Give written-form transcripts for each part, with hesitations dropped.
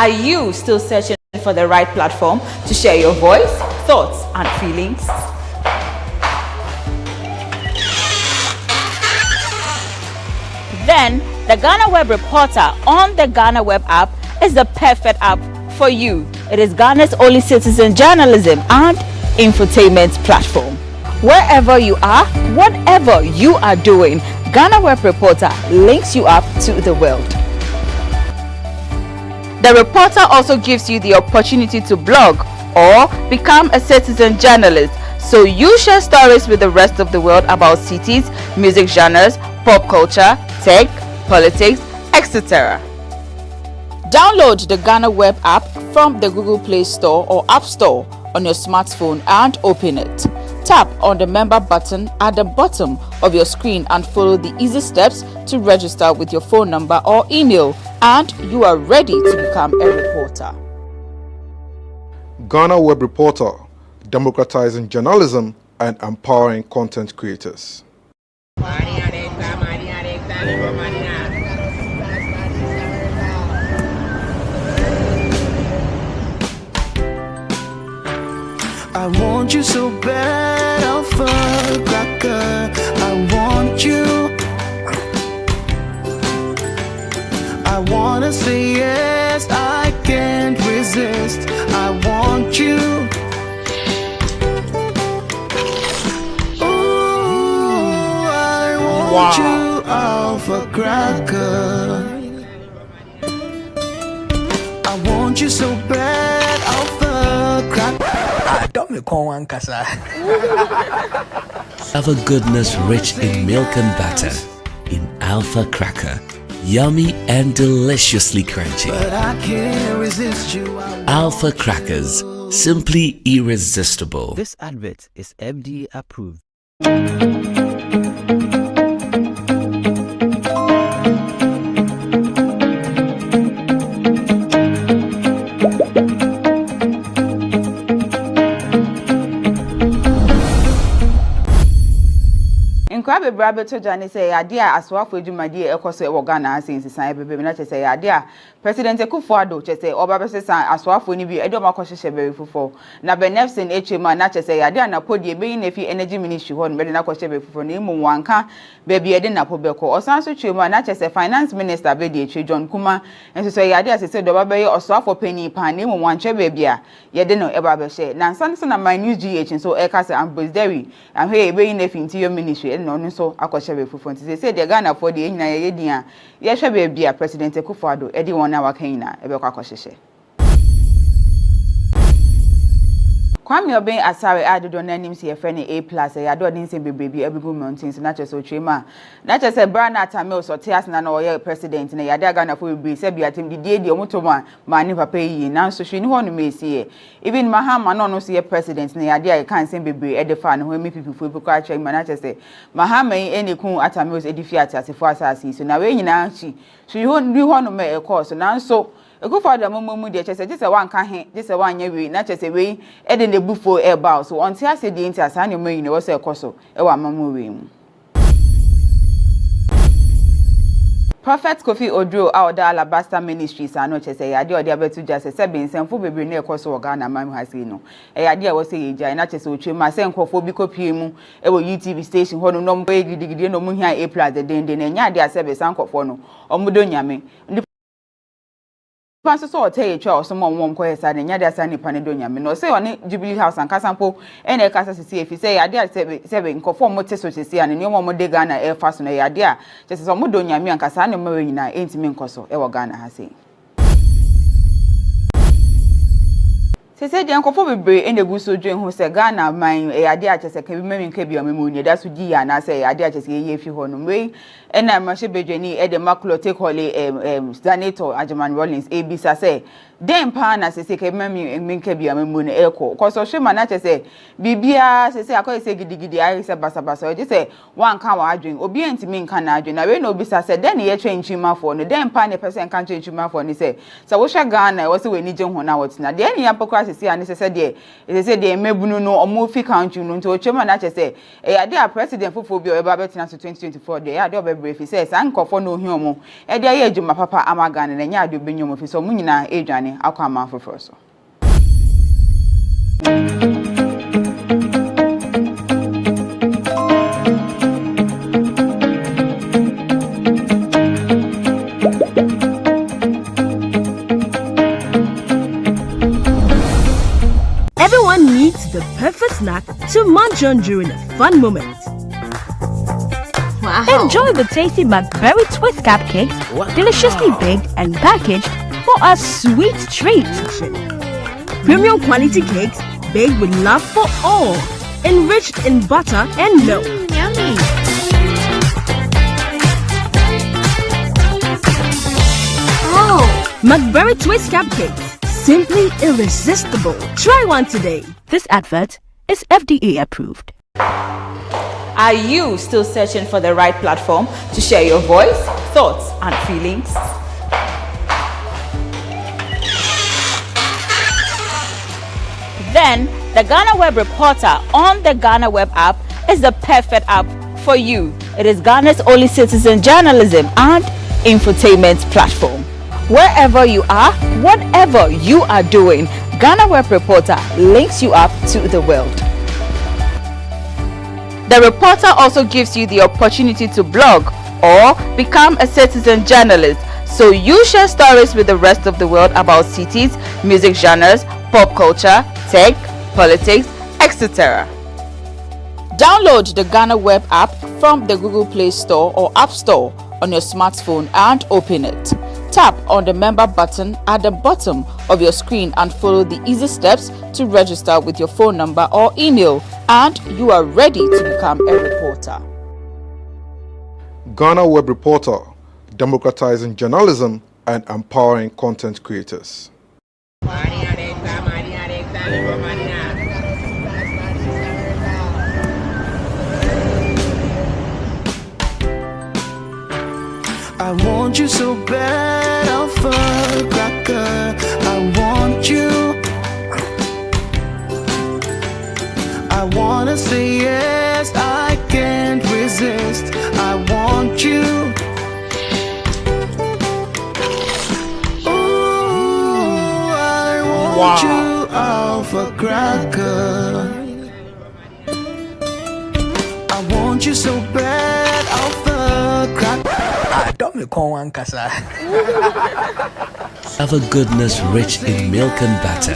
Are you still searching for the right platform to share your voice, thoughts, and feelings? Then the GhanaWeb Reporter on the GhanaWeb app is the perfect app for you. It is Ghana's only citizen journalism and infotainment platform. Wherever you are, whatever you are doing, GhanaWeb Reporter links you up to the world. The Reporter also gives you the opportunity to blog or become a citizen journalist, so you share stories with the rest of the world about cities, music genres, pop culture, tech, politics, etc. Download the GhanaWeb app from the Google Play Store or App Store on your smartphone and open it. Tap on the member button at the bottom of your screen and follow the easy steps to register with your phone number or email, and you are ready to become a reporter. GhanaWeb Reporter, democratizing journalism and empowering content creators. I want you so bad, Alpha Cracker. I want you. I wanna say yes, I can't resist. I want you. Ooh, I want you, Alpha Cracker. I want you so bad, Alpha Cracker. Don't me call one casa. Have a goodness rich in milk and butter in Alpha Cracker. Yummy and deliciously crunchy. But I can't resist you. Alpha Crackers, simply irresistible. This advert is FDA approved. Nkwabe brabe to Jani say idea aswafo edwumadi ekoso e Ghana asensi san bebe na che say idea President Akufo-Addo che say obabese san aswafo ni bi edom akohye bere fufo na benefsin echema na che say idea na podie be na fi energy ministry ho no be na akohye bere fufo na imu wanka be ede na pobeko osanso chema na che say finance minister be de eche John Kuma enso say idea say do babe oswafo pani pan na imu wanche be bia yede no eba be she na nsanso na my news GH so e ka say Empress Gifty ahwe be na fi interior ministry no so akohye fufu nti say de Ghana for de nyina ye din a ye hwe be bia President Akufo-Addo edi won na waka nyina ebe kwa akohye Kwame Oben Asare adodo na nim se ye frɛ ne A+ ya do din se bebrebi abigu mountains na che so twema na che se bra na atame so teas na oye president na ya de Ghana for bebrebi se bia tem die omotoma ma ni papa yi na so hwe ni ho no mesie even Mahama no so ye president na ya de kan se bebrebi e de fa ne ho MPP fo ebuko a twema na che se Mahama yi eniku atame so edifi asefo asasi so na we nyina chi so ho ni ho no me e course na so Akufo-Addo momomu de chese jese wanka he jese wanya we na chese we e de nebufo e ba so onti ase de nti asa ne moyi ne wo se ekoso e wa mamu we mu Prophet Kofi Odro Aoda Alabaster Ministries ano chese ya de ode abetu jase se bensemfo bebre na ekoso Ghana mamu hase no e ya de wo se yeja na chese otwema se nkofo bi kopie mu e wo UTV station ho no no mbo gidigidi no mu hia A+ de den na nya de ase be sankofo no omudo nyame Pastor so tell you so mom ko hesa de nya de asa ni pane do nyame no say oni Jubilee House and kasampo e na kasa sisi efi say ade a sebe nkofo mo te so sisi an ni mo de Ghana e fa so na ade a just so mo do nyame an kasa na mawe nyina entimi nkoso e wo Ghana ha sei Sese de nkofo bebre enegu so dwen ho se Ghana man e ade a chese kan bi mami nka bi o memu ni da so gi ya na se ade a chese ye fi ho no we e na ma she bedwani e de makulo take hole Senator Ajaman Rollins ebisa se dem pa na sese ka mami nka bi o memu ni eko ko so hwe na chese bibia sese akoy se gidigidi ayi se basabasa o je se wan kan wa adwen obi entimi nka na adwen na we na obisa se den ye twenchima fo no dem pa ne person kan twenchima fo ni se wo hwe Ghana wo se we ni je ho na wotina de ni apokra sese ani sese de mebunu no omo fi country no nti o chema na chese e ade a president fofo bi o eba betina so 2024 de ya de obebre fi se san nkofo no hi omo e de ye adwuma papa ama Ghana na nya ade obenyo mo fi so mu nyina edwane adwane akwa amanfo so. Everyone needs the perfect snack to munch on during a fun moment. Wow. Enjoy the tasty McBerry Twist cupcakes, deliciously baked and packaged for a sweet treat. Premium quality cakes baked with love for all, enriched in butter and milk. Yummy. Oh, McBerry Twist cupcakes. Simply irresistible. Try one today. This advert is FDA approved. Are you still searching for the right platform to share your voice, thoughts, and feelings? Then the GhanaWeb Reporter on the GhanaWeb app is the perfect app for you. It is Ghana's only citizen journalism and infotainment platform. Wherever you are, whatever you are doing, GhanaWeb Reporter links you up to the world. The reporter also gives you the opportunity to blog or become a citizen journalist, so you share stories with the rest of the world about cities, music genres, pop culture, tech, politics, etc. Download the GhanaWeb app from the Google Play Store or App Store on your smartphone and open it. Tap on the member button at the bottom of your screen and follow the easy steps to register with your phone number or email, and you are ready to become a reporter. GhanaWeb Reporter, democratizing journalism and empowering content creators. I want you so bad, Alpha Cracker. I want you. I wanna say yes, I can't resist. I want you. Ooh, I want you, Alpha Cracker. I want you so bad, Alpha Cracker. Have a goodness rich in milk and butter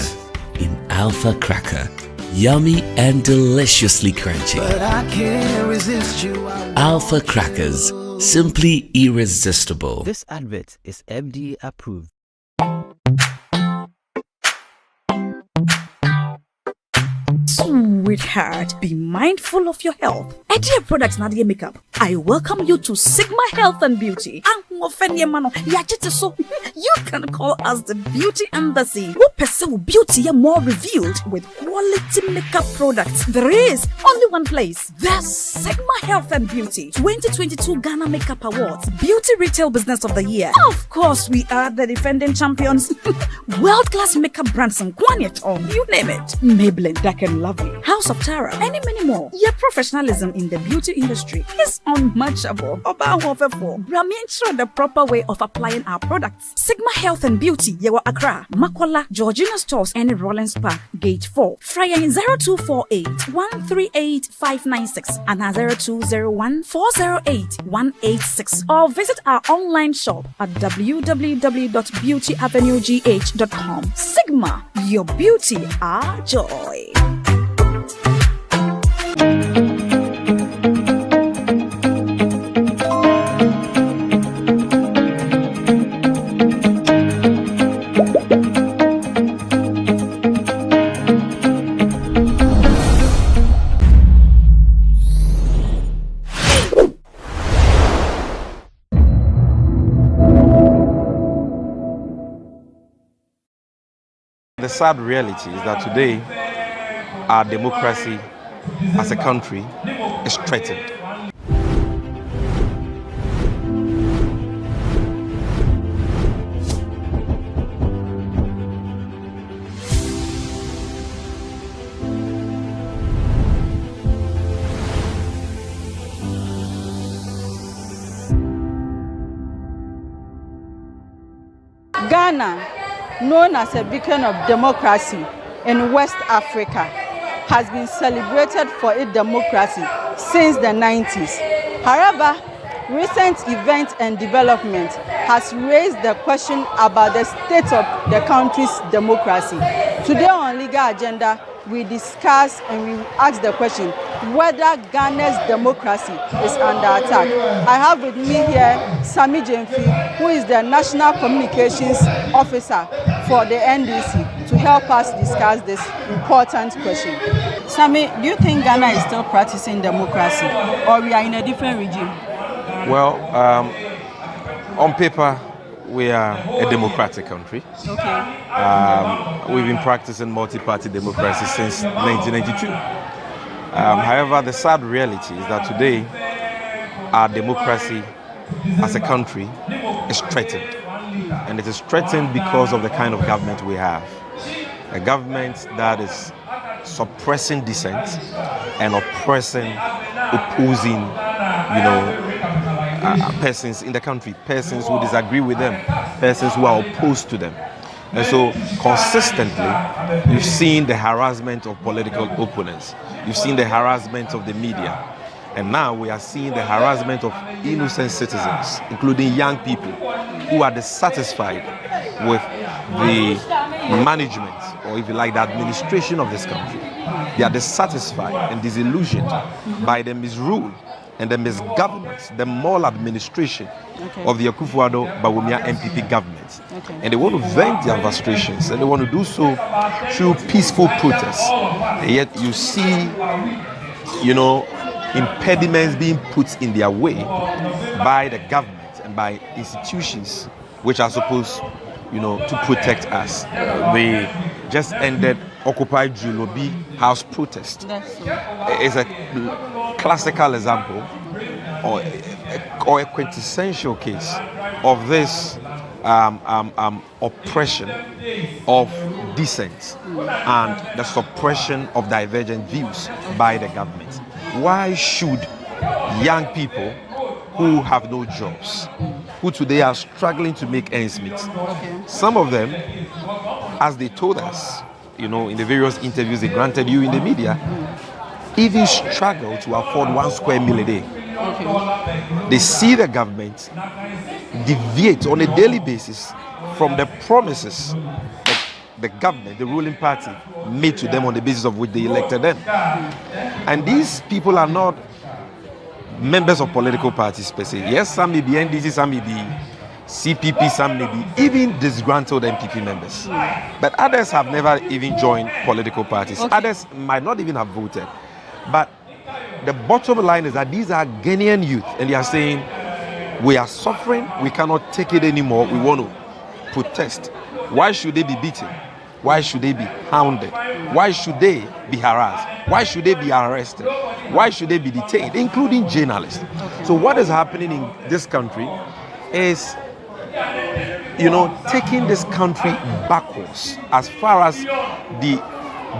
in Alpha Cracker. Yummy and deliciously crunchy. But I can't resist you. Alpha Crackers, simply irresistible. This advert is FDA approved. Sweetheart, be mindful of your health. Dear products na dear makeup. I welcome you to Sigma Health and Beauty. You can call us the Beauty Embassy. Who pursue beauty more revealed with quality makeup products. There is only one place. The Sigma Health and Beauty 2022 Ghana Makeup Awards Beauty Retail Business of the Year. Of course, we are the defending champions. World-class makeup brands and Kwanyet on. You name it. Maybelline, Dark and Lovely, House of Tara, and many more. Your professionalism in the beauty industry is unmatchable. Bramientra the proper way of applying our products. Sigma Health and Beauty, Yewa Accra, Makola, Georgina Stores, and Rollins Park, Gate 4. Fryer 0248 138 596 and 0201 408 186. Or visit our online shop at www.beautyavenuegh.com. Sigma, your beauty, our joy. The sad reality is that today our democracy as a country is threatened. Ghana known as a beacon of democracy in West Africa, has been celebrated for its democracy since the 90s. However, recent events and development has raised the question about the state of the country's democracy. Today on Legal Agenda, we discuss and we ask the question whether Ghana's democracy is under attack. I have with me here Sami Jemfi, who is the National Communications Officer for the NDC, to help us discuss this important question. Sami, do you think Ghana is still practicing democracy, or we are in a different regime? Well, on paper, we are a democratic country. Okay. We've been practicing multi-party democracy since 1992. However, the sad reality is that today, our democracy as a country is threatened. And it is threatened because of the kind of government we have. A government that is suppressing dissent and oppressing, opposing, persons in the country, persons who disagree with them, persons who are opposed to them. And so consistently, you've seen the harassment of political opponents. You've seen the harassment of the media. And now we are seeing the harassment of innocent citizens, including young people who are dissatisfied with the management, or if you like, the administration of this country. They are dissatisfied and disillusioned by the misrule and the misgovernance, the maladministration of the Kuma-Aboagye MPP government. And they want to vent their frustrations, and they want to do so through peaceful protests. And yet you see, impediments being put in their way by the government and by institutions which are supposed, to protect us. They just ended Occupy Julobi house protest. It's a classical example or a quintessential case of this oppression of dissent and the suppression of divergent views by the government. Why should young people who have no jobs, who today are struggling to make ends meet, some of them, as they told us, in the various interviews they granted you in the media, even struggle to afford 1 square meal a day. They see the government deviate on a daily basis from the promises that the government, the ruling party, made to them on the basis of which they elected them. And these people are not members of political parties per se. Yes, some may be NDC, some may be CPP, some may be even disgruntled MPP members. But others have never even joined political parties. Others might not even have voted. But the bottom line is that these are Ghanaian youth, and they are saying, we are suffering, we cannot take it anymore, we want to protest. Why should they be beaten? Why should they be hounded? Why should they be harassed? Why should they be arrested? Why should they be detained, including journalists? So what is happening in this country is, taking this country backwards as far as the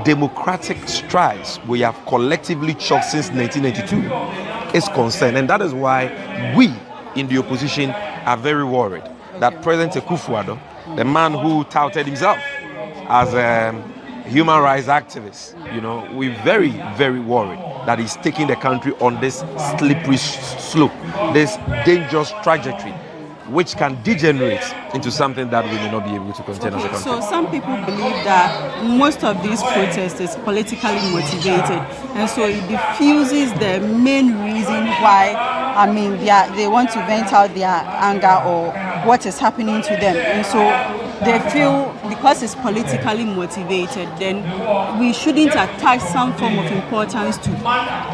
democratic strides we have collectively chalked since 1992 is concerned. And that is why we in the opposition are very worried that President Akufo-Addo, the man who touted himself as a human rights activist, we're very, very worried that he's taking the country on this slippery slope, this dangerous trajectory, which can degenerate into something that we may not be able to contain as a country. So some people believe that most of these protests is politically motivated, and so it diffuses the main reason why, they want to vent out their anger or what is happening to them. And so they feel because it's politically motivated, then we shouldn't attach some form of importance to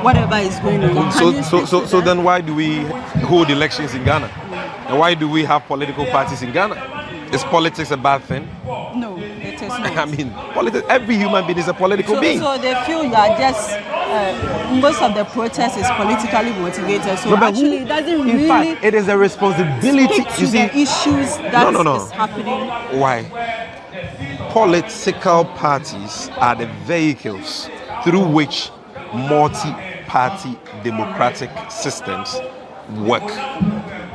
whatever is going on. So then why do we hold elections in Ghana? And why do we have political parties in Ghana? Is politics a bad thing? No, it is not. Politics, every human being is a political being. So they feel you are just, most of the protest is politically motivated. So actually it doesn't really... In fact, it is a responsibility to the issues that is happening. Why? Political parties are the vehicles through which multi-party democratic systems work.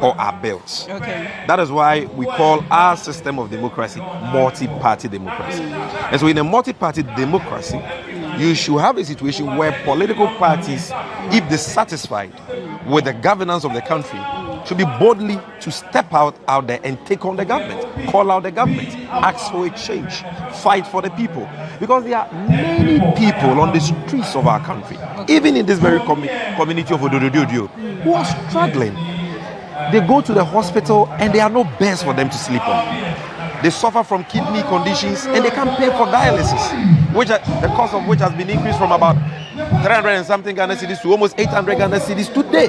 or are built. Okay. That is why we call our system of democracy multi-party democracy. And so in a multi-party democracy, you should have a situation where political parties, if dissatisfied with the governance of the country, should be boldly to step out there and take on the government, call out the government, ask for a change, fight for the people. Because there are many people on the streets of our country, even in this very community of Odododio, who are struggling. They go to the hospital and there are no beds for them to sleep on. They suffer from kidney conditions and they can't pay for dialysis, which the cost of which has been increased from about 300 and something Ghana cedis to almost 800 Ghana cedis today.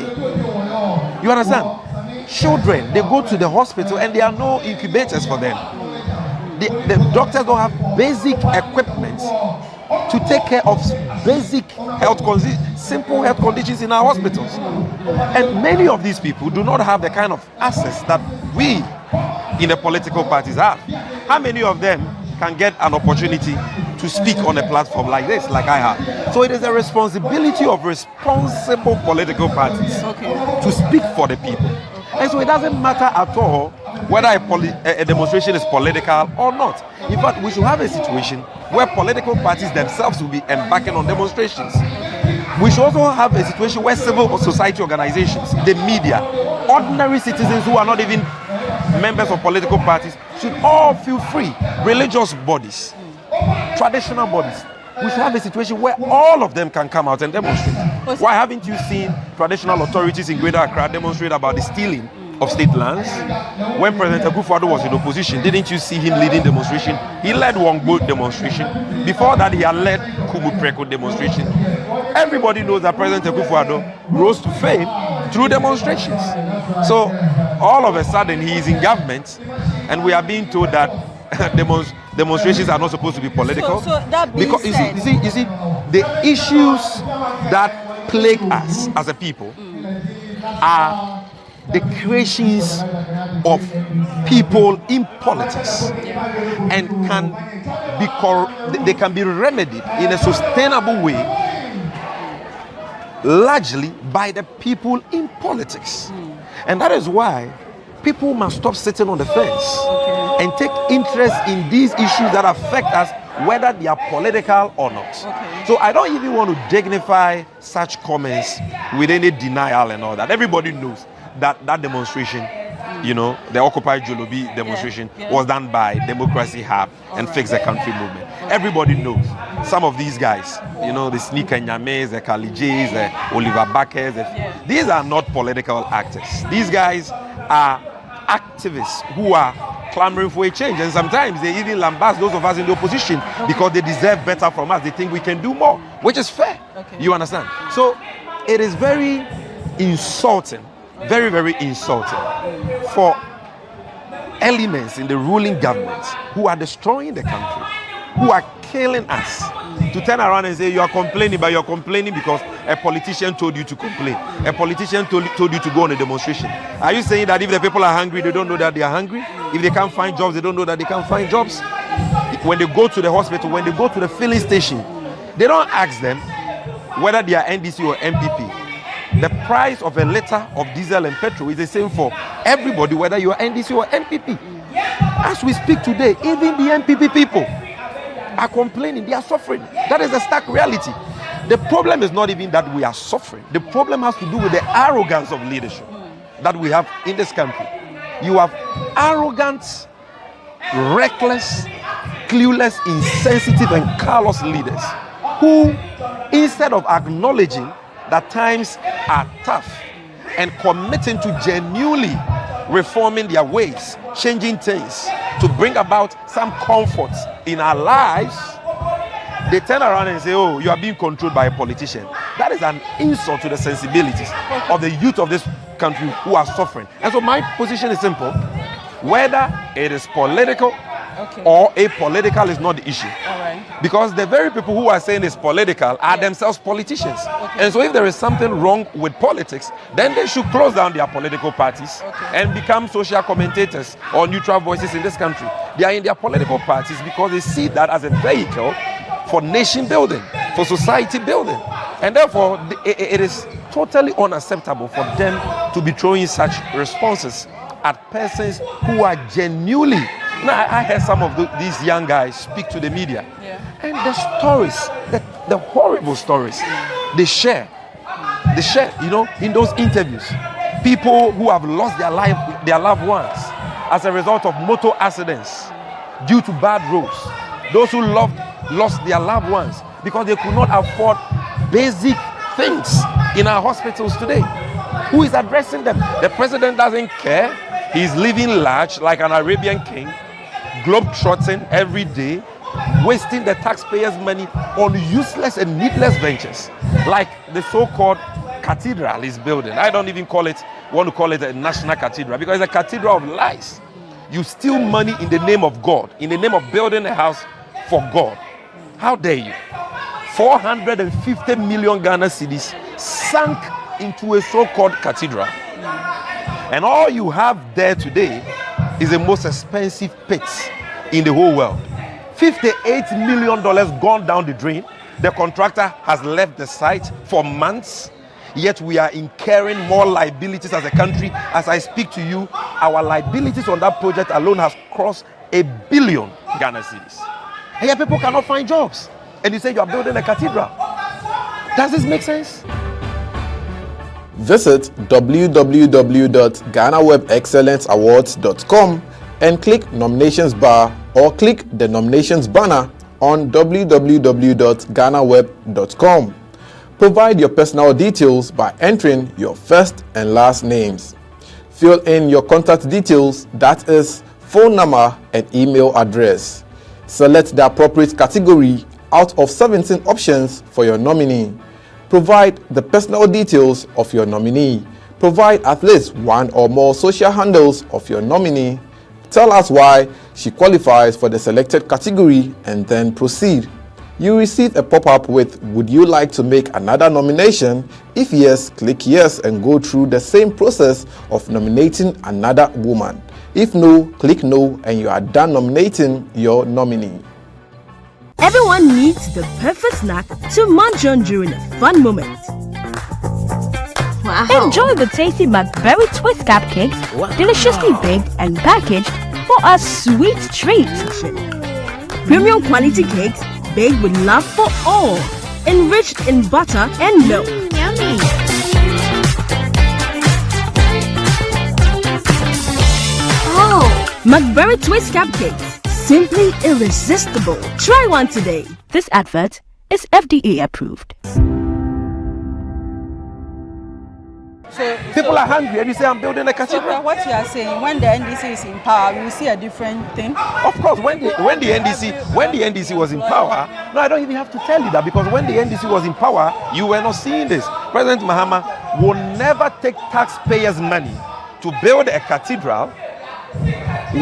You understand? Children, they go to the hospital and there are no incubators for them. The doctors don't have basic equipment to take care of basic simple health conditions in our hospitals. And many of these people do not have the kind of access that we in the political parties have. How many of them can get an opportunity to speak on a platform like this, like I have? So it is a responsibility of responsible political parties to speak for the people. And so it doesn't matter at all whether a demonstration is political or not. In fact, we should have a situation where political parties themselves will be embarking on demonstrations. We should also have a situation where civil society organizations, the media, ordinary citizens who are not even members of political parties should all feel free. Religious bodies, traditional bodies. We should have a situation where all of them can come out and demonstrate. Why haven't you seen traditional authorities in Greater Accra demonstrate about the stealing of state lands? When President Akufo-Addo was in opposition, didn't you see him leading demonstration? He led Wongbo demonstration. Before that, he had led Kuma-Aboagye demonstration. Everybody knows that President Akufo-Addo rose to fame through demonstrations. So all of a sudden, he is in government, and we are being told that demonstrations are not supposed to be political. So that being because said, you see, the issues that plague us as a people are the creations of people in politics, and they can be remedied in a sustainable way, largely by the people in politics. And that is why people must stop sitting on the fence and take interest in these issues that affect us, whether they are political or not. So I don't even want to dignify such comments with any denial and all that. Everybody knows that demonstration, you know, the Occupy Jolobi demonstration was done by Democracy Hub and Fix the Country movement. Everybody knows. Some of these guys, you know, the Sneaker Nyames, the Kalijays, the Oliver Backers, these are not political actors. These guys are activists who are clamoring for a change, and sometimes they even lambast those of us in the opposition because they deserve better from us. They think we can do more, which is fair. You understand? So it is very insulting, very, very insulting for elements in the ruling government who are destroying the country, who are killing us, to turn around and say you are complaining, but you are complaining because a politician told you to complain. A politician told you to go on a demonstration. Are you saying that if the people are hungry, they don't know that they are hungry? If they can't find jobs, they don't know that they can't find jobs? When they go to the hospital, when they go to the filling station, they don't ask them whether they are NDC or MPP. The price of a liter of diesel and petrol is the same for everybody, whether you are NDC or MPP. As we speak today, even the MPP people are complaining, they are suffering. That is the stark reality. The problem is not even that we are suffering. The problem has to do with the arrogance of leadership that we have in this country. You have arrogant, reckless, clueless, insensitive, and callous leaders who, instead of acknowledging that times are tough and committing to genuinely reforming their ways, changing things to bring about some comfort in our lives, they turn around and say, oh, you are being controlled by a politician. That is an insult to the sensibilities of the youth of this country who are suffering. And so my position is simple. Whether it is political or apolitical is not the issue. Because the very people who are saying it's political are themselves politicians. And so if there is something wrong with politics, then they should close down their political parties and become social commentators or neutral voices in this country. They are in their political parties because they see that as a vehicle for nation building, for society building. And therefore, it is totally unacceptable for them to be throwing such responses at persons who are genuinely. Now, I heard some of these young guys speak to the media, and the stories, the horrible stories they share, in those interviews. People who have lost their loved ones as a result of motor accidents due to bad roads. Those who lost their loved ones because they could not afford basic things in our hospitals today. Who is addressing them? The president doesn't care. He's living large like an Arabian king, globe-trotting every day, wasting the taxpayers' money on useless and needless ventures, like the so-called cathedral he's building. I don't even want to call it a national cathedral, because it's a cathedral of lies. You steal money in the name of God, in the name of building a house for God. How dare you? 450 million Ghana cedis sunk into a so-called cathedral. And all you have there today is the most expensive pit in the whole world. $58 million gone down the drain. The contractor has left the site for months, yet we are incurring more liabilities as a country. As I speak to you, our liabilities on that project alone has crossed 1 billion Ghana cedis. And yet people cannot find jobs. And you say you are building a cathedral. Does this make sense? Visit www.GhanaWebExcellenceAwards.com and click Nominations bar, or click the Nominations banner on www.GhanaWeb.com. Provide your personal details by entering your first and last names. Fill in your contact details, that is, phone number and email address. Select the appropriate category out of 17 options for your nominee. Provide the personal details of your nominee. Provide at least one or more social handles of your nominee. Tell us why she qualifies for the selected category, and then proceed. You receive a pop-up with "Would you like to make another nomination?" If yes, click yes and go through the same process of nominating another woman. If no, click no and you are done nominating your nominee. Everyone needs the perfect snack to munch on during a fun moment. Wow. Enjoy the tasty McBerry Twist cupcakes, deliciously baked and packaged for a sweet treat. Premium quality cakes baked with love for all, enriched in butter and milk. Yummy. Oh, McBerry Twist cupcakes, simply irresistible. Try one today. This advert is FDA approved. People are hungry and you say, I'm building a cathedral. So what you are saying, when the NDC is in power, we will see a different thing? Of course, when the NDC was in power, no, I don't even have to tell you that, because when the NDC was in power, you were not seeing this. President Mahama will never take taxpayers' money to build a cathedral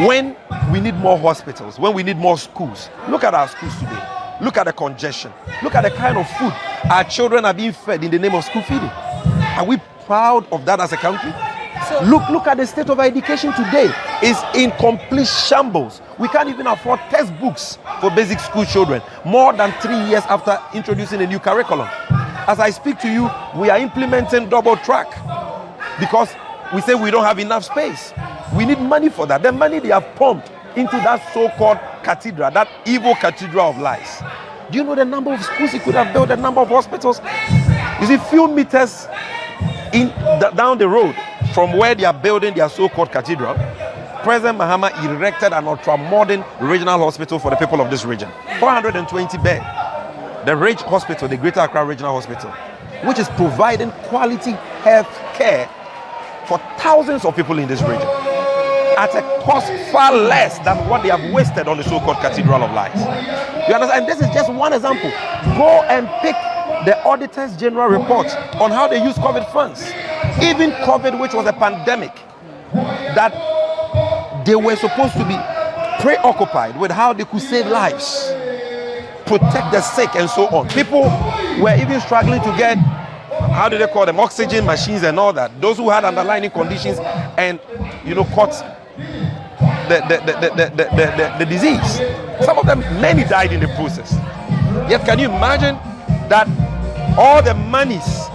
when we need more hospitals, when we need more schools. Look at our schools today. Look at the congestion. Look at the kind of food our children are being fed in the name of school feeding. Are we proud of that as a country? So look at the state of our education today. It's in complete shambles. We can't even afford textbooks for basic school children, more than 3 years after introducing a new curriculum. As I speak to you, we are implementing double track because we say we don't have enough space. We need money for that. The money they have pumped into that so-called cathedral, that evil cathedral of lies. Do you know the number of schools it could have built, the number of hospitals? You see, few meters down the road from where they are building their so-called cathedral, President Mahama erected an ultra-modern regional hospital for the people of this region. 420 bed. The Rage Hospital, the Greater Accra Regional Hospital, which is providing quality health care for thousands of people in this region at a cost far less than what they have wasted on the so-called Cathedral of Lies. You understand? And this is just one example. Go and pick the Auditor's General report on how they use COVID funds. Even COVID, which was a pandemic, that they were supposed to be preoccupied with how they could save lives, protect the sick, and so on. People were even struggling to get, how do they call them, oxygen machines and all that. Those who had underlying conditions and, caught the disease. Some of them, many died in the process. Yet can you imagine that all the monies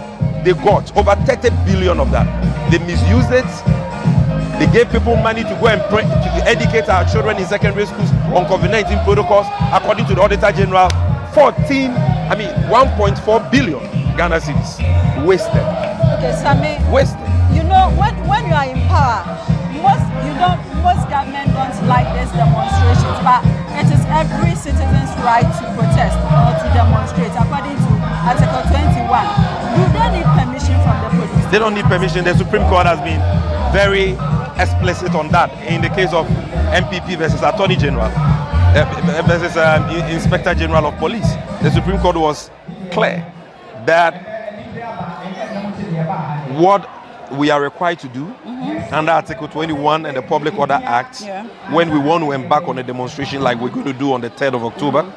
they got, over 30 billion of that, They misused it. They gave people money to go and to educate our children in secondary schools on COVID-19 protocols. According to the Auditor General, 1.4 billion Ghana cedis wasted. Okay, Sammy. Wasted. You know, when you are in power, most government don't like these demonstrations, but it is every citizen's right to protest or to demonstrate according to Article 21. Do they need permission from the police? They don't need permission. The Supreme Court has been very explicit on that in the case of MPP versus Attorney General versus Inspector General of Police. The Supreme Court was clear that what we are required to do under Article 21 and the Public Order Act, when we want to embark on a demonstration like we're going to do on the 3rd of October,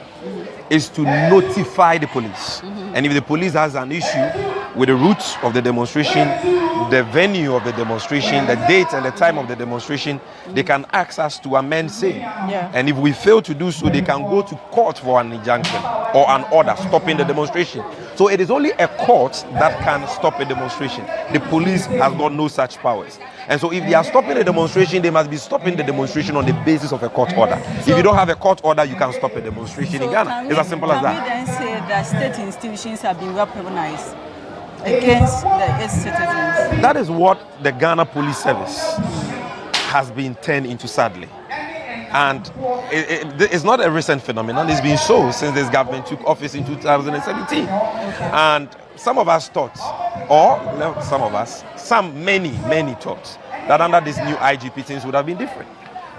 is to notify the police. And if the police has an issue with the route of the demonstration, the venue of the demonstration, the date and the time of the demonstration, they can ask us to amend same. And if we fail to do so, they can go to court for an injunction or an order stopping the demonstration. So it is only a court that can stop a demonstration. The police has got no such powers. And so if they are stopping a demonstration, they must be stopping the demonstration on the basis of a court order. So if you don't have a court order, you can stop a demonstration in Ghana. It's as simple as that. Can we then say that state institutions have been weaponized against its citizens? That is what the Ghana Police Service has been turned into, sadly. And it's not a recent phenomenon. It's been so since this government took office in 2017. And some of us thought, many thought that under this new IGP things would have been different.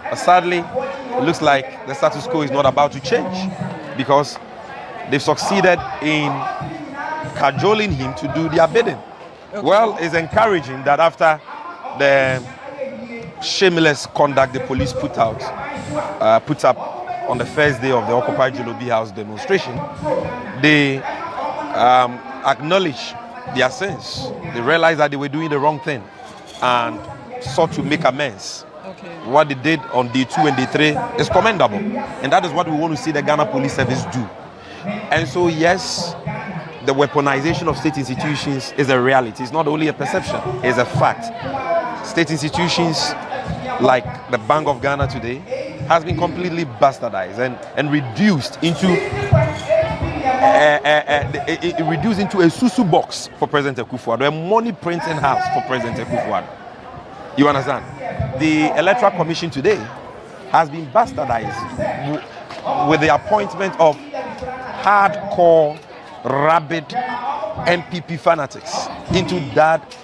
But sadly, it looks like the status quo is not about to change because they've succeeded in cajoling him to do their bidding. Well, it's encouraging that after the shameless conduct the police put up on the first day of the Occupy Jolobi House demonstration, they acknowledge their sins. They realized that they were doing the wrong thing and sought to make amends. What they did on day 2 and day 3 is commendable, and that is what we want to see the Ghana Police Service do. And so yes, the weaponization of state institutions is a reality. It's not only a perception, it's a fact. State institutions like the Bank of Ghana today has been completely bastardized and reduced into a susu box for President Akufo-Addo, a money printing house for President Akufo-Addo. You understand? The Electoral Commission today has been bastardized with the appointment of hardcore, rabid MPP fanatics into that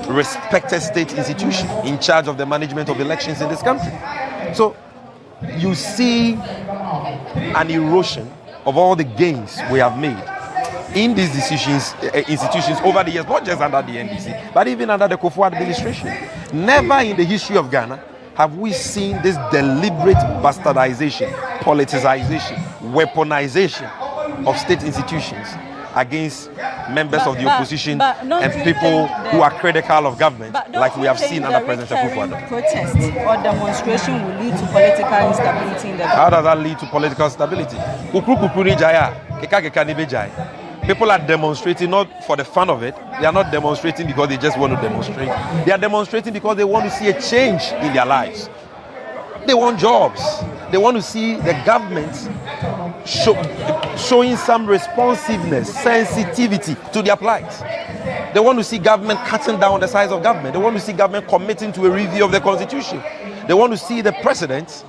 respected state institution in charge of the management of elections in this country. So you see an erosion of all the gains we have made in these institutions over the years, not just under the NDC, but even under the Kufuor administration. Never in the history of Ghana have we seen this deliberate bastardization, politicization, weaponization of state institutions against members of the opposition and people who are critical of government, like we have seen under President Akufo-Addo. Protest or demonstration will lead to political instability in the country. How does that lead to political stability? People are demonstrating not for the fun of it. They are not demonstrating because they just want to demonstrate. They are demonstrating because they want to see a change in their lives. They want jobs. They want to see the government showing some responsiveness, sensitivity to their plight. They want to see government cutting down the size of government. They want to see government committing to a review of the constitution. They want to see the president,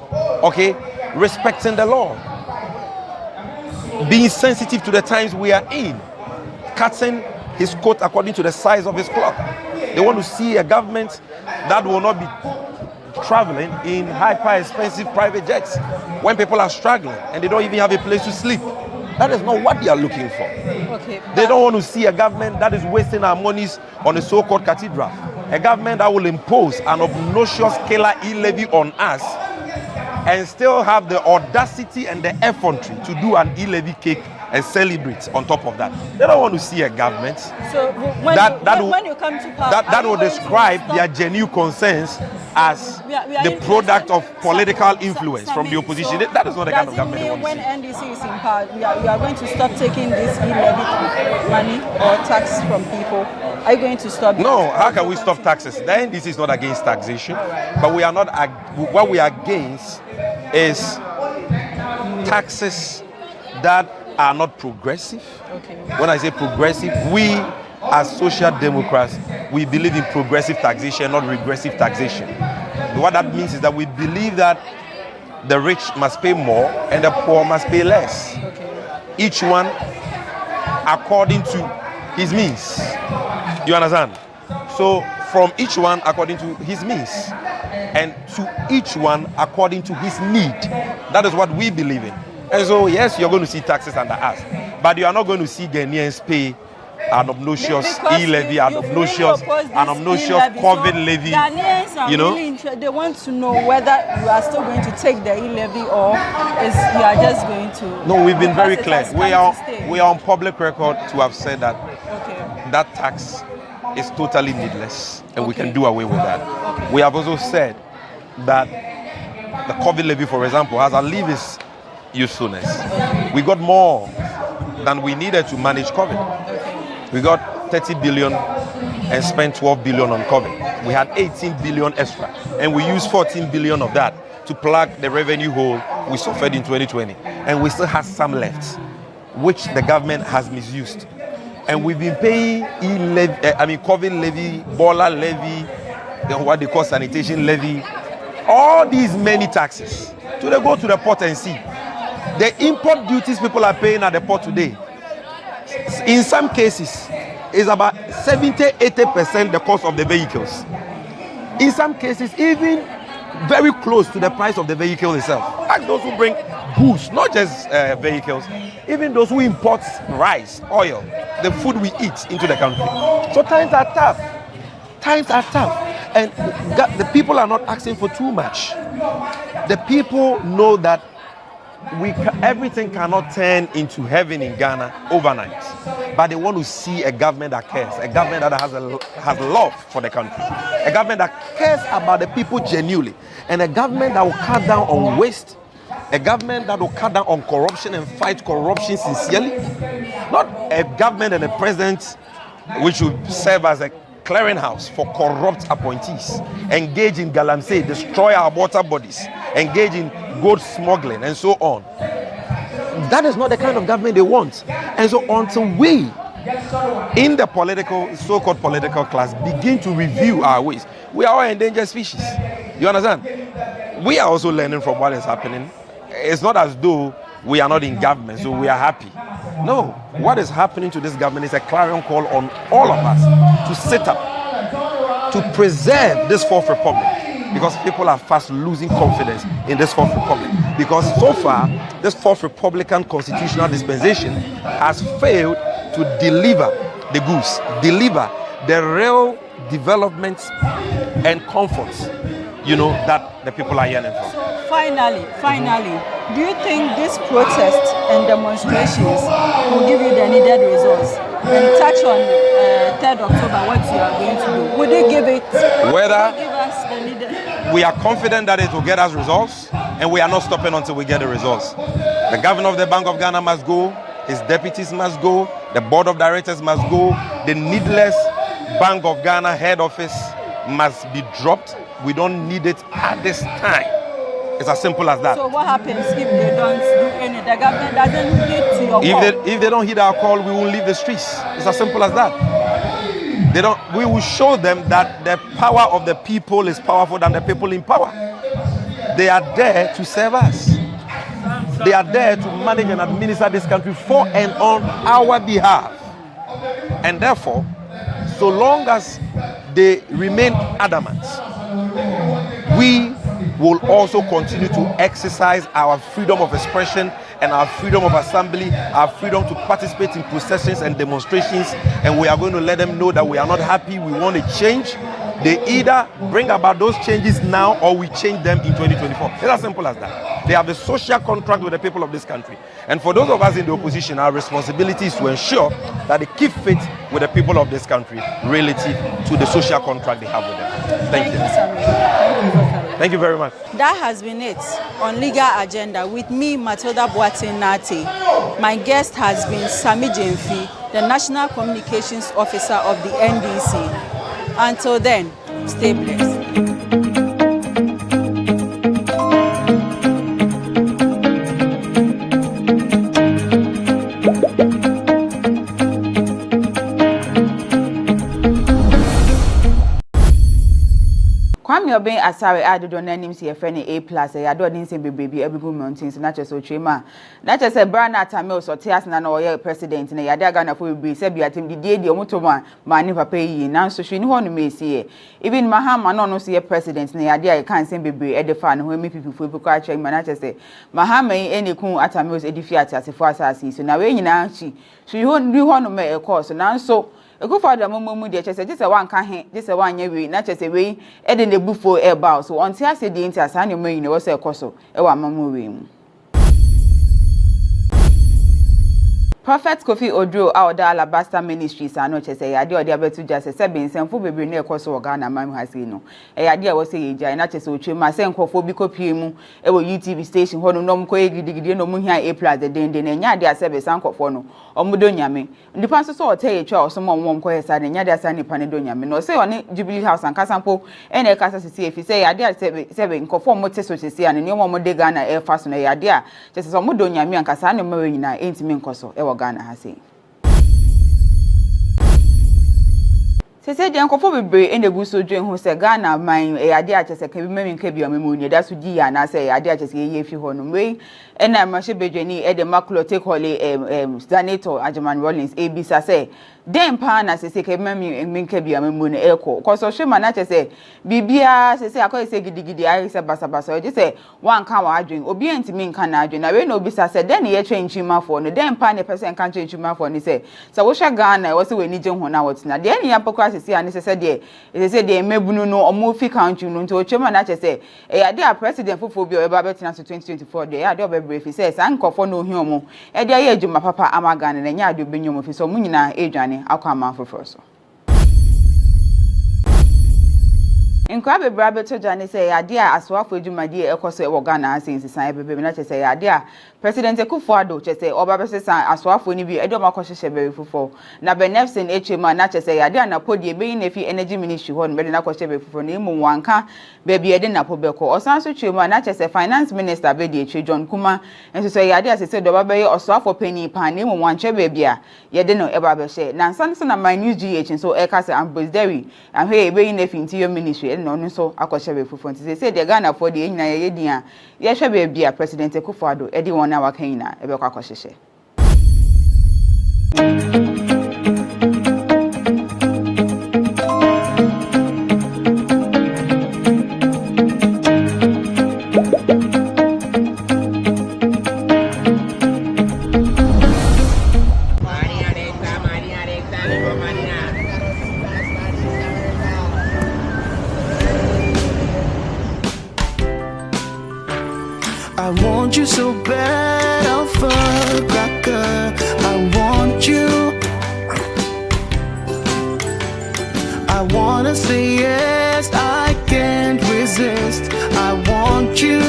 respecting the law, being sensitive to the times we are in, cutting his coat according to the size of his cloth. They want to see a government that will not be traveling in hyper-expensive private jets when people are struggling and they don't even have a place to sleep. That is not what they are looking for. They don't want to see a government that is wasting our monies on a so-called cathedral. A government that will impose an obnoxious killer e-levy on us and still have the audacity and the effrontery to do an e-levy cake and celebrate on top of that. They don't want to see a government So when you come to power, that will describe their genuine concerns as the product of political influence from the opposition. That is not the kind of government they want to see. When NDC is in power, we are going to stop taking this e-levy money or tax from people. Are you going to stop? No, how can we stop taxes? The NDC is not against taxation, but we are not. What we are against is taxes that are not progressive. Okay. When I say progressive, we as social democrats, we believe in progressive taxation, not regressive taxation. What that means is that we believe that the rich must pay more and the poor must pay less. Okay. Each one according to his means. You understand? So from each one according to his means, and to each one according to his need. That is what we believe in. And so yes, you're going to see taxes under us, but you are not going to see Ghanaians pay an obnoxious e-levy, an obnoxious COVID levy. Ghanaians are really interested. They want to know whether you are still going to take the e-levy or you are just going to. No, we've been very clear. We are on public record to have said that that tax is totally needless, and we can do away with that. We have also said that the COVID levy, for example, has outlived its usefulness. We got more than we needed to manage COVID. We got 30 billion and spent 12 billion on COVID. We had 18 billion extra, and we used 14 billion of that to plug the revenue hole we suffered in 2020. And we still have some left, which the government has misused. And we've been paying COVID levy, baller levy, what they call sanitation levy, all these many taxes. So they go to the port and see. The import duties people are paying at the port today, in some cases, is about 70-80% the cost of the vehicles. In some cases, even very close to the price of the vehicle itself. Ask those who bring goods, not just vehicles, even those who import rice, oil, the food we eat into the country. So times are tough. Times are tough. And the people are not asking for too much. The people know that everything cannot turn into heaven in Ghana overnight. But they want to see a government that cares, a government that has love for the country, a government that cares about the people genuinely, and a government that will cut down on waste, a government that will cut down on corruption and fight corruption sincerely. Not a government and a president which will serve as a clearinghouse for corrupt appointees, engage in galamsey, destroy our water bodies, engage in gold smuggling, and so on. That is not the kind of government they want. And so until we, in the so-called political class, begin to review our ways, we are all endangered species. You understand? We are also learning from what is happening. It's not as though we are not in government, so we are happy. No, what is happening to this government is a clarion call on all of us to sit up, to preserve this fourth republic, because people are fast losing confidence in this fourth republic. Because so far, this fourth republican constitutional dispensation has failed to deliver the goods, deliver the real developments and comforts, that the people are yearning for. So finally, do you think these protests and demonstrations will give you the needed results? And touch on 3rd October, what you are going to do. Would they give it? Whether give us the needed? We are confident that it will get us results, and we are not stopping until we get the results. The governor of the Bank of Ghana must go, his deputies must go, the board of directors must go, the needless Bank of Ghana head office must be dropped. We don't need it at this time. It's as simple as that. So what happens if they don't do any? The government doesn't heed to your call? If they don't heed our call, we will leave the streets. It's as simple as that. We will show them that the power of the people is powerful than the people in power. They are there to serve us. They are there to manage and administer this country for and on our behalf. And therefore, so long as they remain adamant, we will also continue to exercise our freedom of expression and our freedom of assembly, our freedom to participate in processions and demonstrations, and we are going to let them know that we are not happy, we want a change. They either bring about those changes now or we change them in 2024. It's as simple as that. They have a social contract with the people of this country. And for those of us in the opposition, our responsibility is to ensure that they keep faith with the people of this country relative to the social contract they have with them. Thank you. Thank you very much. That has been it on Legal Agenda with me, Matilda Boatin-Nate. My guest has been Sami Jemfi, the National Communications Officer of the NDC. Until then, stay blessed. Kwame Obeng Asare adodo na nim se yefre ne A+ ya do din se bebrebe abigu mountains na chese ochema na chese brana atame so teas na oye president na yade aga na fo bebrebe se biatem didie omotoma ma ni papa yi na so hwe ni ho no mesie even Mahama no so ye president na yade ai kan se bebrebe e de fa ne ho MPP fo ebuko a chema na chese Mahama yi enekun atame so edifi atase asasi so na we nyina chi so ho ni ho no me e course na so Ekufada mumu de chese jese wan ka he jese wan nya we na chese we e de nebufo e ba so onti ase de nti asa ne mayi ne wo se ekoso e wa mamu we mu Prophet Kofi Odro Aoda Alabasta Ministries ano chese yade ode abetu jase se bensemfo bebre na ekoso wo Ghana mam hase no e yade wo se yeja na chese otwema se nkofo bi kopie mu e wo UTV station ho no nom ko gidigidi no mu hia A+ de den na nya de ase be sankofo no omudo nyame ndipa so so ote yetwa osomo won ko hesa de nya de asa nipa ne do nyame no se one Jubilee House ankasampo e na ekasa sisi efi se yade ase be nkofo mo te so sisi ane ne mo de Ghana e fa so na yade a chese so omudo nyame ankasa ne mawe nyina entimi nkoso e Ghana hase Sese de nkofo bebre enegu so dwen ho se Ghana man e ade a chese kan bi meminka bi amemoni da so di ya na se ade a chese ye fi ho no mwe ena ma she bedwani e de makulo take hole senator Ajaman Rollins ebisa se dem pa na sese kan meminka bi amemoni e ko so hwe na chese bibia sese akoye se gidigidi ayi se basabasa o je se wan kan wa adwen obi entimi nka na adwen na we no obisa se den ye twenchi mafo no dem pa ne person kan twenchi mafo ni se wo hwe Ghana e wo se we ni je ho na wotina de eni ya pokwa sese ani sese de mebunu no omo fi country no nto ochema na chese e ya de a president fofo bi o eba betina so 2024 de ya de obebre fi se san nkofo no ohia omo e de ya ejuma papa amagane na nya de obenyomo fi so munyina edwane akwa amanfofo so Nkwa bebra beto jane se yade a aswafo edwumadi ekoso e wo Ghana asensi san bebebe na chese yade a president Akufo-Addo chese oba besesa aswafo ni bi edom akohye bere fufo na benefsin echema na chese yade a na podi ebeyi na fi energy ministry ho no be na akohye bere fufo na imu wanka bebi ede na pobeko osanso chema na chese finance minister be de eche John Kuma enso se yade a sese doba be oswafo pani pan na imu wanche bebi a yede no eba be hye na nsanso na my news GH so e ka se ambassador ahwe ebeyi na fi interior ministry no so akohye fufo nti se de Ghana for de nyina ye dia ye hwe be bia president Akufo-Addo edi won na waka nyina ebe kwa akohye I want you so bad, Alpha Cracker. I want you. I wanna say yes, I can't resist. I want you.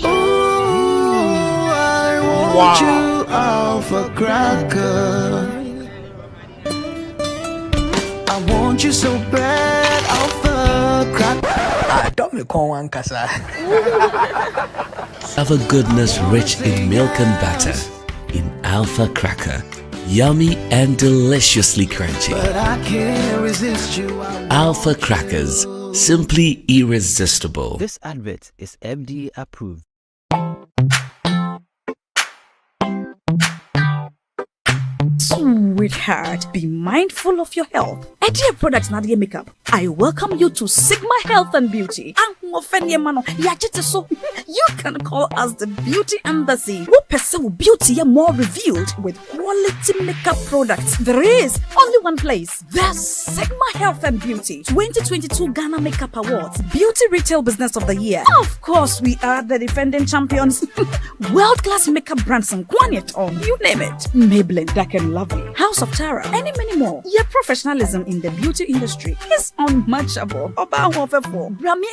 Ooh, I want you, Alpha Cracker. I want you so bad, Alpha Cracker. Have a goodness rich in milk and butter in Alpha Cracker. Yummy and deliciously crunchy. But I can't resist you. Alpha Crackers, simply irresistible. This advert is FDA approved. Sweetheart, be mindful of your health. Idea products not your makeup. I welcome you to Sigma Health and Beauty. You can call us the Beauty Embassy. Who pursue beauty more revealed with quality makeup products. There is only one place. The Sigma Health and Beauty 2022 Ghana Makeup Awards Beauty Retail Business of the Year. Of course, we are the defending champions. World-class makeup brands and Kwanyet on, you name it. Maybelline, Dark and Lovely, House of Tara, and many more. Your professionalism in the beauty industry is unmatchable.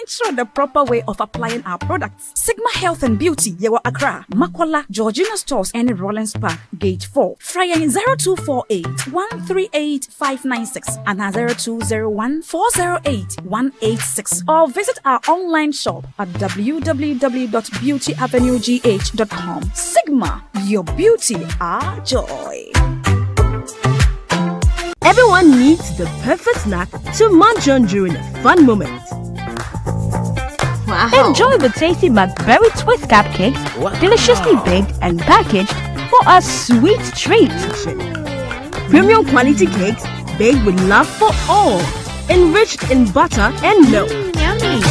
Show the proper way of applying our products. Sigma Health and Beauty, Yewa Accra, Makola, Georgina Stores, and Rollins Park, Gate 4. Fryer 0248 138 596 and 0201 408 186. Or visit our online shop at www.beautyavenuegh.com. Sigma, your beauty, our joy. Everyone needs the perfect snack to munch on during a fun moment. Wow. Enjoy the tasty McBerry Twist cupcakes, deliciously baked and packaged for a sweet treat. Premium quality cakes baked with love for all, enriched in butter and milk. Yummy.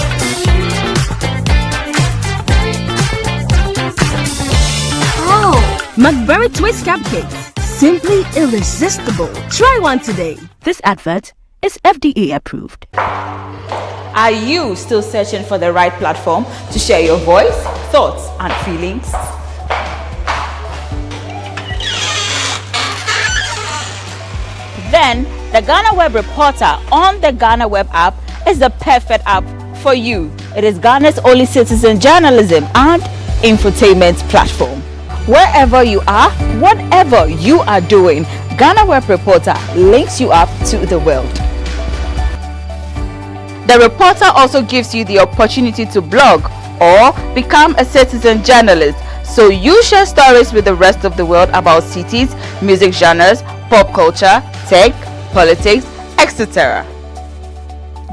Oh, McBerry Twist cupcakes, simply irresistible. Try one today. This advert is FDA approved. Are you still searching for the right platform to share your voice, thoughts, and feelings? Then the GhanaWeb Reporter on the GhanaWeb app is the perfect app for you. It is Ghana's only citizen journalism and infotainment platform. Wherever you are, whatever you are doing, GhanaWeb Reporter links you up to the world. The reporter also gives you the opportunity to blog or become a citizen journalist, so you share stories with the rest of the world about cities, music genres, pop culture, tech, politics, etc.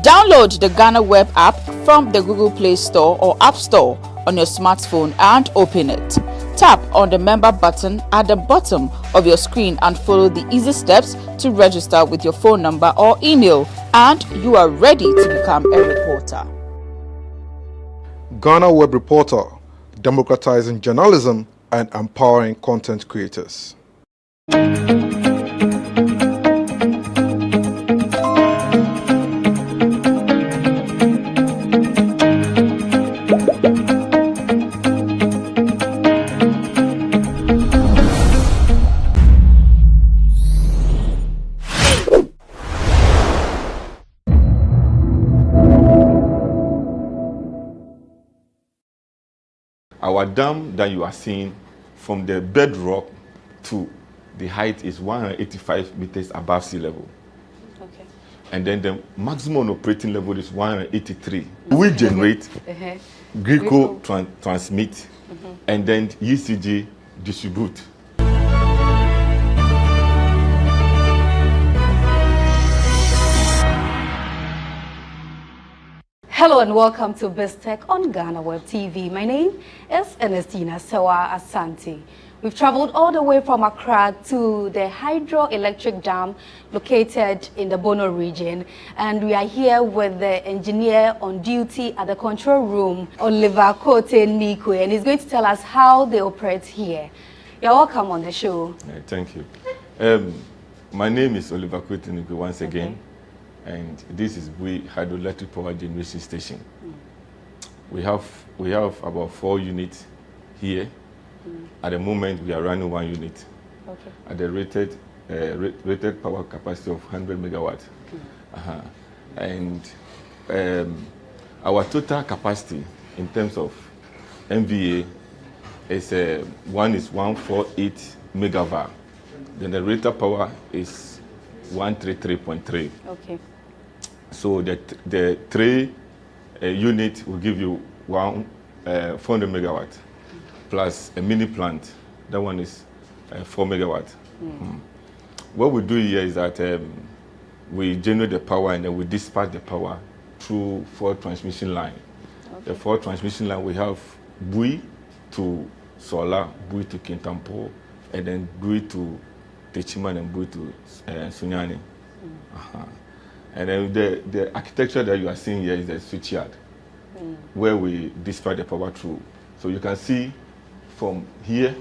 Download the GhanaWeb app from the Google Play Store or App Store on your smartphone and open it. Tap on the member button at the bottom of your screen and follow the easy steps to register with your phone number or email, and you are ready to become a reporter. GhanaWeb Reporter, democratizing journalism and empowering content creators. Our dam that you are seeing from the bedrock to the height is 185 meters above sea level. okay. And then the maximum operating level is 183. We generate, Greco transmit, and then ECG distribute. Hello and welcome to BizTech on GhanaWeb TV. My name is Ernestina Sewa Asante. We've traveled all the way from Accra to the hydroelectric dam located in the Bono region, and we are here with the engineer on duty at the control room, Oliver Kote-Nikwe, and he's going to tell us how they operate here. You're welcome on the show. Thank you. My name is Oliver Kote-Nikwe once again. And this is Bui Hydroelectric Power Generation Station. We have about 4 units here. At the moment, we are running 1 unit at the rated power capacity of 100 megawatts. And our total capacity in terms of MVA is 148 megawatt. Then the rated power is 133.3. Okay. So the 3 unit will give you 400 megawatt plus a mini plant. That one is 4 megawatt. What we do here is that we generate the power and then we dispatch the power through 4 transmission line. The 4 transmission line we have Bui to Sola, Bui to Kintampo, and then Bui to Techiman and Bui to Sunyani. And then the architecture that you are seeing here is the switchyard, where we dispatch the power through. So you can see from here,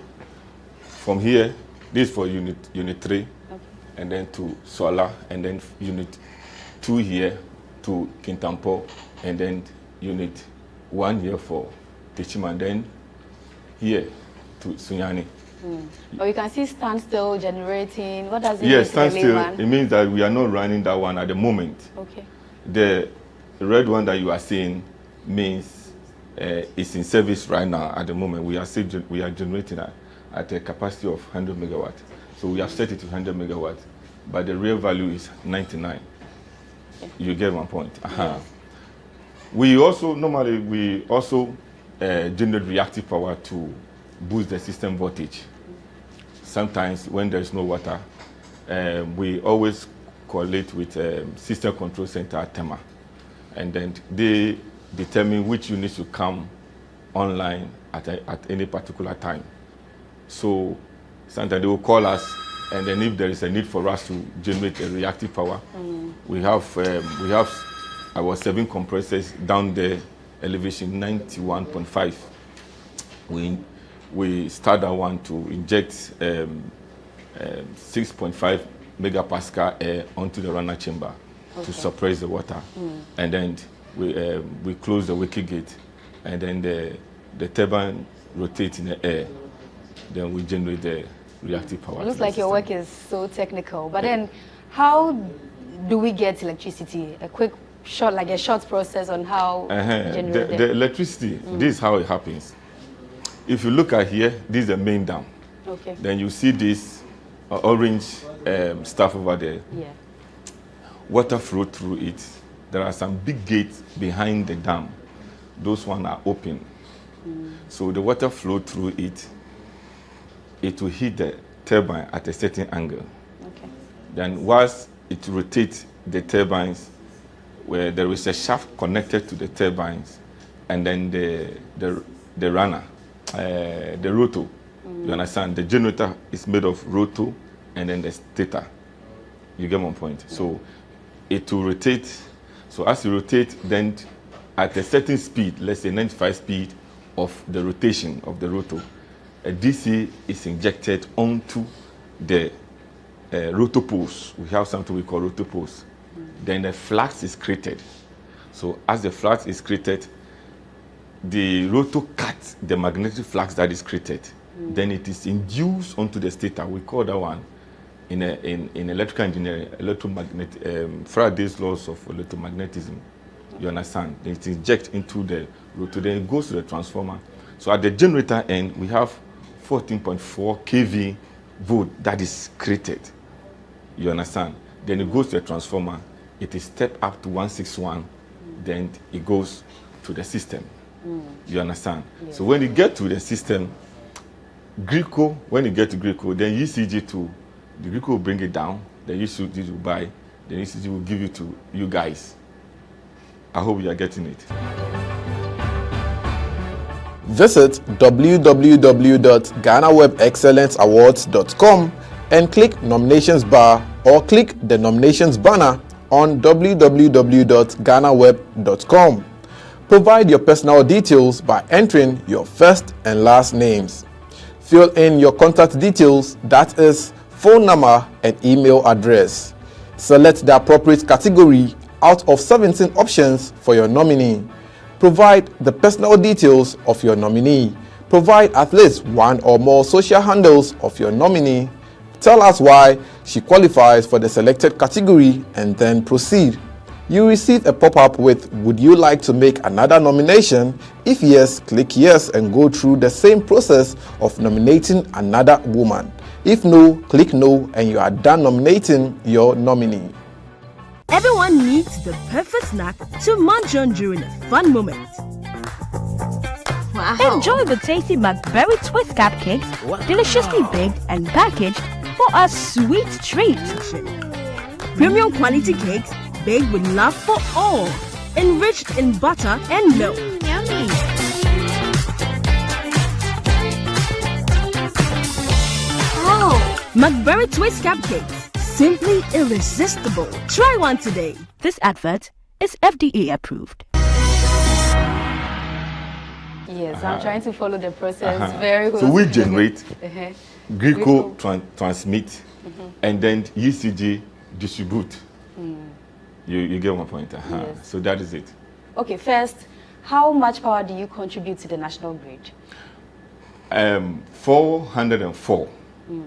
this is for unit 3, and then to Solar, and then unit 2 here to Kintampo, and then unit 1 here for Tichima, and then here to Sunyani. Oh, you can see standstill generating. What does it mean? Yes, standstill. It means that we are not running that one at the moment. Okay. The red one that you are seeing means it's in service right now at the moment. We are generating at a capacity of 100 megawatts. So we have set it to 100 megawatts, but the real value is 99. Okay. You get one point. Yes. We also generate reactive power to boost the system voltage. Sometimes when there's no water, we always correlate with system control center at Tema, and then they determine which units to come online at any particular time. So sometimes they will call us, and then if there is a need for us to generate a reactive power, we have our 7 compressors down there, elevation 91.5. We start that one to inject 6.5 megapascal air onto the runner chamber to suppress the water, and then we close the wicket gate, and then the turbine rotates in the air. Then we generate the reactive power. It looks like your work is so technical, but then how do we get electricity? A short process on how generate the electricity. This is how it happens. If you look at here, this is the main dam. Okay. Then you see this orange stuff over there. Yeah. Water flow through it. There are some big gates behind the dam. Those ones are open. So the water flow through it. It will hit the turbine at a certain angle. Okay. Then once it rotates the turbines, where there is a shaft connected to the turbines, and then the runner, the rotor. You understand? The generator is made of rotor and then the stator. You get my point? So it will rotate. So as it rotates, then at a certain speed, let's say 95 speed of the rotation of the rotor, a DC is injected onto the rotor poles. We have something we call rotor poles. Then the flux is created. So as the flux is created, the rotor cuts the magnetic flux that is created. Then it is induced onto the stator. We call that one in electrical engineering, Faraday's laws of electromagnetism. You understand? Then it injects into the rotor. Then it goes to the transformer. So at the generator end, we have 14.4 kV volt that is created. You understand? Then it goes to the transformer. It is stepped up to 161. Then it goes to the system. You understand? Yeah. So when you get to the system, when you get to Greco, then ECG2, the Greco will bring it down. The ECG will buy. The ECG will give it to you guys. I hope you are getting it. Visit www.GhanaWebExcellenceAwards.com and click Nominations bar, or click the Nominations banner on www.GhanaWeb.com. Provide your personal details by entering your first and last names. Fill in your contact details, that is, phone number and email address. Select the appropriate category out of 17 options for your nominee. Provide the personal details of your nominee. Provide at least one or more social handles of your nominee. Tell us why she qualifies for the selected category, and then proceed. You receive a pop-up with, would you like to make another nomination? If yes, click yes and go through the same process of nominating another woman. If no, click no and you are done nominating your nominee. Everyone needs the perfect snack to munch on during a fun moment. Wow. Enjoy the tasty McBerry Twist cupcakes, deliciously baked and packaged for a sweet treat. Premium quality cakes baked with love for all, enriched in butter and milk. Yummy. McBerry Twist cupcakes, simply irresistible. Try one today. This advert is FDA approved. Yes, I'm trying to follow the process very well. So we generate, Greco transmit, and then ECG distribute. You get my point. Yes. So that is it. Okay, first, how much power do you contribute to the national grid? 404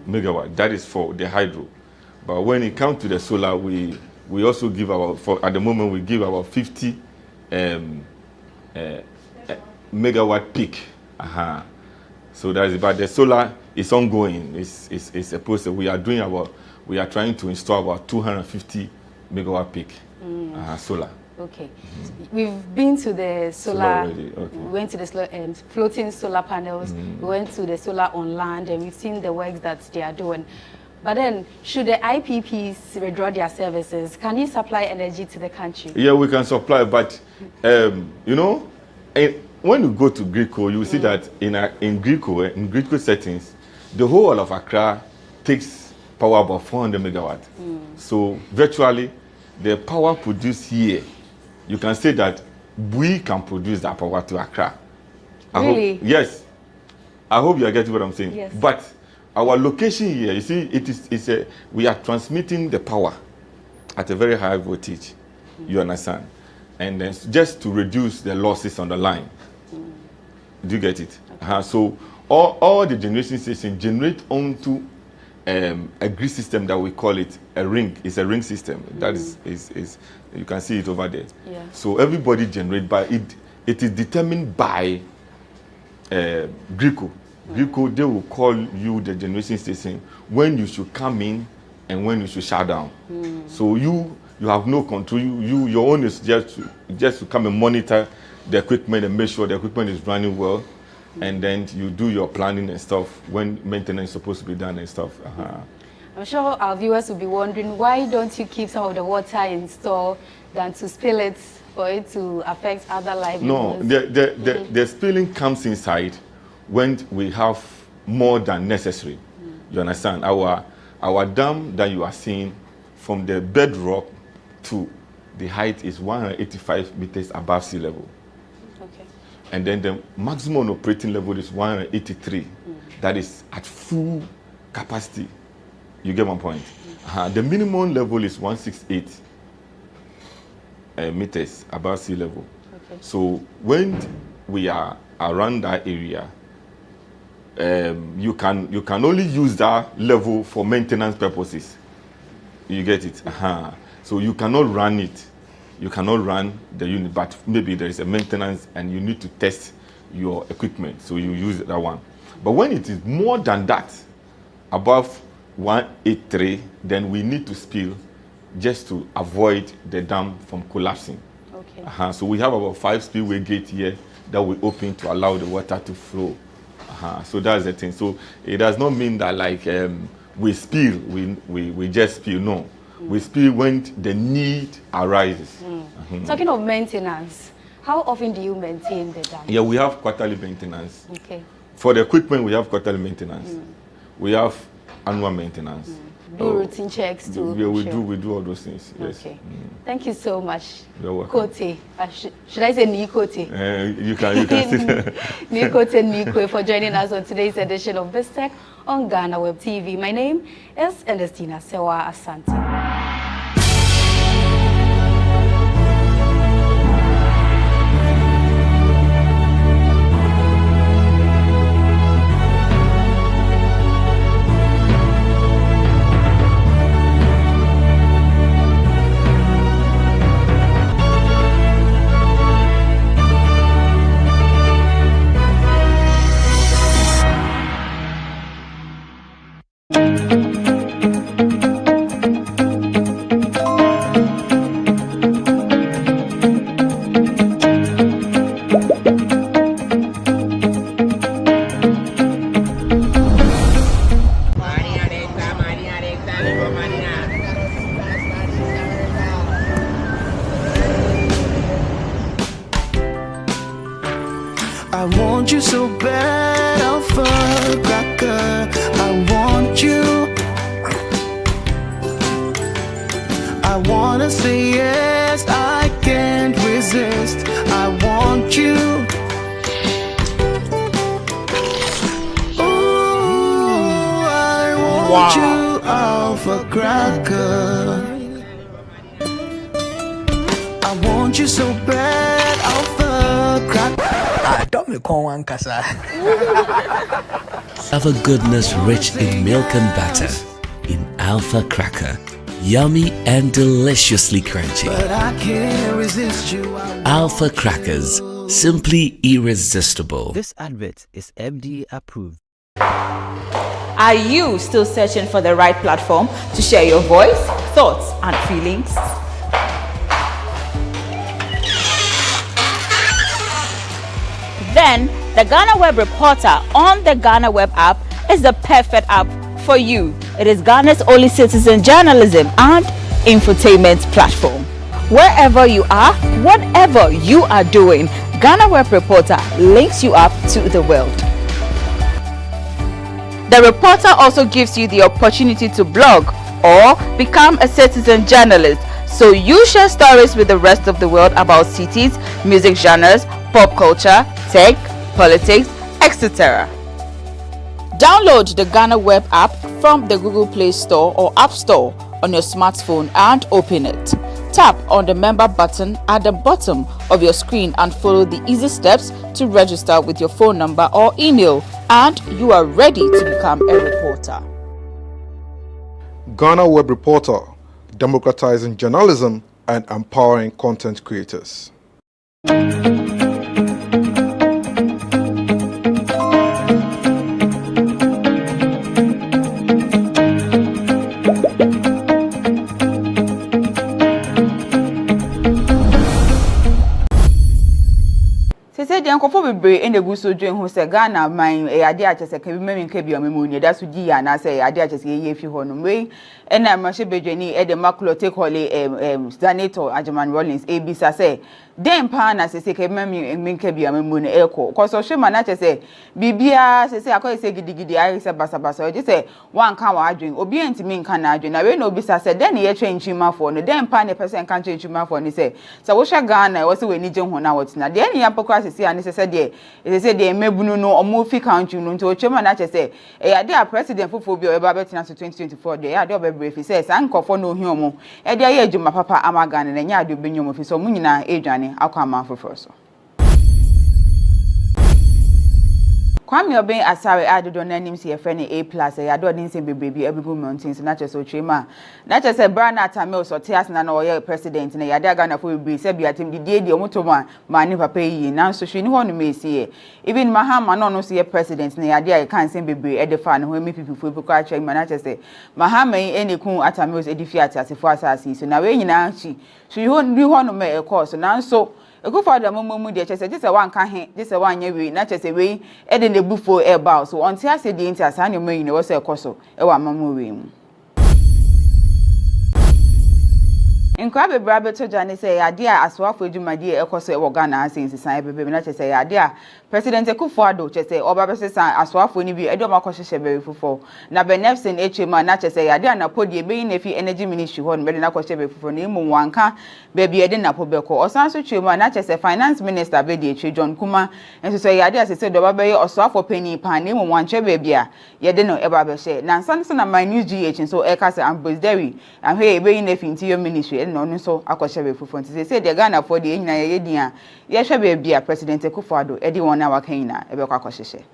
megawatt. That is for the hydro. But when it comes to the solar, we also give at the moment we give about 50 megawatt peak. So that is, but the solar is ongoing. It's a process. We are trying to install about 250 megawatt peak solar. Okay. We've been to the solar already. Okay. We went to the floating solar panels, we went to the solar on land, and we've seen the work that they are doing. But then, should the IPPs withdraw their services, can you supply energy to the country? Yeah, we can supply, but you know, when you go to Greco, you see that in Greco settings, the whole of Accra takes power about 400 megawatt. So virtually, the power produced here, you can say that we can produce that power to Accra. Really? Yes. I hope you are getting what I'm saying. Yes. But our location here, you see, we are transmitting the power at a very high voltage. You understand? And then just to reduce the losses on the line. Do you get it? Okay. So all the generation stations generate onto a grid system that we call it a ring. It's a ring system. That is you can see it over there. Yeah. So everybody generates, but it is determined by Greco. Greco, they will call you the generation station when you should come in and when you should shut down. So you have no control. Your own is just to come and monitor the equipment and make sure the equipment is running well, and then you do your planning and stuff when maintenance is supposed to be done and stuff. I'm sure our viewers will be wondering, why don't you keep some of the water in store than to spill it for it to affect other livelihoods? No, the spilling comes inside when we have more than necessary. You understand? Our dam that you are seeing from the bedrock to the height is 185 meters above sea level. Okay. And then the maximum operating level is 183. That is at full capacity. You get my point? The minimum level is 168 meters above sea level. Okay. So when we are around that area, you can only use that level for maintenance purposes. You get it? So you cannot run it. You cannot run the unit, but maybe there is a maintenance and you need to test your equipment, so you use that one. But when it is more than that, above 183, then we need to spill just to avoid the dam from collapsing. Okay. So we have about 5 spillway gates here that we open to allow the water to flow. So that's the thing. So it does not mean that like we spill, we just spill. No, we spill when the need arises. Talking of maintenance, how often do you maintain the dam? Yeah, we have quarterly maintenance. Okay. For the equipment, we have quarterly maintenance. We have annual maintenance. Do routine checks too? Yeah, we do all those things. Yes. Okay. Thank you so much. You're welcome. Kote. Should I say Nikote? You can say that. Nikote Nikwe for joining us on today's edition of BizTech on GhanaWeb TV. My name is Ernestina Sewa Asante. want you alpha cracker. I want you so bad, alpha cracker. I don't make one kasa. Have a goodness rich in milk and butter in Alpha Cracker. Yummy and deliciously crunchy. But I can't resist you. Alpha Crackers, simply irresistible. This advert is FDA approved. Are you still searching for the right platform to share your voice, thoughts, and feelings? Then the GhanaWeb Reporter on the GhanaWeb app is the perfect app for you. It is Ghana's only citizen journalism and infotainment platform. Wherever you are, whatever you are doing, GhanaWeb Reporter links you up to the world. The reporter also gives you the opportunity to blog or become a citizen journalist, so you share stories with the rest of the world about cities, music genres, pop culture, tech, politics, etc. Download the GhanaWeb app from the Google Play Store or App Store on your smartphone and open it. Tap on the member button at the bottom of your screen and follow the easy steps to register with your phone number or email, and you are ready to become a reporter. GhanaWeb Reporter, democratizing journalism and empowering content creators. Nkofo bebre enegu so dwen ho se Ghana man ade achese ka bi memi nka bi omemuni da so gi ya na se ade achese ye fi ho no we ena ma she bedwani e de makulo take hole senator Ajaman Rollins ebisa se dem pa na se ka memi nka bi omemuni eko ko so hwe ma na achese bibia se akoyese gidigidi ayi se basabasa o je se wan kan wa adwen obi entimi nka na adwen na we no obisa se den ye twenchima fo no dem pa ne person kan twenchima fo ni se wo hwe Ghana wo se we ni je ho na wotina de ni apokwa se ani se de mebunu no omofi country no nti o chema na chese ade a president fofo bi o eba betina so 2024 de ade obebre fi se sankofo no hi omo ade aye adwuma papa amagane na nya ade obenyomo fi so mu nyina edwane akwa ama foforo so Kwame Obeng Asare adodo na nim se efre ne A+ ya do din se bebrebi abigu mountains na chese ochema na chese Brana Tamil so teas na na oye president na yade aga na fo bebri se biatem didie omotoma ma ni papa yi na so hwe ni ho no mesi even Mahama no so ye president na yade ai kan se bebri e de fa na ho emi pipifu ebuko a chema na chese Mahama eni kun Atamil edifi atasefo asasi so na we nyina chi so ho no me e course na so Ego for the mumu de chese just one kan he just one nya we na chese we e de ne bufo e ba so onti ase de nti asa ne mayi ne wo se ekoso e wa mamu we mu Nkwa bebra beto jane se ade a aswafo edwumade ekoso e wo Ghana asensi san bebe na chese ade a President Akufo-Addo chese oba besesa aswafo ni bi e do makohye bebe fufo na Benefsin echema na chese ade a na podi e beyi na fi energy ministry ho no be na kohye bebe fufo na emu wanka bebe e de na pobeko osan so chema na chese finance minister be de eche John Kuma enso so ade a sese do ba be oswafo pani pan na emu wanche bebe a ye de no e ba be hye na nsan so na my news GH so e ka se ambassador ahwe e beyi na fi interior ministry no nso akohye bebe fufo nti se de Ghana for de nyina ye din a ye hwe bebe a President Akufo-Addo e di na wakena ebekwa akohye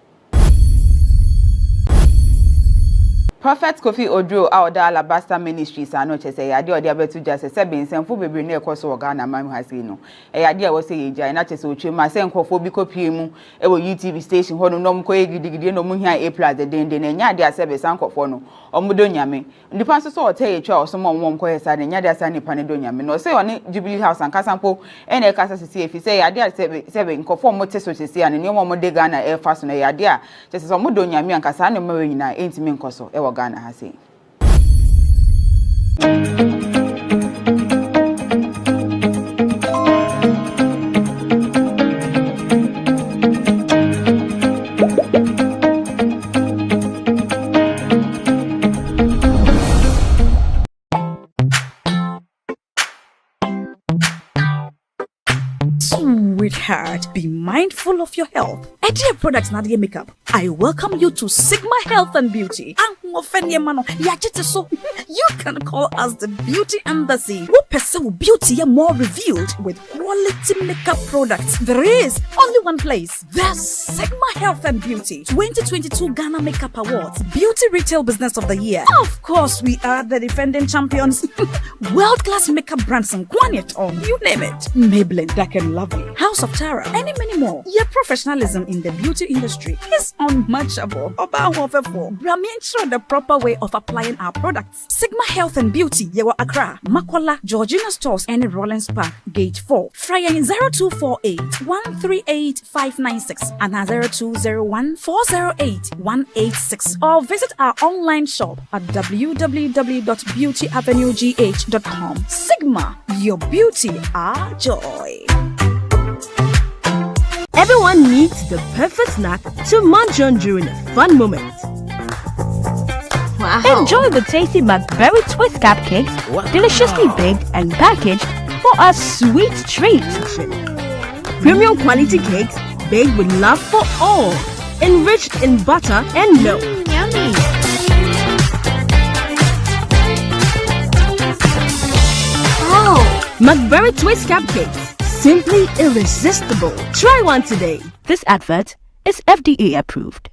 Prophet Kofi Oduro Aoda Alabasta Ministries ano chese yade ode abetu jase se bensemfo bebre na ekoso Ghana man hase no yade a wo se yeja na chese otwema se nkofo bi kopie mu e wo UTV station ho no nom ko yegidigidi no mu hia A+ dende na nya de asebe sankofo no omudo nyame ndipa so o te yetwa osomo omom ko yesa na nya de asa nipa ne do nyame no se oni Jubilee House an kasampo e na ekasa sisi efi se yade a sebe nkofo mo te so chese ya ne omo de Ghana e fa so na yade a chese so omudo nyame an kasa na mawe nyina entimi nkoso e Ghana hasi Sweetheart, be mindful of your health. Dear products na dear makeup. I welcome you to Sigma Health and Beauty. You can call us the Beauty Embassy. Who pursue beauty more revealed with quality makeup products. There is only one place. The Sigma Health and Beauty 2022 Ghana Makeup Awards Beauty Retail Business of the Year. Of course, we are the defending champions. World-class makeup brands and Quaniet on, you name it. Maybelline, Dark and Lovely, House of Tara, and many more. Your professionalism in the beauty industry is unmatchable. Ensure the proper way of applying our products. Sigma Health and Beauty, Yewa Accra, Makola, Georgina Stores, and Rollins Park, Gate 4. Fryer 0248 138 596 and 0201 408 186. Or visit our online shop at www.beautyavenuegh.com. Sigma, your beauty, our joy. Everyone needs the perfect snack to munch on during a fun moment. Wow. Enjoy the tasty McBerry Twist cupcakes, deliciously baked and packaged for a sweet treat. Premium quality cakes baked with love for all, enriched in butter and milk. Yummy. Oh, McBerry Twist cupcakes, simply irresistible. Try one today. This advert is FDA approved.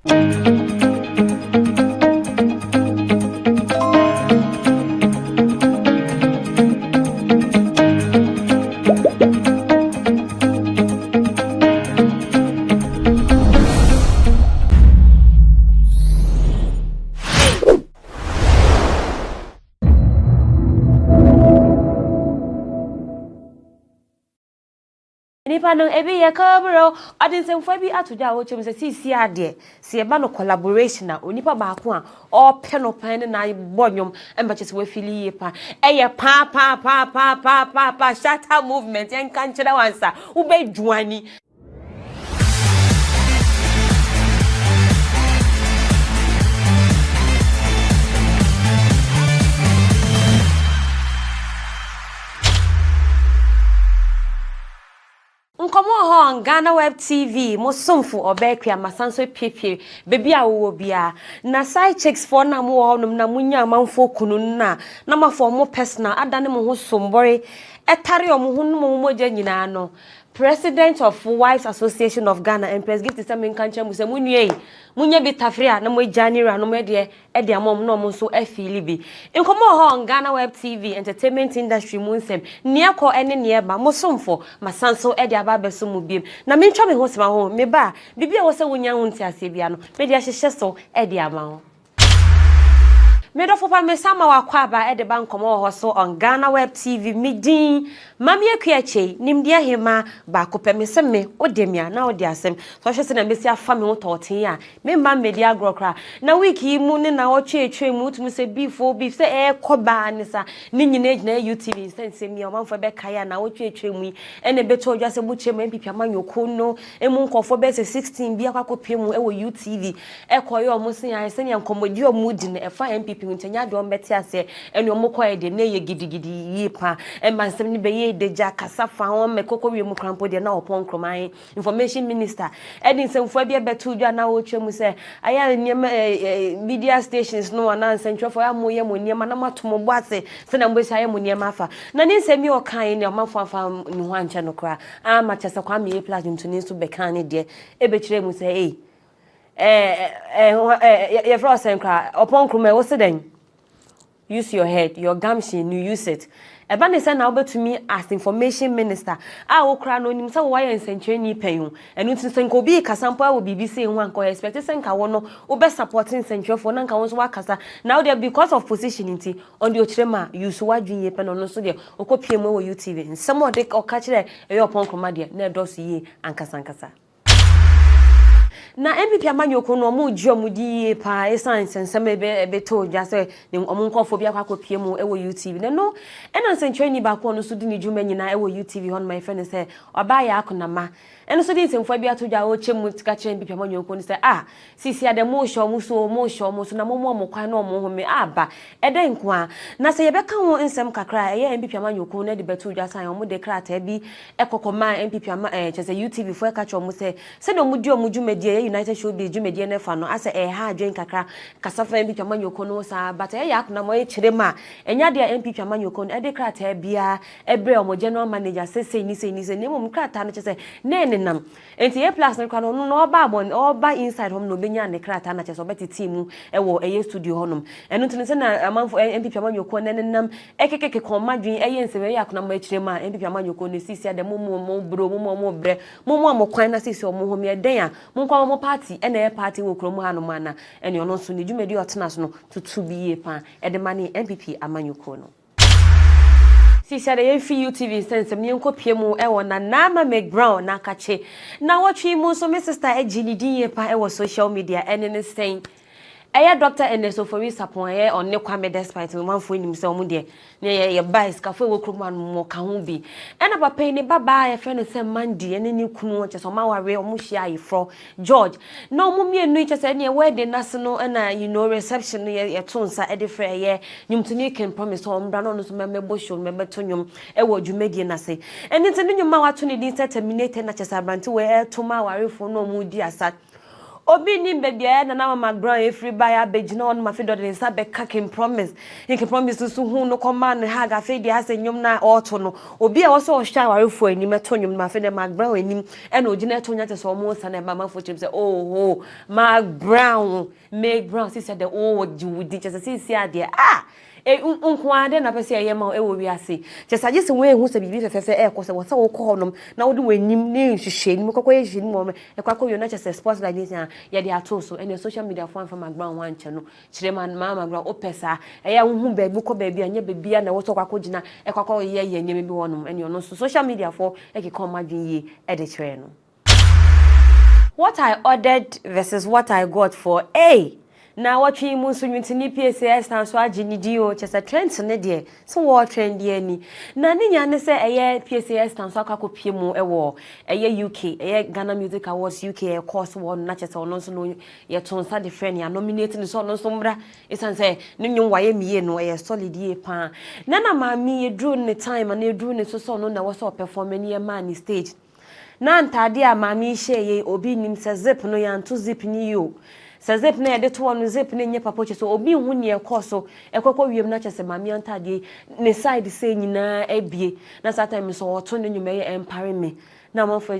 No, every year, Cabro, I didn't say for be at to Jawo Chums, a CCR, see a man of collaboration, Unipa Bakwan, or pen or pen and I bonium, and batches with Philippa. Eh, pa, shut up movement and can't you answer, who made Juani. Come on, GhanaWeb TV, Mosumfu or Bekia, Masanso Pipi, Baby Awobia. Na side checks for Namu, Namunya, Manfo Kununa, number for more personal, Adanimo Sombori, Etario Muhumo Jenino. President of Wives Association of Ghana, Empress Gifty, some country, Munya Bitafria, no more January, no more dear, Eddie Mom, no more so Libi. In come on, GhanaWeb TV, entertainment industry, Munsem, near call any nearby, Mosumfo, my son so Eddie Ababesumubim. Na min chami host my home, me ba, Bibi was a Wunya Untia Sibiano, maybe I should so Eddie Amao. Made of me sama wa kwaba e de ban komo hoso on GhanaWeb TV midin mami akuache nimdia hema ba ko peme se me odemia na odi asem so hwese na mesi afa me hototen a me ma media grokra na week yi mu ne na otwe mu tumi se beef se e koba ne sa ni nyina gina YouTube sense mi o manfo be kaya na otwe mu e ne beto odwa se bu chema mpipa manyoko no emu nkofo be se 16 bia kwakopie mu e wo YouTube e koyo mo sen ya se ne nkomodi o mu di ne e fa MPP ntanya do mbeti ase ene omokoye de ne ye gidigidi yipa e mansem ni be ye deja kasafa won mekoko wi mu krampo de na opon kroman information minister edin semfo bia betu dwa na wo twemu se aya nyema media stations no na nsentwefo ya moye mo nyema na matomo boase se na mbesi aya mo nyema afa na ni nsemi o kan ne omafo afa ni ho anche no kra ama chese kwa me plus ntuni so be kan ne de e be kire mu se your frost and cry upon Kuma, what's then? Use your head, your gumption, you use it. A band is now to me as information minister. I will cry on him so why and century ni payun. And it's Senkobi Casampa will be saying one call expected Senkawono, or best supporting central for Nankawas Wakasa. Now there because of positioning on the Otrema, use what you pen on Sudia, or copy more UTV. And some of the or catch there, upon Comadia, Nedosi and Casancasa. Na MPP amanyoko no mu djio mu di pa essence nseme be to just say ni omunkofo bia kwakopie mu ewo UTV no ena nsentwe ni ba ko no so di ni djuma nyina ewo UTV hon my friend say oba ya akonama eno so di nsɛmfo bi ato dwa wo chemu tika kyerɛ MPP amanyɔko ni sɛ sisi ade mo hwɛ mo so na mo kwan na mo home aba ɛdɛ nko a na sɛ yɛbɛka ho nsɛm kakra ɛyɛ MPP amanyɔko na de bɛto dwa san mo de krata bi ɛkɔkɔma MPP kyerɛ UTV fo ɛka kyerɛ mo sɛ sɛ de mo di mo dwumadie United Showbiz dwumadie ne fa no asɛ ha adwen kakra kasafa MPP amanyɔko no sa but ɛyɛ akona mo kyerɛ ma ɛnya de MPP amanyɔko no ɛde krata bia ɛbrɛ o mo general manager sɛ ni mo krata no kyerɛ sɛ ne nam enti ye plus no kwa no oba inside home no benya ne krata na kyerɛ sɛ obetiti mu ɛwɔ ɛyɛ studio honom ɛno ntino sɛ na amanfo MPP amanyɔko ne nam ɛkekeke kɔmadwen ɛyɛ nsɛm ɛyɛ akona mo kyerɛ ma MPP amanyɔko ne sisi ade mo bro mo brɛ mo kwan na sisi o mo home ɛden a mo kwa mo party ɛna ɛ party wɔ krom ha no mana ɛne ɔno nso ne dwumadi ɔtena so no tutu bi yie pa ɛde ma ne MPP amanyɔko no sisi ade yɛfi UTV sense me nkɔpie mu ɛwɔ na Nama Meg Brown na kache na wɔtwe mu so me sister agini din yie pa ɛwɔ social media ɛne ne sɛn ɛyɛ Dr. Enesofori Sapon ɛyɛ ɔne Kwame despite me manfo nim sɛ ɔmo de ne yɛ bias kafo wɔ krom an mo ka ho bi ɛna papa ni baba yɛ fɛ ne sɛ Mandi ɛne ne kunu kyɛ sɛ ɔma ware ɔmo hyia ayefro George na ɔmo mienu kyɛ sɛ ne wedding nase no ɛna reception yɛ to nsa ɛde frɛ ɛyɛ nyumtuni can promise ɔmo bra no so memebo show mebeto nyum ɛwɔ dwumadi nase ɛne nti ne nyuma wato ne din sɛ terminated na kyɛ sɛ abrante wɔ ɛto ma warefo no ɔmo di asa obi ni bebia na Nama Brown efri baya begina on mafido de nsa beka can promise so hu no command ha ga fe dia ase nyum na auto no obi a wo so hwa warefo ani meto nyum na fe de Mark Brown ani e na ogina to nya te so mo nsa na ba manfo chim se Mark Brown Meg Brown si said the wudi just si ade unkwade na pese ye ma ewo wi ase kyesa je se we hu se bibi fefefe ekọ se wo se wo kọ honom na wo de wanim ne nhwehwe ni kokọ ye hwe ni mo ekwa yo na kyesa sports like this ya de ato so ene social media fo anfa Background wan che no kire man mama gra opesa eya hu baabi kọ baabi anya baabi na wo so kwakọ gina ekwa ye nyeme bi wonom ene ono so social media fo ekekọ madwen ye e de kire no what I ordered versus what I got for na watching mu so nwintini PCS na so agini dio chese trend ne de so wo trend ye ni na ne nya ne se eye PCS na so akakopie mu ewo eye UK eye Ghana Music Awards UK course one na chese ono so no ye tonsa de friend ya nominate ni so ono so mbra isan se ne nyum waye miye no eye solid ye pa na ma mi ye drew ne time na ye drew ne so no na wo so perform ni ma ni stage na ntade a ma mi hye ye obi nim se zip no ya nto zip ni yo se zip na de to no zip ne nye papa che so obi hu ne ekoso ekokọ wiem na chese mami antade ne side se nyina ebie na satam so oto ne nyuma ye empare me na manfo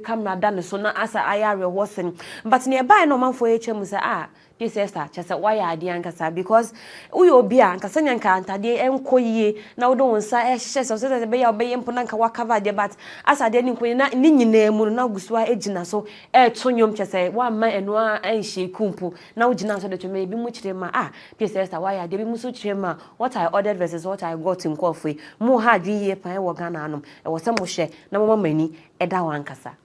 camera da ne so na asa ayare wosen but ne buy no manfo ye chemu se PCS chese why ade ankasa because uyo obi ankasa nyanka antade enkoyie na wodo wonsa hye se be ya obeye mpo na nka wakava de but asade ni nkoyi na ni nyina mu na gusua ejina so to nyom chese wa ma eno anhye kumpu na wogina so de tweme bi mu kire ma PCS why ade bi mu so kire ma what I ordered versus what I got in coffee mu ha dwi ye pan e wo Ghana anom e wo se mo hye na mo mani eda wankasa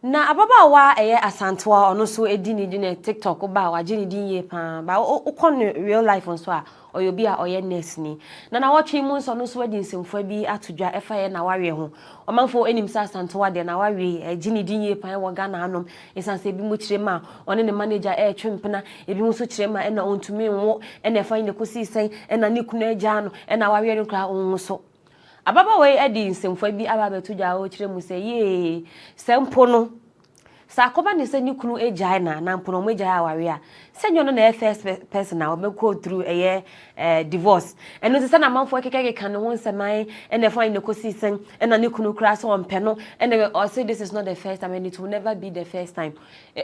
na ababa eye asantoa ono so edi ni di ne TikTok ba wa gini din ye pa ba ukon real life on so oyobi a oye nurse ni na watwe mu so no so edi nsemfo bi atodwa efa ye na ware ho omanfo enim sa asantoa de na ware gini din ye pa wo Ghana anom isanse bi mu kire ma one ne manager twempena ebi mu so kire ma na ontumi wo na efa ne kosi sen na ne kunu agya no na ware no kra onwo so ababa we edi nsemfo bi ababetu ja o kire mu se ye sempo no sa koba ne se ni kunu agya na mpo no agya aware a senyo no na first person na obeko through divorce eno se na manfo kekeke kan ho nseman na fa ne kosi sen na ne kunu kra so ompe no and or say this is not the first time and it will never be the first time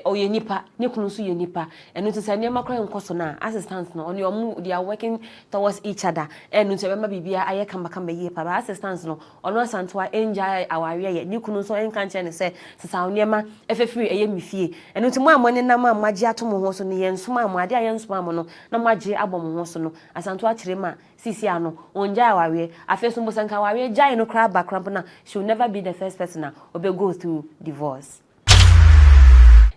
o ye nipa ne kunu so ye nipa eno se ne makra nkoso na assistants no oni omu they are working towards each other eno se be ma bibia aye kamba ye pa ba assistants no ono asantoa enja aware ye ne kunu so enka nche ne se sesa oniema efefiri eye mifie eno ti mo amone na ma magye atomo ho so ne ye nsoma amade aye nsoma mo no na magye abom ho so no asanto akire ma sisi ano onja aware afeso mbo sanka aware jai no kra background na she will never be the first person na obe go through divorce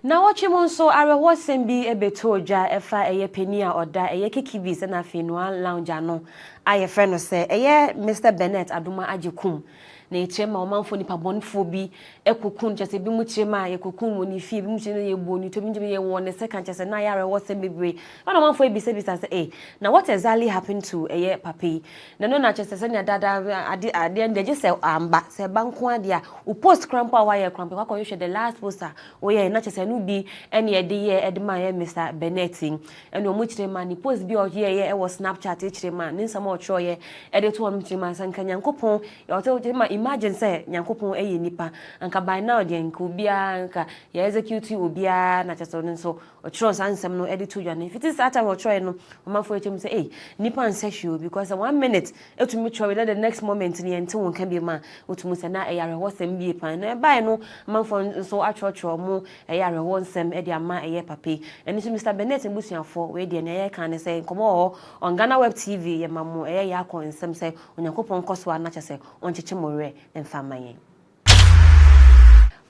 na watching monso arewo sembi ebeto dwa efa eye penia oda eye kikibi se na finwa lounge ano aye friend no se eye Mr. Bennett Aduma Ajikum na echema omanfo nipa bonfo bi ekukun chese bi mu chema ekukun woni fie bi mu chema ye boni to bi nje ye won second chese na yare wo se bebre na omanfo e bi se say now what exactly happened to papi na no na chese se na dada ade nde je se amba se banko ade a u post crampo awaye crampo kwa ko the last poster o ye na chese no bi ene ye de ye edma ye Mr. Benetting ene o mu chema ni post bi o ye was Snapchat chema ni nsama o cho ye ede to on chema sanka nyankopon ya o te ma imagine say nyankopon eye nipa anka by now de nka obia anka ya execute obia na chese no so o tro sansem no ede to you if it is that time o tro no omanfo etim say eh nipa ansehwe because 1 minute etumi tro the next moment ni ente won kan bi ma otumu say na eyare wosem bi pan na buy no omanfo so atro mu eyare wonsem ede ama eye papi eni so Mr. Benetting busuafo we de na eye kan say komo on GhanaWeb TV ye mamu eye ya konsem say onyankopon koso na chese oncheche more emfamayen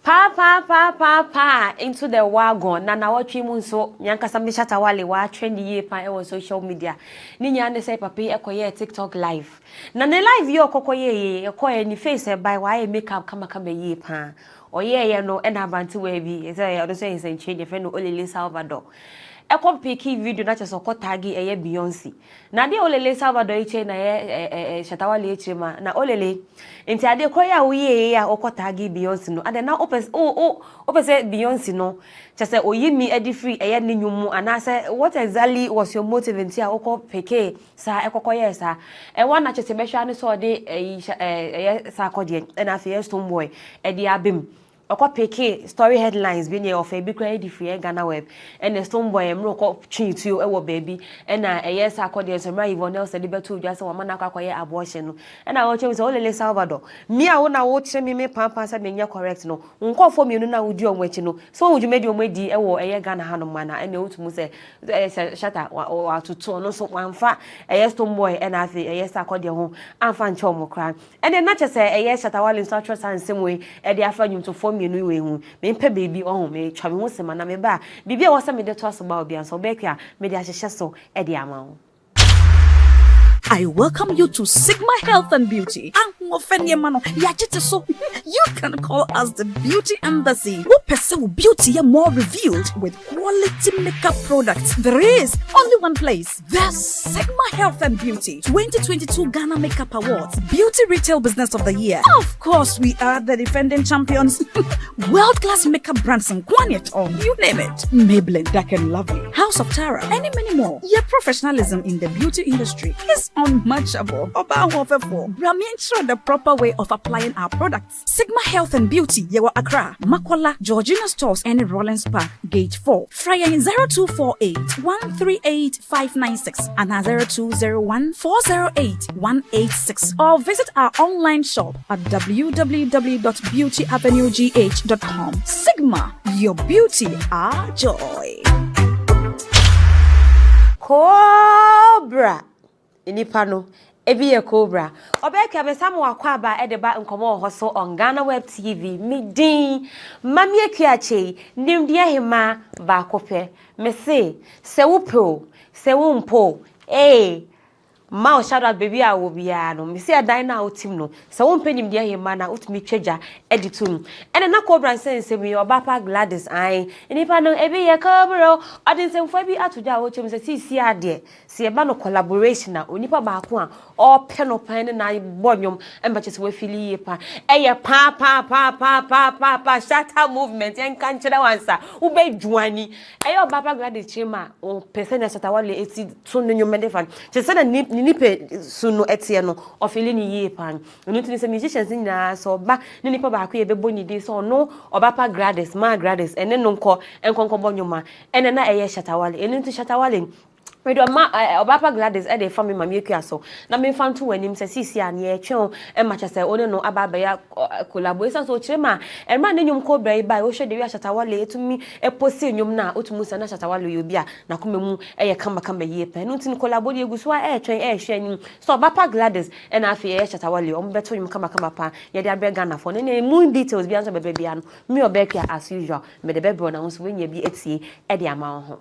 pa into the wagon na watchi mu nso nyankasa me shata wale wa trend ye pa e social media ni nya ne say papi ekoye TikTok live na ne live yo kokoye ekoye ni face by wa e makeup kama ye pa oye no e na bantu we bi say odo say say change friend no Olele Salvador ekọ piki video na cheso ko tagi eye Beyonce na de Olele Salvador iche na ye shatawale iche ma na Olele enti ade ko ya uye ya okọ tagi Beyonce no ade na opese Beyonce no chese oyimi edi free eye ni nyumu anase what exactly was your motive enti a okọ peke sa ekoko ye sa e wana chese be hwa ne so de eye sa akode na afi Stone Boy edi abim Oko peke story headlines bi ne of e bi kra di free GhanaWeb and Stone Boy emro ko twi tu e wo baby and na yes akode so mra Yvonne se de betu dwa se wo mana kwakoye abortion no and na wo chem se Olele Salvador mi a wo na wo kire mi pampa se me nya correct no nkofo mienu na wo di onwachi no so wo dwumedi omedi e wo eye Ghana ha no mana and e wotumu se shata wa tutu no so wanfa eye Stone Boy and afi yes akode ho amfa nche omo kra and na chese eye shata wale so trust and same way e de afa nyum to form mienu we hu me mpe baby oh me twa me ho sema na me ba bibi e wo se me de to so ba obi anso be kwa me de ahehye so e de ama ho. I welcome you to Sigma Health and Beauty. You can call us the Beauty Embassy. Who pursue beauty more revealed with quality makeup products. There is only one place. The Sigma Health and Beauty 2022 Ghana Makeup Awards Beauty Retail Business of the Year. Of course, we are the defending champions. World-class makeup brands and Kwanyet on, you name it. Maybelline, Dark and Lovely, House of Tara, and many more. Your professionalism in the beauty industry is unmatchable. Ensure the proper way of applying our products. Sigma Health and Beauty, Yewa Accra, Makola, Georgina Stores, and Rollins Park, Gate 4. Fryer 0248 138 596 and 0201 408 186. Or visit our online shop at www.beautyavenuegh.com. Sigma, your beauty, our joy. Cobra. Inipano. Ebi ye Cobra. Obeka besamu wakwaba edeba nkomo hoso on GhanaWeb TV. Midin. Mami ekiache. Nimdia hima ba kope. Mese. Se upo. Se umpo. Ma o shout out baby a wo bia no me see adan na otim no se wo mpanim dia hema na otumi twaja editum ene na Cobra sense me obapa Gladys ai enipa no ebi ye Cobra odinsemfo bi atoja wo chem se si ade se e ba no collaboration na onipa ba ko a o pe no pan na bonyom emba chese we fili ye pa eye pa shatter movement en kan chira wansa wo be dwani eye obapa Gladys chema o person na shatter wale eti tun no nyom fan chese na nipe sunu etie no ofili ni ye pan onu tini se musicians nyina so ba ni nipa ba akwa ye bebo ni dey so no obapa Gladys ma Gladys ene no nko bonyoma ene na eye shatawale ene nti shatawale Medo ma obapa Gladys e dey family mami ekua so na me fan to wanim se sisi an ye twen e ma chese one no ababa ya collaboration so chirema e ma nyum Cobra e bai o hwe de wi ashatawale etumi e posi nyum na otumu se na ashatawale yo bia na komemu e ye kamba ye pe no tin collaborate eguso e twen e hwe nyum so obapa Gladys e na afi e ashatawale o mbeto nyum kamba pa ye de abega na fo ne mu details bia so bebe bia no me obekua as usual me de bebe na so wenya bi etie e de ama ho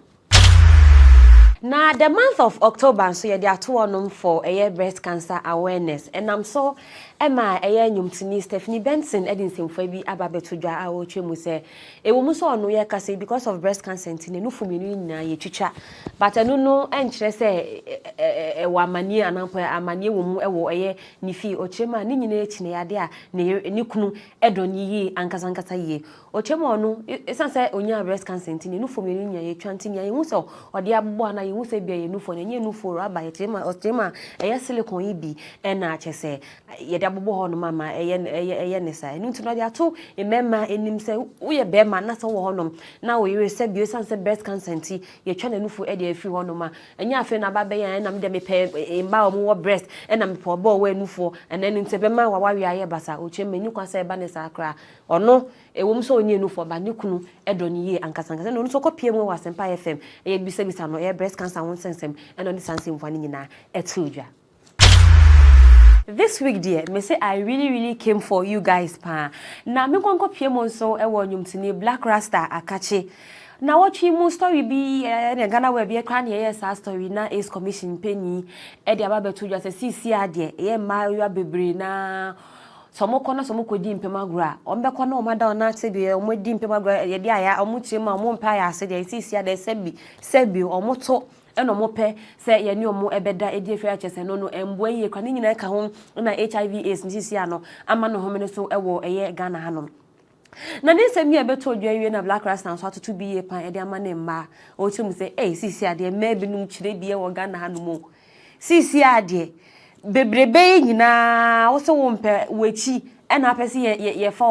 Now, the month of October, so you are two for a breast cancer awareness, and I'm so Emma a nyumtini Stephanie Benson Edinson for be ababetuja awoche mu say e wo mu so no ye ka say because of breast cancer ntine no fuminu nyina ye twitwa but anu no enkyere say e wa amanie anampo amanie wo mu e wo eye ni fi ochema ni nyina ekine yade a ni kunu edoni yi ankasa yi ochema no esanse onya breast cancer ntine no fuminu nyina ye twantini ye hu so ode abbo na ye hu se bia ye nufo na nye nufo aba ye ochema eye silicon yi bi e na chese ye abobo ho no mama eye ne sai ntu no dia to emema enim se wo ye be ma na so wo ho no na wo ye se bio sanse breast cancer nti ye twa na nufu e dia afi ho no ma enya afi na ba be yan na me de me pe mba wo breast e na me po bo wo nufu ena nti be ma wa wa wi aye basa o cheme ni kwa se ba ne sa kra ono ewom so onye nufu ba ne kunu edo ni ye ankasa no so kopie mu wa Sempa FM e bisa no e breast cancer won sensem eno ni sanse mfani nyina etudwa. This week, dear, me say I really came for you guys, pa. Na me kon kopie mo so e wo nyumtini Black Rasta akache. Na watch mu story bi na GhanaWeb ye kwan ye sa story na Ace Commission penny e de ababetu just sisi ade ye ma yo bebre na somo kona somo kodi mpemagura ombe kona omada ona sebi omodi mpemagura ye de aya omutie ma ompa ya ase de sisi ade sebi omoto eno mope se ye ni omo ebeda edi efi achese no embo ye kwa ni nyina ka ho na HIV AIDS nsisi ano ama no homene so ewo eye Ghana hanom na ne se mi ebeto odwa wie na Black Rasta so atoto bi ye pan ede ama ne mma o chum se sisi ade ma bi num chire bi ye wo Ghana hanom sisi ade bebrebe nyina wo se wo mpe wechi ena apese ye fa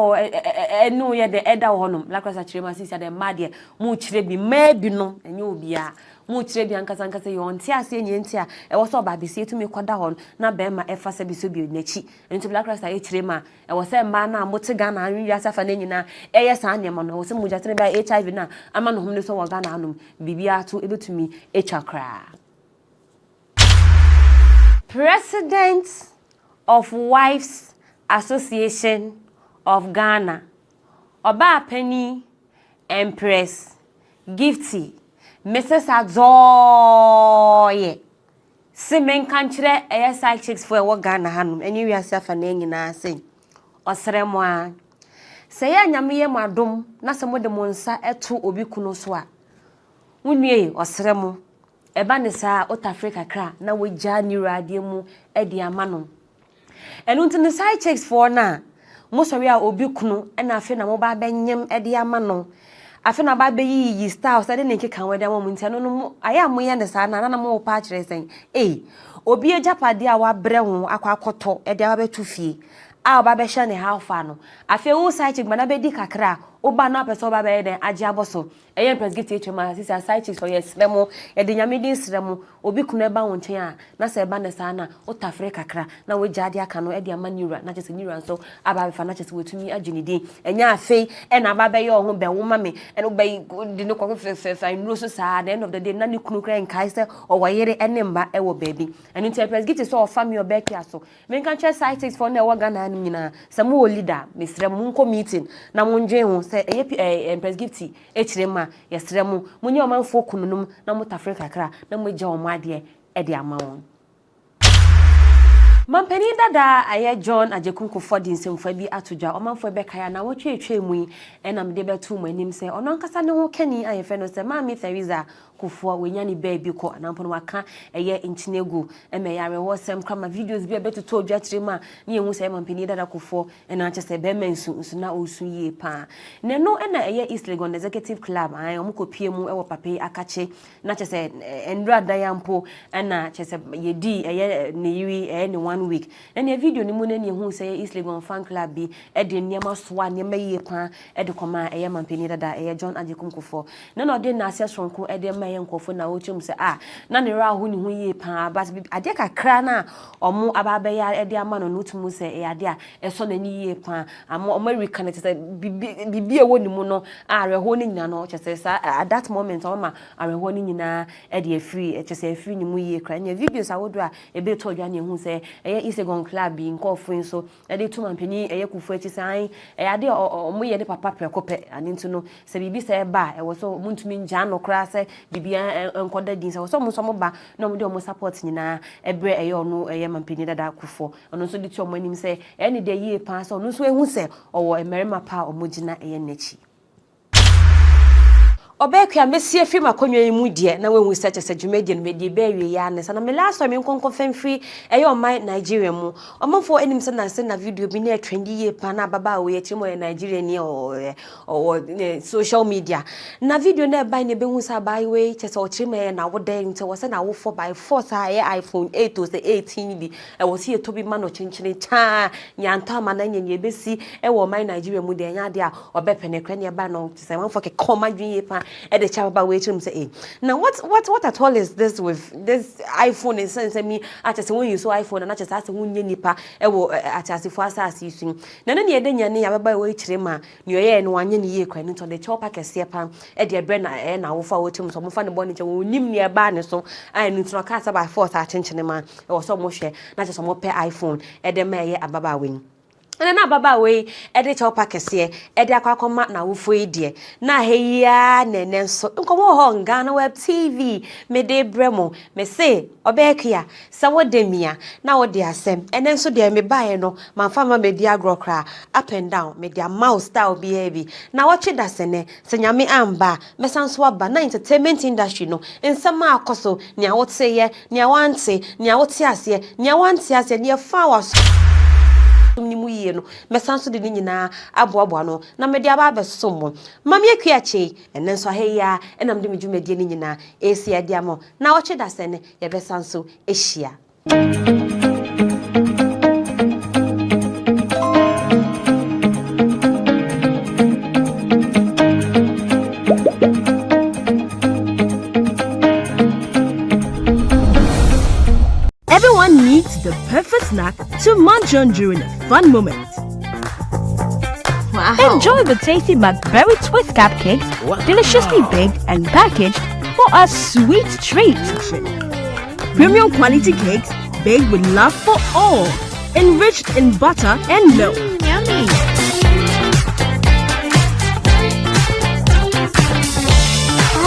enu ye de eda wo honom Black Rasta chire ma sisi ade ma de mu chire bi ma bi no enye obia mu chire bi ankasa yo nti ase enye nti a e wo so ba bi se etumi kwada hon na be ma e fa se bi so bi nachi nti Black Rasta e chire ma e wo se ma na mote Ghana anwi asa fa na nyina e ye sa ne ma no wo se mu jatene ba HIV na ama no homne so wo Ghana anum bibia to ebetumi e chakra. President of Wives Association of Ghana Oba Penny Empress Gifty Mrs. Azoye Simen kanchire side chicks for what Ghana hanum and you yourself and nyina say osremo say ya nyame ye madom na samo de monsa eto obi kuno so a wunue osremo eba ne sa South Africa kra na wogya ni radio mu e di amano enu nti ne side chicks for na mo sori a obi kuno e na afi na mo ba benyem e di amano afi na ba be yi style say de nke kan weda mo nti no aya mo ye ne sa na mo pa kire sen obi ejapade a wa bre ho akwakoto e de abetu fie a ba be hye ne halfa no afi wo side chick mana be di kakra oba na person ba be den age aboso Empress Gifty chema sisi side chicks for yes remo e de nyame din sremo obi kunu eba wo nchen a na se eba ne sa na South Africa kakra na we jade aka no e de amaniura na chese niura so aba be fa na chese wetumi agini din enya afei e na aba be ye ho be wo mame e no be di no ko fe nuro so sa the end of the day na ni kunu kra enkai se o wayere ene mba e wo baby enu nti Empress Gifty so family obeki aso men kan che side chicks for na wo Ghana anu nyina samu o leader mesrem nko meeting na monje ho se Empress Gifty e chirema yesremu munye omanfo kununum na South Africa kra na mogya omade e de amawo Mampeni dada aye John Ajekunku Ford nsemfa bi atodwa omanfo bekaya na wotwetwe mu enam de betu mu anim se ono nkasa ne ho kani ayefe no se Mami Theresa Kufo wenyani baby ko anampo waka eye ntinegu emeyare wo sem kama videos bi betuto odwa kirema ne hu se Mampeni dada Kufo ena chese be mensu na osu yie pa ne no ena eye East Legon Executive Club ayi omukopie mu ewo pape akache na chese endra dayampo ena chese yedi eye ne yiri eye ne 1 week ena video ni mu ne hu se East Legon Fan Club bi e de niam soa niam yie pa e de koma eye Mampeni dada eye John Ajekunku Kufo na no de na asesonko e de yenkofo na wochum se na ne ra ho ni hu yie pa but ade kakra na omo ababe ya ede ama no nutumu se ade a eso na ni yie pa America na se bibi ewo ni mu no areho ni nyina no chese sa at that moment oma areho ni nyina ede afiri chese afiri ni mu yie kra nya videos awodo a ebe to odwa ne hu se Isegon club bi nkofo so de to mampani kufu achi san ade omo ye de papa prekope ani ntu no se bibi se ba wo so muntumi nja no kra se bibia enkoda din se wo so mo so mo ba no mo de omo support nyina ebre ono mampani dada kufo ono so de ti omo anim se ene de yie pa so ono so ehu se owo emerima pa omo gina nachi Obekwa mesie fi makonwa yi mu die na wenwu search dwumadi no medie be awie ya ne sana me last time nkonko famfri oman Nigeria mu omafo enim se na video bi na trendy ye pa na baba we chimo Nigeria ni social media na video na ba ne be hu sa bai we chese o chime na wo den nte wo se na wo 4x4 sa iPhone 8 to 18 bi wo se to bi ma no chinchine cha nyanta ma na nyenye besi oman Nigeria mu de nya de a obepene kra ne ba no se manfo ke koma dwen ye pa the chaba waiting say now what at all is this with this iPhone and sense me at just when you saw iPhone and not just as when nipa at as if was as you sing nana near the yan ya by way trema new year and 1 year credit to the chopper can see pan at the brand and I for waiting some fun bonnet nim near ban so I need to cast by force attention man or so much not just some pair iPhone at the mayor ababa wing. And na baba we ede chopa kese ede akwakoma na wofo edie na heya nene so nkomo ho GhanaWeb TV me de bremo me se obekua se wodemia na wode asem ene nso de me bae no manfama me di agrokra up and down me dia mouse style bi heavy na wache dasene se nyame amba me sanso aba na entertainment industry no nsema akoso nia wote ye nia wante nia wote ase nia wante ase nia fa was nimu yie no mesanso de nyina aboabo no na me de aba besomo mame akuache ene nso heya enam de medwumadi ni nyina esi ade amo na wo cheda sene ye besanso ehia Everyone needs the perfect snack to munch on during a fun moment. Wow. Enjoy the tasty blackberry twist cupcakes, deliciously baked and packaged for a sweet treat. Premium quality cakes baked with love for all, enriched in butter and milk. Yummy.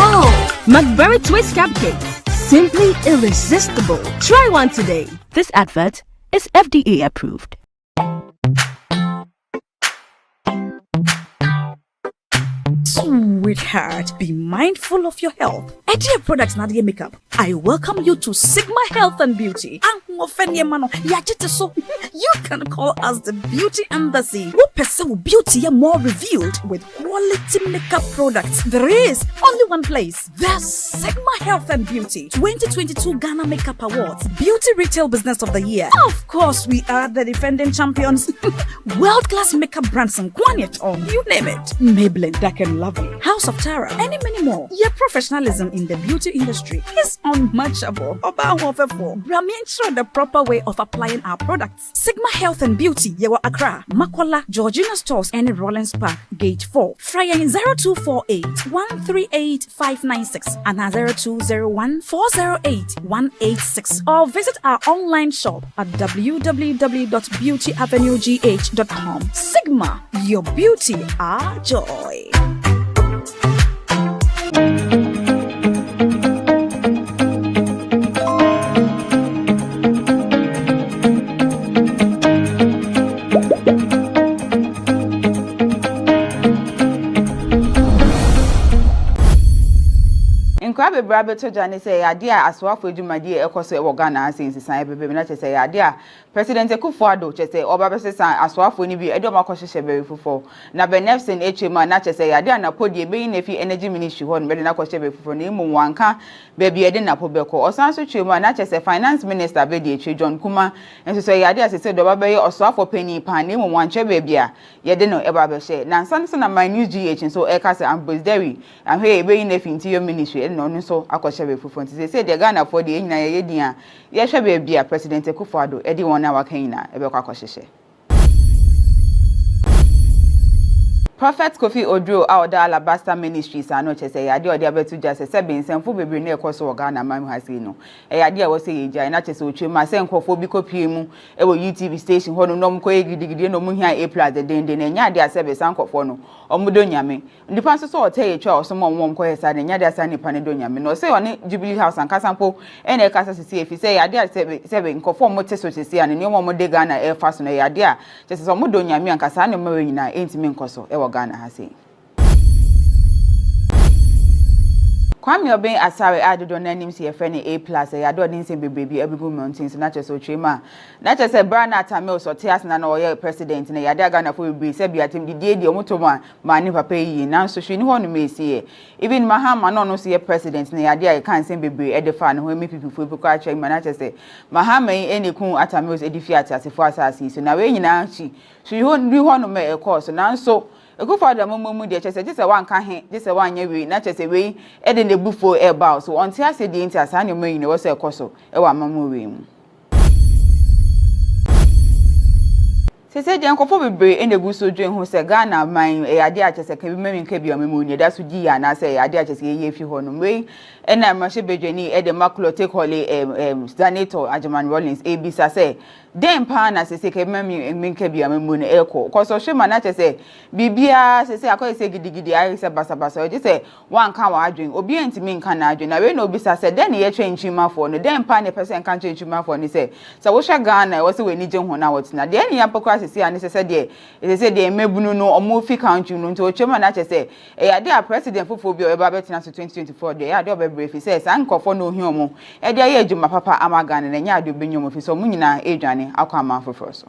Oh, blackberry twist cupcakes. Simply irresistible. Try one today. This advert is FDA approved. Sweetheart, be mindful of your health. Idea products na the makeup. I welcome you to Sigma Health and Beauty. You can call us the Beauty Embassy. Who pursue beauty more revealed with quality makeup products. There is only one place. The Sigma Health and Beauty 2022 Ghana Makeup Awards Beauty Retail Business of the Year. Of course, we are the defending champions. World-class makeup brands and quantity on you name it. Maybelline, Dark and Lovely, House of Tara, and many more. Your professionalism in the beauty industry is unmatchable. Brami ensure the proper way of applying our products. Sigma Health and Beauty, Yewa Accra, Makola, Georgina Stores, and Rollins Park, Gate 4. Fryer 0248 138 596 and 0201 408 186. Or visit our online shop at www.beautyavenuegh.com. Sigma, your beauty, our joy. Nkwabe brabe to Jani say idea aswafo edwumadi ekoso e Ghana asensi san bebe na chese idea President Akufo-Addo chese oba besesan aswafo ni bi edom akohye bere fufo na benefsin echema na chese idea na podi ebe na fi energy ministry ho no be na akohye bere fufo na imu wanka bebi ede na pobeko osanso chema na chese finance minister be di echi John Kuma enso so idea sese do ba be oswafo pani pan na imu wanche bebi a yede no eba be she na nsanso na my news GH so e ka se ambassador ahwe ebe na fi interior ministry no so akohye fufu nti say the Ghana for the nyina ye dia ye hwe be bia President Akufo-Addo edi won na wakan na ebe kwa akohye Prophet Kofi Odro out da Alabasta Ministries ano chese ya de abetu jase sebe nsemfo bebre na ekoso Ghana man hase no ya de wo se yeja na chese otwe ma se nkofo bi kopie mu e wo UTV station ho no nom ko gidigidi no mu hia A+ de den na nya de asebe sankofo no omudo nyame nipa so so ote yetwa osomo mom ko hesa de nya de asa nipa ne do nyame no se oni Jubilee House ankasampo ene e kasa sisi efi se ya de sebe nkofo mo te so chese ane ne mo de Ghana e fa so na ya de a chese so omudo nyame ankasa ne mawe nyina entimi nkoso e Ghana hase. Kwame Obeng Asare adodo na nim se ye frɛ ne A+ ya do din se bebrebe abigu mountains na chese otwema na chese Brana Atamil so te asena na oye president na ya de Ghana fo bebrebe se bia tem die omotoma ma ni papa yi na so hwe ni ho no mesie even Mahama no se ye president na ya de kan se bebrebe e de fa ne ho MPP fo epoko acha ma na chese Mahama yi eniku Atamil edifi atasefo asasi so na we nyina chi hwe ho no me e course na so Ekufada mumu de chese jise wanka he jise wanye we na chese we e de nebufo e ba so onti ase de nti asa ne mayi ne wo se ekoso e wa mamu we mu Sese de nkofo bebre enegu so dwen ho se Ghana man e ade a chese kan bi memi nka bi amemu ne da so gi ya na se ade a chese ye fi ho no we e na mahye bedwani e de makulo take hole senator Ajaman Rollins ebisa se dem pa na sese ke memi nka bi amemu ne eko ko so hwema na chese bibia sese akoye se gidigidi ayi se basabasa o je se wanka wa adwen obi entimi nka na adwen na we no obisa se den ye twenchima fo no dem pa ne person kan twenchima fo ni se wo hwe Ghana wo se we ni je ho na wotina de ni yapokwa sese ani sese de mebunu no omo fi country no nti o chema na chese ya de a president fofo bi o eba betina so 2024 de ya de obebere fi se sankofo no hi omo e de ya ejuma papa ama Ghana na nya de obenyomo fi so mu nyina edwane akwa ama foforo so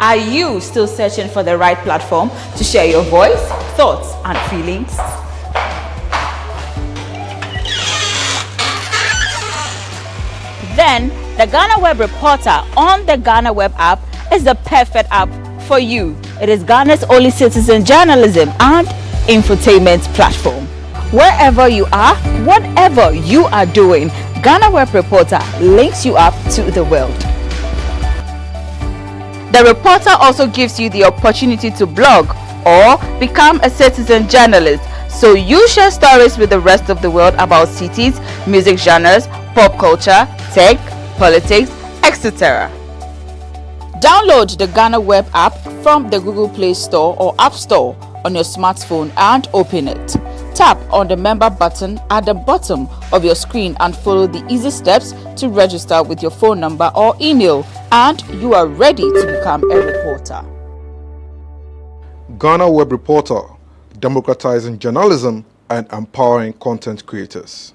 Are you still searching for the right platform to share your voice, thoughts, and feelings? Then, the GhanaWeb Reporter on the GhanaWeb app is the perfect app for you. It is Ghana's only citizen journalism and infotainment platform. Wherever you are, whatever you are doing, GhanaWeb Reporter links you up to the world. The reporter also gives you the opportunity to blog or become a citizen journalist, so you share stories with the rest of the world about cities, music genres, pop culture, tech, politics, etc. Download the GhanaWeb app from the Google Play Store or App Store on your smartphone and open it. Tap on the member button at the bottom of your screen and follow the easy steps to register with your phone number or email, and you are ready to become a reporter. GhanaWeb Reporter, democratizing journalism and empowering content creators.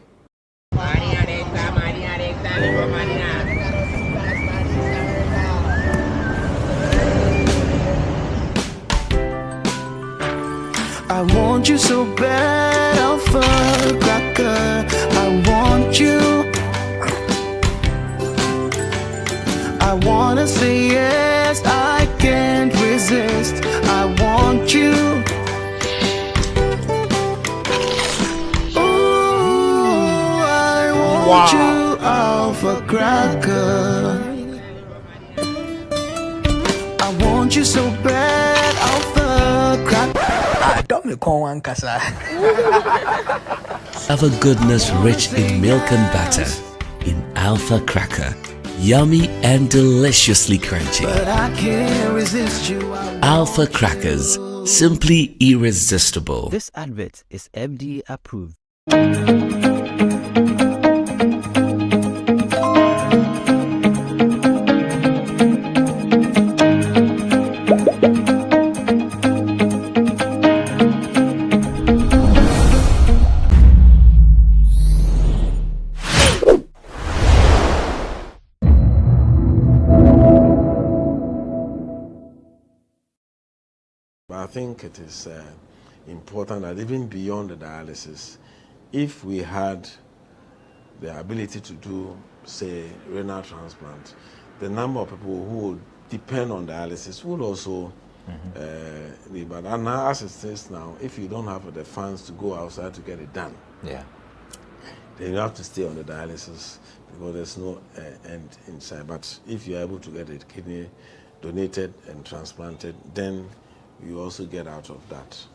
I want you so bad, Alpha Cracker. I want you. I wanna say yes, I can't resist. I want you. Ooh, I want you, Alpha Cracker. I want you so bad, Alpha Cracker. Have a goodness rich in milk and butter in Alpha Cracker. Yummy and deliciously crunchy. But I can't resist you. Alpha Crackers, simply irresistible. This advert is FDA approved. I think it is important that even beyond the dialysis, if we had the ability to do, say, renal transplant, the number of people who would depend on dialysis would also But now, as it is now, if you don't have the funds to go outside to get it done, then you have to stay on the dialysis because there's no end inside. But if you're able to get a kidney donated and transplanted, then you also get out of that.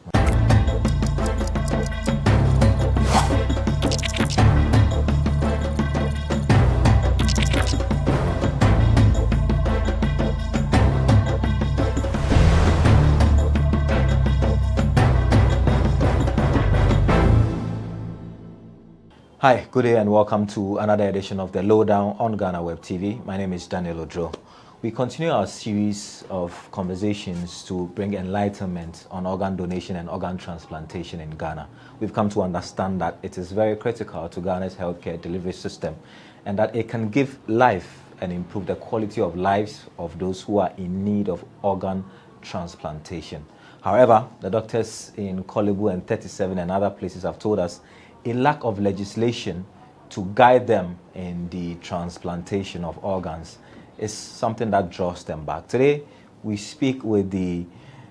Hi, good day and welcome to another edition of The Lowdown on GhanaWeb TV. My name is Daniel Odro. We continue our series of conversations to bring enlightenment on organ donation and organ transplantation in Ghana. We've come to understand that it is very critical to Ghana's healthcare delivery system and that it can give life and improve the quality of lives of those who are in need of organ transplantation. However, the doctors in Kolebu and 37 and other places have told us a lack of legislation to guide them in the transplantation of organs is something that draws them back. Today, we speak with the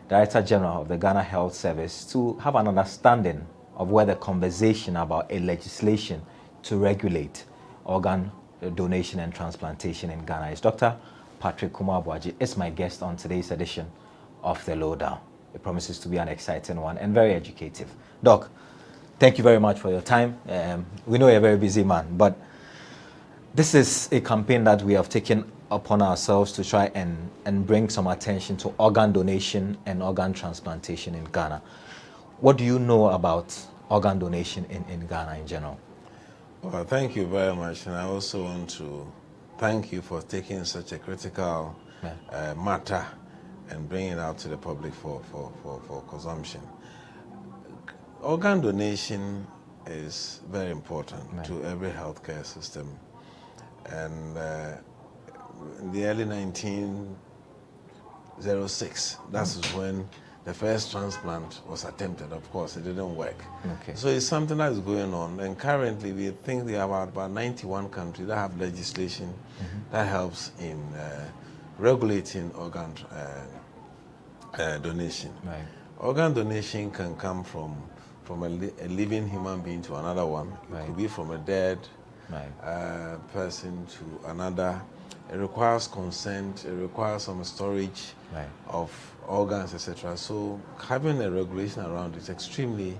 Director General of the Ghana Health Service to have an understanding of where the conversation about a legislation to regulate organ donation and transplantation in Ghana is. Dr. Patrick Kuma-Aboagye is my guest on today's edition of The Lowdown. It promises to be an exciting one and very educative. Doc, thank you very much for your time. We know you're a very busy man, but this is a campaign that we have taken upon ourselves to try and bring some attention to organ donation and organ transplantation in Ghana. What do you know about organ donation in Ghana in general? Well, thank you very much. And I also want to thank you for taking such a critical matter and bringing it out to the public for consumption. Organ donation is very important to every healthcare system. And in the early 1906, that's when the first transplant was attempted. Of course, it didn't work. So it's something that is going on. And currently, we think there are about 91 countries that have legislation that helps in regulating organ donation. Organ donation can come from a living human being to another one. It could be from a dead person to another. It requires consent, it requires some storage of organs, etc. So having a regulation around it is extremely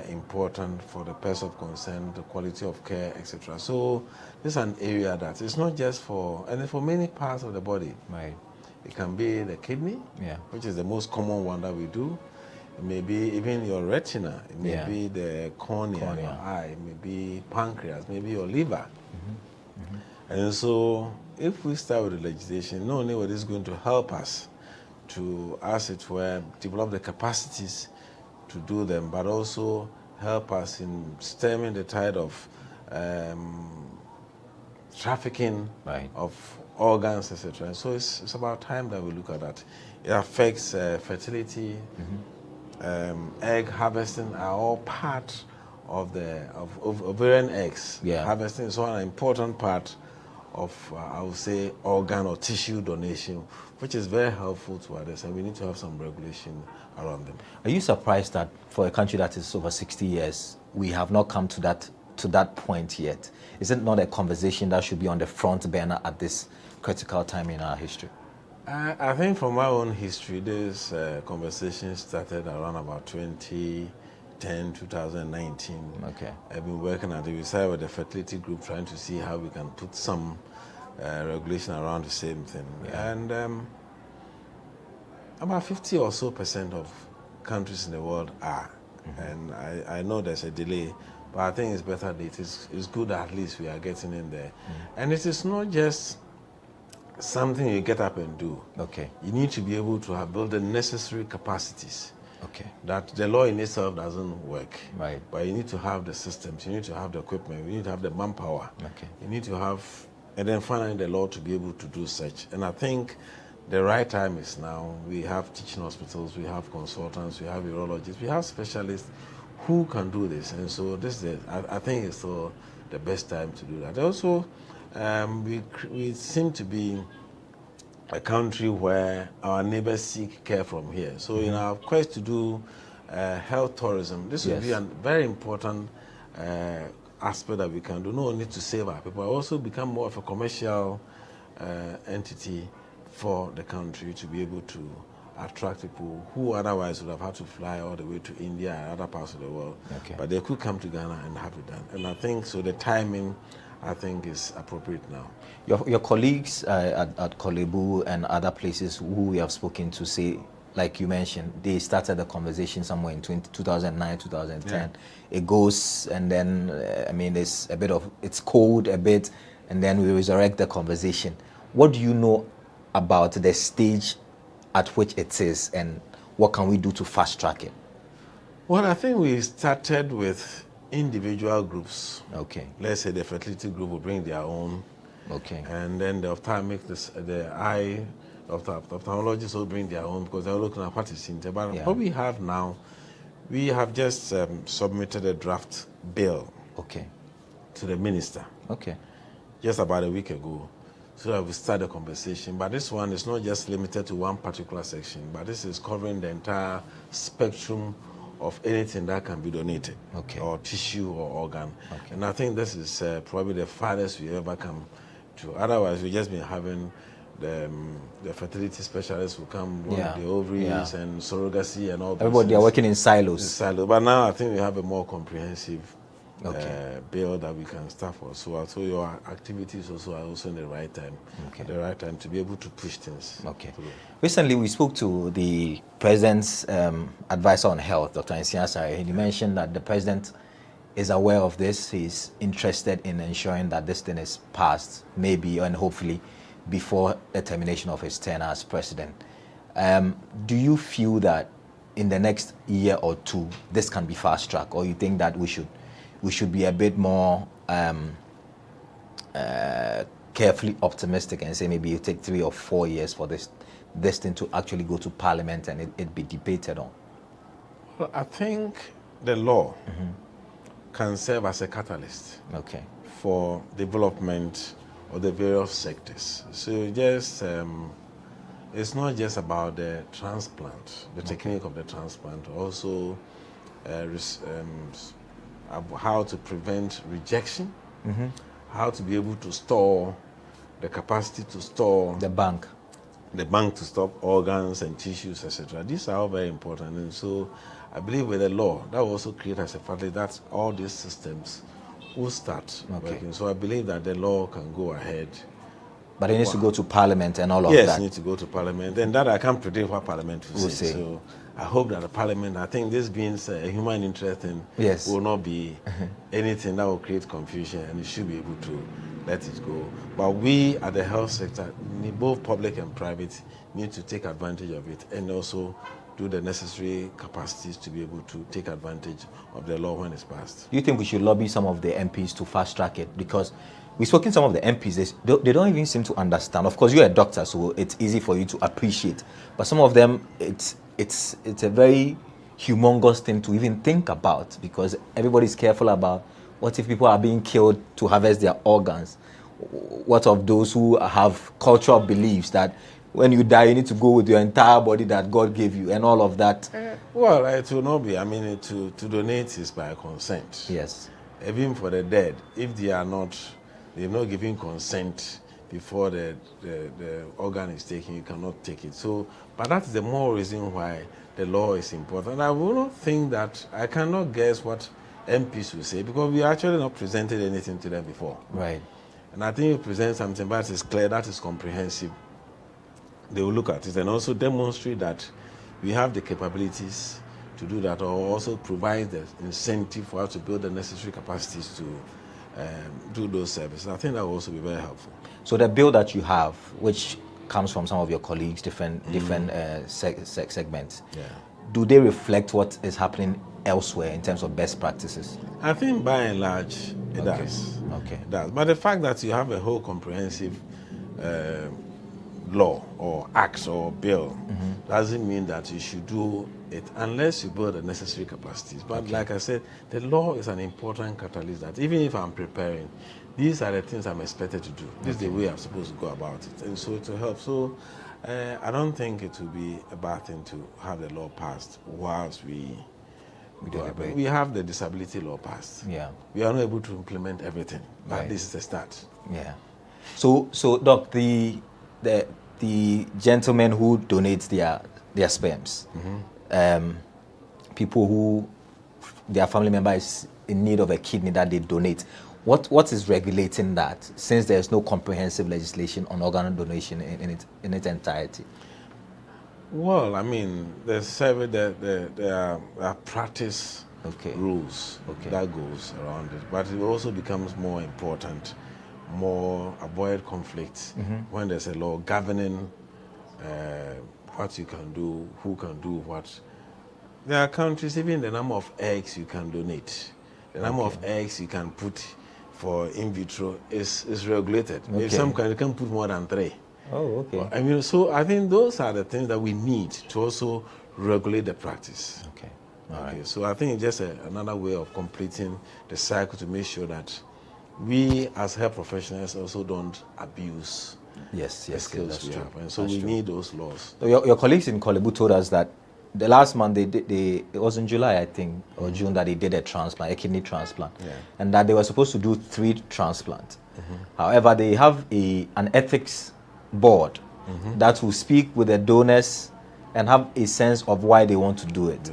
important for the person of concern, the quality of care, etc. So this is an area that is not just for, and for many parts of the body. It can be the kidney, which is the most common one that we do. It may be even your retina, it may be the cornea, your eye, it may be pancreas, maybe your liver. And so if we start with the legislation, not only what is going to help us to, as it were, develop the capacities to do them, but also help us in stemming the tide of trafficking of organs, etc. And so it's about time that we look at that. It affects fertility, egg harvesting are all part of ovarian eggs. Harvesting is one important part of, I would say, organ or tissue donation, which is very helpful to others, and we need to have some regulation around them. Are you surprised that for a country that is over 60 years, we have not come to that point yet? Is it not a conversation that should be on the front burner at this critical time in our history? I think from my own history, this conversation started around about 2010, 2019. I've been working at it. We started with the fertility group trying to see how we can put some regulation around the same thing. And about 50% or so of countries in the world are. And I know there's a delay, but I think it's better that it's good that at least we are getting in there. And it is not just something you get up and do. You need to be able to have built the necessary capacities. That the law in itself doesn't work. But you need to have the systems, you need to have the equipment, you need to have the manpower. You need to have, and then finally the law to be able to do such. And I think the right time is now. We have teaching hospitals, we have consultants, we have urologists, we have specialists who can do this. And so this is I think it's still the best time to do that. Also, we seem to be a country where our neighbors seek care from here. So in our quest to do health tourism, this will be a very important aspect that we can do, not only to save our people, but also become more of a commercial entity for the country to be able to attract people who otherwise would have had to fly all the way to India and other parts of the world. But they could come to Ghana and have it done. And I think so the timing, I think, is appropriate now. Your colleagues at Kolebu and other places who we have spoken to say, like you mentioned, they started the conversation somewhere in 2009, 2010. It goes, and then, I mean, there's a bit of, it's cold a bit, and then we resurrect the conversation. What do you know about the stage at which it is, and what can we do to fast track it? Well, I think we started with individual groups. Let's say the fertility group will bring their own. And then the ophthalmic, the eye ophthalmologists will bring their own, because they're looking at what is in there. But what we have now, we have just submitted a draft bill to the minister. Just about a week ago. So that we start the conversation. But this one is not just limited to one particular section, but this is covering the entire spectrum of anything that can be donated, or tissue or organ. And I think this is probably the farthest we ever come to. Otherwise, we've just been having the fertility specialists who come, the ovaries and surrogacy and all that. Everybody are working in silos. But now I think we have a more comprehensive bill that we can start for. So your activities also are also in the right time, the right time to be able to push things through. Recently, we spoke to the President's advisor on health, Dr. Nsiasare. He mentioned that the President is aware of this. He's interested in ensuring that this thing is passed, maybe and hopefully before the termination of his term as President. Do you feel that in the next year or two, this can be fast-tracked, or you think that we should be a bit more carefully optimistic and say maybe it take 3 or 4 years for this thing to actually go to Parliament and it be debated on? Well, I think the law can serve as a catalyst for development of the various sectors. So just it's not just about the transplant, the technique of the transplant, also how to prevent rejection, how to be able to store the capacity to store the bank to store organs and tissues, etc. These are all very important, and so I believe with the law that will also create as a factor that all these systems will start working. So I believe that the law can go ahead. But it needs to go to Parliament and all of that. Yes, it needs to go to Parliament, and that I can't predict what Parliament will say. So I hope that the Parliament, I think this being a human interest in will not be anything that will create confusion, and it should be able to let it go. But we at the health sector, both public and private, need to take advantage of it and also do the necessary capacities to be able to take advantage of the law when it's passed. Do you think we should lobby some of the MPs to fast track it? Because we've spoken to some of the MPs, they don't even seem to understand. Of course, you're a doctor, so it's easy for you to appreciate. But some of them, it's a very humongous thing to even think about, because everybody's careful about what if people are being killed to harvest their organs? What of those who have cultural beliefs that when you die, you need to go with your entire body that God gave you and all of that? Well, it will not be. I mean, to donate is by consent. Yes. Even for the dead, if they're not giving consent before the organ is taken, you cannot take it. So, but that's the more reason why the law is important. I will not think that, I cannot guess what MPs will say, because we actually not presented anything to them before. Right. And I think you present something that is clear, that is comprehensive. They will look at it and also demonstrate that we have the capabilities to do that, or also provide the incentive for us to build the necessary capacities to do those services. I think that will also be very helpful. So the bill that you have, which comes from some of your colleagues, different segments, do they reflect what is happening elsewhere in terms of best practices? I think by and large it does. It does. But the fact that you have a whole comprehensive law or act or bill doesn't mean that you should do it unless you build the necessary capacities. But like I said, the law is an important catalyst that even if I'm preparing, these are the things I'm expected to do. This is the way I'm supposed to go about it. And so to help. So I don't think it will be a bad thing to have the law passed whilst we have the disability law passed. Yeah. We are not able to implement everything, but Right. this is the start. Yeah. So Doc, the gentlemen who donate their sperms, people who their family member is in need of a kidney that they donate, what is regulating that, since there's no comprehensive legislation on organ donation in its entirety? Well, I mean, there are practice rules that goes around it, but it also becomes more important, more avoid conflicts when there's a law governing what you can do, who can do what. There are countries, even the number of eggs you can donate, the number of eggs you can put for in vitro is regulated. If some countries can put more than 3. Oh, okay. I mean, so I think those are the things that we need to also regulate the practice. Okay. All right. So I think it's just another way of completing the cycle to make sure that we as health professionals also don't abuse the skills we have. And so we need those laws. So your colleagues in Korle Bu told us that the last month it was in July, I think, or June, that they did a kidney transplant, and that they were supposed to do 3 transplants. However, they have an ethics board that will speak with the donors and have a sense of why they want to do it.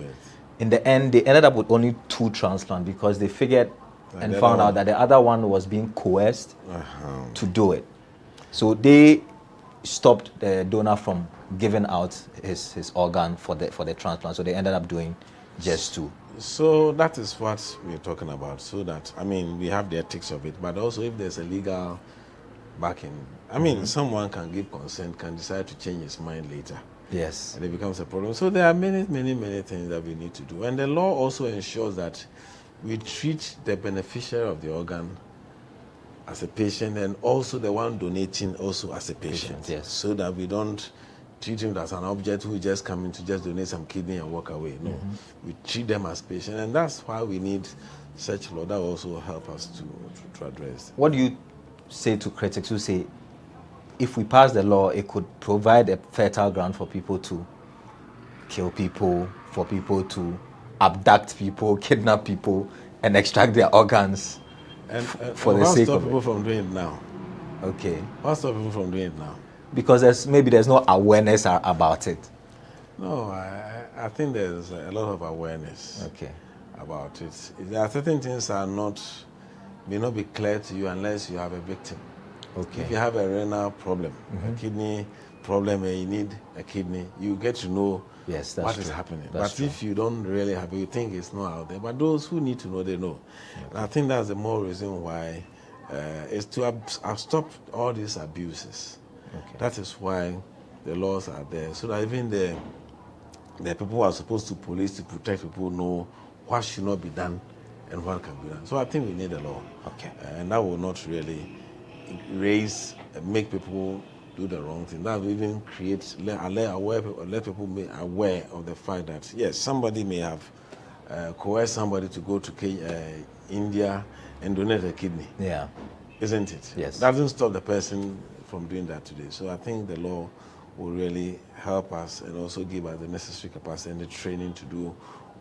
In the end, they ended up with only 2 transplants because they figured and found out that the other one was being coerced to do it. So they stopped the donor from giving out his organ for the transplant. So they ended up doing just 2. So that is what we're talking about. So that, I mean, we have the ethics of it, but also if there's a legal backing, I mean, someone can give consent, can decide to change his mind later. Yes. And it becomes a problem. So there are many things that we need to do. And the law also ensures that we treat the beneficiary of the organ as a patient, and also the one donating also as a patient. Yes. So that we don't treat him as an object who just come in to just donate some kidney and walk away. No, we treat them as patients, and that's why we need such law that also help us to address. What do you say to critics who say, if we pass the law, it could provide a fertile ground for people to kill people, for people to abduct people, kidnap people, and extract their organs for the sake of it? What stop people from doing it now? Okay. What stop people from doing it now? Because there's no awareness about it. No, I think there's a lot of awareness about it. There are certain things that may not be clear to you unless you have a victim. Okay. If you have a renal problem, a kidney problem, and you need a kidney, you get to know what is happening. But if you don't really have it, you think it's not out there. But those who need to know, they know. And I think that's the more reason why is to stop all these abuses. That is why the laws are there, so that even the people who are supposed to police, to protect people, know what should not be done and what can be done. So I think we need a law. And that will not really make people do the wrong thing. That will even let people be aware of the fact that, yes, somebody may have coerced somebody to go to India and donate a kidney. Yeah. Isn't it? Yes. That doesn't stop the person from doing that today. So I think the law will really help us and also give us the necessary capacity and the training to do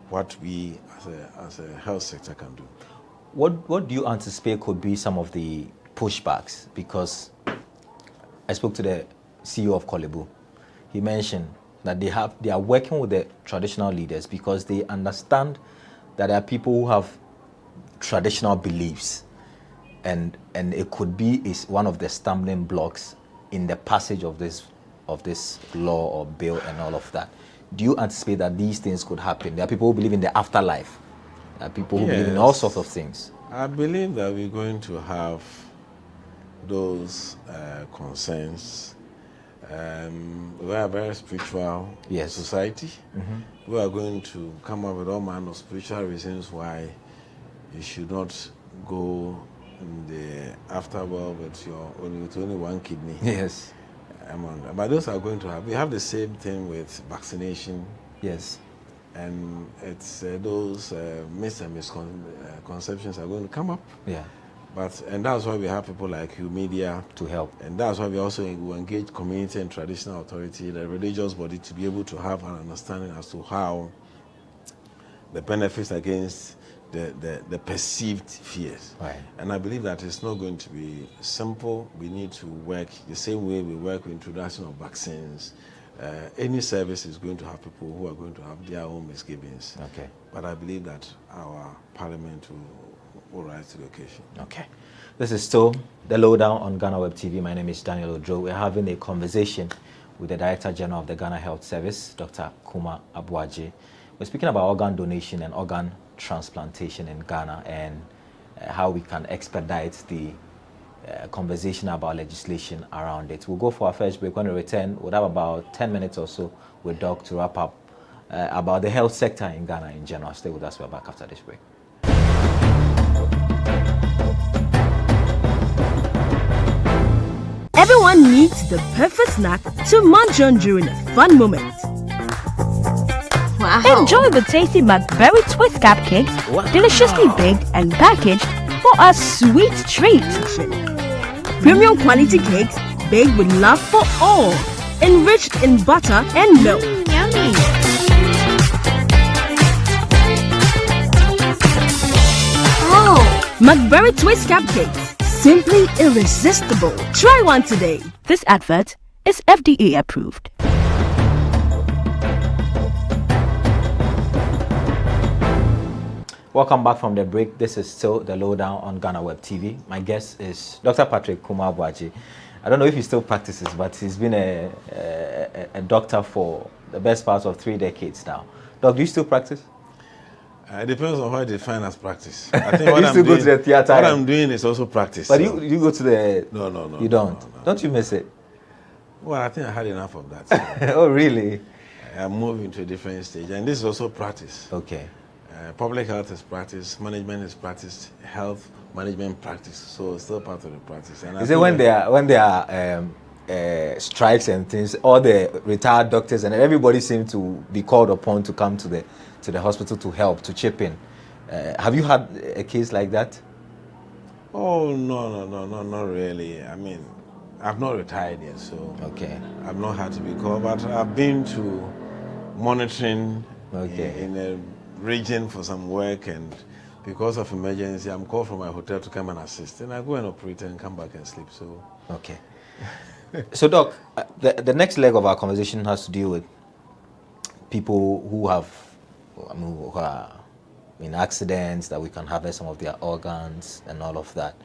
what we as a health sector can do. What do you anticipate could be some of the pushbacks? Because I spoke to the CEO of Korle Bu. He mentioned that they are working with the traditional leaders because they understand that there are people who have traditional beliefs, and it could be one of the stumbling blocks in the passage of this law or bill and all of that. Do you anticipate that these things could happen? There are people who believe in the afterlife. There are people who believe in all sorts of things. I believe that we're going to have those concerns. We are a very spiritual society. We are going to come up with all manner of spiritual reasons why you should not go in the afterworld with only one kidney. Yes. But those are going to have. We have the same thing with vaccination. Yes. And it's those myths and misconceptions are going to come up. Yeah. And that's why we have people like you, media, to help. And that's why we also engage community and traditional authority, the religious body, to be able to have an understanding as to how the benefits against the perceived fears. Right. And I believe that it's not going to be simple. We need to work the same way we work with introduction of vaccines. Any service is going to have people who are going to have their own misgivings. Okay. But I believe that our parliament will rise to the occasion. Okay. This is still the lowdown on GhanaWeb TV. My name is Daniel Odro. We're having a conversation with the Director General of the Ghana Health Service, Dr. Kuma-Aboagye. We're speaking about organ donation and organ transplantation in Ghana and how we can expedite the conversation about legislation around it. We'll go for our first break. When we return, we'll have about 10 minutes or so with Doc to wrap up about the health sector in Ghana in general. Stay with us. We're back after this break. Everyone needs the perfect snack to munch on during a fun moment. Wow. Enjoy the tasty McBerry Twist cupcakes, deliciously baked and packaged for a sweet treat. Premium quality cakes baked with love for all, enriched in butter and milk. Yummy. Oh, McBerry Twist cupcakes, simply irresistible. Try one today. This advert is FDA approved. Welcome back from the break. This is still the lowdown on GhanaWeb TV. My guest is Dr. Patrick Kuma-Aboagye. I don't know if he still practices, but he's been a doctor for the best part of 3 decades now. Doc, do you still practice? It depends on how you define as practice. I think what you still go to the theater. What I'm doing is also practice. But so. you go to the... No. You don't? No. Don't you miss it? Well, I think I had enough of that. Oh, really? I'm moving to a different stage. And this is also practice. Okay. Public health is practice, management is practice, health management practice. So it's still part of the practice. And is it when there are strikes and things, all the retired doctors and everybody seem to be called upon to come to the hospital to help, to chip in? Have you had a case like that? Oh, no, not really. I mean, I've not retired yet, so okay. I've not had to be called, but I've been to monitoring in a region for some work, and because of emergency, I'm called from my hotel to come and assist, and I go and operate and come back and sleep. So okay. So Doc, the next leg of our conversation has to deal with people who have, who are in accidents, that we can harvest some of their organs and all of that.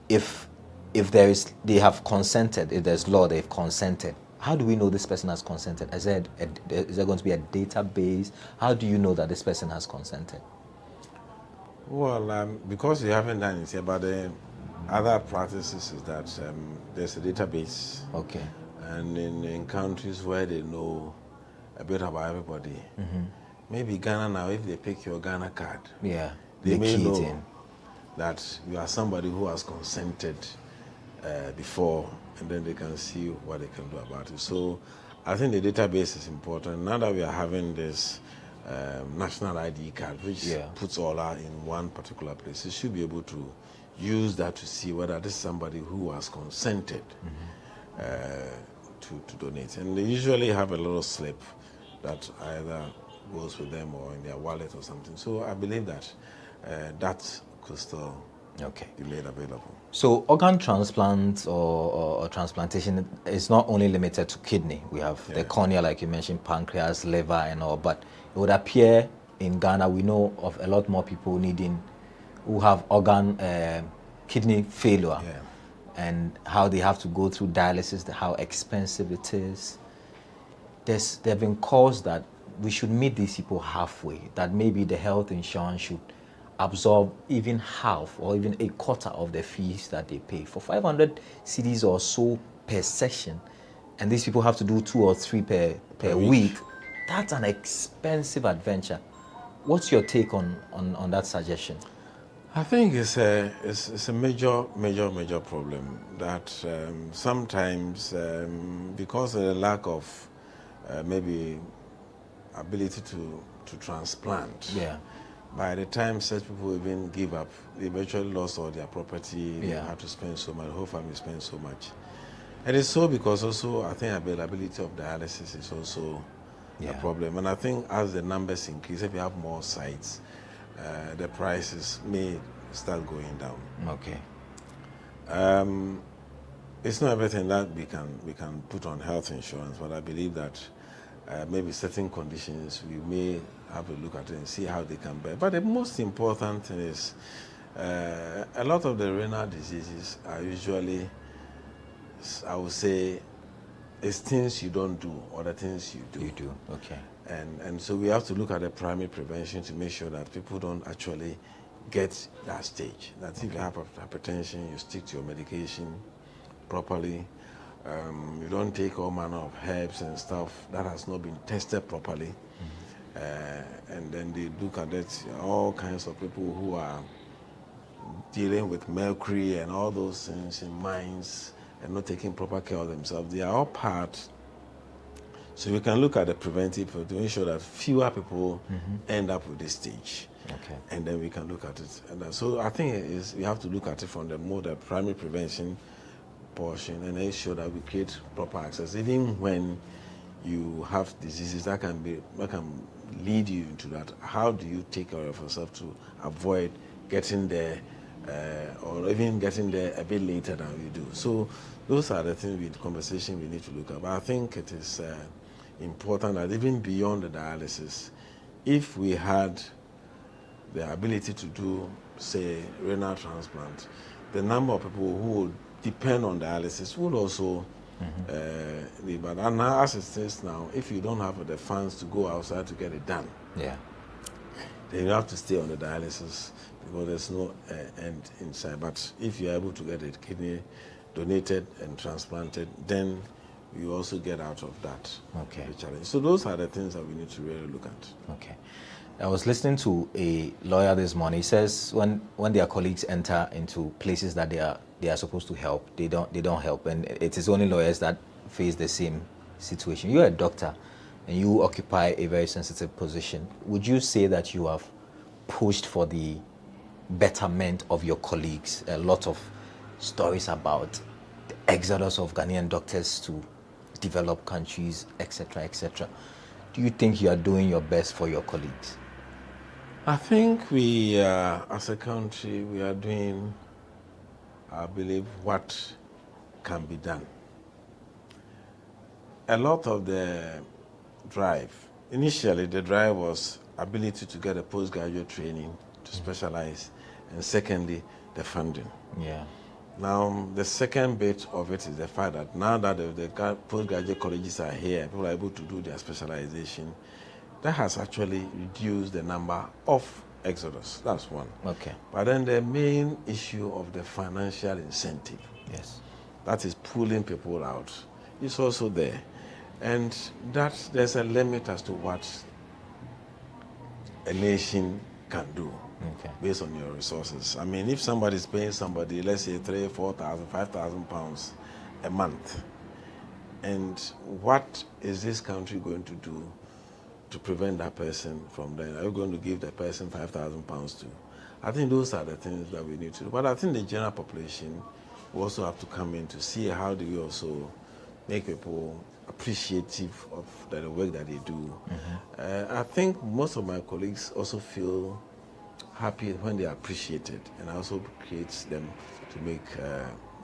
If they have consented, if there's law, they've consented. How do we know this person has consented? Is there going to be a database? How do you know that this person has consented? Well, because we haven't done it yet, but the other practices is that there's a database. Okay. And in countries where they know a bit about everybody, maybe Ghana now, if they pick your Ghana card, they may know that you are somebody who has consented before, and then they can see what they can do about it. So I think the database is important. Now that we are having this national ID card, which puts all our in one particular place, you should be able to use that to see whether this is somebody who has consented to donate. And they usually have a little slip that either goes with them or in their wallet or something. So I believe that that could still be made available. So organ transplant or transplantation is not only limited to kidney. We have the cornea, like you mentioned, pancreas, liver and all, but it would appear in Ghana we know of a lot more people who have organ kidney failure and how they have to go through dialysis, how expensive it is. There have been calls that we should meet these people halfway, that maybe the health insurance should absorb even half or even a quarter of the fees that they pay. For 500 cedis or so per session, and these people have to do 2 or 3 per week, that's an expensive adventure. What's your take on that suggestion? I think it's a major problem that sometimes because of the lack of maybe ability to transplant, by the time such people even give up, they eventually lost all their property. They have to spend so much. The whole family spends so much. And it's so because also I think availability of dialysis is also a problem. And I think as the numbers increase, if you have more sites, the prices may start going down. Okay. It's not everything that we can put on health insurance, but I believe that maybe certain conditions we may have a look at it and see how they can bear. But the most important thing is a lot of the renal diseases are usually, I would say, it's things you don't do or the things you do. You do, okay. And so we have to look at the primary prevention to make sure that people don't actually get that stage. That if you have hypertension, you stick to your medication properly. You don't take all manner of herbs and stuff that has not been tested properly. And then they look at it, all kinds of people who are dealing with mercury and all those things in mines and not taking proper care of themselves. They are all part. So we can look at the preventive to ensure that fewer people end up with this stage. Okay. And then we can look at it. And so I think we have to look at it from the primary prevention portion and ensure that we create proper access. Even when you have diseases that can lead you into that, how do you take care of yourself to avoid getting there or even getting there a bit later than we do? So those are the things with conversation we need to look at. But I think it is important that even beyond the dialysis, if we had the ability to do, say, renal transplant, the number of people who would depend on dialysis would also be bad. And now, as it is now, if you don't have the funds to go outside to get it done, then you have to stay on the dialysis because there's no end inside. But if you're able to get a kidney donated and transplanted, then you also get out of that challenge. So those are the things that we need to really look at. Okay. I was listening to a lawyer this morning. He says when their colleagues enter into places that they are supposed to help, they don't help, and it is only lawyers that face the same situation. You're a doctor, and you occupy a very sensitive position. Would you say that you have pushed for the betterment of your colleagues? A lot of stories about the exodus of Ghanaian doctors to developed countries, etc., etc. Do you think you are doing your best for your colleagues? I think we, as a country, we are doing, I believe, what can be done. A lot of the drive, initially the drive was ability to get a postgraduate training to specialize, and secondly, the funding. Yeah. Now, the second bit of it is the fact that now that the postgraduate colleges are here, people are able to do their specialization. That has actually reduced the number of exodus. That's one. Okay. But then the main issue of the financial incentive, that is pulling people out, is also there. And that there's a limit as to what a nation can do. Based on your resources. I mean, if somebody is paying somebody, let's say 3,000, 4,000, 5,000 pounds a month, and what is this country going to do to prevent that person from dying? Are you going to give the person 5,000 pounds to? I think those are the things that we need to do. But I think the general population will also have to come in to see how do we also make people appreciative of the work that they do. I think most of my colleagues also feel happy when they are appreciated, and also creates them to make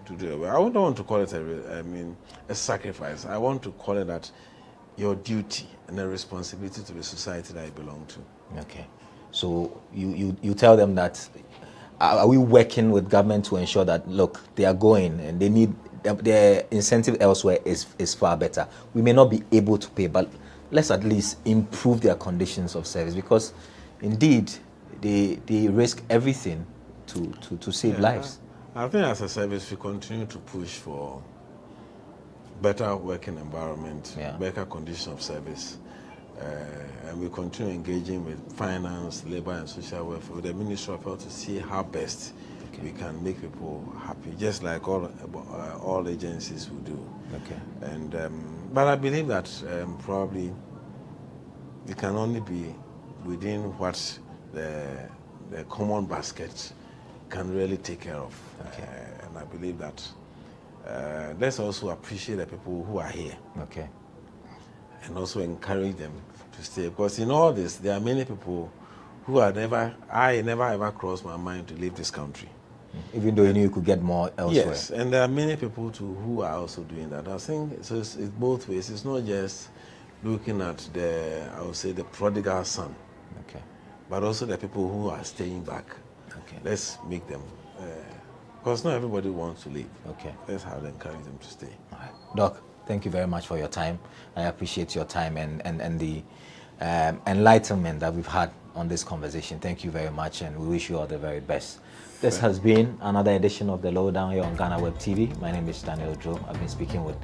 to do it well. I don't want to call it a sacrifice. I want to call it that your duty and a responsibility to the society that you belong to. Okay. So you tell them that are we working with government to ensure that look, they are going and they need their incentive elsewhere is far better. We may not be able to pay, but let's at least improve their conditions of service, because indeed they risk everything to save lives. I think as a service we continue to push for better working environment, better conditions of service, and we continue engaging with finance, labor and social welfare, with the Ministry of Health to see how best we can make people happy, just like all agencies will do. And but I believe that probably it can only be within what the common basket can really take care of. And I believe that let's also appreciate the people who are here. Okay. And also encourage them to stay. Because in all this, there are many people who I never ever crossed my mind to leave this country. Even though you knew you could get more elsewhere. Yes, and there are many people too who are also doing that. I think it's both ways. It's not just looking at I would say the prodigal son. Okay. But also the people who are staying back. Okay. Let's make them, because not everybody wants to leave. Okay. Let's have to encourage them to stay. All right. Doc, thank you very much for your time. I appreciate your time and the enlightenment that we've had on this conversation. Thank you very much, and we wish you all the very best. This has been another edition of The Lowdown here on GhanaWeb TV. My name is Daniel Joe. I've been speaking with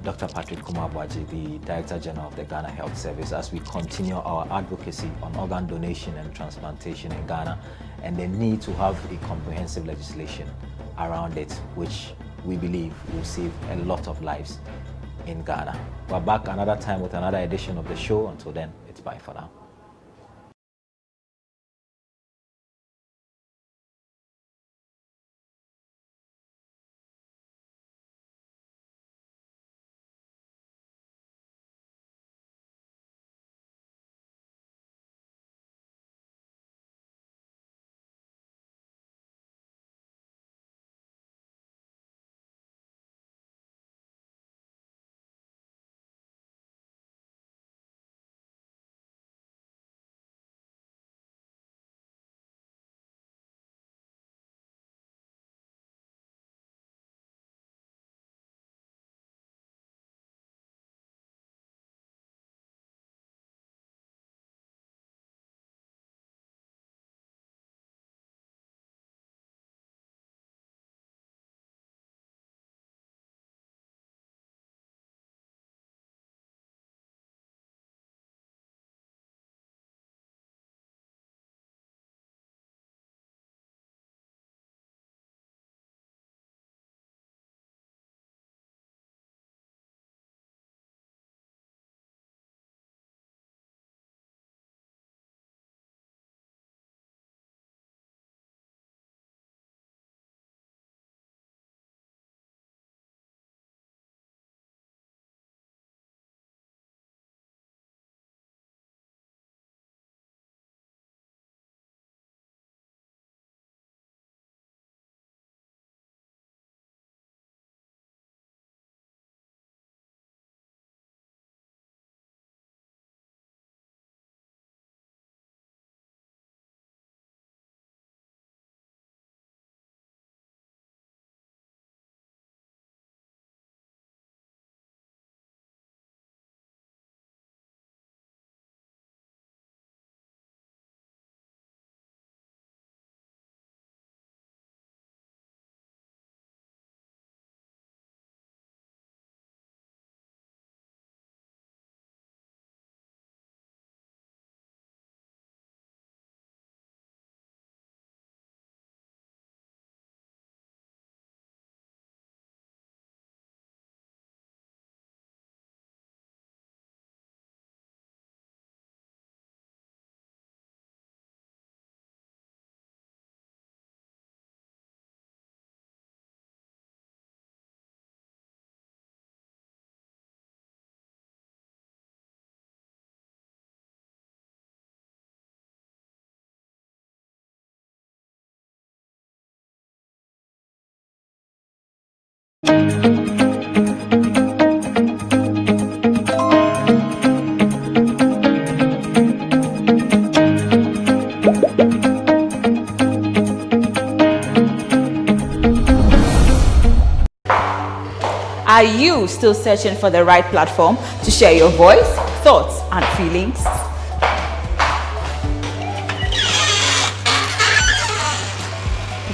Dr. Patrick Kuma-Aboagye, the Director General of the Ghana Health Service, as we continue our advocacy on organ donation and transplantation in Ghana, and the need to have a comprehensive legislation around it, which we believe will save a lot of lives in Ghana. We're back another time with another edition of the show. Until then, it's bye for now. Are you still searching for the right platform to share your voice, thoughts, and feelings?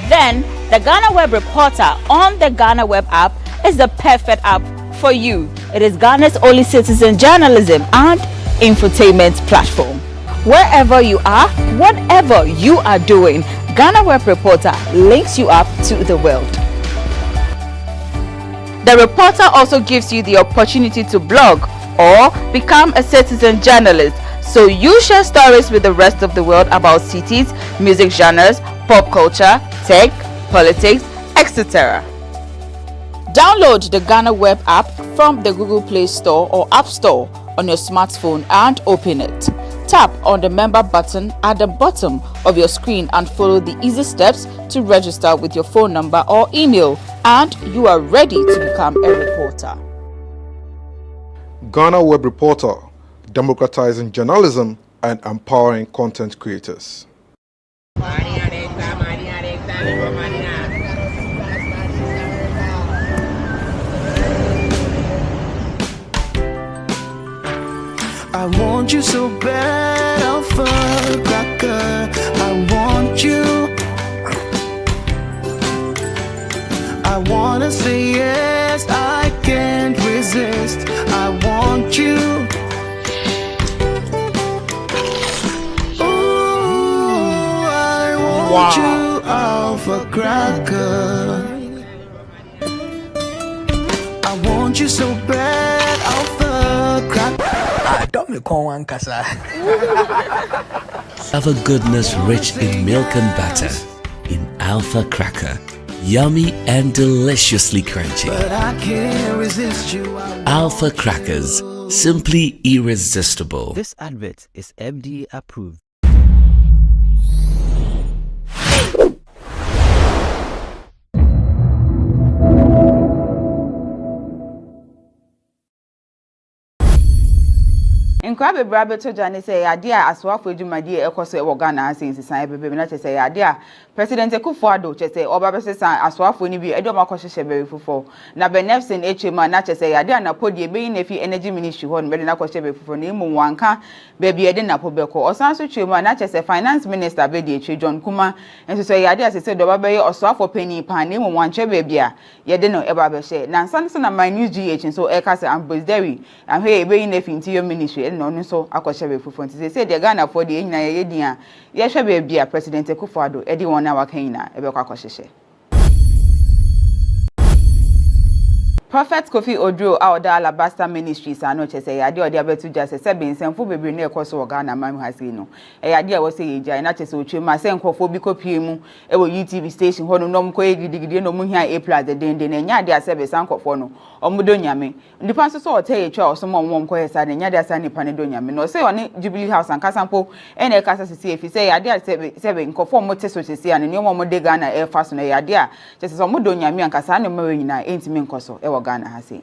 Then the GhanaWeb Reporter on the GhanaWeb app is the perfect app for you. It is Ghana's only citizen journalism and infotainment platform. Wherever you are, whatever you are doing, GhanaWeb Reporter links you up to the world. The Reporter also gives you the opportunity to blog or become a citizen journalist, so you share stories with the rest of the world about cities, music genres, pop culture, tech, politics, etc. Download the GhanaWeb app from the Google Play Store or App Store on your smartphone and open it. Tap on the member button at the bottom of your screen and follow the easy steps to register with your phone number or email, and you are ready to become a reporter. GhanaWeb Reporter, democratizing journalism and empowering content creators. I want you so bad, Alpha Cracker. I want you. I wanna say yes, I can't resist. I want you. Ooh, I want you, Alpha Cracker. I want you so bad, Alpha Cracker. Have a goodness rich in milk and butter in Alpha Cracker. Yummy and deliciously crunchy. But I can't resist you. Alpha Crackers, simply irresistible. This advert is FDA approved. Nkwa bebrabe to Jane say ade a aswafo adwumade ekoso e wo Ghana asensi san bebe na chese ade a President Akufo-Addo chese oba besesan aswafo ni bi edom akohye bere fufo na Benefsin echema na chese ade a napodi ebeyi na fi energy ministry ho no be na akohye bere fufo na imu wanka bebi ede na pobeko osanso chema na chese finance minister be de eche John Kuma enso so ade a sese doba be oswafo pani pan na imu wanche bebi a yede no eba be hye na nsanso na my news GH so e ka se Empress Gifty ahwe ebeyi na fi interior ministry no so akohye fufu nti say the Ghana for the nyina ye din a ye hwe be bia President Akufo-Addo edi won na waka nyina ebe kwa akohye. Prophet Kofi Odro Aoda Alabasta Ministries ano chese yade ode abetu jase se bensemfo bebre na ekoso Ghana mam hase no e yade a wo se yeja na chese otwema se nkofo bi kopie mu e wo UTV station ho no nom ko gidigidi no mu hia A+ den na nya de asebe sankofo no omudo nyame ndipa so ote etwa osomo omom ko hesa na nya de asa nipa ne do nyame no se one Jubilee House an kasampo e na ekasa sisi efi se yade a sebe nkofo mo te so chese an ne omom de Ghana e fa so na yade a chese so omudo nyame an kasa ne mawe nyina entimi nkoso e Ghana hase.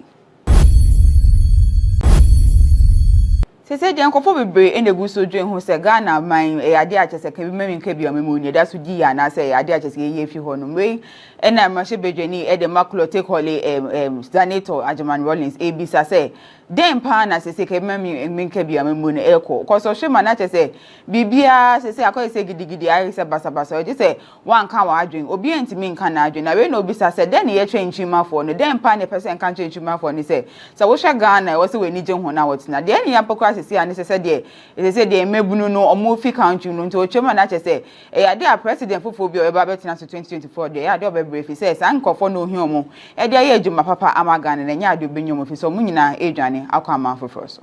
Sese de nkofo bebre enegu so dwen ho se Ghana man ade a chese kan bi memi nka bi amemu ni da so di ya na se ade a chese ye fi ho no we ena ma she bedwani e de makulo take hole Senator Ajaman Rollins ebisa se dem pa na sese kan memi nka bi amemu ni eko ko so hwe na chese bibia sese akoye se gidigidi ayi se basabasa o je se wan kan wa adwen obi entimi nka na adwen na we no obisa se den ye twenchima fo no dem pa ne person kan twenchima fo ni se wo hwe Ghana wo se we ni je ho na wotina de ni yapokwa sese ani sese de mebunu no omo fi country no nti o chema na chese ade a president fofo bi o eba betina so 2024 de ade obebre fi se san nkofo no hi omo ade aye adwuma papa amagane na nya ade obenyomo fi so mu nyina edwane akwa ama foforo so.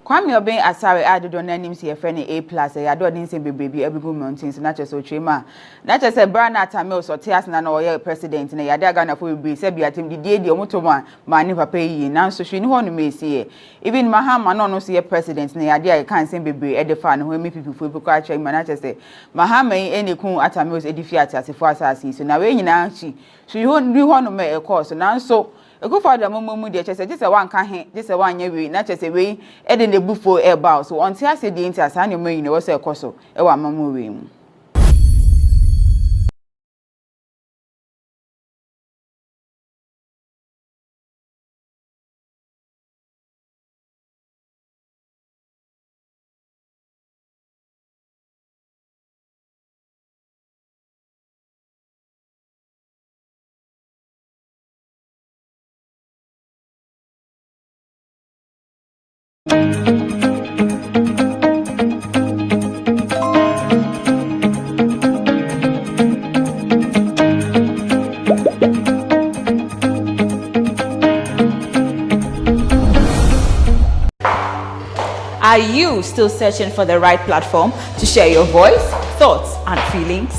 Kwame Obin Asare adodo na nim se ye frɛ ne A+ ya do din se bebebi abigu mountains na chese otwema na chese Brana Tamil so te asna na oye president na yade Ghana for bebre se bia tem die omotoma ma ni papa yi na so hwe ni ho no mesie even Mahama no se ye president na yade a kan se bebre e de fa no ho me pipifo bi kwa atwa ma na chese Mahama yi eniku Atamil edifi atasefo asasi so na we nyina chi hwe ho no me e course na so Akufo-Addo momumu de chese jese wan ka he jese wan nya we na chese we e de nebufo e ba so onti ase de nti asa ne mayi ne wo se ekoso e wa mamu we mu. Are you still searching for the right platform to share your voice, thoughts, and feelings?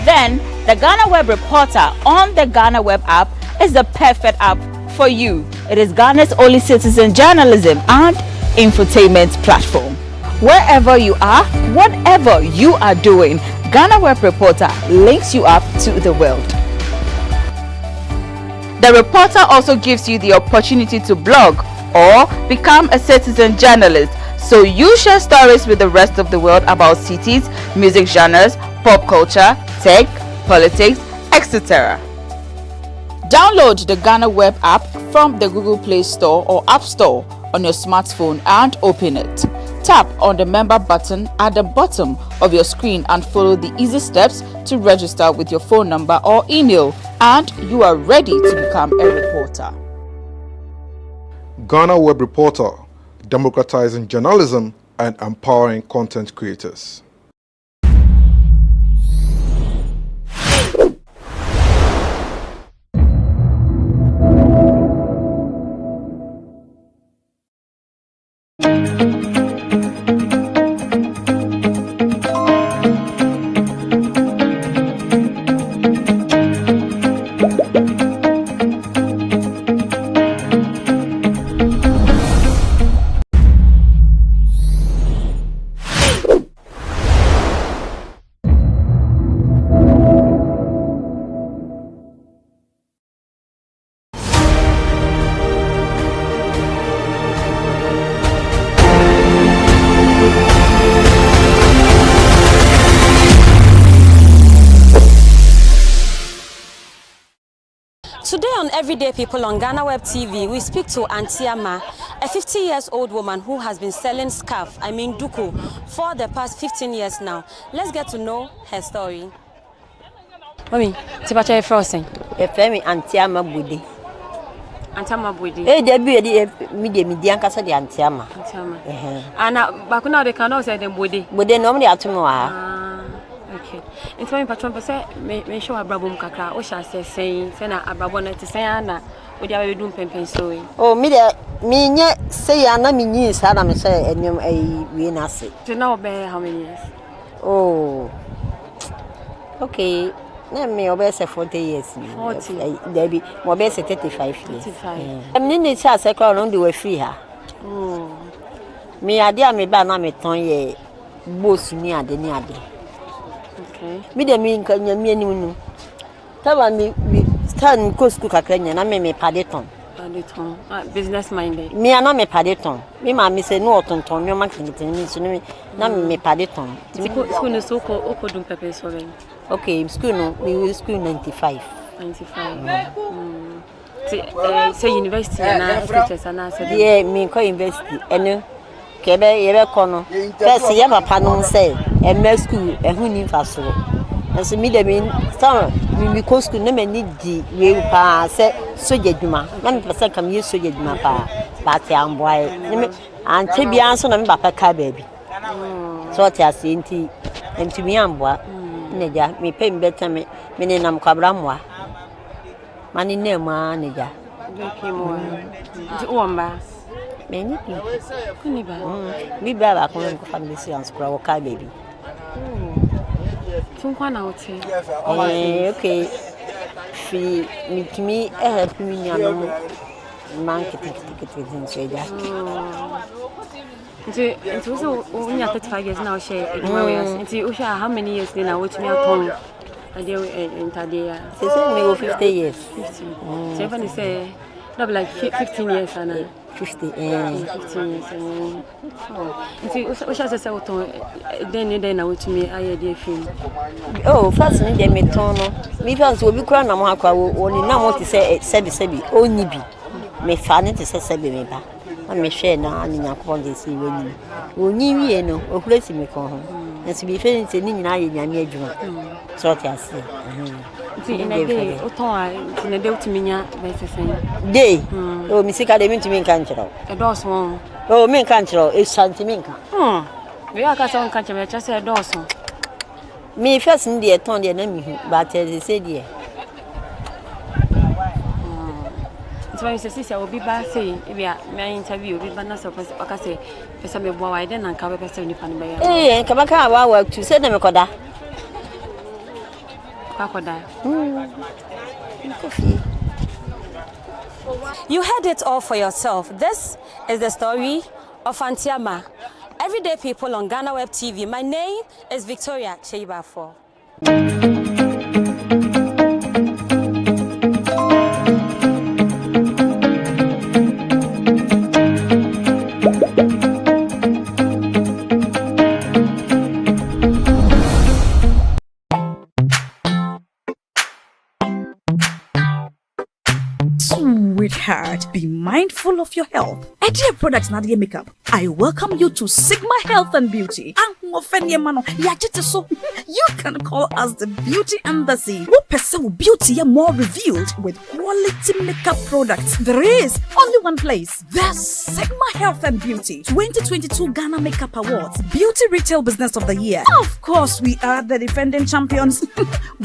Then, the GhanaWeb Reporter on the GhanaWeb app is the perfect app for you. It is Ghana's only citizen journalism and infotainment platform. Wherever you are, whatever you are doing, GhanaWeb Reporter links you up to the world. The Reporter also gives you the opportunity to blog or become a citizen journalist, so you share stories with the rest of the world about cities, music genres, pop culture, tech, politics, etc. Download the GhanaWeb app from the Google Play Store or App Store on your smartphone and open it. Tap on the member button at the bottom of your screen and follow the easy steps to register with your phone number or email, and you are ready to become a reporter. GhanaWeb Reporter, democratizing journalism and empowering content creators. Today on Everyday People on GhanaWeb TV, we speak to Auntie Ama, a 50-year-old woman who has been selling scarf, duku, for the past 15 years now. Let's get to know her story. Mami, tibacha frosting. Efemi Auntie Ama Budi. Auntie Ama Budi. Media kasa di Auntie Ama. Auntie Ama. Ana bakuna de kana say dem Budi. Budi no me atumo wa. Okay. It's my patron person me show abrabom kakra o sha say na abrabo na te na o dia be dum pempen so yi. Oh me nye say na me nyi sa na me say enyem we na say. So now be how many years? Oh. Okay. Na me obe say 40 years. 40. There be mo be say 35 years. 35. Me ni cha say kwa no dey we free ha. Oh. Me ade a me ba na me ton ye boss ni ade ni ade. Okay. Me de me nka nyame animu. Taba me stand ko school kakra nya na me padeton. Padeton. Business minded. Me ana me padeton. Me ma me say no otonton me ma kintin me so me na me padeton. School no so ko dum pepe so ben. Okay, school no we school 95. 95. Say university na teachers na say. Yeah, me ko university eno kebe yebe kono first ye papa no say em school ehun ni faso enso me de me some me ko school na me ni di we pa say soja dwuma na me person kam ye soja dwuma pa te amboy me ante bia so na me papa ka baby so te asenti enti mi amboa neja me pe mbeta me ne nam kwabra moa mani ne ma neja kimo di uamba Many people. We bear our family and spread car baby. Okay. Me help me marketing ticket in Sweden. It's also only 35 years now. How many years now? Which me at home? I deal in Tadia. They say me 50 years. 50. So even say not like 15 years and 50. 15 years. What shall I say? Then I would me I dear film. Oh, first me dem metono. Me first will be crown am akwa only now want to say sebi only be. Me fan it say sebi me ba. And me share na ani yakon dey see we ni. Onyi wie no, okulesi me kon ho. Nti be fe nti ni nyina ye nyame adwuma. So ti ase. In a day, in a day to me, day. Oh, Missika, they mean to me in country. A dozen. Oh, me country is Santiminka. We are got some country, just a dozen. Me first in the ton the enemy, but they said, yeah. So when you say I will be back saying if you may interview will be banner surprise okay say person me boy then and ka be person ni pan be. Eh, kabaka wa work to say dem koda. Koda. You heard it all for yourself. This is the story of Antiama. Everyday people on GhanaWeb TV. My name is Victoria Cheibafo. Sweetheart, be mindful of your health. Idea Products Nadia Makeup. I welcome you to Sigma Health and Beauty. You can call us the Beauty Embassy. Who pursue beauty more revealed with quality makeup products. There is only one place. The Sigma Health and Beauty 2022 Ghana Makeup Awards Beauty Retail Business of the Year. Of course, we are the defending champions.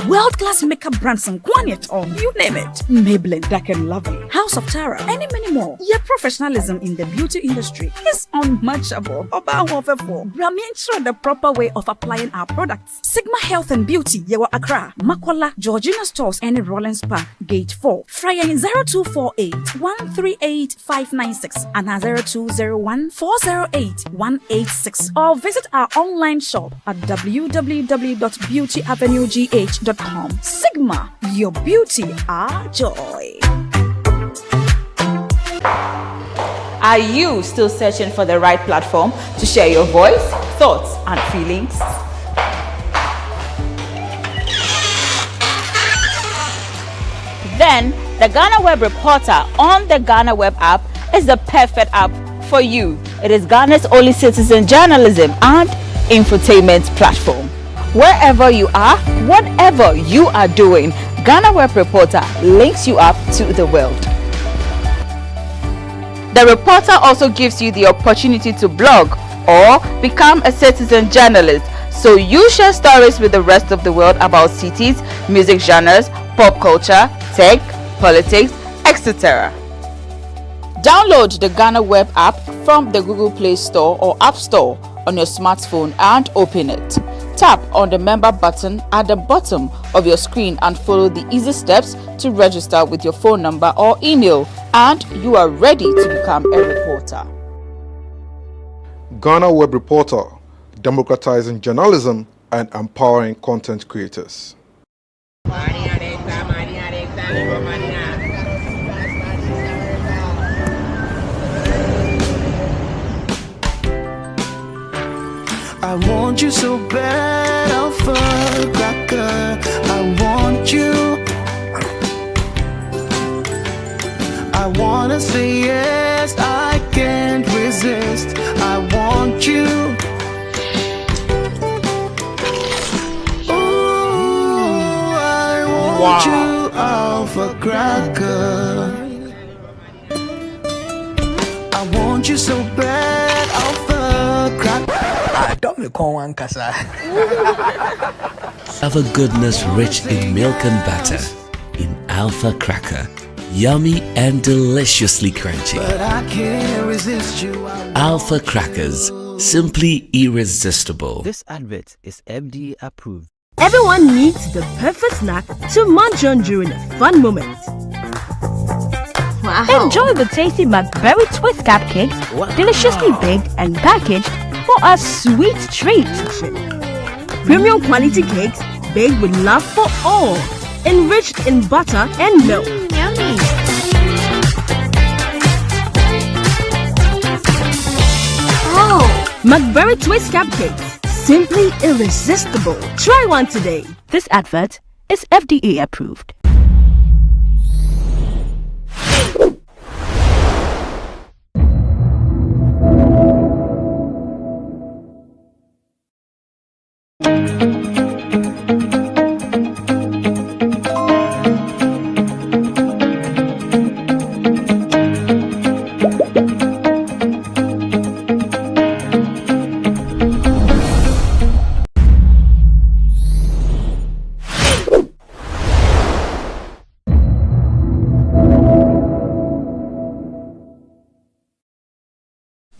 World-class makeup brands and Kwanyet you name it. Maybelline, Dark and Lovely, House of Tara, and many more. Your professionalism in the beauty industry is unmatchable. Ensure the proper way of applying our products. Sigma Health and Beauty, Yewa Accra, Makola, Georgina Stores, and Rollins Park, Gate 4. Fryer in 0248 138 596 and 0201 408 186. Or visit our online shop at www.beautyavenuegh.com. Sigma, your beauty, our joy. Are you still searching for the right platform to share your voice, thoughts, and feelings? Then the GhanaWeb Reporter on the GhanaWeb app is the perfect app for you. It is Ghana's only citizen journalism and infotainment platform. Wherever you are, whatever you are doing, GhanaWeb Reporter links you up to the world. The reporter also gives you the opportunity to blog or become a citizen journalist, so you share stories with the rest of the world about cities, music genres, pop culture, tech, politics, etc. Download the GhanaWeb app from the Google Play Store or App Store on your smartphone and open it. Tap on the member button at the bottom of your screen and follow the easy steps to register with your phone number or email, and you are ready to become a reporter. GhanaWeb Reporter, democratizing journalism and empowering content creators. I want you so bad, Alpha Cracker. I want you. I wanna say yes, I can't resist. I want you. Ooh, I want you, Alpha Cracker. I want you so bad, Alpha Cracker. Don't me call one casa. Have a goodness rich in milk and butter in Alpha Cracker. Yummy and deliciously crunchy. But I can't resist you. Alpha Crackers, simply irresistible. This advert is FDA approved. Everyone needs the perfect snack to munch on during a fun moment. Wow. Enjoy the tasty McBerry Twist cupcakes, deliciously baked and packaged for a sweet treat. Premium quality cakes baked with love for all, enriched in butter and milk. Yummy. Oh, McBerry Twist cupcakes, simply irresistible. Try one today. This advert is FDA approved.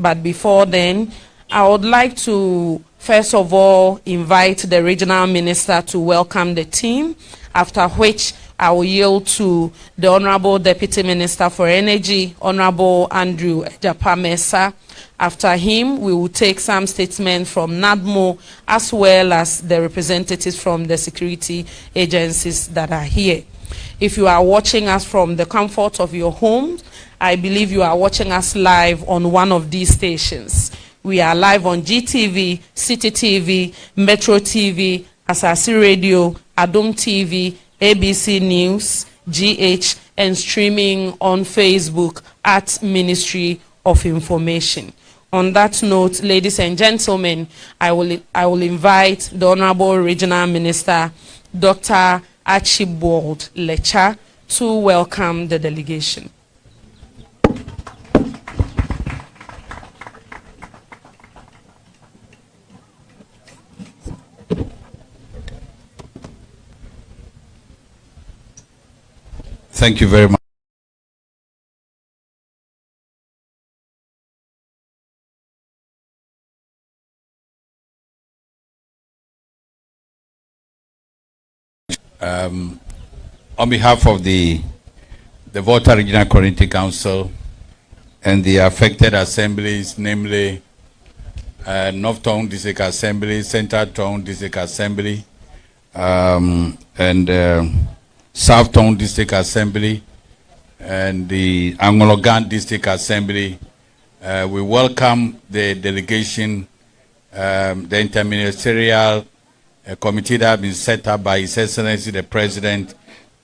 But before then, I would like to first of all invite the regional minister to welcome the team, after which I will yield to the Honorable Deputy Minister for Energy, Honorable Andrew Ejapamesa. After him, we will take some statements from NADMO as well as the representatives from the security agencies that are here. If you are watching us from the comfort of your homes, I believe you are watching us live on one of these stations. We are live on GTV, City TV, Metro TV, Asasi Radio, Adom TV, ABC News, GH, and streaming on Facebook at Ministry of Information. On that note, ladies and gentlemen, I will invite the Honorable Regional Minister, Dr. Archibald Lecha, to welcome the delegation. Thank you very much. On behalf of the Volta Regional Community Council and the affected assemblies, namely North Town District Assembly, Central Town District Assembly, and South Town District Assembly, and the Angologan District Assembly, we welcome the delegation, the interministerial committee that has been set up by His Excellency the President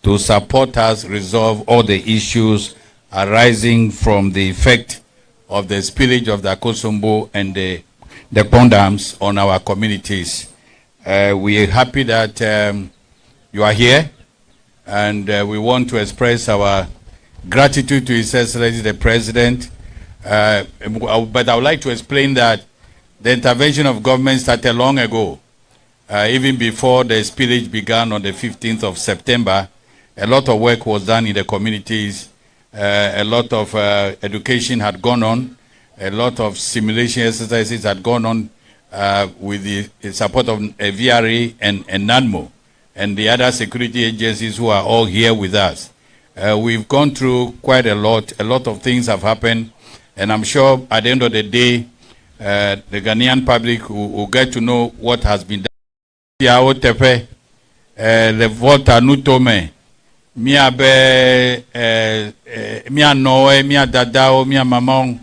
to support us resolve all the issues arising from the effect of the spillage of the Akosombo and the pond dams on our communities. We are happy that you are here, and we want to express our gratitude to His Excellency the President. But I would like to explain that the intervention of government started long ago. Even before the spillage began on the 15th of September, a lot of work was done in the communities. A lot of education had gone on. A lot of simulation exercises had gone on with the support of VRA and NADMO and the other security agencies who are all here with us. We've gone through quite a lot. A lot of things have happened. And I'm sure at the end of the day, the Ghanaian public will get to know what has been done. Yao tepe le volta nutome mia be mia noe mia dadao mia mamong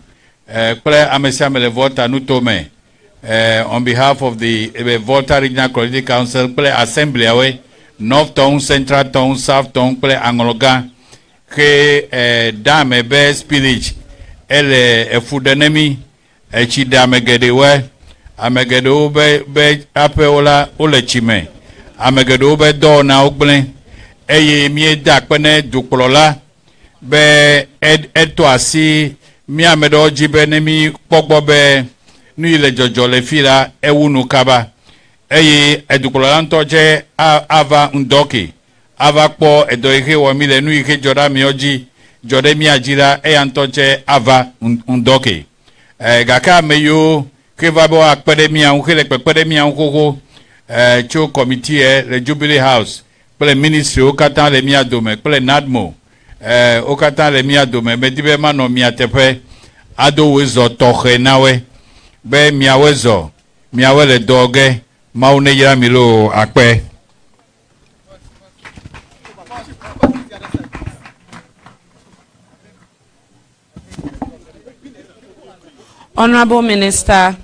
kule amesiame le volta nutome on behalf of the Volta Regional Community Council kule assembly awe North Town, Central Town, South Town kule Angologa ke dame be spillage ele efudenemi echi dame gedewe amegedo be apeola olechime amegedo be do na ogblen eye mi da pene dukpolola be eto asi mi amedo jibe ne mi pogbo be nu ile jojo le fira ewunu kaba eye edukpolola ntoje ava ndoki ava po edo ihe wo mi le nu ihe joda mi oji jode mi ajira e ntoje ava ndoki gaka meyo que va bo academia un hele academia un koko cho committee le Jubilee House pour le ministre au katan le mia dome pour le NADMO au katan le mia dome me dibe mano mia tepe ado wezo tohe nawe be mia wezo mia wele doge maune yira milo akpe. Honorable Minister,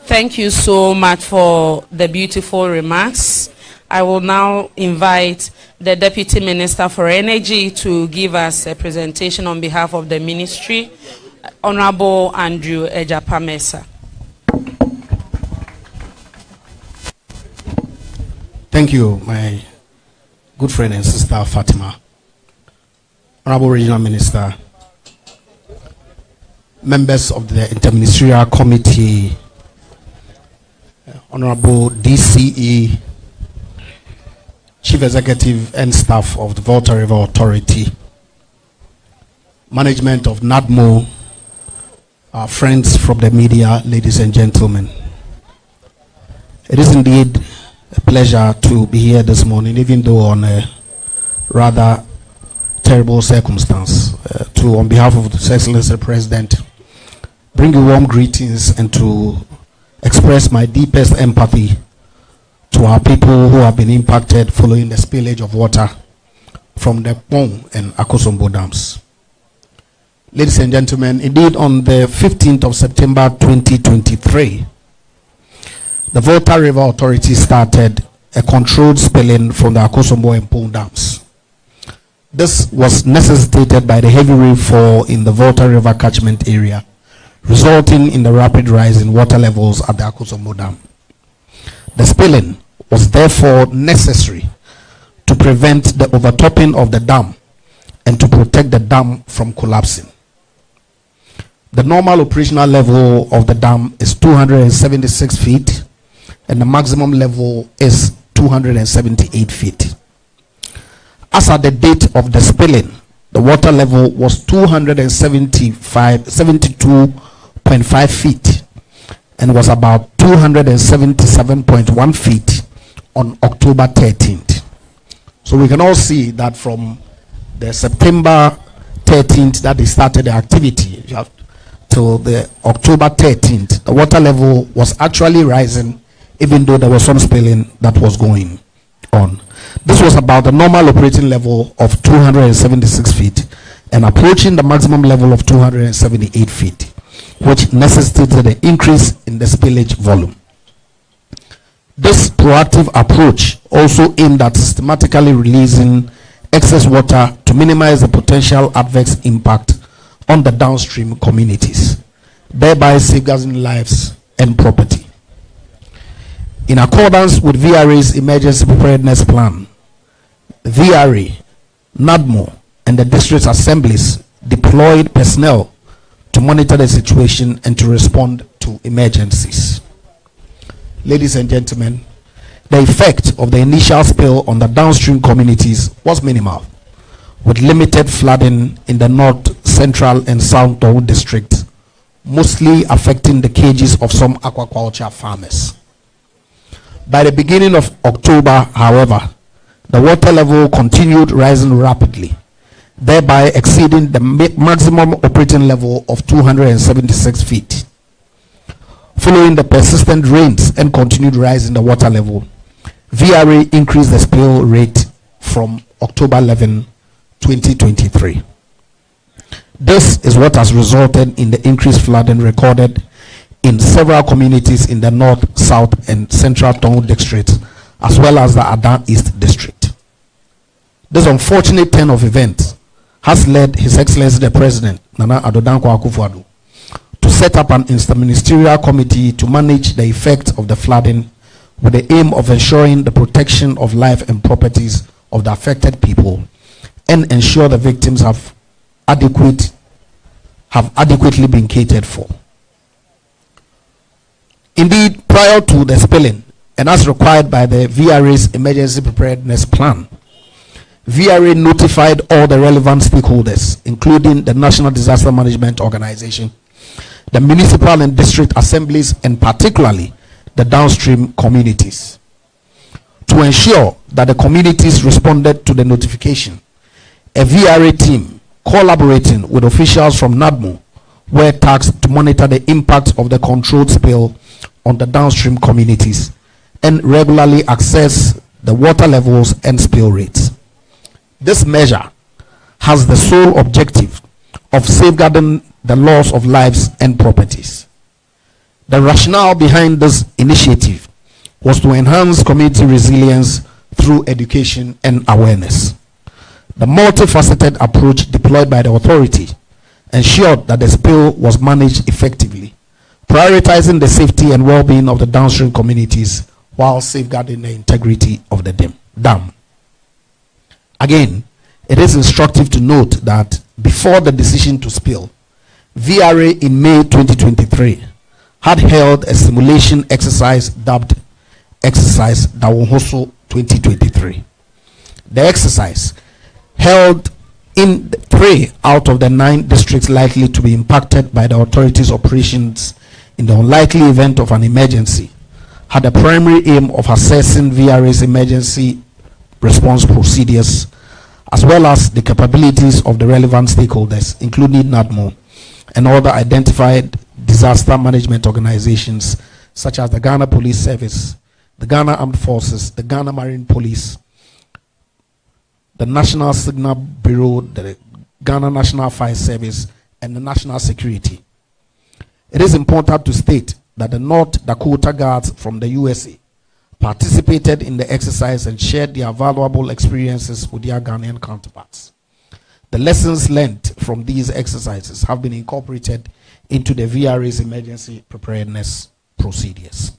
thank you so much for the beautiful remarks. I will now invite the Deputy Minister for Energy to give us a presentation on behalf of the Ministry, Honorable Andrew Ejapamesa. Thank you, my good friend and sister Fatima. Honorable Regional Minister, members of the Interministerial Committee, Honorable DCE, Chief Executive and staff of the Volta River Authority, management of NADMO, our friends from the media, ladies and gentlemen. It is indeed a pleasure to be here this morning, even though on a rather terrible circumstance, on behalf of His Excellency President, bring you warm greetings and to express my deepest empathy to our people who have been impacted following the spillage of water from the Pong and Akosombo dams. Ladies and gentlemen, indeed on the 15th of September 2023, the Volta River Authority started a controlled spilling from the Akosombo and Pong dams. This was necessitated by the heavy rainfall in the Volta River catchment area, resulting in the rapid rise in water levels at the Akosombo Dam. The spilling was therefore necessary to prevent the overtopping of the dam and to protect the dam from collapsing. The normal operational level of the dam is 276 feet and the maximum level is 278 feet. As at the date of the spilling, the water level was 72.5 feet and was about 277.1 feet on October 13th. So we can all see that from the September 13th that they started the activity till the October 13th, the water level was actually rising, even though there was some spilling that was going on. This was about the normal operating level of 276 feet and approaching the maximum level of 278 feet, which necessitated an increase in the spillage volume. This proactive approach also aimed at systematically releasing excess water to minimize the potential adverse impact on the downstream communities, thereby safeguarding lives and property. In accordance with VRA's emergency preparedness plan, VRA, NADMO, and the district assemblies deployed personnel to monitor the situation and to respond to emergencies. Ladies and gentlemen, the effect of the initial spill on the downstream communities was minimal, with limited flooding in the north, central, and south Town districts, mostly affecting the cages of some aquaculture farmers. By the beginning of October, however, the water level continued rising rapidly, thereby exceeding the maximum operating level of 276 feet. Following the persistent rains and continued rise in the water level, VRA increased the spill rate from October 11, 2023. This is what has resulted in the increased flooding recorded in several communities in the north, south, and central Town districts, as well as the Adan East district. This unfortunate turn of events has led His Excellency the President, Nana Addo Dankwa Akufo-Addo, to set up an interministerial committee to manage the effects of the flooding with the aim of ensuring the protection of life and properties of the affected people and ensure the victims have adequately been catered for. Indeed, prior to the spilling, and as required by the VRA's emergency preparedness plan, VRA notified all the relevant stakeholders, including the National Disaster Management Organization, the municipal and district assemblies, and particularly the downstream communities. To ensure that the communities responded to the notification, a VRA team collaborating with officials from NADMO were tasked to monitor the impact of the controlled spill on the downstream communities and regularly assess the water levels and spill rates. This measure has the sole objective of safeguarding the loss of lives and properties. The rationale behind this initiative was to enhance community resilience through education and awareness. The multifaceted approach deployed by the authority ensured that the spill was managed effectively, prioritizing the safety and well-being of the downstream communities while safeguarding the integrity of the dam. Again, it is instructive to note that before the decision to spill, VRA in May 2023 had held a simulation exercise dubbed Exercise Dawohoso 2023. The exercise, held in 3 out of the 9 districts likely to be impacted by the authorities' operations in the unlikely event of an emergency, had a primary aim of assessing VRA's emergency response procedures, as well as the capabilities of the relevant stakeholders, including NADMO and other identified disaster management organizations such as the Ghana Police Service, the Ghana Armed Forces, the Ghana Marine Police, the National Signal Bureau, the Ghana National Fire Service, and the National Security. It is important to state that the North Dakota Guards from the USA participated in the exercise and shared their valuable experiences with their Ghanaian counterparts. The lessons learned from these exercises have been incorporated into the VRA's emergency preparedness procedures.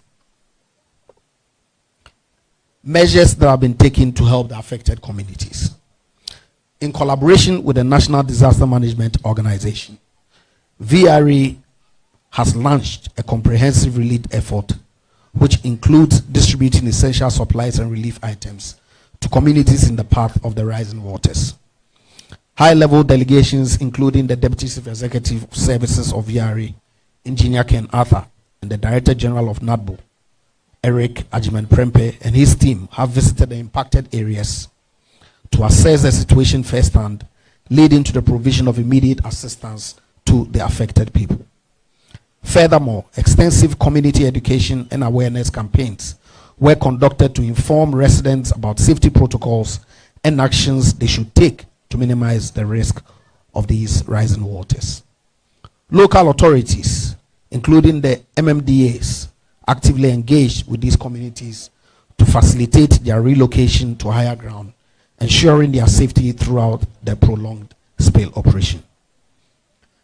Measures that have been taken to help the affected communities. In collaboration with the National Disaster Management Organization, VRA has launched a comprehensive relief effort which includes distributing essential supplies and relief items to communities in the path of the rising waters. High-level delegations, including the Deputy Chief Executive Services of VRA, Engineer Ken Arthur, and the Director General of NADBO, Eric Ajiman-Prempe, and his team have visited the impacted areas to assess the situation firsthand, leading to the provision of immediate assistance to the affected people. Furthermore, extensive community education and awareness campaigns were conducted to inform residents about safety protocols and actions they should take to minimize the risk of these rising waters. Local authorities, including the MMDAs, actively engaged with these communities to facilitate their relocation to higher ground, ensuring their safety throughout the prolonged spill operation.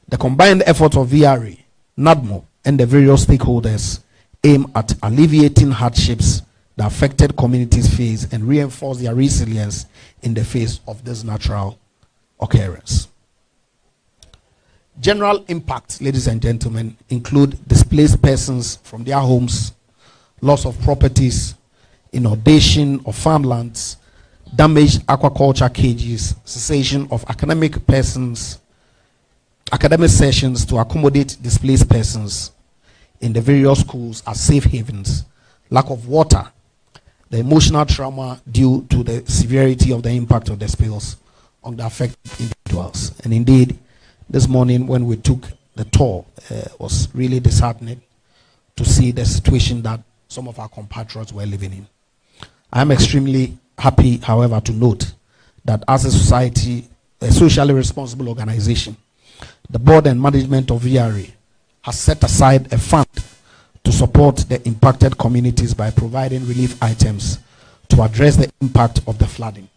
The combined efforts of VRA, NADMO, and the various stakeholders aim at alleviating hardships the affected communities face and reinforce their resilience in the face of this natural occurrence. General impacts, ladies and gentlemen, include displaced persons from their homes, loss of properties, inundation of farmlands, damaged aquaculture cages, cessation of academic sessions to accommodate displaced persons in the various schools as safe havens, lack of water, the emotional trauma due to the severity of the impact of the spills on the affected individuals. And indeed, this morning when we took the tour, was really disheartening to see the situation that some of our compatriots were living in. I am extremely happy, however, to note that as a society, a socially responsible organization, the board and management of VRA has set aside a fund to support the impacted communities by providing relief items to address the impact of the flooding.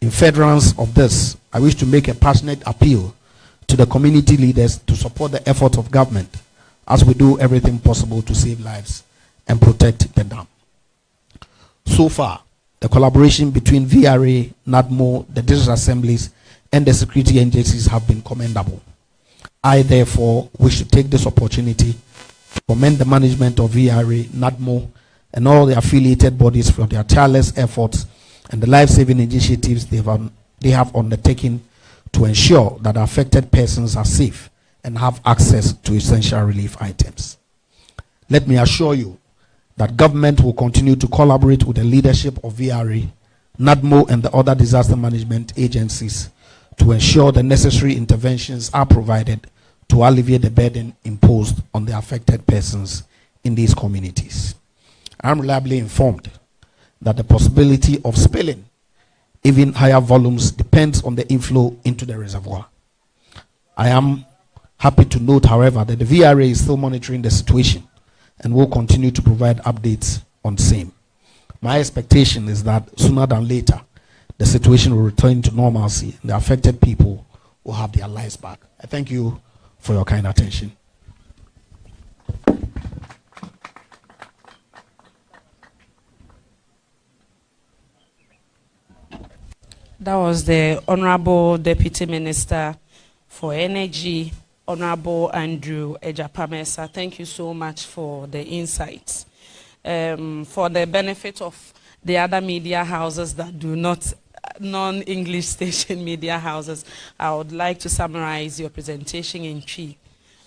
In furtherance of this, I wish to make a passionate appeal to the community leaders to support the efforts of government as we do everything possible to save lives and protect the dam. So far, the collaboration between VRA, NADMO, the district assemblies, and the security agencies have been commendable. I therefore wish to take this opportunity to commend the management of VRA, NADMO, and all the affiliated bodies for their tireless efforts and the life-saving initiatives they have undertaken to ensure that affected persons are safe and have access to essential relief items. Let me assure you that government will continue to collaborate with the leadership of VRA, NADMO, and the other disaster management agencies to ensure the necessary interventions are provided to alleviate the burden imposed on the affected persons in these communities. I am reliably informed that the possibility of spilling even higher volumes depends on the inflow into the reservoir. I am happy to note, however, that the VRA is still monitoring the situation and will continue to provide updates on same. My expectation is that sooner than later, the situation will return to normalcy and the affected people will have their lives back. I thank you for your kind attention. That was the Honorable Deputy Minister for Energy, Honorable Andrew Ejapamesa. Thank you so much for the insights. For the benefit of the other media houses that do not non-English station media houses, I would like to summarize your presentation in three.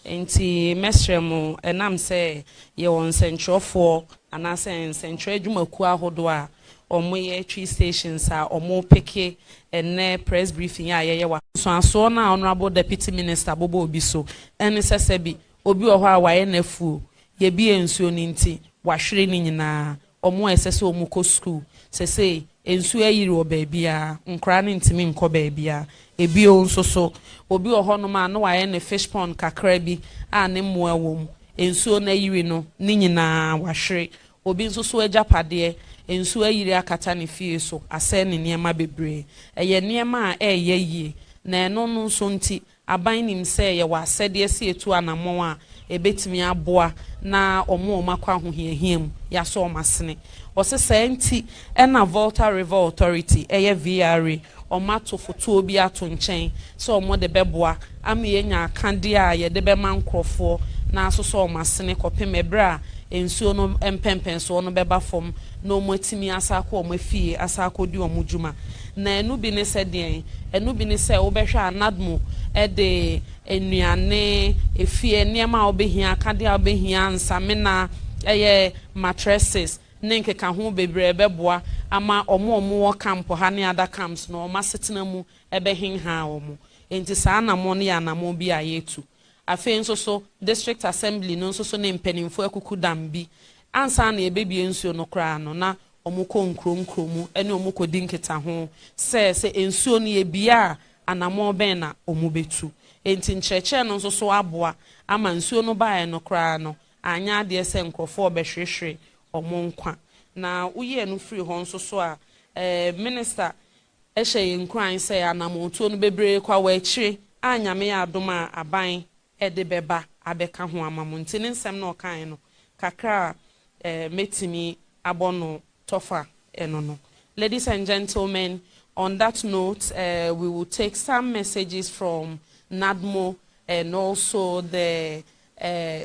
Enti mesremo enam say ye won central for and I say central dwumaku ahodo a omo ye three stations a omo peke ene press briefing a ye wa so aso na honorable deputy minister Bobo Obi so ene sese bi obi wo ho a waye nafu ye bi ensuo ni nti wahwere ni nyina omo esese omo ko school sese ensuo ayiri wo baabia nkra ne ntimi nko baabia ebi onso so obi ohono ma no waye ne fish pond kakra bi a ne mmoa wom ensuo na yiri no ni nyina wahwere obi nso so agapade ensuo ayiri akata ne fie so ase ne niema bebre eye niema a yie na eno no so nti aban nim se ye wasede ase etu anamon a ebetimi aboa na omo makwa hohiahiem ya so omasene osese nti ena Volta River Authority eye VRA omato foto obi ato nchen so omo de beboa ama yenya akande a ye de be mankrofo na asoso omasene kopem ebra ensuo no empempen so no beba fom no motimi asako omafie asako di omudjuma na enu bi ne se den enu bi ne se obehwe anadmo de enuane efie niema obehia akade obehia nsamena eye mattresses nenke ka ho bebre beboa ama omo camp ha ne ada camps no ma setena mu ebehin ha omo enti saa na mo ne ya na mo bi ayetu afen nso so district assembly no nso so ne mpanimfo akuku dambi ansa na ebebie nsuo no kra no na omukọ nkronkromu ene omukọ dinketa ho se ensuo no ye bia anamo ben na omubetu enti ncheche no nso so aboa ama nsuo no bae no kra no anya ade se nkrofo obehwehwe omonkwa na uye no free ho nso so a minister ehye nkran se anamo tuo no bebre kwa wa akire anyame ya adoma aban ede beba abeka ho amamo nti ne nsem na okan no kakra metimi abono tofa enono. Ladies and gentlemen, on that note, we will take some messages from NADMO and also the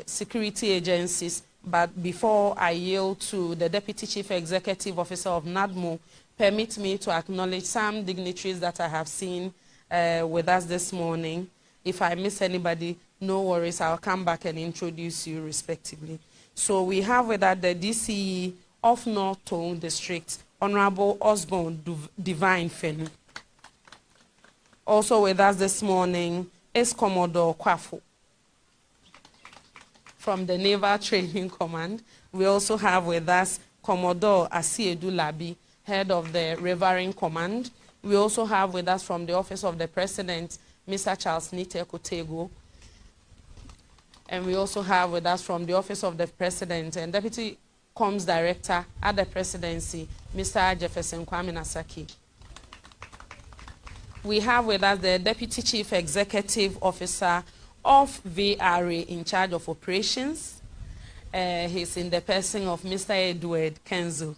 security agencies. But before I yield to the Deputy Chief Executive Officer of NADMO, permit me to acknowledge some dignitaries that I have seen with us this morning. If I miss anybody, no worries, I'll come back and introduce you respectively. So we have with us the DCE of North Tone District, Honorable Osborne Divine Fenu. Also with us this morning is Commodore Kwafo from the Naval Training Command. We also have with us Commodore Asiedu Labi, head of the Rivering Command. We also have with us from the Office of the President, Mr. Charles Nite Kotego. And we also have with us from the Office of the President and Deputy Comms Director at the Presidency, Mr. Jefferson Kwame Nasaki. We have with us the Deputy Chief Executive Officer of VRA in charge of operations. He's in the person of Mr. Edward Kenzo.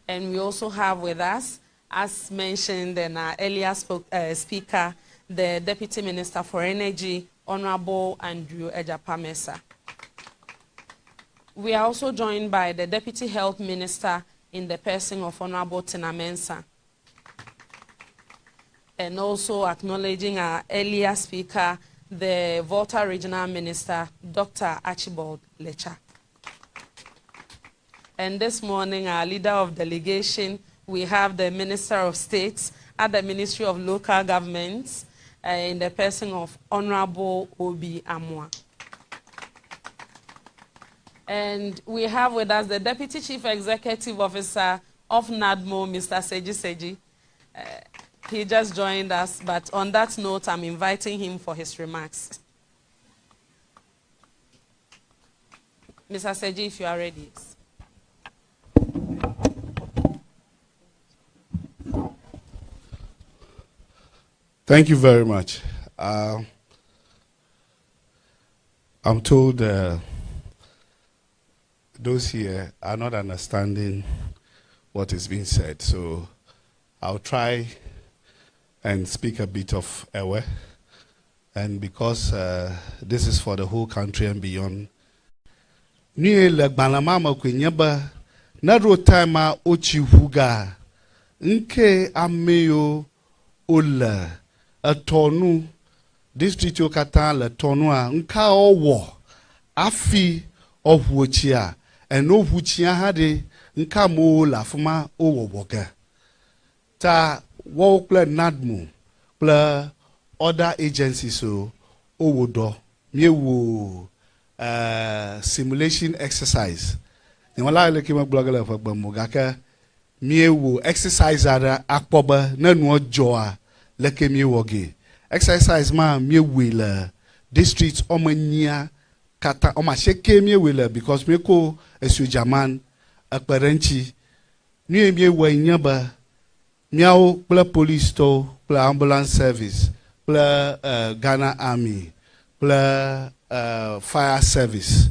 And we also have with us, as mentioned in our earlier speaker, the Deputy Minister for Energy, Honorable Andrew Ejapamesa. We are also joined by the Deputy Health Minister in the person of Honorable Tina Mensah. And also acknowledging our earlier speaker, the Volta Regional Minister, Dr. Archibald Lecha. And this morning, our leader of delegation, we have the Minister of State at the Ministry of Local Governments in the person of Honorable Obi Amwa. And we have with us the Deputy Chief Executive Officer of NADMO, Mr. Seji Seji. He just joined us, but on that note, I'm inviting him for his remarks. Mr. Seji, if you are ready. Thank you very much. I'm told those here are not understanding what is being said, so I'll try and speak a bit of Ewe. And because this is for the whole country and beyond, na ro time a ochi huga nke ameyo ola atonu district okata le tonu a nka owo afi ohuochia eno huchia hade nka mo la fuma owo boga ta wo kle nadmu kle other agencies so owodo miewo simulation exercise ni wala le kima blog la fa gbamu gaka miewo exercise ara akpoba nanu ojo a le kemiewo ge exercise ma miewo le district omania kata oma sheke miewo le because meko esujaman akparanchi ni miewo nyaba miao kple police to kple ambulance service kple Ghana Army kple fire service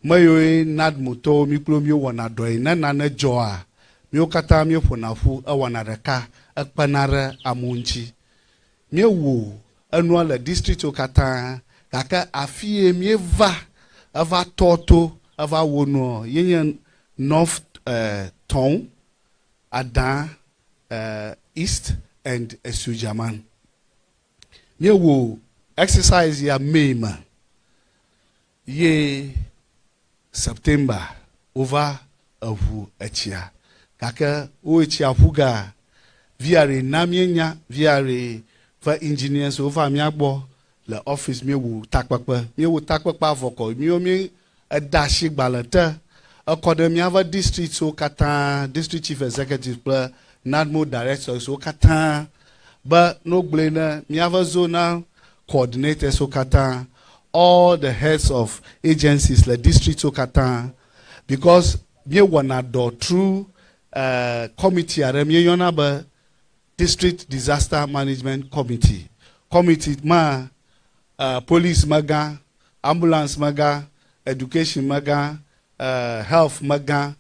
mayo nad moto mi klo mi wona doi na na joa mi kata mi fonafu e wona reka akpanare amunchi mi wo anu la district okata kaka afie mi ava toto ava wono yen north town adan east and Esujaman. Ye wo exercise ya May ye September over avu echia. Kaka o echia huga viare namienya viare for engineers over miagbo le office mi wo takpakpa avoko mi dashi balanta according mi ava district so kata district chief executive plus NADMO director so kata but no blena mi ava zonal coordinator so kata all the heads of agencies like district so kata because mi wana do through committee are mi yona ba district disaster management committee ma police maga ambulance maga education maga health maga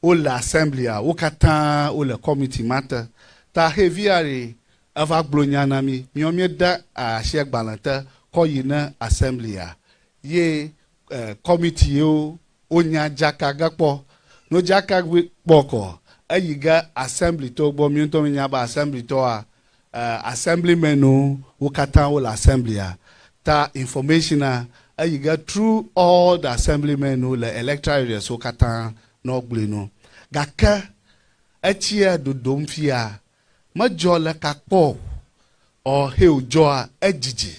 ola assembly a okata ola committee matter ta heaviare ava glonyana mi da a shek balanta ko yina assembly a ye committee o onya jaka gapo no jaka boko ayiga assembly to gbo mi to nya ba assembly to a assemblymen no okata ola assembly a ta information a ayiga through all the assemblymen no la electoral areas okata no gbleno gaka achia dodomfia majola kakpo o heujoa ejiji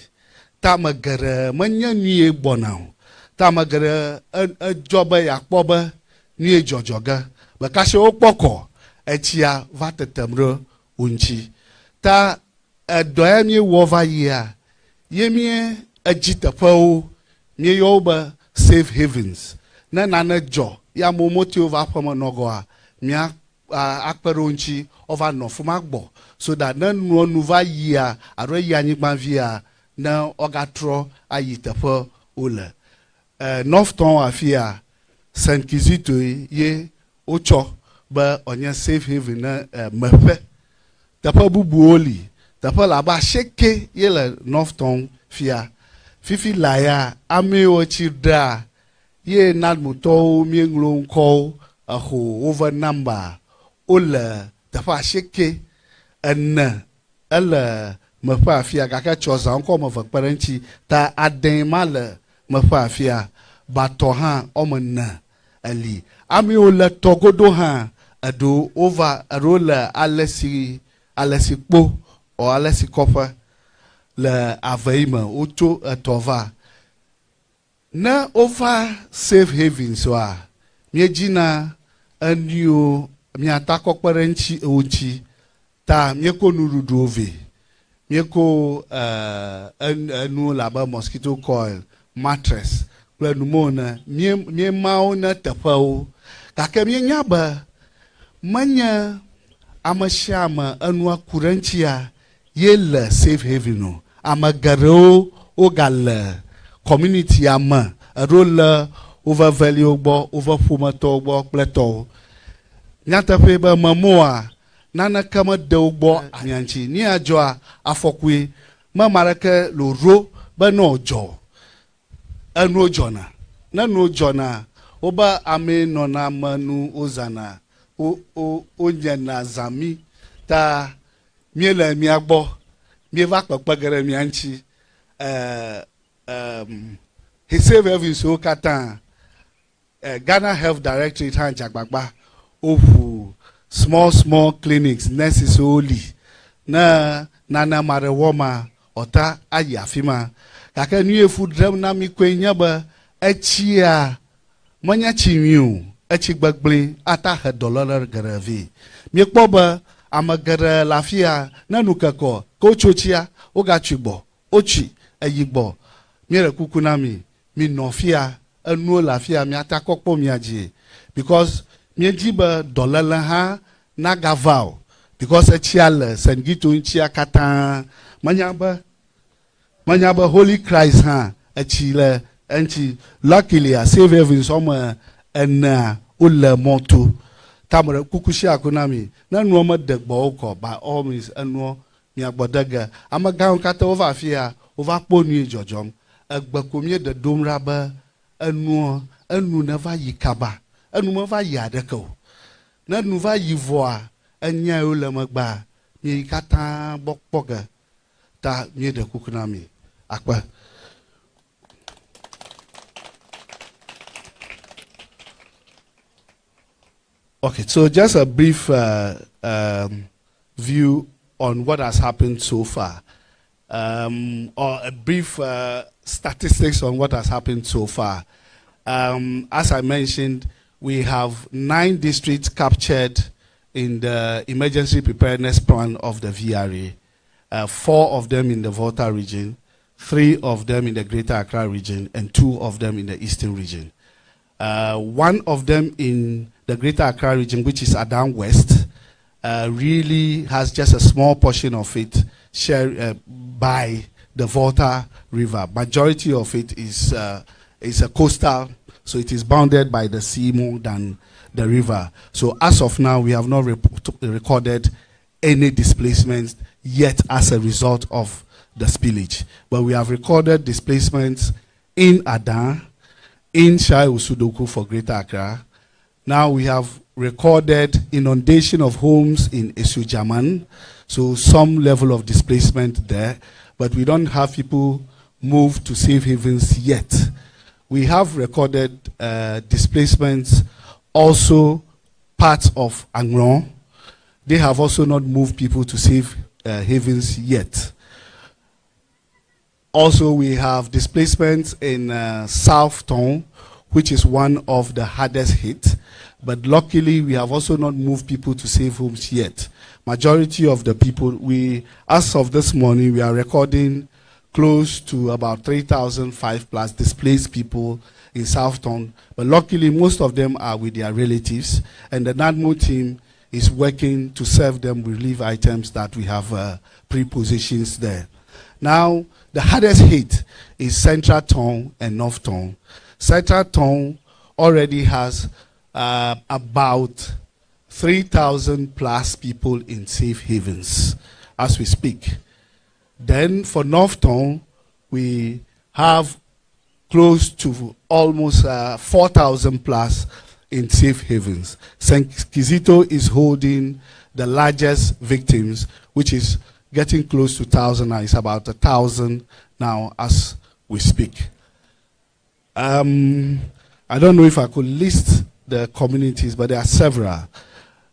tamagara manyanie gbonao tamagara ajoba yakpoba ni ejojoga bakashe okpoko achia vatetemro unchi ta doyamie wova yia yemie ajitapao mi yoba safe havens na jo ya momoti over pama nogoa mia akperonchi over no fumagbo so that na nuva yia aro yanyigba via na ogatro ayitepo ole Northton afia St. Kizito ye ocho ba onye safe haven na mepe tapa bubuoli tapa la ba sheke ye le Northton fia fifi laya ame ochi da ye nad muto mienglo nko aho over number ola tapa sheke en ala mepa afia kaka choza nko mo vakparanchi ta aden male mepa afia bato ha omna ali ami ola togodo ha ado over rola alesi kpo o alesi kofa le avaima oto atova na over safe haven so a miejina anio miatako parenchi onchi ta mieko nurudu ove mieko anu laba mosquito coil mattress plenumona mie mao na tapao kaka mienya manya amashama anu akuranchia yela safe haven no amagaro ogala community ama rola over value bo over fumato bo pleto nyata peba mamoa nana kama deubo anyanchi ni ajoa afokwe mamaraka lo ro ba no jo anu jona na no jona oba ame nona manu ozana o nyana zami ta miele miagbo mieva kpakpagere mianchi he save every so katan Ghana Health Directorate han jagbagba ofu small clinics nurses only na nana marewoma ota ayafima kaka new food drum na mi kwenya ba achia manya chimiu achi gbagble ata $1 garavi mi kpoba amagara lafia na nukako ko chochia oga chigbo ochi ayigbo mi re kukunami mi nofia anu lafia mi ata kokpo mi aji because mi jiba $1 ha na gavao because achial sengito nchia kata manyaba Holy Christ ha achile anchi luckily I save every summer and ule moto tamara kukushi akunami na nuoma degbo oko by all means anu mi agbodaga amaga kata over afia over ponu jojom agbakomie de domraba anu never yikaba anu never yadeko na nu va yivoa anya ule magba mi kata bokpoga ta mi de kukunami akwa. Okay, so just a brief view on what has happened so far, or a brief statistics on what has happened so far. As I mentioned, we have 9 districts captured in the emergency preparedness plan of the VRA, 4 of them in the Volta region, 3 of them in the Greater Accra region, and 2 of them in the Eastern region. 1 of them in the Greater Accra region, which is Adan West, really has just a small portion of it shared by the Volta River. Majority of it is a coastal, so it is bounded by the sea more than the river. So as of now, we have not recorded any displacements yet as a result of the spillage. But we have recorded displacements in Adan, in Shai Usudoku for Greater Accra. Now we have recorded inundation of homes in Esujaman, so some level of displacement there, but we don't have people moved to safe havens yet. We have recorded displacements also parts of Angron. They have also not moved people to safe havens yet. Also, we have displacements in South Town, which is one of the hardest hit. But luckily, we have also not moved people to safe homes yet. Majority of the people, as of this morning, we are recording close to about 3,005 plus displaced people in South Town. But luckily, most of them are with their relatives. And the NADMO team is working to serve them with relief items that we have pre-positions there. Now, the hardest hit is Central Town and North Town. Central Town already has about 3,000 plus people in safe havens as we speak. Then for North Town, we have close to almost 4,000 plus in safe havens. St. Kizito is holding the largest victims, which is getting close to 1,000 now. It's about 1,000 now as we speak. I don't know if I could list the communities, but there are several.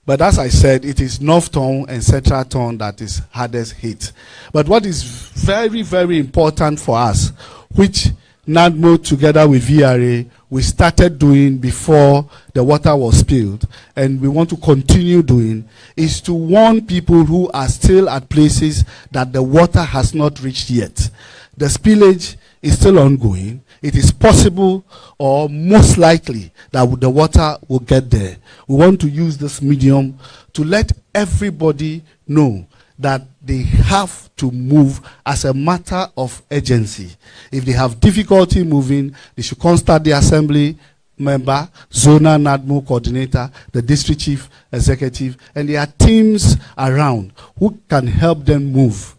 But as I said, it is North Town and Central Town that is hardest hit. But what is very, very important for us, which NADMO together with VRA, we started doing before the water was spilled, and we want to continue doing, is to warn people who are still at places that the water has not reached yet. The spillage is still ongoing. It is possible or most likely that the water will get there. We want to use this medium to let everybody know that they have to move as a matter of urgency. If they have difficulty moving, they should contact the assembly member, zonal NADMO coordinator, the district chief executive, and there are teams around who can help them move.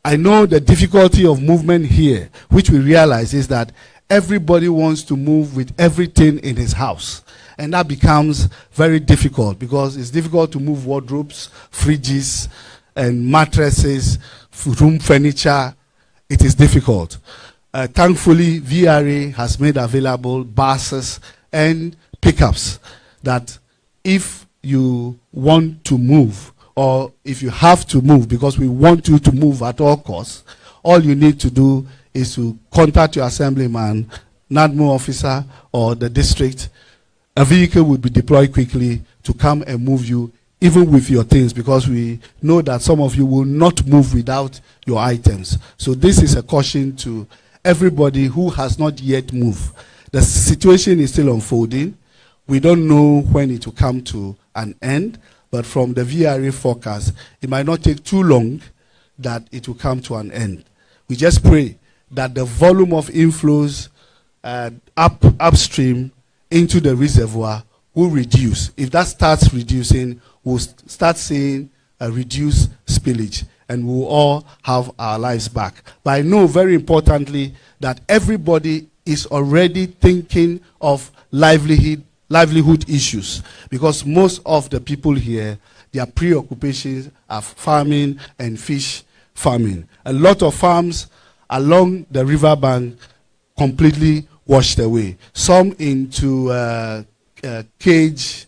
I know the difficulty of movement here, which we realize is that everybody wants to move with everything in his house. And that becomes very difficult because it's difficult to move wardrobes, fridges, and mattresses, room furniture. It is difficult. Thankfully, VRA has made available buses and pickups that if you want to move or if you have to move because we want you to move at all costs, all you need to do is to contact your assemblyman, NADMO officer, or the district. A vehicle will be deployed quickly to come and move you, even with your things, because we know that some of you will not move without your items. So this is a caution to everybody who has not yet moved. The situation is still unfolding. We don't know when it will come to an end, but from the VRA forecast, it might not take too long that it will come to an end. We just pray that the volume of inflows upstream into the reservoir will reduce. If that starts reducing, we'll start seeing a reduced spillage and we'll all have our lives back. But I know very importantly that everybody is already thinking of livelihood issues because most of the people here, their preoccupations are farming and fish farming. A lot of farms along the riverbank completely washed away. Some into cage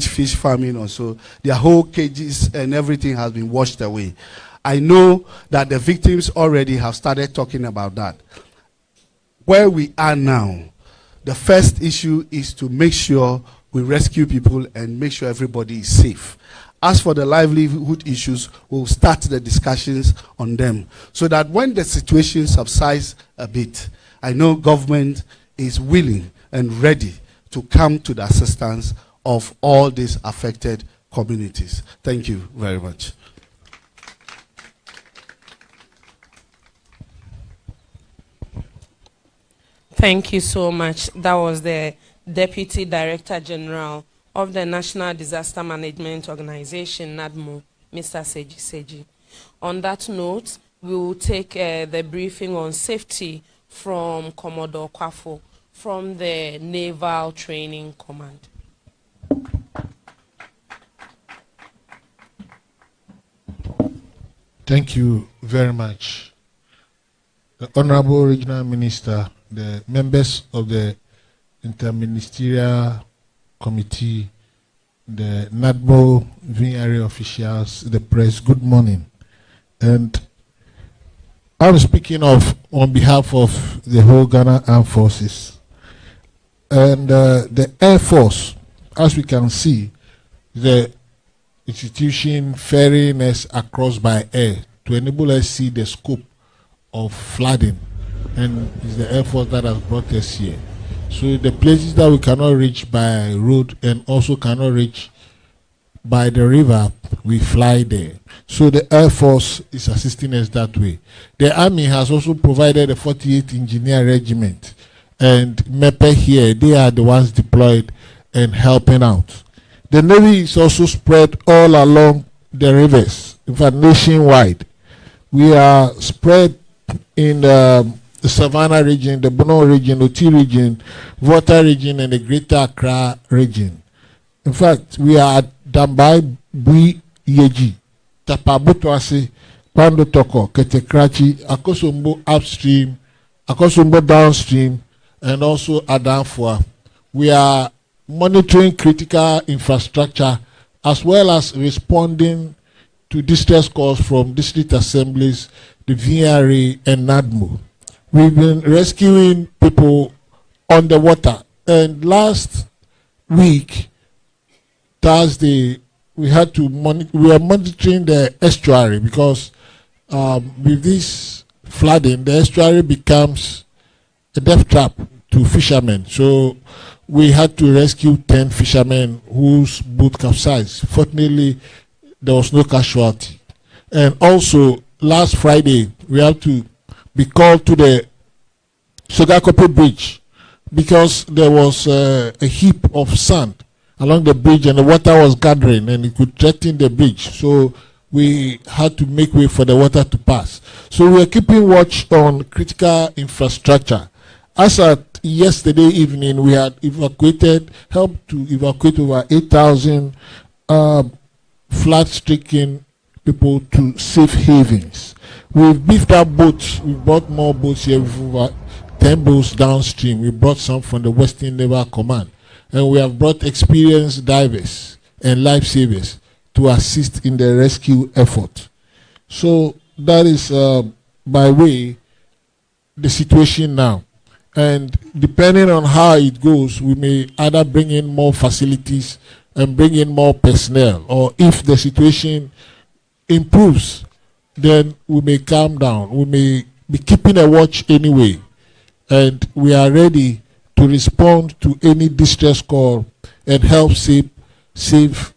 fish farming also. Their whole cages and everything has been washed away. I know that the victims already have started talking about that. Where we are now, the first issue is to make sure we rescue people and make sure everybody is safe. As for the livelihood issues, we'll start the discussions on them so that when the situation subsides a bit, I know government is willing and ready to come to the assistance of all these affected communities. Thank you very much. Thank you so much. That was the Deputy Director General of the National Disaster Management Organization, NADMO, Mr. Seji. On that note, we will take the briefing on safety from Commodore Kwafo from the Naval Training Command. Thank you very much. The Honorable Regional Minister, the members of the Interministerial Committee, the NADMO VRA officials, the press, good morning. And I'm speaking on behalf of the whole Ghana Armed Forces. And the Air Force, as we can see, the institution ferrying us across by air to enable us see the scope of flooding. And it's the Air Force that has brought us here. So the places that we cannot reach by road and also cannot reach by the river, we fly there. So the Air Force is assisting us that way. The Army has also provided a 48th Engineer Regiment. And MEPE here, they are the ones deployed and helping out. The Navy is also spread all along the rivers, in fact nationwide. We are spread in the Savannah region, the Bono region, Oti region, Volta region, and the Greater Accra region. In fact, we are at Dambai, Bui, Yeji, Tapabutuase, Pando Toko, Ketekrachi, Akosombo upstream, Akosombo downstream, and also Adamfua. We are monitoring critical infrastructure as well as responding to distress calls from district assemblies, the VRA, and NADMO. We've been rescuing people on the water. And last week, Thursday, we are monitoring the estuary because with this flooding, the estuary becomes a death trap to fishermen. So we had to rescue 10 fishermen whose boat capsized. Fortunately, there was no casualty. And also, last Friday, we had to be called to the Sogakope Bridge because there was a heap of sand along the bridge and the water was gathering and it could threaten the bridge. So we had to make way for the water to pass. So we are keeping watch on critical infrastructure As at yesterday evening, we had helped to evacuate over 8,000 flood-stricken people to safe havens. We've beefed up boats. We brought more boats here with over 10 boats downstream. We brought some from the Western Naval Command. And we have brought experienced divers and lifesavers to assist in the rescue effort. So that is, by way, the situation now. And depending on how it goes, we may either bring in more facilities and bring in more personnel, or if the situation improves, then we may calm down. We may be keeping a watch anyway, and we are ready to respond to any distress call and help save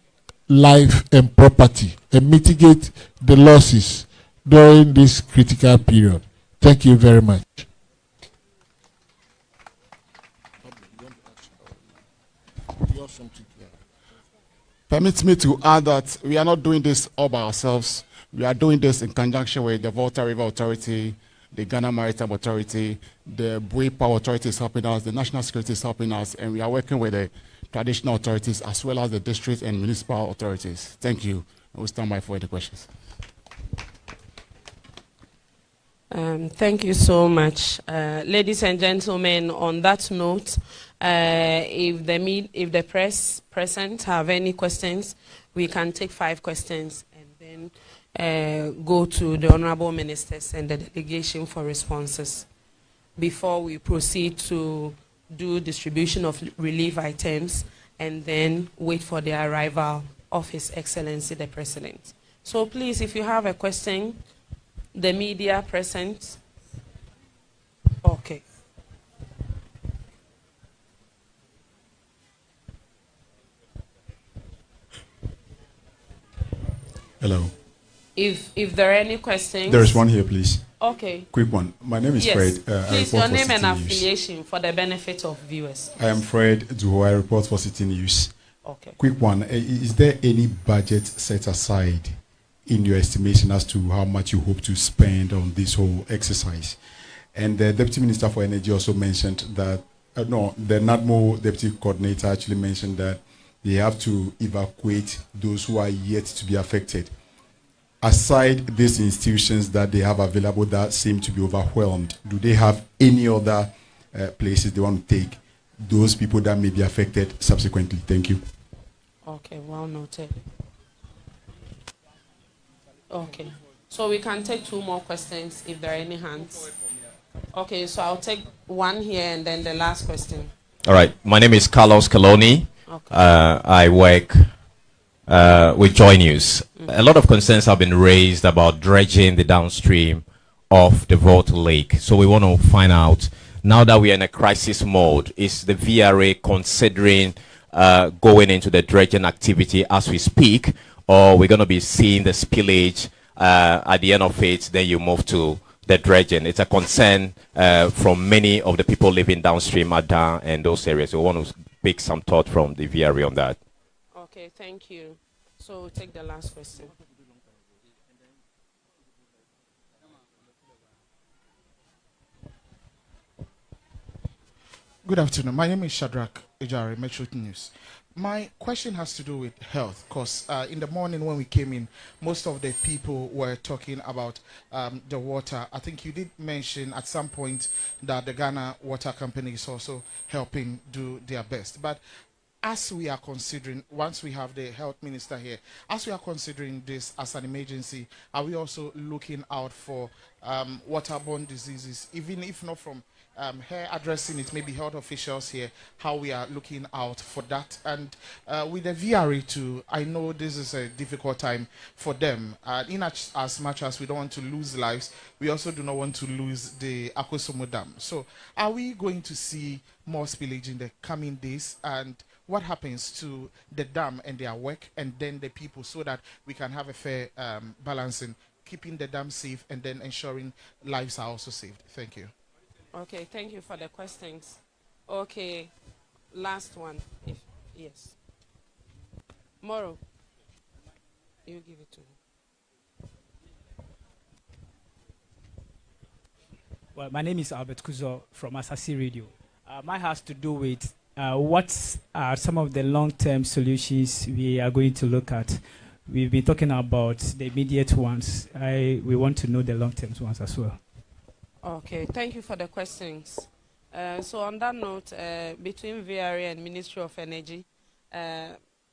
life and property and mitigate the losses during this critical period. Thank you very much. Permit me to add that we are not doing this all by ourselves. We are doing this in conjunction with the Volta River Authority, the Ghana Maritime Authority, the Bui Power Authority is helping us, the National Security is helping us, and we are working with the traditional authorities as well as the district and municipal authorities. Thank you. I will stand by for any questions. Thank you so much. Ladies and gentlemen, on that note, if the press present have any questions, we can take 5 questions and then go to the honorable ministers and the delegation for responses before we proceed to do distribution of relief items and then wait for the arrival of His Excellency the President. So please, if you have a question, the media present. Okay. Hello. If there are any questions. There is one here, please. Okay. Quick one. My name is yes. Fred. Please, your name and affiliation for the benefit of viewers. I am Fred Duho. I report for City News. Okay. Quick one. Is there any budget set aside in your estimation as to how much you hope to spend on this whole exercise? And the Deputy Minister for Energy also mentioned that, the NADMO Deputy Coordinator actually mentioned that they have to evacuate those who are yet to be affected. Aside these institutions that they have available that seem to be overwhelmed, do they have any other places they want to take those people that may be affected subsequently? Thank you. Okay, well noted. Okay, so we can take 2 more questions if there are any hands. Okay, so I'll take one here and then the last question. All right, my name is Carlos Coloni. Okay. I work with Joy News. A lot of concerns have been raised about dredging the downstream of the Volta Lake. So we want to find out, now that we are in a crisis mode, is the VRA considering going into the dredging activity as we speak, or we're going to be seeing the spillage at the end of it, then you move to the dredging? It's a concern from many of the people living downstream, Adan, and those areas. So we want to pick some thought from the VRA on that. Okay, thank you. So we'll take the last question. Good afternoon. My name is Shadrach Ejari, Metro News. My question has to do with health, because in the morning when we came in, most of the people were talking about the water. I think you did mention at some point that the Ghana Water Company is also helping do their best. But as we are considering, once we have the health minister here, as we are considering this as an emergency, are we also looking out for waterborne diseases, even if not from her addressing it, maybe health officials here, how we are looking out for that? And with the VRA too, I know this is a difficult time for them. In as much as we don't want to lose lives, we also do not want to lose the Akosombo Dam. So are we going to see more spillage in the coming days? And what happens to the dam and their work, and then the people, so that we can have a fair balancing, keeping the dam safe and then ensuring lives are also saved? Thank you. Okay, thank you for the questions. Okay, last one. Yes. Moro, you give it to him. Well, my name is Albert Kuzo from Asasi Radio. Mine has to do with what are some of the long-term solutions we are going to look at. We've been talking about the immediate ones. We want to know the long-term ones as well. Okay, thank you for the questions. So on that note, between VRA and Ministry of Energy,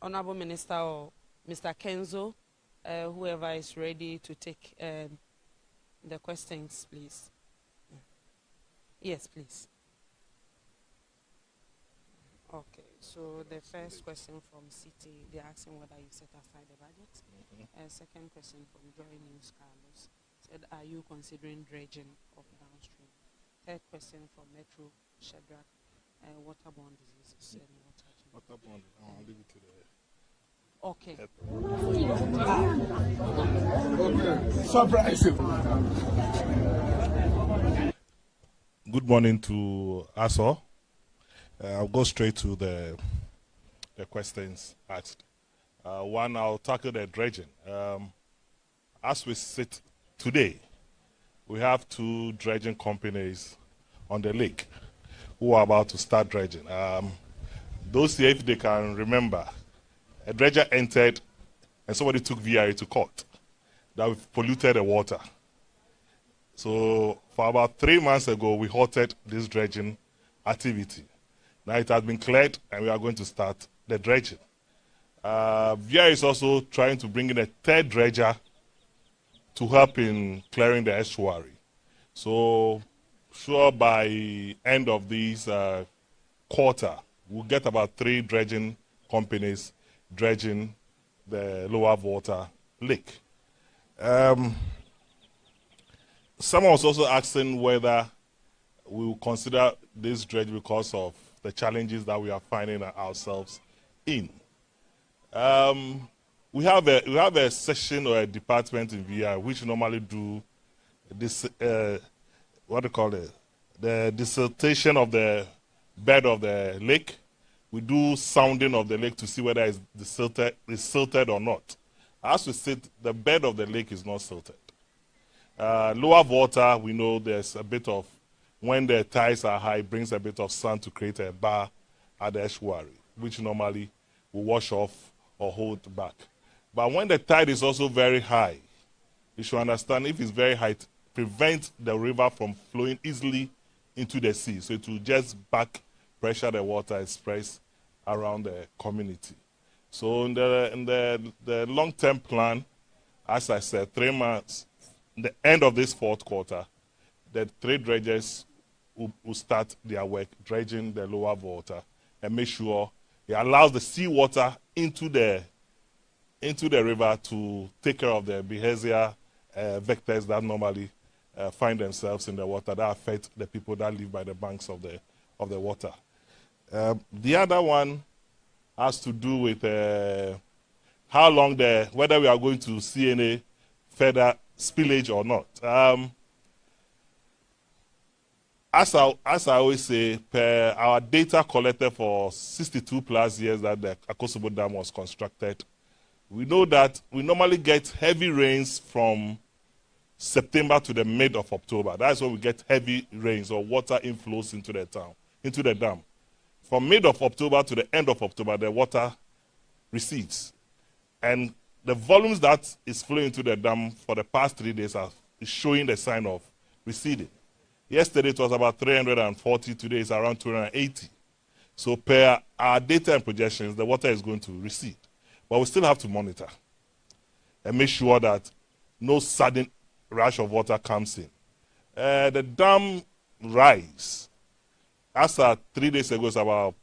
Honorable Minister or Mr. Kenzo, whoever is ready to take the questions, please. Yes, please. Okay, so the first question from City, they're asking whether you set aside the budget. Second question from Joy News Carlos, said, are you considering dredging of downstream? Third question from Metro Shadrach, waterborne diseases and water. Waterborne, I'll leave it to the... Okay. Surprise! Good morning to us all. I'll go straight to the questions asked. One, I'll tackle the dredging. As we sit today, we have 2 dredging companies on the lake who are about to start dredging. Those here, if they can remember, a dredger entered and somebody took VRA to court that we've polluted the water. So for about 3 months ago, we halted this dredging activity. Now it has been cleared and we are going to start the dredging. VRA is also trying to bring in a 3rd dredger to help in clearing the estuary. So sure by end of this quarter, we'll get about 3 dredging companies dredging the lower water lake. Someone was also asking whether we will consider this dredge because of the challenges that we are finding ourselves in. We have a section or a department in VR which normally do this, what do you call it? The dissertation of the bed of the lake. We do sounding of the lake to see whether it's silted or not. As we sit, the bed of the lake is not silted. Lower water, we know there's a bit of, when the tides are high, it brings a bit of sand to create a bar at the estuary, which normally will wash off or hold back. But when the tide is also very high, you should understand if it's very high, it prevents the river from flowing easily into the sea. So it will just back pressure the water and spreads around the community. So in the long-term plan, as I said, 3 months, the end of this 4th quarter, the 3 dredgers will start their work dredging the lower water and make sure it allows the seawater into the river to take care of the behavior vectors that normally find themselves in the water that affect the people that live by the banks of the water. The other one has to do with how long whether we are going to see any further spillage or not. As I always say, per our data collected for 62 plus years that the Akosombo Dam was constructed, we know that we normally get heavy rains from September to the mid of October. That's when we get heavy rains or water inflows into the dam. From mid of October to the end of October, the water recedes. And the volumes that is flowing into the dam for the past 3 days is showing the sign of receding. Yesterday it was about 340, today it's around 280. So per our data and projections, the water is going to recede. But we still have to monitor and make sure that no sudden rush of water comes in. The dam rise, as of 3 days ago, is about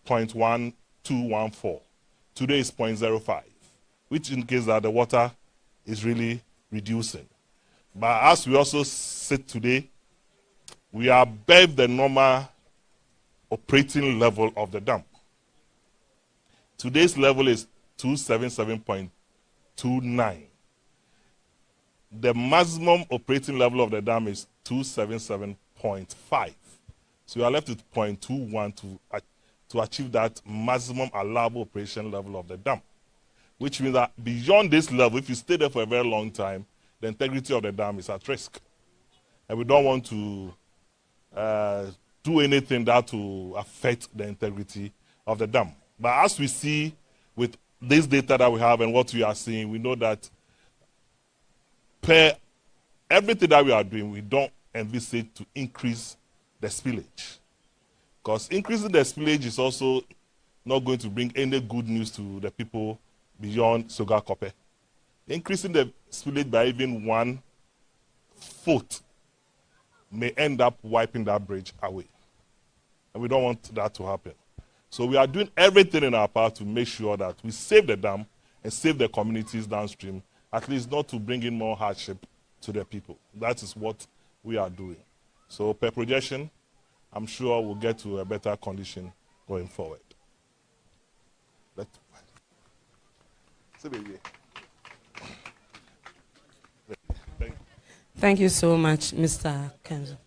0.1214. Today is 0.05, which indicates that the water is really reducing. But as we also sit today, we are above the normal operating level of the dam. Today's level is 277.29. The maximum operating level of the dam is 277.5. So you are left with 0.21 to achieve that maximum allowable operation level of the dam, which means that beyond this level, if you stay there for a very long time, the integrity of the dam is at risk. And we don't want to do anything that will affect the integrity of the dam. But as we see with this data that we have and what we are seeing, we know that per everything that we are doing, we don't envisage to increase the spillage. Because increasing the spillage is also not going to bring any good news to the people beyond Soga Kope. Increasing the spillage by even 1 foot may end up wiping that bridge away. And we don't want that to happen. So we are doing everything in our power to make sure that we save the dam and save the communities downstream, at least not to bring in more hardship to the people. That is what we are doing. So per projection, I'm sure we'll get to a better condition going forward. Thank you so much, Mr. Kenzo.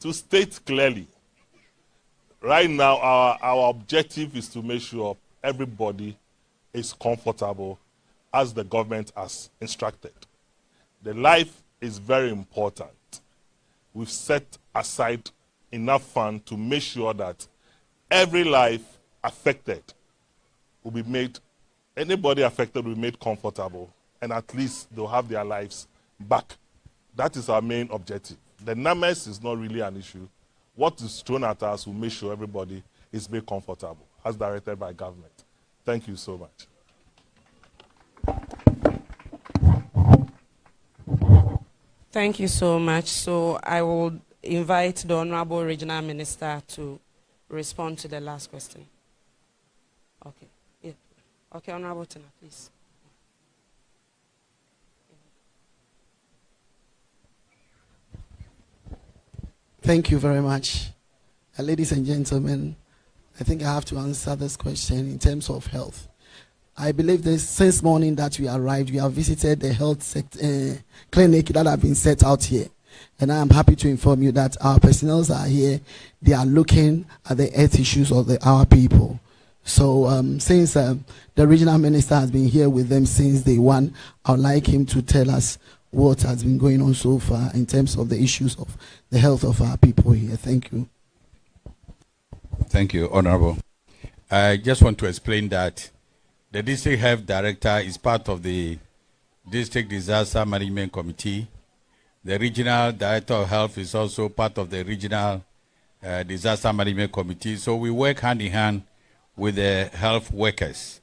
To state clearly, right now our objective is to make sure everybody is comfortable as the government has instructed. The life is very important. We've set aside enough funds to make sure that every life affected will be made, anybody affected will be made comfortable, and at least they'll have their lives back. That is our main objective. The numbers is not really an issue. What is thrown at us will make sure everybody is made comfortable, as directed by government. Thank you so much. Thank you so much. So I will invite the Honorable Regional Minister to respond to the last question. Okay. Yeah. Okay, Honorable Tina, please. Thank you very much. Ladies and gentlemen, I think I have to answer this question in terms of health. I believe that since morning that we arrived, we have visited the health clinic that have been set out here. And I am happy to inform you that our personnel are here. They are looking at the health issues of our people. So since the regional minister has been here with them since day one, I would like him to tell us what has been going on so far in terms of the issues of the health of our people here. Thank you. Thank you, Honorable. I just want to explain that the District Health Director is part of the District Disaster Management Committee. The Regional Director of Health is also part of the Regional Disaster Management Committee. So we work hand in hand with the health workers.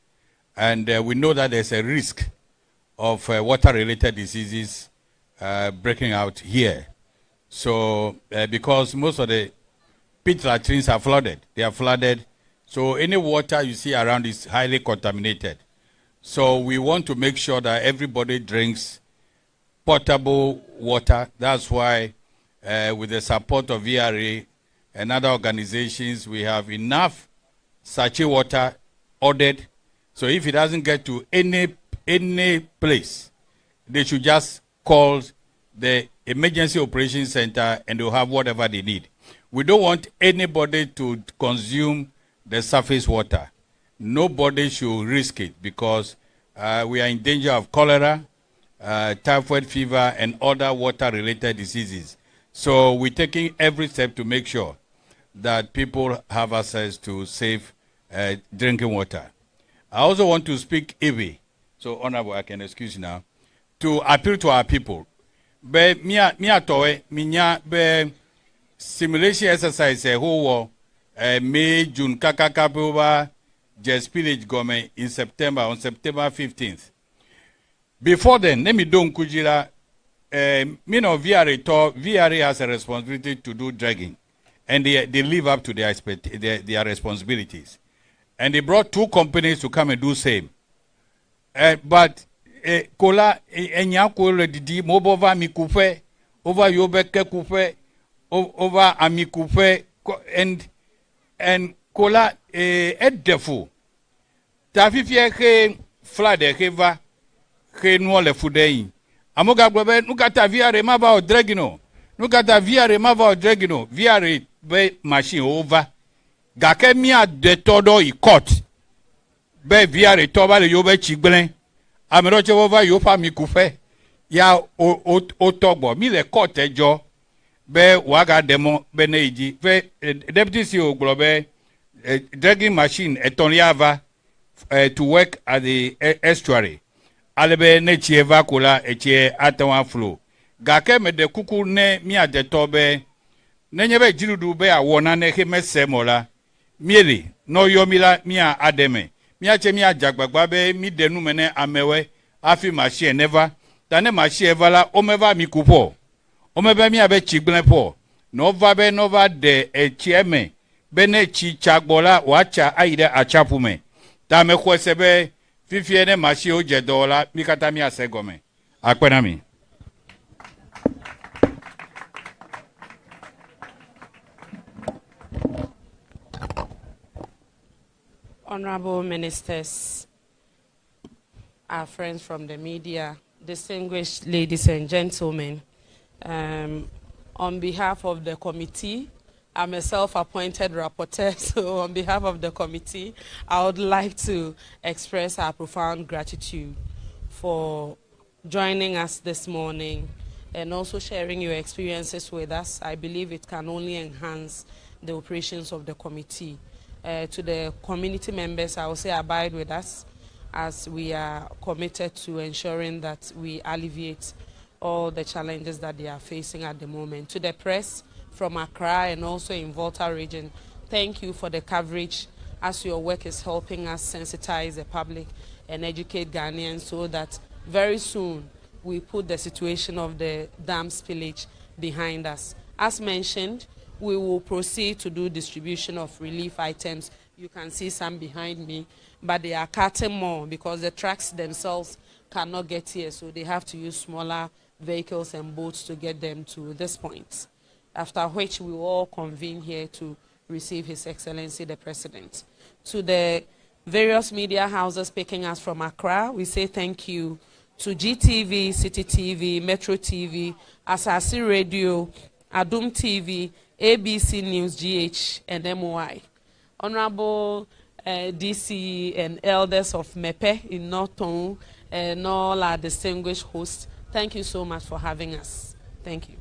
And we know that there's a risk of water-related diseases breaking out here. So because most of the pit latrines are flooded, they are flooded. So any water you see around is highly contaminated. So we want to make sure that everybody drinks potable water. That's why with the support of VRA and other organizations, we have enough sachet water ordered. So if it doesn't get to any place, they should just call the emergency operations center and they'll have whatever they need. We don't want anybody to consume the surface water. Nobody should risk it because we are in danger of cholera, typhoid fever, and other water-related diseases. So we're taking every step to make sure that people have access to safe drinking water. I also want to speak Ewe. So, Honorable, I can excuse you now, to appeal to our people. Be simulation exercise who May, June, Kakakabuba, just village government in September, on September 15th. Before then, let me do Kujira. VRA has a responsibility to do dragging, and they live up to their responsibilities. And they brought 2 companies to come and do same. But kola enyakola didi mobova mikufe over yobeke kufe over amikufe and kola edefo tafifie ke flood heva ke no le fudei amoga gbe nukata VRA mava o dragino nukata VRA mava o dragino VRA be machine over gake mia de todo I court be VRA toba le yobe chigblen ameroche wova yofa mi kufe ya otogbo mi le court ejo be waga demo be neiji fe deputy CEO globe dragging machine etoniava to work at the estuary alebe ne chieva kola echie atawan flow gake me de kuku ne mi adetobe nenyebe jirudu be awona ne hemese mola mieli no yomila mia ademe mia che mia jagbagba be mi denu mene amewe afi machine never tane machine vala omeva mi kupo omebe mia be chigbenpo no va be nova de echieme bene chi chagbola wacha aide achapume tame kwesebe fifiene machine ojedola mikata mia segome akwenami. Honorable ministers, our friends from the media, distinguished ladies and gentlemen, on behalf of the committee, I'm a self-appointed rapporteur, so on behalf of the committee, I would like to express our profound gratitude for joining us this morning and also sharing your experiences with us. I believe it can only enhance the operations of the committee. To the community members, I will say abide with us as we are committed to ensuring that we alleviate all the challenges that they are facing at the moment. To the press from Accra and also in Volta region, thank you for the coverage as your work is helping us sensitize the public and educate Ghanaians so that very soon we put the situation of the dam spillage behind us. As mentioned, we will proceed to do distribution of relief items. You can see some behind me, but they are cutting more because the trucks themselves cannot get here, so they have to use smaller vehicles and boats to get them to this point. After which we will all convene here to receive His Excellency the President. To the various media houses picking us from Accra, we say thank you to GTV, City TV, Metro TV, Asasi Radio, Adum TV, ABC News, GH, and MOI. Honorable DC and elders of MEPE in Norton and all our distinguished hosts, thank you so much for having us. Thank you.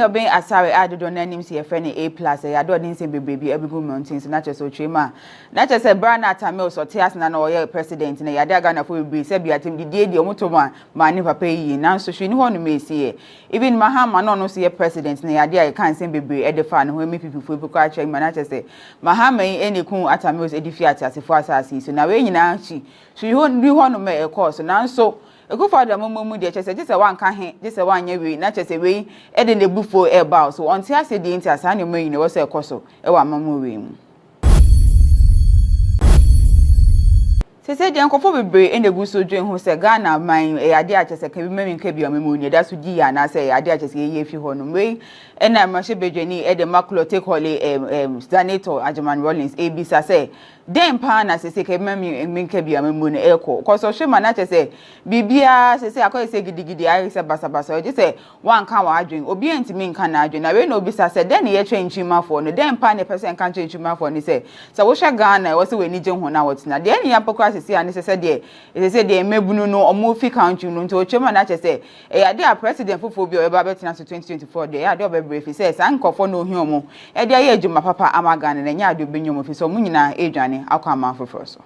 Ben asare added on names here friend A plus I don't say baby every good mountains not just so chima not just a brand at Tamils or Tias and or president in a Yadagana for be said be at him the day the Omotoma man never pay ye now so she knew me see even Mahama no see a president in the idea I can't say baby at the fan who me people for catch him and I just say Mahama any coon at Tamils edifiat as if was so now when you she won't do one of me a course and now so go for the momu de chese just one kan he just one ye we na chese we e de ne bufo e ba so onti ase de nti asa ne moyi ne wo se ekoso e wa mamu we mu Sese de nkofo bebre enegu so dwen ho se Ghana man e ade a chese kan bi memi kan bi amemu ni da so gi ya na se ade a chese ye fi ho no we ena ma she bedwani e de makulo take hole senator Ajaman Rollins ebisa se dem pa na sese kan memi kan bi amemu ni eko ko so hwe ma na chese bibia sese akoy se gidigidi ayi se basabasa o je se wan kan wa adwen obi entimi nkan na adwen na we no obisa se den ye twenchi mafo no dem pa ne person kan twenchi mafo ni se wo hwe Ghana wo se we ni je ho na wotina de eni ya pokwa sese ani sese de mebunu no omo fi country no nto chema na chese e ade a president fofo bi o eba betina so 2024 de ade obebre fi se san nkofo no ohia omo e de aye adwuma papa amagane na nya ade obenyomo fi so mu nyina edwane akwa amafofo so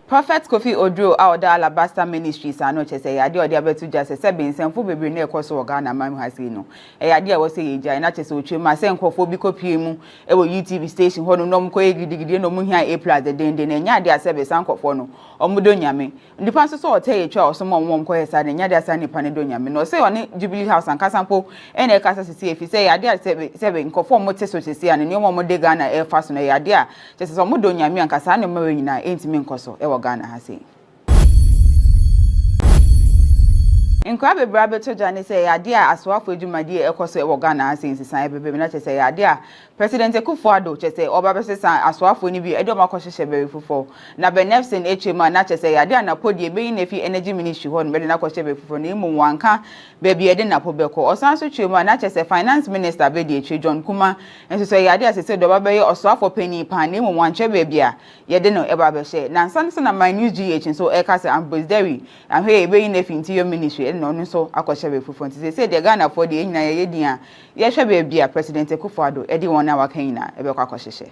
Prophet Kofi Odro Aoda Alabasta Ministries ano chese yade ode abetu jase se bensemfo bebre na ekoso Ghana man hase no e yade a wo se yeja na chese otwema se nkofo bi kopie mu e wo UTV station hono no mko gidigidi no mu hia A+ de den na nya de asebe san nkofo no omudo nyame ndipa so ote ye twa oso mo mko hesa na nya de asa nipa ne do nyame no se one Jubilee House an kasampo e na ekasa sisi efi se yade a sebe nkofo mo te so chese ya ne mo de Ghana e fa so na yade a chese so omudo nyame an kasa ne mawe nyina entimi nkoso e Ghana hasi Nkwa bebra beto jane se yade a aswafo adwumadi ekoso e Ghana hasi nsisan bebe na chese yade a President Akufo-Addo chese oba besesa aswafo ni bi edom akohye bebe fufo na Benefsin echema na chese yade na podi ebe na fi energy ministry ho no be na akohye bebe fufo na imu wanka bebe ede na pobeko osanso chema na chese finance minister be de echi John Kuma enso so yade a sese doba be oswafo pani pan na imu wanche bebe a yede no eba be hye na nsanso na my news GH so e ka se ambassadori ahwe ebe na fi interior ministry no no so akohye bebe fufo nti se de Ghana for de nyina ye dia ye hwe bebe a President Akufo-Addo edi na wakena ebe kwa kosheshe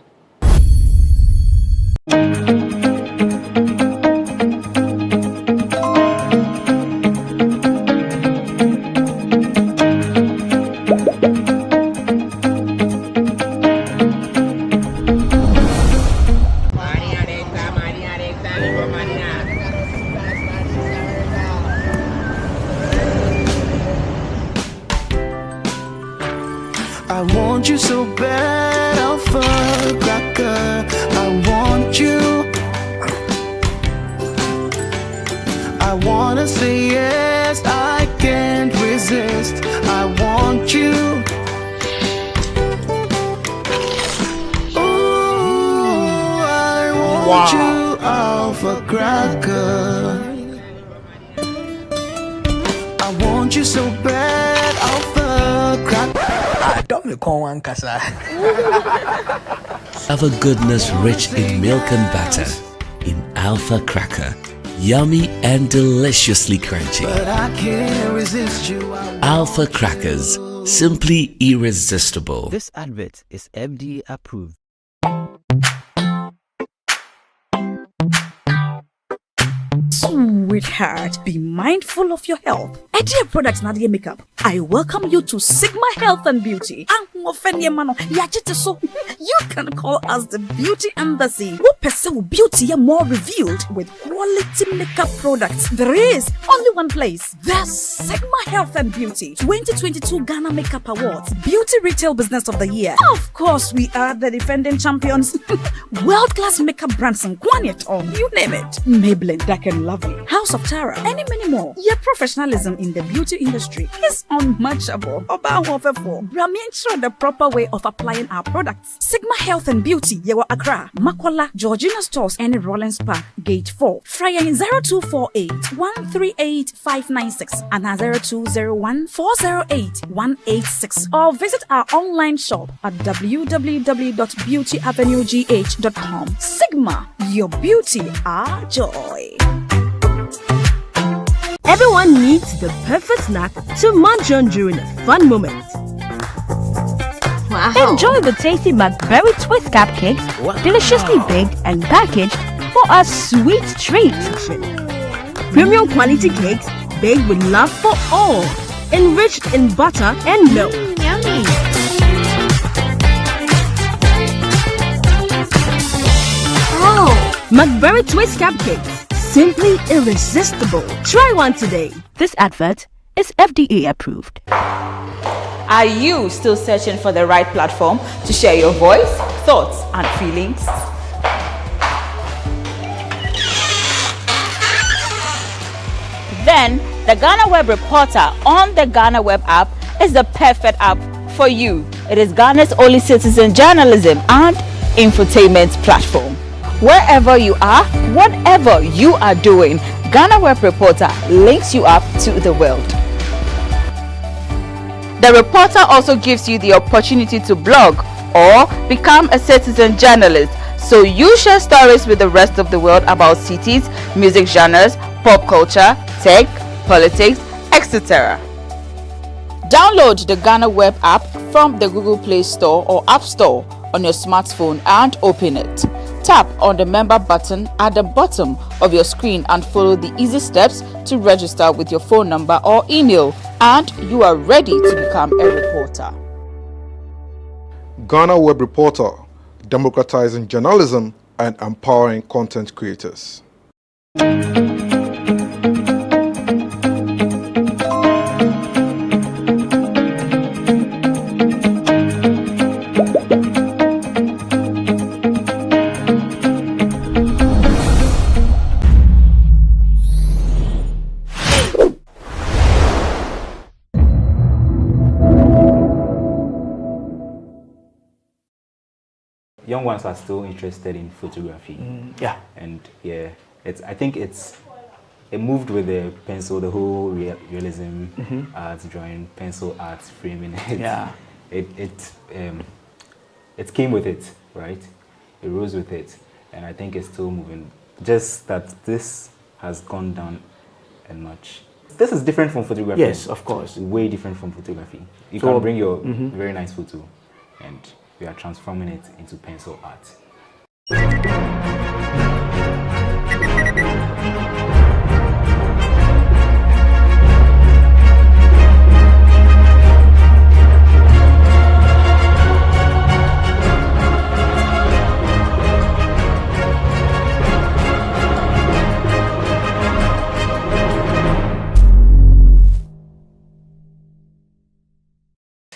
I want you so bad, Alpha Cracker. I want you. I wanna say yes, I can't resist. I want you. Ooh, I want you, Alpha Cracker. I want you so bad, Alpha Cracker. Have a goodness rich in milk and butter in Alpha Cracker. Yummy and deliciously crunchy. But I can't resist you. Alpha Crackers, simply irresistible. This advert is FDA approved. Sweetheart, be mindful of your health. Idea Products Nadia Makeup. I welcome you to Sigma Health and Beauty. You can call us the Beauty Embassy. Who pursue beauty more revealed with quality makeup products. There is only one place. The Sigma Health and Beauty 2022 Ghana Makeup Awards. Beauty Retail Business of the Year. Of course, we are the defending champions. World-class makeup brands and Kwanyet on. You name it. Maybelline, Dark and Lovely, House of Tara, and many more. Your professionalism in the beauty industry is unmatchable. Brahmin the proper way of applying our products. Sigma Health and Beauty, Yewa Accra, Makwala, Georgina Stores, and Rollins Park, Gate 4. Fryer in 0248 138 596 and 0201 408 186. Or visit our online shop at www.beautyavenuegh.com. Sigma, your beauty, our joy. Everyone needs the perfect snack to munch on during a fun moment. Wow. Enjoy the tasty McBerry Twist cupcakes, deliciously baked and packaged for a sweet treat. Premium quality cakes baked with love for all, enriched in butter and milk. Yummy. Oh, McBerry Twist cupcakes. simply irresistible. Try one today. This advert is FDA approved. Are you still searching for the right platform to share your voice, thoughts, and feelings? Then the GhanaWeb Reporter on the GhanaWeb app is the perfect app for you. It is Ghana's only citizen journalism and infotainment platform. Wherever you are, whatever you are doing, GhanaWeb Reporter links you up to the world. The Reporter also gives you the opportunity to blog or become a citizen journalist, so you share stories with the rest of the world about cities, music genres, pop culture, tech, politics, etc. Download the GhanaWeb app from the Google Play Store or App Store on your smartphone and open it. Tap on the member button at the bottom of your screen and follow the easy steps to register with your phone number or email, and you are ready to become a reporter. GhanaWeb Reporter, democratizing journalism and empowering content creators. Young ones are still interested in photography. Yeah. And yeah, I think it moved with the pencil, the whole realism, art, drawing, pencil art, framing. It came with it, right? It rose with it, and I think it's still moving. Just that this has gone down a notch. This is different from photography. Yes, of course. Way different from photography. You can bring your very nice photo, and we are transforming it into pencil art.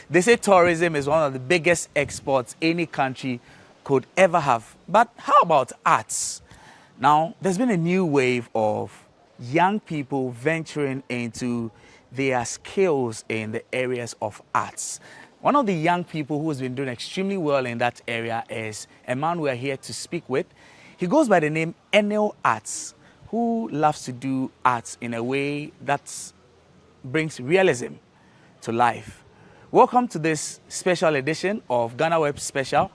They say tourism is one of the biggest exports any country could ever have. But how about arts? Now, there's been a new wave of young people venturing into their skills in the areas of arts. One of the young people who has been doing extremely well in that area is a man we are here to speak with. He goes by the name Enel Arts, who loves to do arts in a way that brings realism to life. Welcome to this special edition of GhanaWeb Special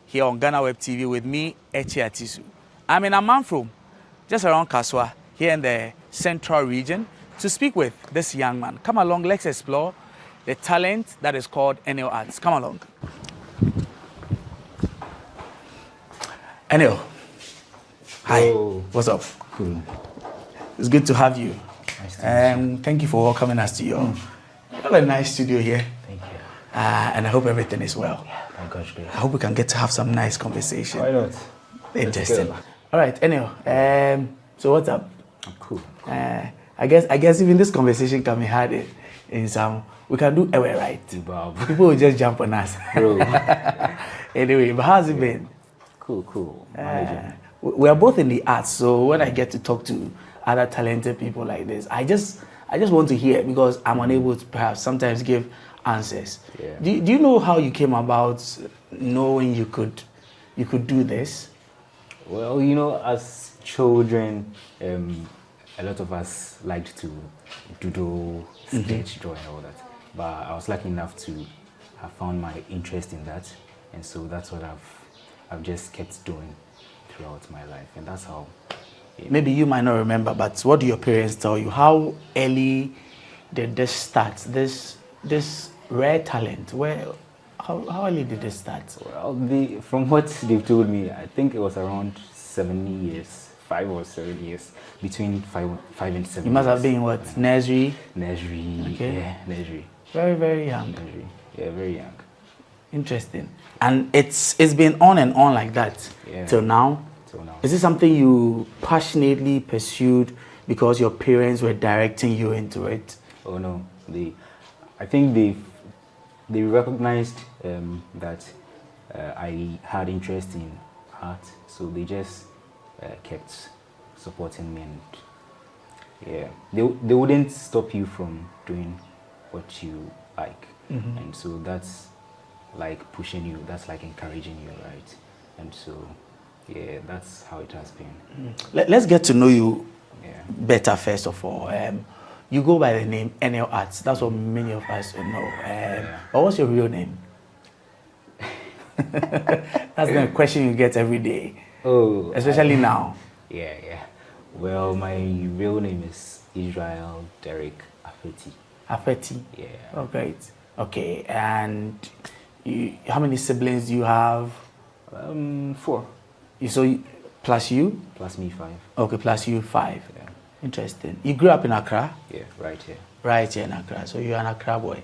here on GhanaWeb TV with me, Echi Atisu. I'm in Amanfrom, just around Kaswa, here in the central region, to speak with this young man. Come along, let's explore the talent that is called Enel Arts. Come along. Enel, hi, what's up? Cool. It's good to have you. Nice to meet you. Thank you for welcoming us to your you have a nice studio here. Thank you. And I hope everything is well. Yeah, thank God. I hope we can get to have some nice conversation. Why not? Interesting. All right, anyway, so what's up? I'm cool. I guess even this conversation can be had in some, we can do away, right? People will just jump on us. Bro. Anyway, but how's it been? Cool. We are both in the arts, so when I get to talk to other talented people like this, I just want to hear, because I'm unable to perhaps sometimes give answers. Yeah. Do you know how you came about knowing you could do this? Well, you know, as children, a lot of us liked to doodle, sketch, draw, and all that. But I was lucky enough to have found my interest in that, and so that's what I've just kept doing throughout my life, and that's how. Maybe you might not remember, but what do your parents tell you? How early did this start? This rare talent. How early did this start? Well, from what they've told me, I think it was around 7 years, 5 or 7 years, between 5 and 7. You must have been what? Nursery. Okay. Yeah, nursery. Very, very young. Nursery. Yeah, very young. Interesting. And it's been on and on like that till now. Till now. Is this something you passionately pursued because your parents were directing you into it? Oh no, I think they recognized that I had interest in art, so they just kept supporting me, and yeah, they wouldn't stop you from doing what you like, and so that's like pushing you, that's like encouraging you, right? And so yeah, that's how it has been. Let's get to know you better first of all. You go by the name NL Arts. That's what many of us know. But what's your real name? That's the question you get every day. Oh, especially now. Yeah. Well, my real name is Israel Derek Afeti. Afeti. Yeah. Oh, great. Okay, and how many siblings do you have? 4. Plus you? Plus me 5. Okay, plus you 5. Yeah. Interesting. You grew up in Accra? Yeah, right here. Right here in Accra. So you're an Accra boy.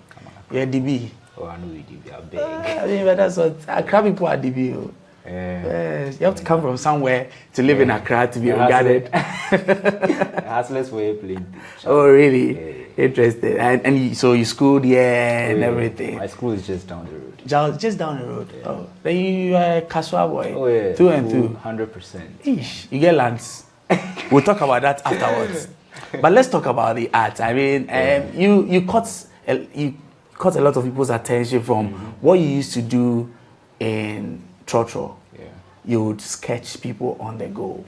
You're DB. Oh, I know you DB. I'm big. I mean, but that's what Accra people are DB. Yes, you have to come from somewhere to live in Accra to be regarded. Hustlers were playing. Oh, really? Yeah. Interesting. And so you schooled here and everything. My school is just down the road. Just down the road. Yeah. Oh, then you are a Kaswa boy. Oh yeah. Through and through. 100%. You get lands. We'll talk about that afterwards. But let's talk about the art. I mean, you caught a lot of people's attention from what you used to do in Trotro. Yeah. You would sketch people on the go.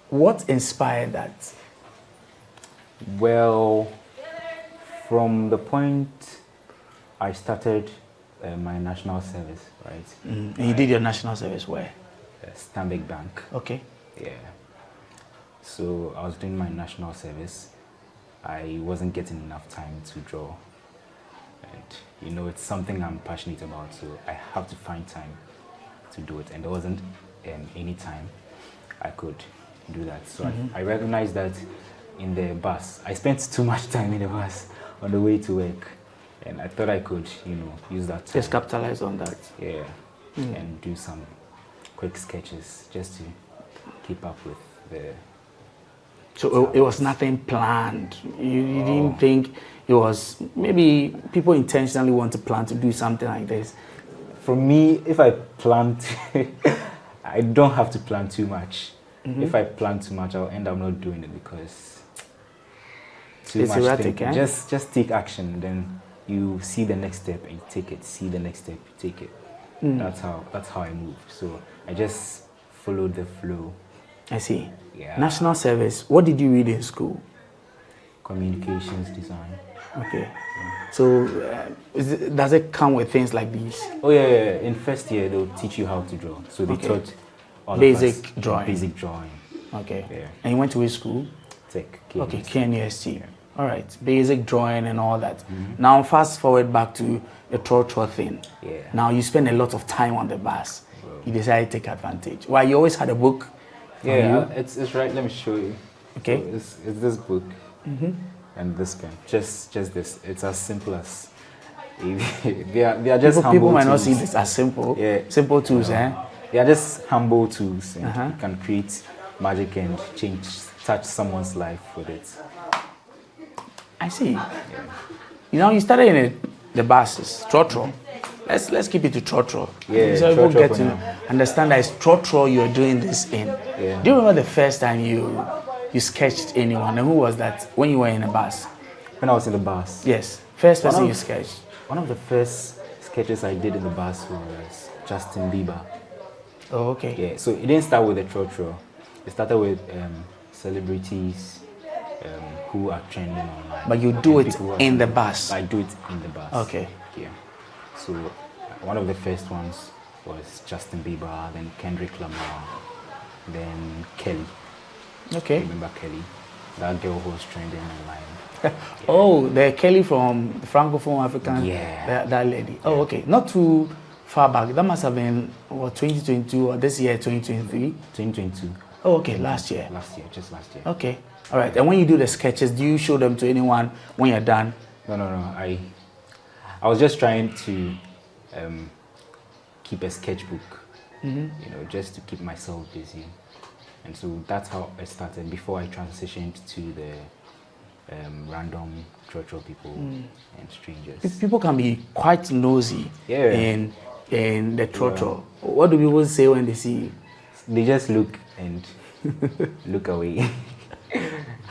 What inspired that? Well, from the point I started my national service, right? And you did your national service where? Stanbic Bank. Okay. Yeah. So I was doing my national service. I wasn't getting enough time to draw. And it's something I'm passionate about, so I have to find time to do it. And there wasn't any time I could do that. So I recognized that in the bus. I spent too much time in the bus on the way to work. And I thought I could, use that time. Just capitalize on that. Yeah. And do some quick sketches just to keep up with the... So it was nothing planned. You didn't think it was... Maybe people intentionally want to plan to do something like this. For me, if I plan to... I don't have to plan too much. If I plan too much, I'll end up not doing it because... It's erratic, eh? Just take action, then you see the next step and you take it. See the next step, you take it. That's how I move. So I just followed the flow. I see. Yeah. National service. What did you read in school? Communications design. Okay. So does it come with things like these? Oh yeah. In first year they'll teach you how to draw. So they taught all basic drawing. Basic drawing. Okay. Yeah. And you went to which school? Tech. Okay, KNUST. Yeah. All right. Basic drawing and all that. Now fast forward back to the Trotro thing. Yeah. Now you spend a lot of time on the bus. You decided to take advantage. Why, you always had a book? Yeah, it's right. Let me show you. Okay. So it's this book and this pen. Just this. It's as simple as they are just humble people might tools. not see this as simple. Yeah. Simple tools, eh? They are just humble tools. And you can create magic and touch someone's life with it. I see. Yeah. You started in the buses, Trotro. Let's keep it to Trotro. Yeah, so people get to now. understand that it's Trotro you're doing this in. Yeah. Do you remember the first time you sketched anyone? And who was that when you were in the bus? When I was in the bus? Yes. First person you sketched? One of the first sketches I did in the bus was Justin Bieber. Oh, okay. Yeah, so it didn't start with the Trotro. It started with celebrities who are trending online. But you do it in the bus? I do it in the bus. Okay. Yeah. So one of the first ones was Justin Bieber, then Kendrick Lamar, then Kelly. Okay. Remember Kelly? That girl who was trending online. Yeah. Oh, the Kelly from the Francophone African. Yeah. That lady. Oh, okay. Not too far back. That must have been 2022 or this year 2023. 2022. Oh, okay. Last year. Just last year. Okay. All right. And when you do the sketches, do you show them to anyone when you're done? No. I was just trying to keep a sketchbook you know, just to keep myself busy. And so that's how I started before I transitioned to the random trotro people and strangers. People can be quite nosy in the trotro. Yeah. What do people say when they see you? They just look and look away.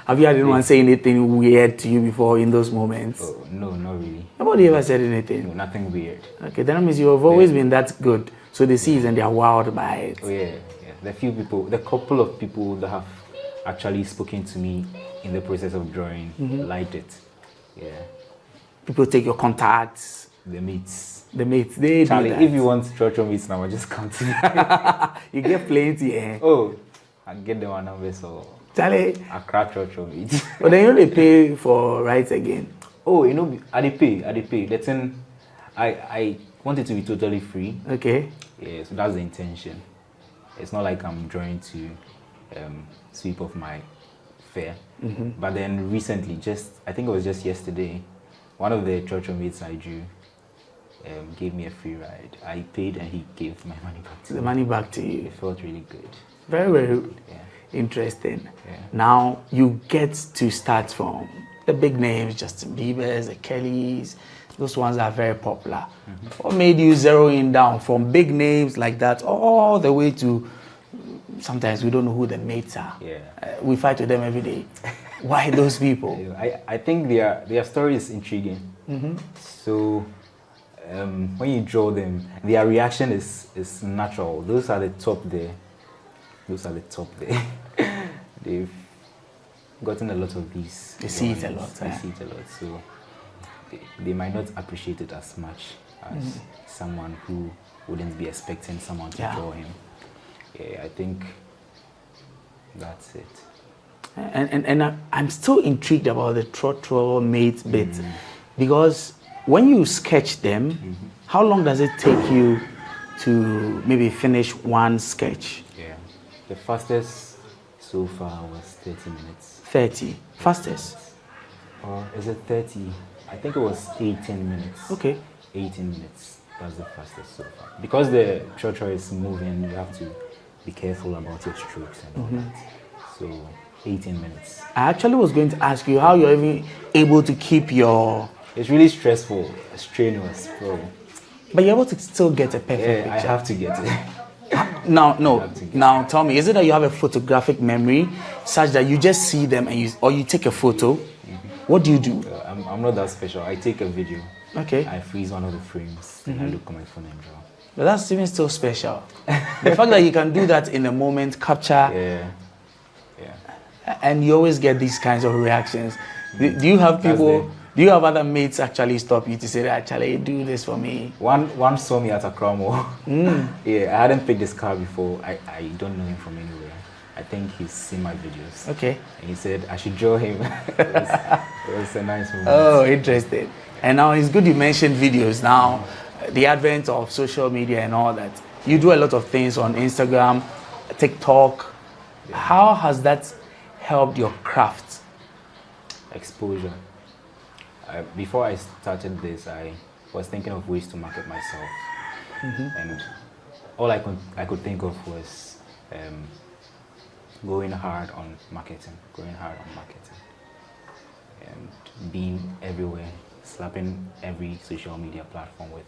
Have you had anyone say anything weird to you before in those moments? Oh, no, not really. Nobody ever said anything? No, nothing weird. Okay, that means you have always been that good. So they see it and they are wowed by it. Oh yeah. The couple of people that have actually spoken to me in the process of drawing liked it. Yeah. People take your contacts. The mates. They Charlie, do that. if you want trotro meets now, just come to me. You get plenty, eh? Oh, I get the one number, so Charlie. I crack trotro meets. But then you know they pay for rights again. Oh, you know, I pay. The thing, I want it to be totally free. Okay. Yeah, so that's the intention. It's not like I'm drawing to sweep off my fare. But then recently, I think it was just yesterday, one of the trotro mates I drew gave me a free ride. I paid and he gave my money back to me. The money back to you. It felt really good. Very, very interesting. Yeah. Now you get to start from the big names, Justin Bieber's, the Kellys, those ones that are very popular. What made you zero in down from big names like that all the way to, sometimes we don't know who the mates are. Yeah. We fight with them every day. Why those people? I think their story is intriguing. So when you draw them, their reaction is natural. Those are the top there. They've gotten a lot of these. They see it a lot. They see it a lot. So they might not appreciate it as much as someone who wouldn't be expecting someone to draw him. Yeah, I think that's it. And I'm still intrigued about the trotro mate bit, because when you sketch them, how long does it take you to maybe finish one sketch? Yeah, the fastest so far was 30 minutes. 30? Fastest? Or is it 30? I think it was 18 minutes. Okay. 18 minutes. That's the fastest so far. Because the trotro is moving, you have to be careful about your strokes and all that. So 18 minutes. I actually was going to ask you how you're even able to keep your... It's really stressful, strenuous, bro. But you're able to still get a perfect picture. I have to get it. Now tell me, is it that you have a photographic memory such that you just see them and you take a photo? What do you do? I'm not that special. I take a video. Okay. I freeze one of the frames and I look on my phone and draw. But that's even still special. The fact that you can do that in a moment, capture, and you always get these kinds of reactions. Do you have people? Do you have other mates actually stop you to say that actually do this for me? One saw me at a Cromwell. Yeah, I hadn't picked this car before. I don't know him from anywhere. I think he's seen my videos. Okay. And he said I should draw him. It was a nice moment. Oh, interesting. And now it's good you mentioned videos. Now, the advent of social media and all that. You do a lot of things on Instagram, TikTok. Yeah. How has that helped your craft? Exposure. Before I started this, I was thinking of ways to market myself. And all I could think of was going hard on marketing, and being everywhere, slapping every social media platform with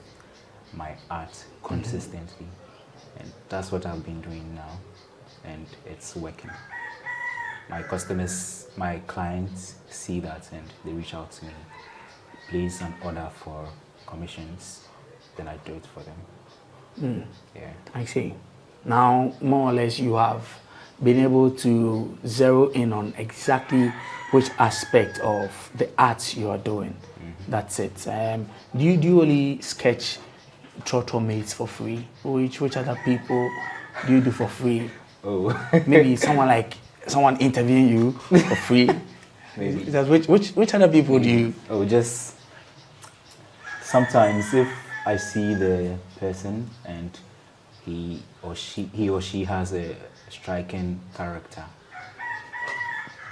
my art consistently. And that's what I've been doing now, and it's working. My customers, my clients see that and they reach out to me, place an order for commissions, then I do it for them. Yeah. I see. Now, more or less, you have been able to zero in on exactly which aspect of the art you are doing. That's it. Do you only sketch trotro mates for free? Which other people do you do for free? Oh, maybe someone interviewing you for free. Maybe. Which other people do you? Oh, just sometimes if I see the person and he or she has a striking character.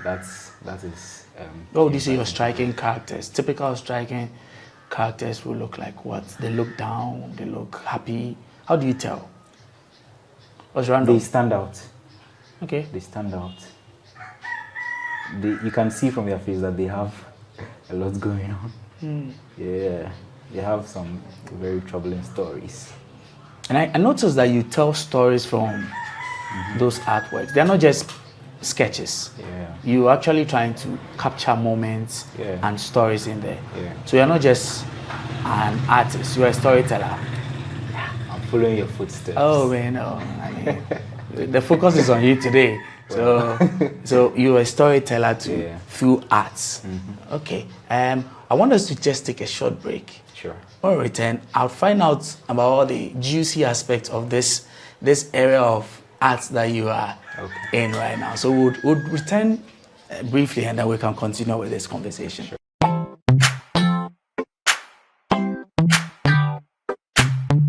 That is. These are your striking characters. Typical striking characters will look like what? They look down. They look happy. How do you tell? What's random? They stand out. Okay. They stand out. You can see from their face that they have a lot going on. Yeah, they have some very troubling stories. And I noticed that you tell stories from those artworks. They're not just sketches. Yeah. You're actually trying to capture moments and stories in there. Yeah. So you're not just an artist, you're a storyteller. I'm following your footsteps. Oh man, no. I mean, the focus is on you today. So you're a storyteller too, through arts. Okay. I want us to just take a short break. Sure. When we return, I'll find out about all the juicy aspects of this area of arts that you are in right now. So we'll return briefly, and then we can continue with this conversation. Sure.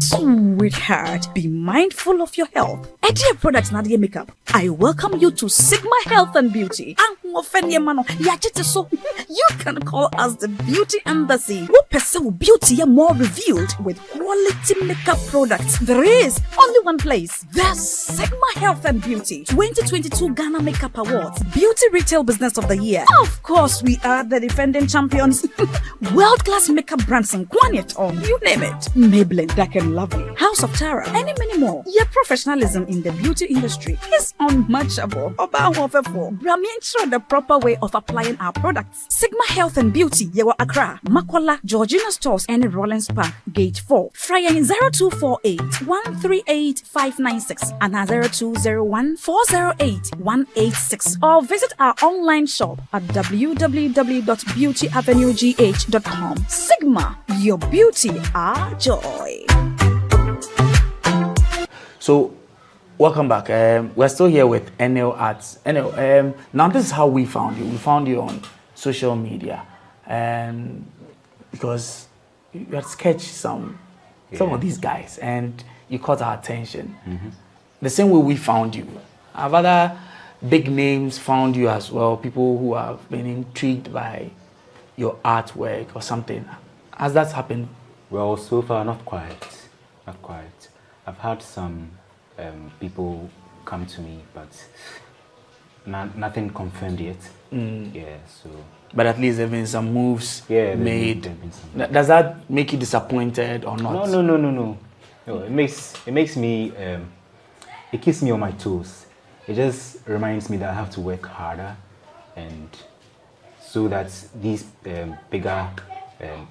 Sweetheart, be mindful of your health. Dear Products Nadia Makeup, I welcome you to Sigma Health and Beauty. You can call us the Beauty Embassy. We pursue beauty more revealed with quality makeup products. There is only one place. The Sigma Health and Beauty 2022 Ghana Makeup Awards Beauty Retail Business of the Year. Of course, we are the defending champions. World-class makeup brands and Kwanyet, you name it. Maybelline, Dark and Lovely, House of Tara, and many more. Your professionalism in the beauty industry is unmatchable. Brahmin the proper way of applying our products. Sigma Health and Beauty, Yewa Accra, Makwala, Georgina Stores, and Rollins Park, Gate 4. Fryer in 0248 138 596 and 0201 408 186. Or visit our online shop at www.beautyavenuegh.com. Sigma, your beauty, our joy. So, welcome back. We're still here with NL Arts. NL, now this is how we found you. We found you on social media, because you had sketched some of these guys, and you caught our attention. The same way we found you. Have other big names found you as well? People who have been intrigued by your artwork or something. Has that happened? Well, so far not quite. Not quite. I've had some people come to me, but nothing confirmed yet. Yeah, so. But at least there have been some moves made. Been some. Does that make you disappointed or not? No. It makes me. It keeps me on my toes. It just reminds me that I have to work harder, and so that these bigger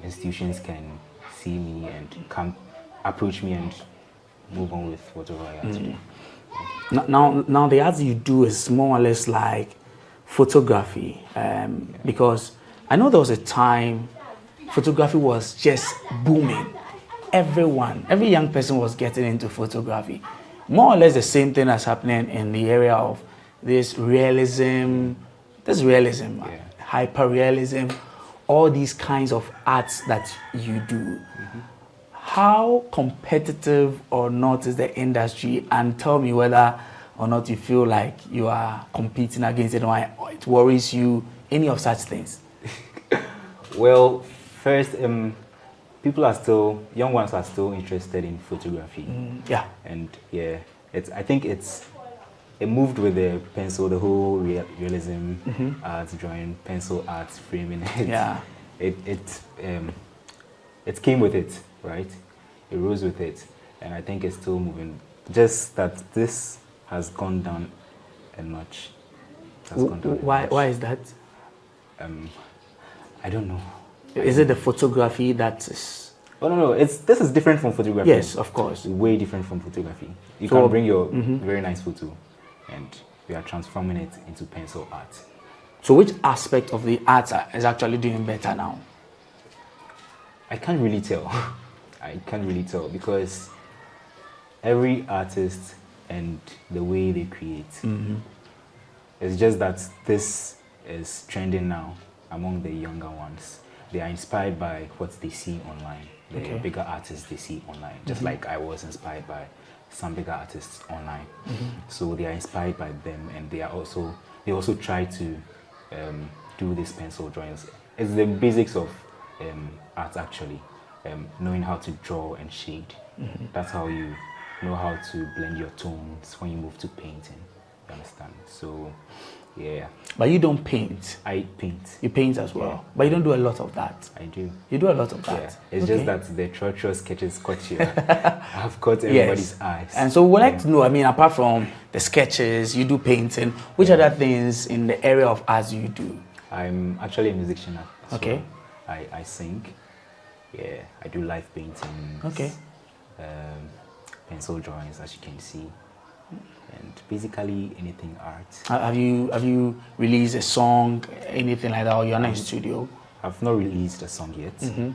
institutions can see me and come approach me and move on with whatever I have to do. Now the arts you do is more or less like photography, because I know there was a time photography was just booming. Every young person was getting into photography. More or less the same thing that's happening in the area of this realism, hyper-realism, all these kinds of arts that you do. How competitive or not is the industry? And tell me whether or not you feel like you are competing against it, or it worries you, any of such things. Well, first, young ones are still interested in photography. And I think it moved with the pencil, the whole realism art, drawing, pencil art, framing. It came with it, right? It rose with it, and I think it's still moving. Just that this has gone down a notch. Why is that? I don't know. Is it the photography that is? Oh no, this is different from photography. Yes, of course. Way different from photography. You can bring your very nice photo, and we are transforming it into pencil art. So which aspect of the art is actually doing better now? I can't really tell. Because every artist and the way they create. It's just that this is trending now among the younger ones. They are inspired by what they see online. The bigger artists they see online. Just like I was inspired by some bigger artists online. So they are inspired by them, and they also try to do these pencil drawings. It's the basics of art actually. Knowing how to draw and shade. That's how you know how to blend your tones when you move to painting. You understand? So, yeah. But you don't paint. I paint. You paint as well. Yeah. But you don't do a lot of that. I do. You do a lot of that. Yeah. It's Okay. just that the treacherous sketches caught you. I've caught everybody's eyes. And so we'd like to know, I mean, apart from the sketches, you do painting, which other things in the area of arts you do? I'm actually a musician as Okay. well. I sing. Yeah, I do live paintings. Okay. Pencil drawings, as you can see. And basically anything art. Have you released a song, anything like that, or you're not in studio? I've not released a song yet, Mhm.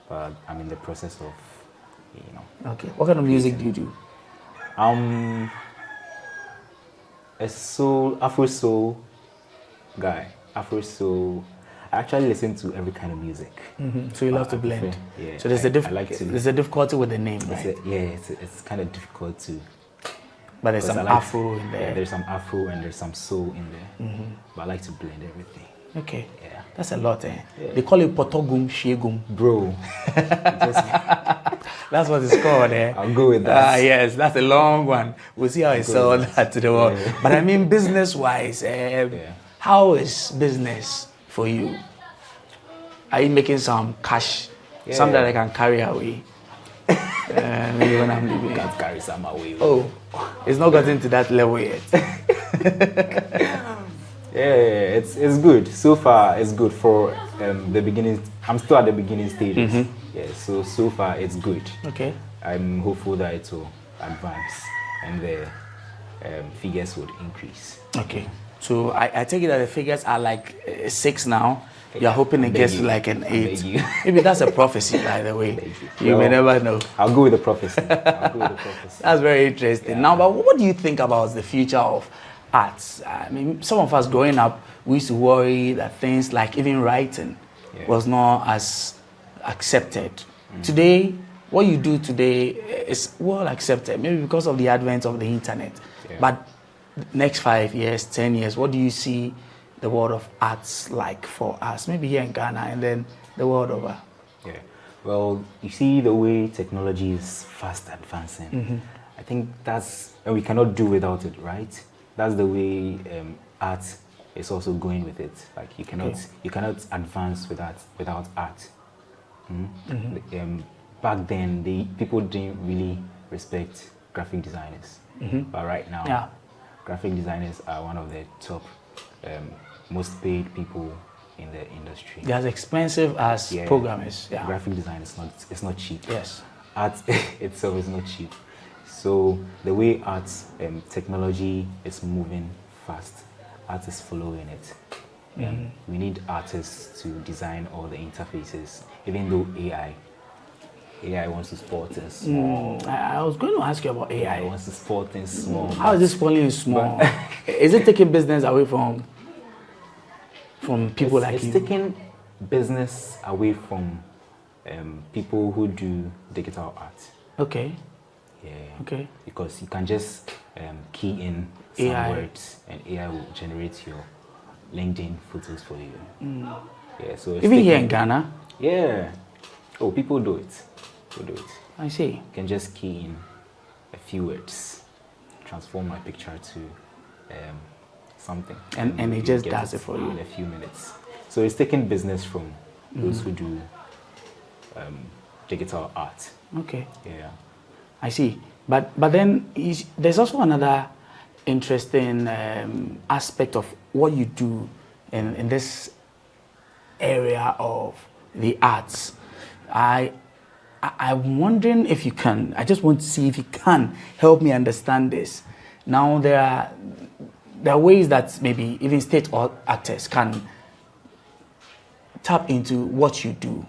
but I'm in the process of, you know. Okay. What kind of music do you do? A soul, Afro soul guy. Afro soul. I actually listen to every kind of music. So you love to I blend. prefer- yeah. So there's there's a difficulty with the name, right? It's kind of difficult to. But there's some Afro in there. Yeah, there's some Afro and there's some soul in there. Mhm. But I like to blend everything. Okay. Yeah. That's a lot, eh? Yeah. They call it potogum shegum. Bro. That's what it's called, eh? I'll go with that. Yes, that's a long one. We'll see how I sell that to the world. Yeah. But I mean, business-wise, how is business for you? Are you making some cash? Yeah. Some that I can carry away? Maybe when I'm leaving. Can't carry some away. Oh, it's not gotten to that level yet. Yeah, it's good. So far, it's good for the beginning. I'm still at the beginning stages. Mhm. Yeah, so far it's good. Okay. I'm hopeful that it will advance and the figures would increase. Okay. So I take it that the figures are like 6 now. You're hoping it gets to like an 8. Maybe that's a prophecy, by the way. You may never know. I'll go with the prophecy. That's very interesting. Now, but what do you think about the future of arts? I mean, some of us growing up, we used to worry that things like even writing was not as accepted. Today, what you do today is well accepted, maybe because of the advent of the internet. But next 5 years, 10 years, what do you see the world of arts like for us? Maybe here in Ghana and then the world over. Yeah. Well, you see the way technology is fast advancing. Mhm. I think and we cannot do without it, right? That's the way art is also going with it. Like you cannot advance without art. Back then, people didn't really respect graphic designers, but right now, graphic designers are one of the top, most paid people in the industry. They're as expensive as programmers. Yeah. Graphic design is not cheap. Yes. Art itself is not cheap. So the way art technology is moving fast, art is following it. We need artists to design all the interfaces, even though AI wants to sport things small. I was going to ask you about AI. It wants to sport things small. How is this falling small? Is it taking business away from people like you? It's taking business away from people who do digital art. Okay. Yeah. Okay. Because you can just key in some AI. words and AI will generate your LinkedIn photos for you. Yeah. So it's Even here taking- in Ghana? Yeah. Oh, people do it. People do it. I see. You can just key in a few words, transform my picture to something. And it you just get does it for you. in a few minutes. So it's taking business from those who do digital art. Okay. Yeah. I see. But then there's also another interesting aspect of what you do in this area of the arts. I'm wondering if you can, I just want to see if you can help me understand this. Now there are ways that maybe even state actors can tap into what you do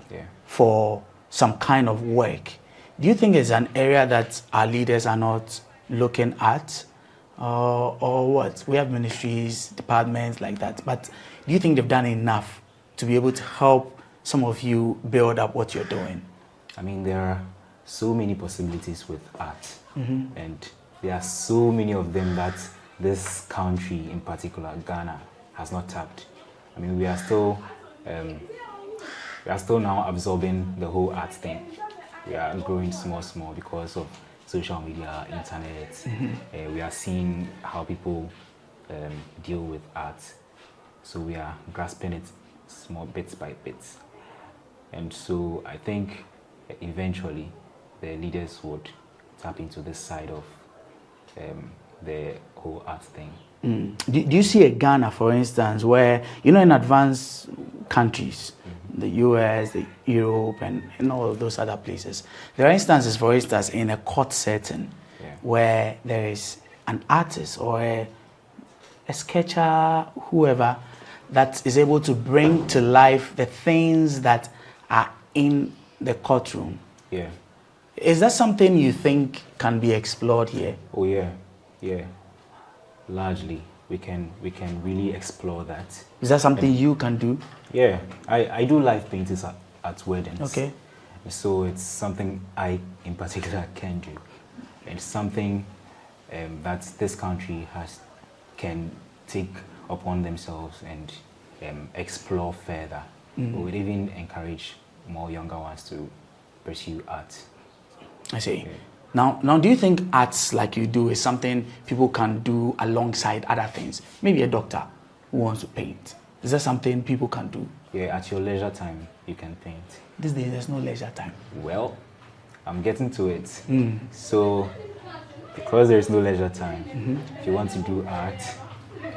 for some kind of work. Do you think it's an area that our leaders are not looking at? Or what? We have ministries, departments like that, but do you think they've done enough to be able to help some of you build up what you're doing? I mean, there are so many possibilities with art, Mhm. and there are so many of them that this country, in particular Ghana, has not tapped. I mean, we are still now absorbing the whole art thing. We are growing small because of social media, internet. We are seeing how people deal with art. So we are grasping it small bits by bits. And so I think eventually the leaders would tap into this side of the whole art thing. Do you see a Ghana, for instance, where, you know, in advanced countries, the US, the Europe, and all of those other places, there are instances, for instance, in a court setting where there is an artist or a sketcher, whoever, that is able to bring to life the things that are in the courtroom. Yeah. Is that something you think can be explored here? Oh yeah, yeah. Largely, we can really explore that. Is that something you can do? Yeah, I do live paintings at weddings. Okay. So it's something I, in particular, can do. It's something that this country can take upon themselves and explore further. We would even encourage more younger ones to pursue art. I see. Now, do you think arts like you do is something people can do alongside other things? Maybe a doctor who wants to paint. Is that something people can do? Yeah, at your leisure time, you can paint. These days, there's no leisure time. Well, I'm getting to it. So, because there's no leisure time, if you want to do art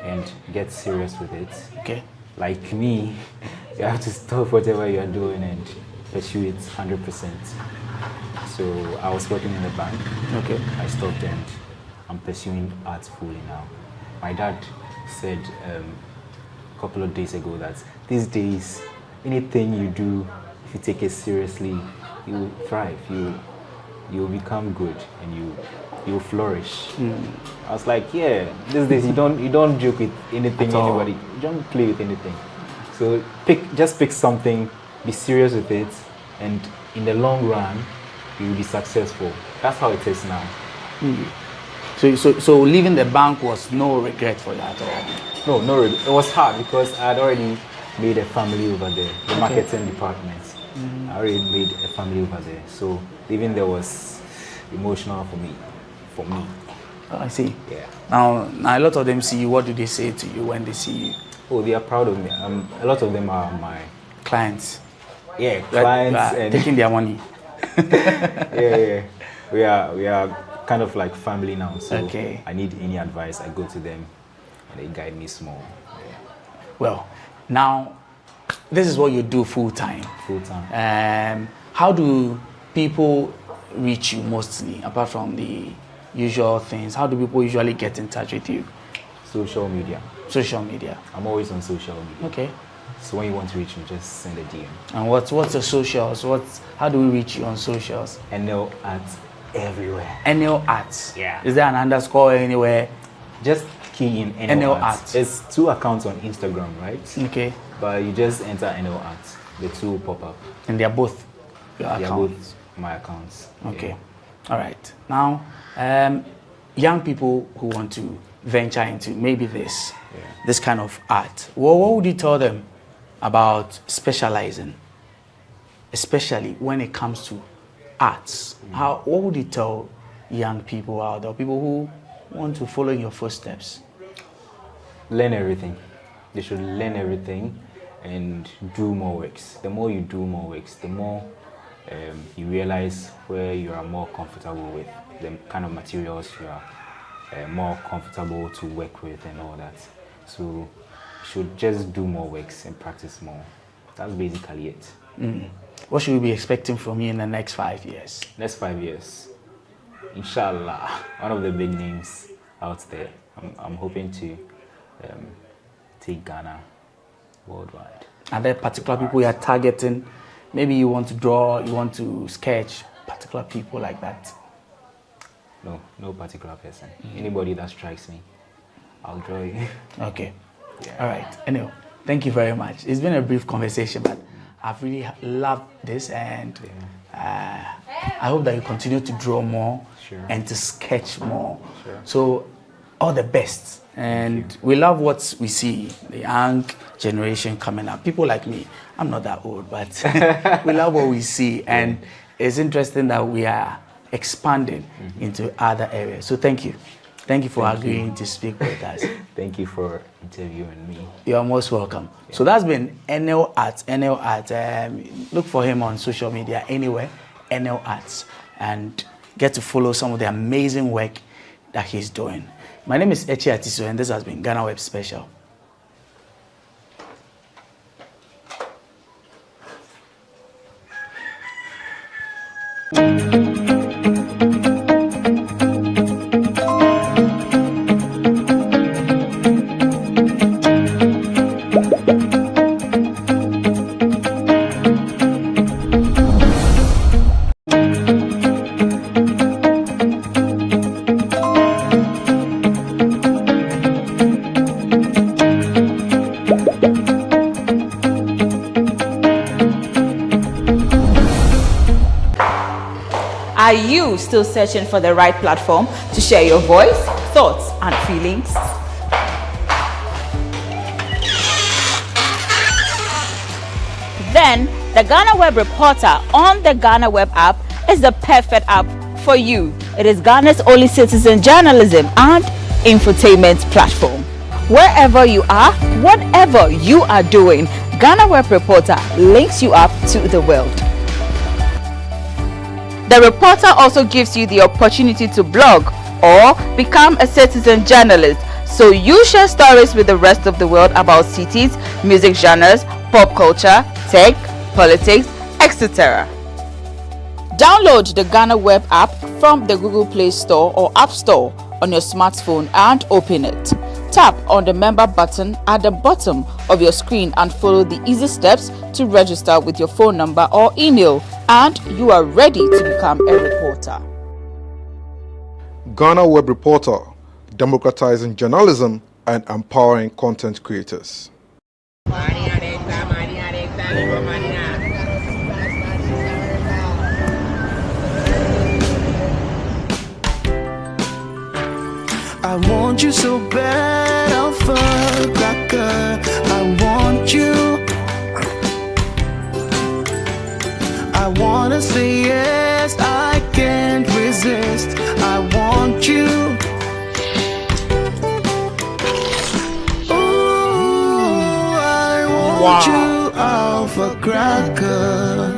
and get serious with it, okay, like me, you have to stop whatever you're doing and pursue it 100%. So I was working in the bank. Okay. I stopped and I'm pursuing art fully now. My dad said a couple of days ago that these days, anything you do, if you take it seriously, you'll thrive. You'll become good and you'll flourish. I was like, yeah, these days you don't joke with anything, anybody. You don't play with anything. So just pick something, be serious with it, and in the long run, you will be successful. That's how it is now. So leaving the bank was no regret for you at all? No regret. It was hard because I had already made a family over there, the marketing department. I already made a family over there. So leaving there was emotional for me. Oh, I see. Yeah. Now a lot of them see you. What do they say to you when they see you? Oh, they are proud of me. A lot of them are my clients. Yeah, clients and taking their money. yeah. We are kind of like family now. So okay. I need any advice, I go to them and they guide me small. Yeah. Well, now this is what you do full time. Full time. How do people reach you mostly, apart from the usual things? How do people usually get in touch with you? Social media. Social media. I'm always on social media. Okay. So when you want to reach me, just send a DM. And what's the socials? How do we reach you on socials? NL Art everywhere. NL Art. Yeah. Is there an underscore anywhere? Just key in NL Art. It's 2 accounts on Instagram, right? Okay. But you just enter NL Art. The 2 will pop up. And they're both your accounts? They're both my accounts. Okay. Yeah. All right. Now, young people who want to venture into maybe this kind of art, what would you tell them about specializing, especially when it comes to arts? What would you tell young people out there, people who want to follow in your footsteps? Learn everything. They should learn everything and do more works. The more you do more works, the more you realize where you are more comfortable with, the kind of materials you are more comfortable to work with and all that. So you should just do more works and practice more. That's basically it. What should we be expecting from you in the next 5 years? Next 5 years, inshallah, one of the big names out there. I'm hoping to take Ghana worldwide. Are there particular people you are targeting? Maybe you want to draw, you want to sketch particular people like that? No particular person. Anybody that strikes me, I'll draw you. Okay. Yeah. All right. Anyway, thank you very much. It's been a brief conversation, but I've really loved this, and I hope that you continue to draw more and to sketch more. So, all the best. And we love what we see, the young generation coming up. People like me, I'm not that old, but we love what we see. And it's interesting that we are expanding into other areas. So thank you. Thank you for agreeing to speak with us. Thank you for interviewing me. You're most welcome. So that's been NL Arts. NL Arts. Look for him on social media anywhere, NL Arts, and get to follow some of the amazing work that he's doing. My name is Echi Atiso, and this has been GhanaWeb Special. Are you still searching for the right platform to share your voice, thoughts, and feelings? Then the GhanaWeb Reporter on the GhanaWeb app is the perfect app for you. It is Ghana's only citizen journalism and infotainment platform. Wherever you are, whatever you are doing, GhanaWeb Reporter links you up to the world. The reporter also gives you the opportunity to blog or become a citizen journalist, so you share stories with the rest of the world about cities, music genres, pop culture, tech, politics, etc. Download the GhanaWeb app from the Google Play Store or App Store on your smartphone and open it. Tap on the member button at the bottom of your screen and follow the easy steps to register with your phone number or email, and you are ready to become a reporter. GhanaWeb Reporter, democratizing journalism and empowering content creators. I want you so bad, Alpha-Cracker. I want you. I wanna say yes, I can't resist. I want you. Ooh, I want you, Alpha-Cracker.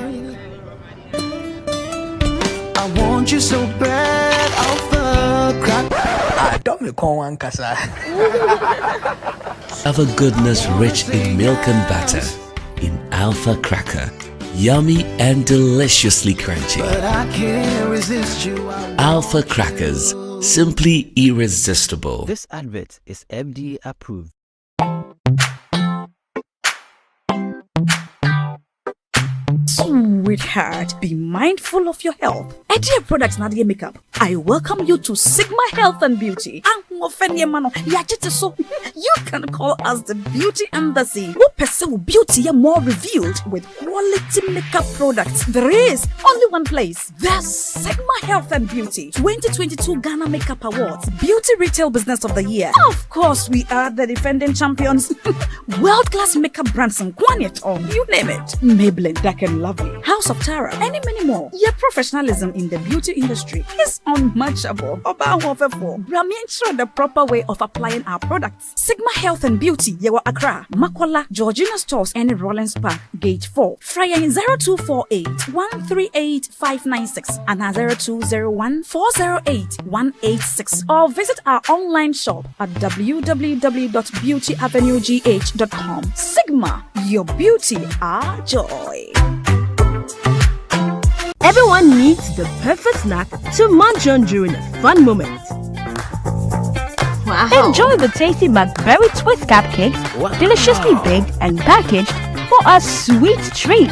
I want you so bad, Alpha-Cracker. Have a goodness rich in milk and butter in Alpha Cracker. Yummy and deliciously crunchy. But I can't resist you. Alpha Crackers, simply irresistible. This advert is FDA approved. Sweetheart, be mindful of your health. Dear Products Nadia Makeup, I welcome you to Sigma Health and Beauty. You can call us the Beauty Embassy. Who pursue beauty more revealed with quality makeup products. There is only one place. The Sigma Health and Beauty 2022 Ghana Makeup Awards Beauty Retail Business of the Year. Of course, we are the defending champions. World-class makeup brands and Gwanyet on, you name it. Maybelline, Dark and Lovely, House of Tara, and many more. Your professionalism in the beauty industry is unmatchable. Bramientra the proper way of applying our products. Sigma Health and Beauty, Yewa Accra, Makola, Georgina Stores, and Rollins Park, Gate 4. Fryer in 0248 138 596 and 0201 408 186. Or visit our online shop at www.beautyavenuegh.com. Sigma, your beauty, our joy. Everyone needs the perfect snack to munch on during a fun moment. Wow. Enjoy the tasty McBerry Twist cupcakes, deliciously baked and packaged for a sweet treat.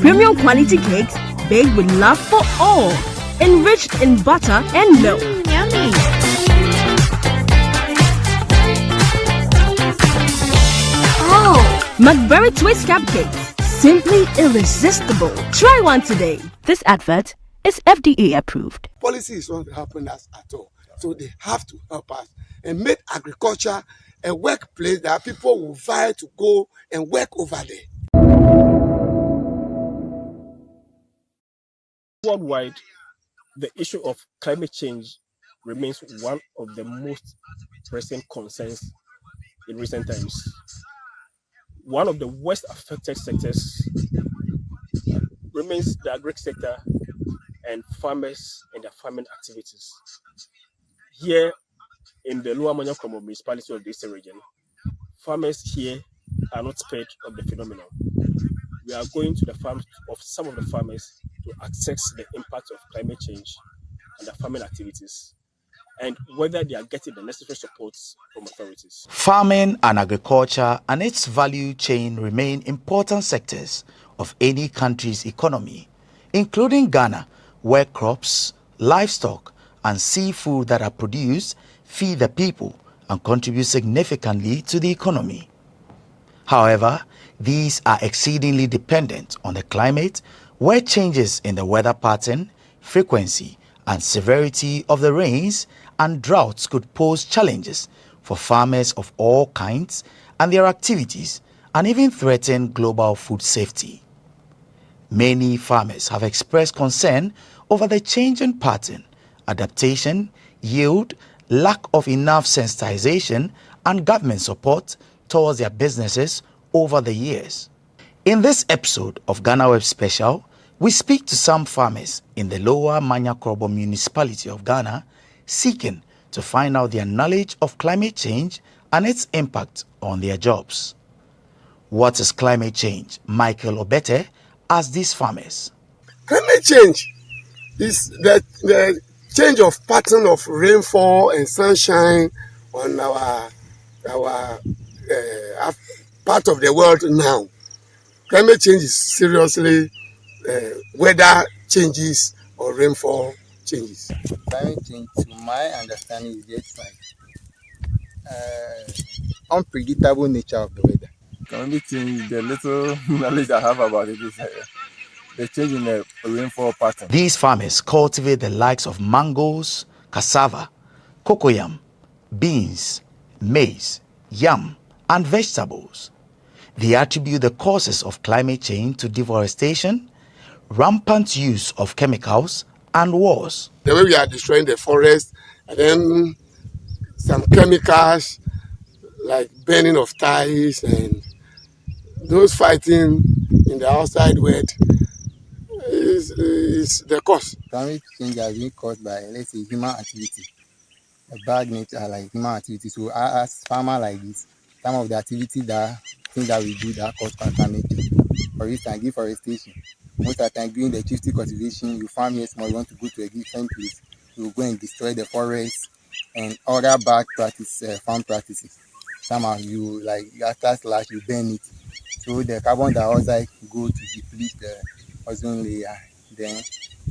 Premium quality cakes baked with love for all, enriched in butter and milk. Yummy. Oh, McBerry Twist cupcakes, simply irresistible. Try one today. This advert is FDA approved. Policy is not helping us at all. So they have to help us and make agriculture a workplace that people will vie to go and work over there. Worldwide, the issue of climate change remains one of the most pressing concerns in recent times. One of the worst affected sectors remains the agri sector and farmers and their farming activities. Here in the Lower Manyakromo municipality of the Eastern region, farmers here are not spared of the phenomenon. We are going to the farms of some of the farmers to assess the impact of climate change on their farming activities and whether they are getting the necessary supports from authorities. Farming and agriculture and its value chain remain important sectors of any country's economy, including Ghana, where crops, livestock, and seafood that are produced feed the people and contribute significantly to the economy. However, these are exceedingly dependent on the climate, where changes in the weather pattern, frequency, and severity of the rains and droughts could pose challenges for farmers of all kinds and their activities, and even threaten global food safety. Many farmers have expressed concern over the changing pattern, adaptation, yield, lack of enough sensitization, and government support towards their businesses over the years. In this episode of GhanaWeb Special, we speak to some farmers in the Lower Manyakrobo municipality of Ghana, seeking to find out their knowledge of climate change and its impact on their jobs. What is climate change? Michael Obete asked these farmers. Climate change is the change of pattern of rainfall and sunshine on our part of the world now. Climate change is seriously weather changes or rainfall changes. Climate change, to my understanding, is just like unpredictable nature of the weather. Climate change, the little knowledge I have about it is the change in the rainfall pattern. These farmers cultivate the likes of mangoes, cassava, cocoyam, beans, maize, yam, and vegetables. They attribute the causes of climate change to deforestation, rampant use of chemicals, and wars. The way we are destroying the forest, and then some chemicals like burning of ties and those fighting in the outside world is the cause. Climate change has been caused by, let's say, human activity. The bad nature like human activity. So as farmer like this, some of the activities things that we do that cause climate change. For instance, deforestation. Most of the time during the Gifty cultivation, you farm here small, you want to go to a different place, you go and destroy the forest and other bad farm practices. Somehow you after slash you burn it. So the carbon dioxide go to deplete the ozone layer, then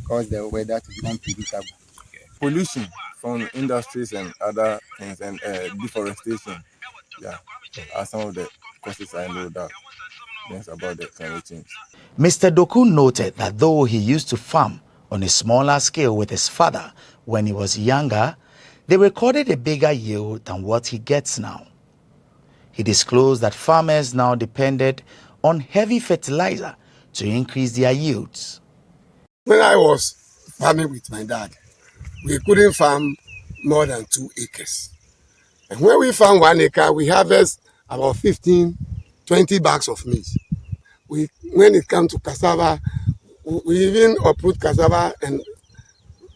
cause the weather to be unpredictable. Pollution from industries and other things, and deforestation, are some of the causes I know that things about the climate change. Mr. Doku noted that though he used to farm on a smaller scale with his father when he was younger, they recorded a bigger yield than what he gets now. He disclosed that farmers now depended on heavy fertilizer to increase their yields. When I was farming with my dad, we couldn't farm more than 2 acres. And when we farm 1 acre, we harvest about 15, 20 bags of maize. When it comes to cassava, we even uproot cassava and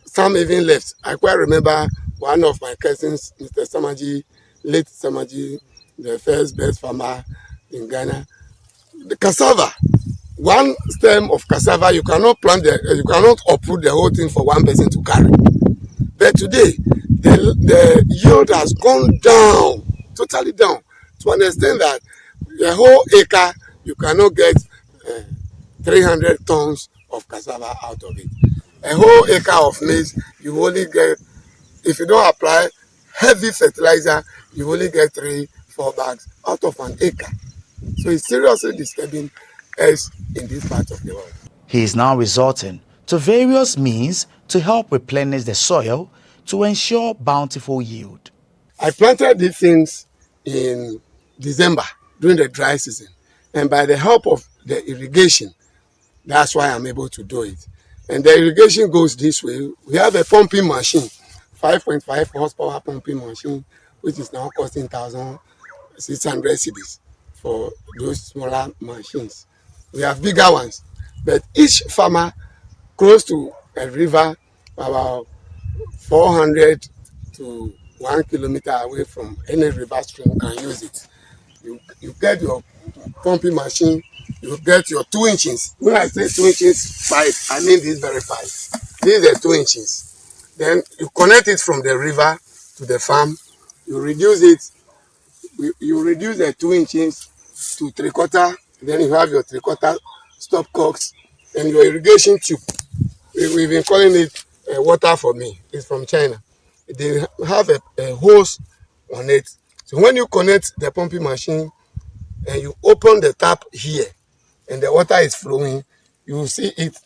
some even left. I quite remember one of my cousins, Mr. Samaji, late Samaji, the first best farmer in Ghana. The cassava, one stem of cassava, you cannot you cannot uproot the whole thing for one person to carry. But today, the yield has gone down, totally down, to understand that the whole acre, you cannot get 300 tons of cassava out of it. A whole acre of maize, you only get, if you don't apply heavy fertilizer, you only get 3-4 bags out of an acre. So it's seriously disturbing us in this part of the world. He is now resorting to various means to help replenish the soil to ensure bountiful yield. I planted these things in December during the dry season, and by the help of the irrigation, that's why I'm able to do it. And the irrigation goes this way. We have a pumping machine, 5.5 horsepower pumping machine, which is now costing 1,600 cedis for those smaller machines. We have bigger ones, but each farmer close to a river, about 400 to 1 kilometer away from any river stream, can use it. You get your pumping machine, you get your 2 inches. When I say 2 inches pipe, I mean this very pipe. This is 2 inches. Then you connect it from the river to the farm. You reduce it. You reduce the 2 inches to 3/4. Then you have your 3/4 stopcocks and your irrigation tube. We've been calling it water for me. It's from China. They have a hose on it. So when you connect the pumping machine and you open the tap here and the water is flowing, you will see it.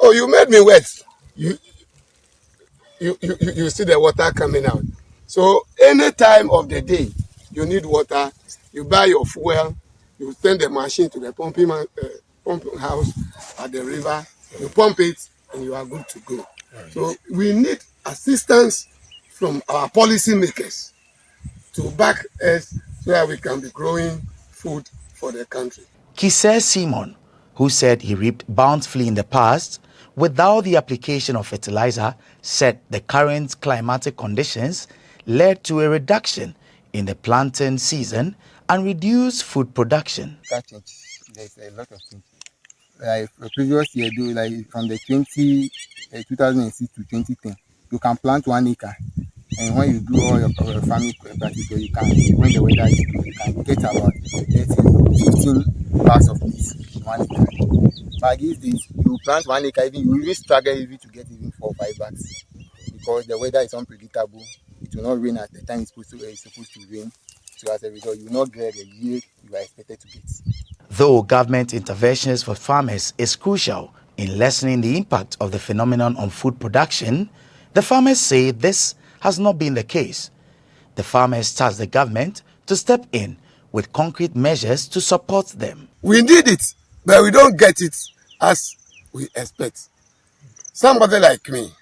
Oh, you made me wet. You see the water coming out. So any time of the day you need water, you buy your fuel, you send the machine to the pumping house at the river, you pump it, and you are good to go. So we need assistance from our policy makers to back us so that we can be growing food for the country. Kise Simon, who said he reaped bountifully in the past without the application of fertilizer, said the current climatic conditions led to a reduction in the planting season and reduced food production. There's a lot of things. Like the previous year, like from the 2006 to 2010, you can plant 1 acre. And when you do all your farming practices, you can, when the weather is good, you can get about 15 bags of peas in 1 acre. But these days, you plant 1 acre, you even struggle to get even 4 or 5 bags because the weather is unpredictable. It will not rain at the time it's supposed to rain. So as a result, you will not get the yield you are expected to get. Though government interventions for farmers is crucial in lessening the impact of the phenomenon on food production, the farmers say this has not been the case. The farmers task the government to step in with concrete measures to support them. We need it, but we don't get it as we expect. Somebody like me,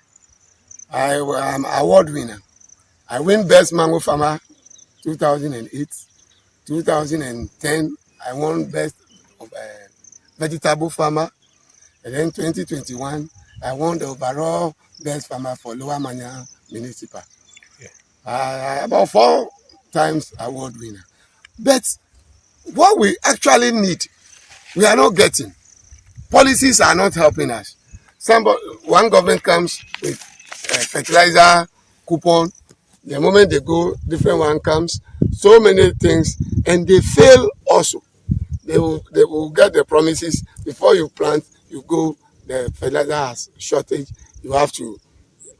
I am an award winner. I win Best Mango Farmer 2008, 2010, I won Best Vegetable Farmer, and then 2021, I won the overall Best Farmer for Lower Manya Municipal. About 4 times award winner. But what we actually need, we are not getting. Policies are not helping us. One government comes with fertilizer coupon. The moment they go, different one comes. So many things, and they fail also. They will get the promises before you plant. You go, the fertilizer has shortage. You have to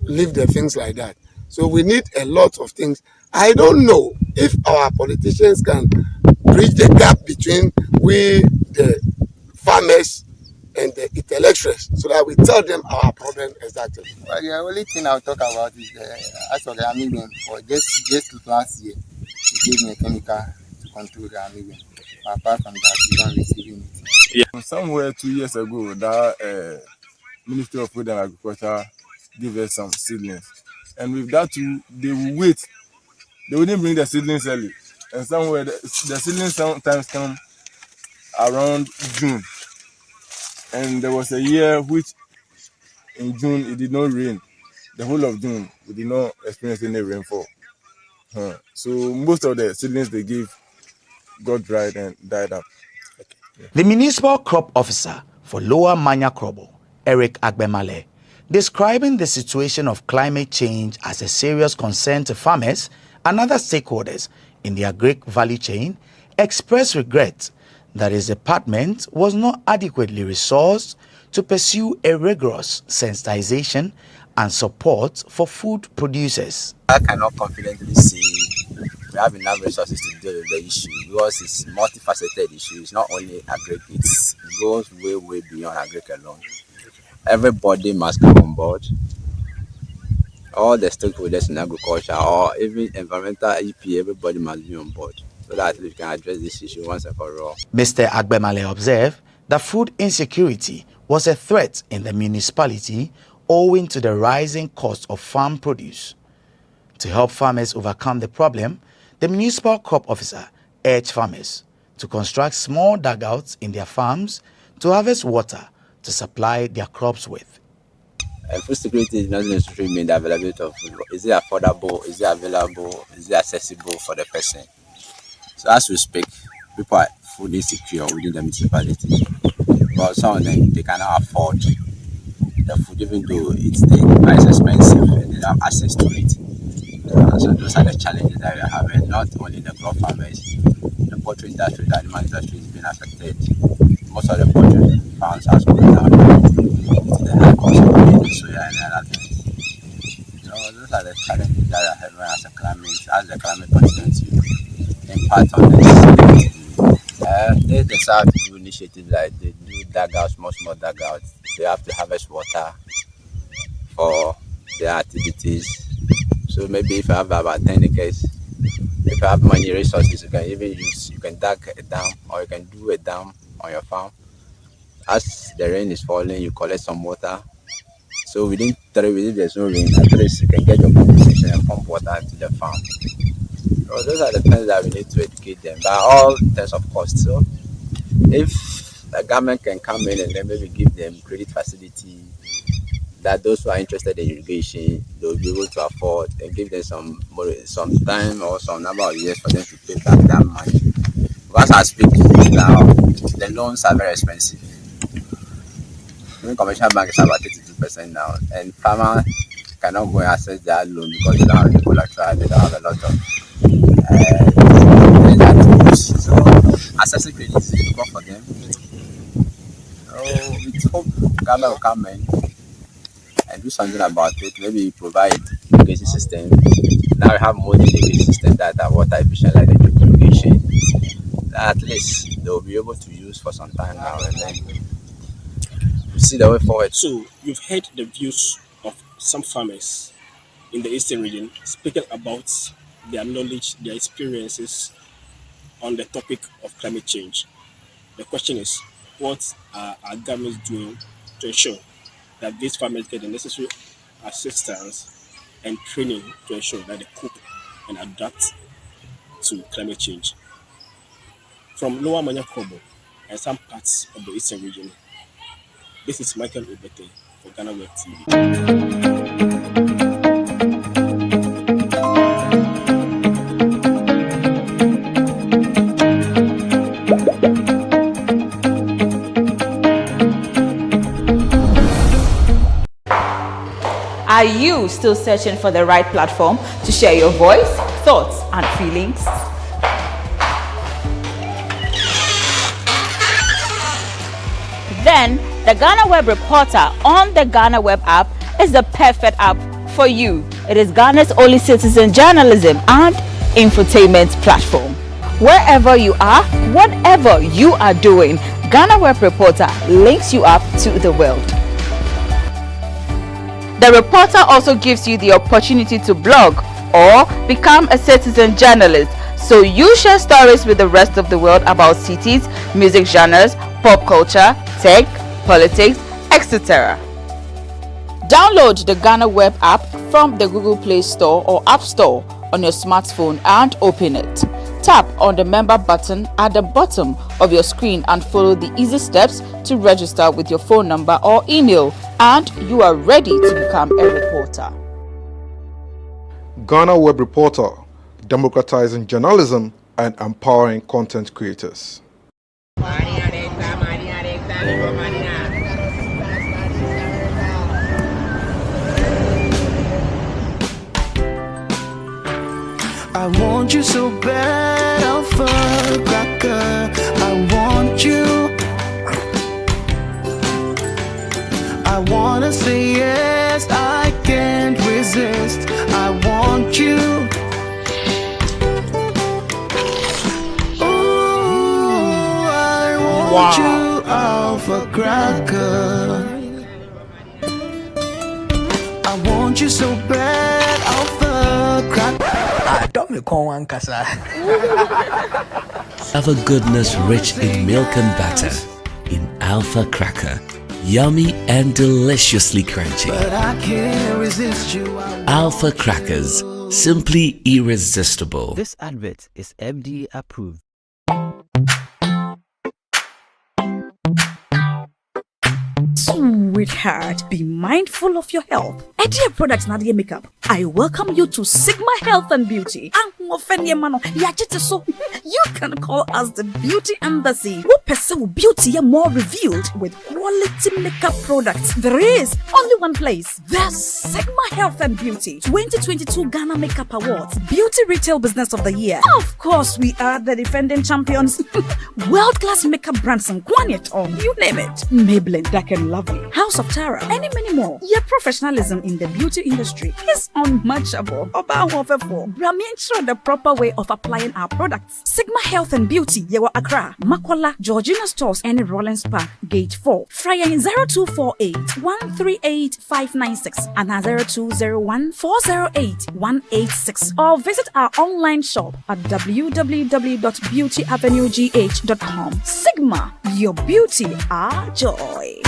leave the things like that. So we need a lot of things. I don't know if our politicians can bridge the gap between we, the farmers, and the intellectuals, so that we tell them our problem exactly. Well, the only thing I'll talk about is as for the armyworm. For just last year, they gave me a chemical to control the armyworm. Apart from that, we don't receive anything. Yeah. Somewhere 2 years ago, that Ministry of Food and Agriculture gave us some seedlings, and with that too, they will wait. They wouldn't bring the seedlings early, and somewhere the seedlings sometimes come around June. And there was a year which in June it did not rain. The whole of June we did not experience any rainfall. So most of the seedlings they gave got dried and died up. Yeah. The municipal crop officer for Lower Manya Krobo, Eric Agbemale, describing the situation of climate change as a serious concern to farmers and other stakeholders in the agric value chain, expressed regret that his department was not adequately resourced to pursue a rigorous sensitization and support for food producers. I cannot confidently say we have enough resources to deal with the issue because it's a multifaceted issue. It's not only agric, it goes way beyond agric alone. Everybody must come on board. All the stakeholders in agriculture or even environmental EP, everybody must be on board so that we can address this issue once and for all. Mr. Agbemale observed that food insecurity was a threat in the municipality owing to the rising cost of farm produce. To help farmers overcome the problem, the municipal crop officer urged farmers to construct small dugouts in their farms to harvest water to supply their crops with. Food security is not necessarily mean the availability of food. Is it affordable? Is it available? Is it accessible for the person? So as we speak, people are food insecure within the municipality. But some of them, they cannot afford the food, even though it's quite expensive and they don't have access to it. So those are the challenges that we are having, not only the crop farmers. The poultry industry, the animal industry is being affected. Most of the poultry farms are going down. The high cost of soya and other things. So those are the challenges that we are having as the climate continues to impact on this. They start to do initiatives like they do dugouts, small dugouts. They have to harvest water for their activities. So maybe if you have about 10 acres, if you have money resources, you can dig a dam, or you can do a dam on your farm. As the rain is falling, you collect some water. So within 3 weeks, if there's no rain, at least you can get your pump station and pump water to the farm. So those are the things that we need to educate them, but all in terms of cost. So if the government can come in and then maybe give them credit facility, that those who are interested in irrigation, they'll be able to afford, and give them some time or some number of years for them to pay back that money. Because I speak now, the loans are very expensive. Even commercial bank is about 32% now, and farmers cannot go and access that loan because they don't have the collateral, they don't have a lot of so accessing credit is difficult for them. So we hope government will come in and do something about it. Maybe provide irrigation system. Now we have more irrigation system that are water efficient, like the drip irrigation. At least they will be able to use for some time now, and then we see the way forward. So you've heard the views of some farmers in the Eastern region speaking about their knowledge, their experiences on the topic of climate change. The question is, what are our governments doing to ensure that these farmers get the necessary assistance and training to ensure that they cope and adapt to climate change? From Lower Manyakobo and some parts of the Eastern region, this is Michael Obete for GhanaWeb TV. Are you still searching for the right platform to share your voice, thoughts, and feelings? Then the GhanaWeb Reporter on the GhanaWeb app is the perfect app for you. It is Ghana's only citizen journalism and infotainment platform. Wherever you are, whatever you are doing, GhanaWeb Reporter links you up to the world. The reporter also gives you the opportunity to blog or become a citizen journalist, so you share stories with the rest of the world about cities, music genres, pop culture, tech, politics, etc. Download the GhanaWeb app from the Google Play Store or App Store on your smartphone and open it. Tap on the member button at the bottom of your screen and follow the easy steps to register with your phone number or email, and you are ready to become a reporter. GhanaWeb Reporter, democratizing journalism and empowering content creators. I want you so bad, Alpha Cracker. I want you. I wanna say yes, I can't resist. I want you. Ooh, I want you, Alpha Cracker. I want you so bad, Alpha Cracker. Have a goodness rich in milk and butter in Alpha Cracker. Yummy and deliciously crunchy. But I can't resist you. Alpha Crackers, simply irresistible. This advert is FDA approved. Sweetheart, be mindful of your health. Dear products Nadia Makeup, I welcome you to Sigma Health and Beauty. You can call us the Beauty Embassy. Who pursue beauty more revealed with quality makeup products. There is only one place. The Sigma Health and Beauty 2022 Ghana Makeup Awards Beauty Retail Business of the Year. Of course, we are the defending champions. World-class makeup brands and Quaniet on, you name it. Maybelline, Dark and Lovely, House of Tara, and many more. Your professionalism in the beauty industry is unmatchable. Ensure the proper way of applying our products. Sigma Health and Beauty, Yewa Accra, Makola, Georgina Stores, and Rollins Park, Gate 4. Fryer in 0248 138 596 and 0201 408 186. Or visit our online shop at www.beautyavenuegh.com. Sigma, your beauty, our joy.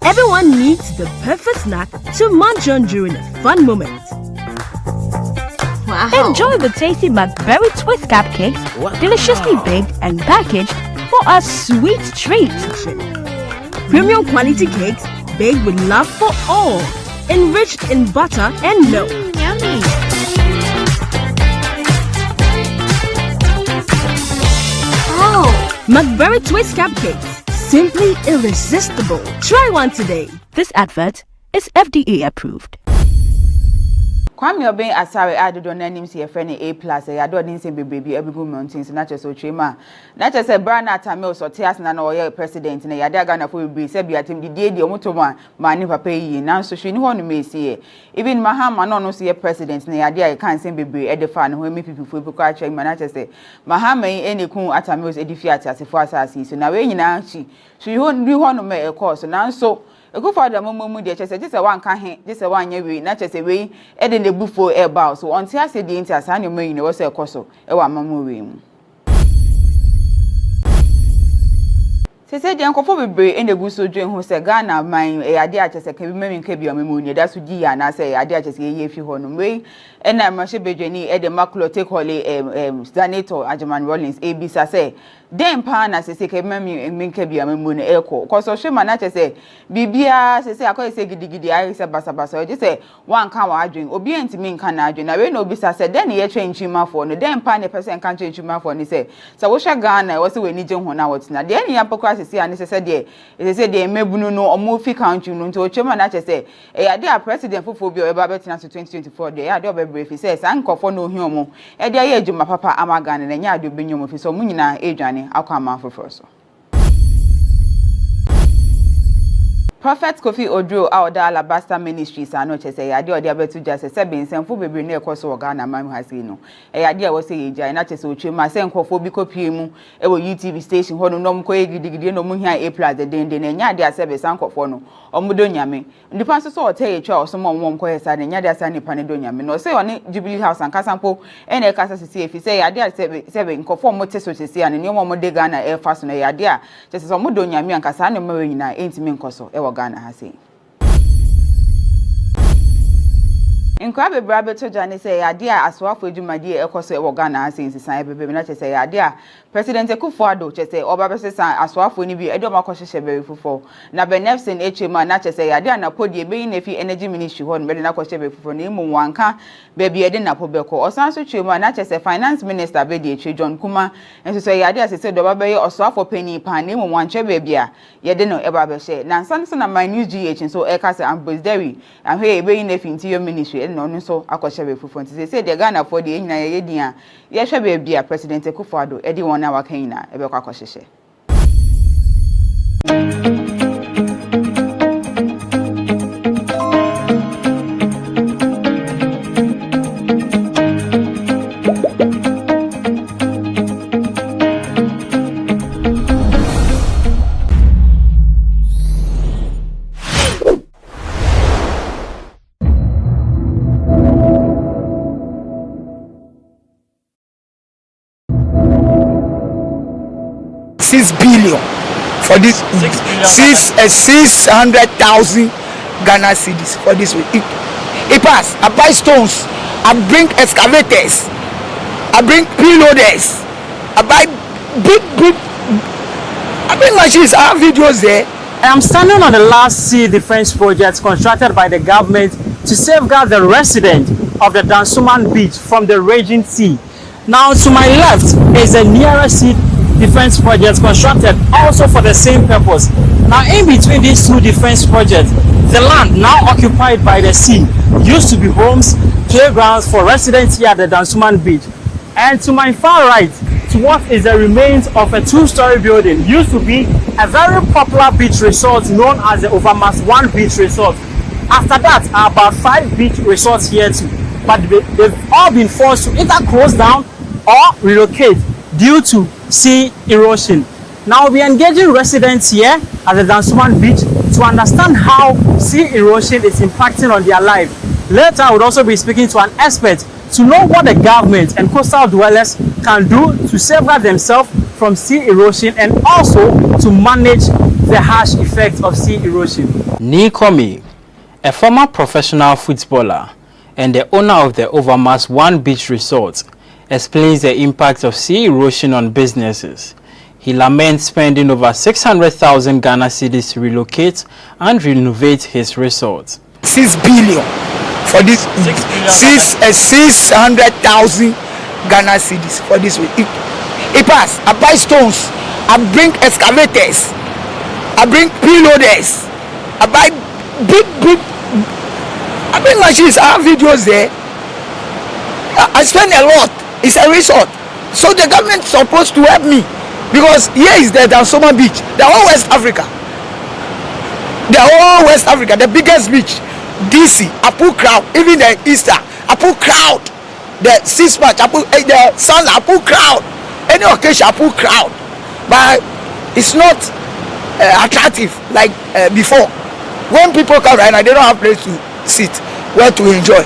Everyone needs the perfect snack to munch on during a fun moment. Wow. Enjoy the tasty McBerry Twist cupcakes, deliciously baked and packaged for a sweet treat. Premium quality cakes baked with love for all, enriched in butter and milk. Yummy. Oh, McBerry Twist cupcakes, simply irresistible. Try one today. This advert is FDA approved. Kwame Obeng Asare adodo na nim se yefre ne A+ ya do din se bebrebe abigu mountains na chese ochema na chese brana atamel so teas na oye president na yade aga na fo bebrebe se biatem didie die omotomo ma ne papa yi na so hwe ni ho no mesie even Mahama no se president na yade ai kan se bebrebe e de fa ne ho emi pipifo bi kwa acha na chese Mahama yi eniku atamel se edifi atasefo asasi so na we nyina chi so ho ni ho no me e course na so ego for the momu de chese jese wan ka he jese wan nya we na chese we e de nebufo e ba so on tia se de ntia sa ne mo yin wo se ekoso e wa mamu we mu sese de nkofo bebre enegu so dwen ho se Ghana man e ade a chese ka bi memi nka bi o memu ni da so gi ya na se ade a chese ye fi ho no we e na ma she bedwani e de makulo take hole senator Ajaman Rollins ebisa se dem pa na sese ke memi nka bi o memu ni eko koso hwe ma na chese bibia sese akoye se gidigidi ayi se basabasa o je se wan kan wa adwen obi entimi nka na adwen na we no obisa se den ye twenchima fo no dem pa ne person kan twenchima fo ni se wo hwe Ghana e wo se we ni je ho na wotina de ni yapokwa sese ani sese de mebunu no omo fi country no nto ochema na chese e ya de a president fofo bi o eba betina so 2024 de ya de obebre fi se san nkofo no hi omo e de ya ejuma papa amagane na nya de obenyomo fi so mu nyina edwane akwa amanfofo so Prophet Kofi Odro Auda Alabasta Ministries ano chese ya de ode abetu jase se bensemfo bebre na ekoso Ghana man hase no e ya de a wo se yeja na chese ochema se nkofo bi kopie mu e wo UTV station ho no nom ko gidigidi no mu hia A+ de den na nya de asebe san nkofo no omudo nyame ndipa so o tey etwa osomo won ko hesa de nya de asa nipa ne do nyame no se oni Jubilee House an kasampo e na kasa sisi efi se ya de sebe nkofo mo te so sisi an ne mo de Ghana e fa so na ya de a chese so omudo nyame an kasa ne mawe nyina entimi nkoso e Ghana hasi Nkwa bebra beto jani se ya dia aswafo edwumadi ekoso e Ghana hasi nsisan bebe na chese ya dia President Akufo-Addo chese oba besesa aswafo ni bi edom akohye bebe fufo na Benefsin echema na chese ya dia na podi ebe na fi energy ministry ho no be na akohye bebe fufo na imu wanka bebe ede na pobeko osanso chema na chese finance minister be de eche John Kuma enso so ya dia sese do ba be oswafo pani pan na imu wanche bebe a yede no eba be hye na nsanso na my news GH so e ka se ambassadori ahwe ebe na fi interior ministry no no so akohye bebe fufo nti se de Ghana for de nyina ye dia ye hwe bebe a President Akufo-Addo edi na wakaina ebe kwa kosheshe 6 billion for this. 600,000 Ghana cedis for this way. It pass. I buy stones. I bring excavators. I bring preloaders. I buy big. I bring machines. I have videos there. I am standing on the last sea defense project constructed by the government to safeguard the residents of the Dansoman beach from the raging sea. Now to my left is the nearest sea defense project constructed also for the same purpose. Now in between these two defense projects, the land now occupied by the sea used to be homes, playgrounds for residents here at the Dansoman beach. And to my far right, to what is the remains of a two-story building, used to be a very popular beach resort known as the Overmast 1 Beach Resort. After that are about 5 beach resorts here too, but they've all been forced to either close down or relocate due to sea erosion. Now we'll be engaging residents here at the Dansoman beach to understand how sea erosion is impacting on their life. Later I would also be speaking to an expert to know what the government and coastal dwellers can do to safeguard themselves from sea erosion and also to manage the harsh effects of sea erosion. Nikomi, a former professional footballer and the owner of the Overmast 1 Beach Resort, explains the impact of sea erosion on businesses. He laments spending over 600,000 Ghana cedis to relocate and renovate his resort. 6 billion for this. 600,000 Ghana cedis for this way. It pass. I buy stones. I bring excavators. I bring preloaders. I buy big. I bring machines. I have videos there. I spend a lot. It's a resort. So the government is supposed to help me. Because here is the Dansoman beach. The whole West Africa. The biggest beach. DC, Apu crowd, even the Easter, Apu crowd, the 6 March, the Sun, Apu crowd, any occasion, Apu crowd. But it's not attractive like before. When people come right now, they don't have place to sit, where to enjoy.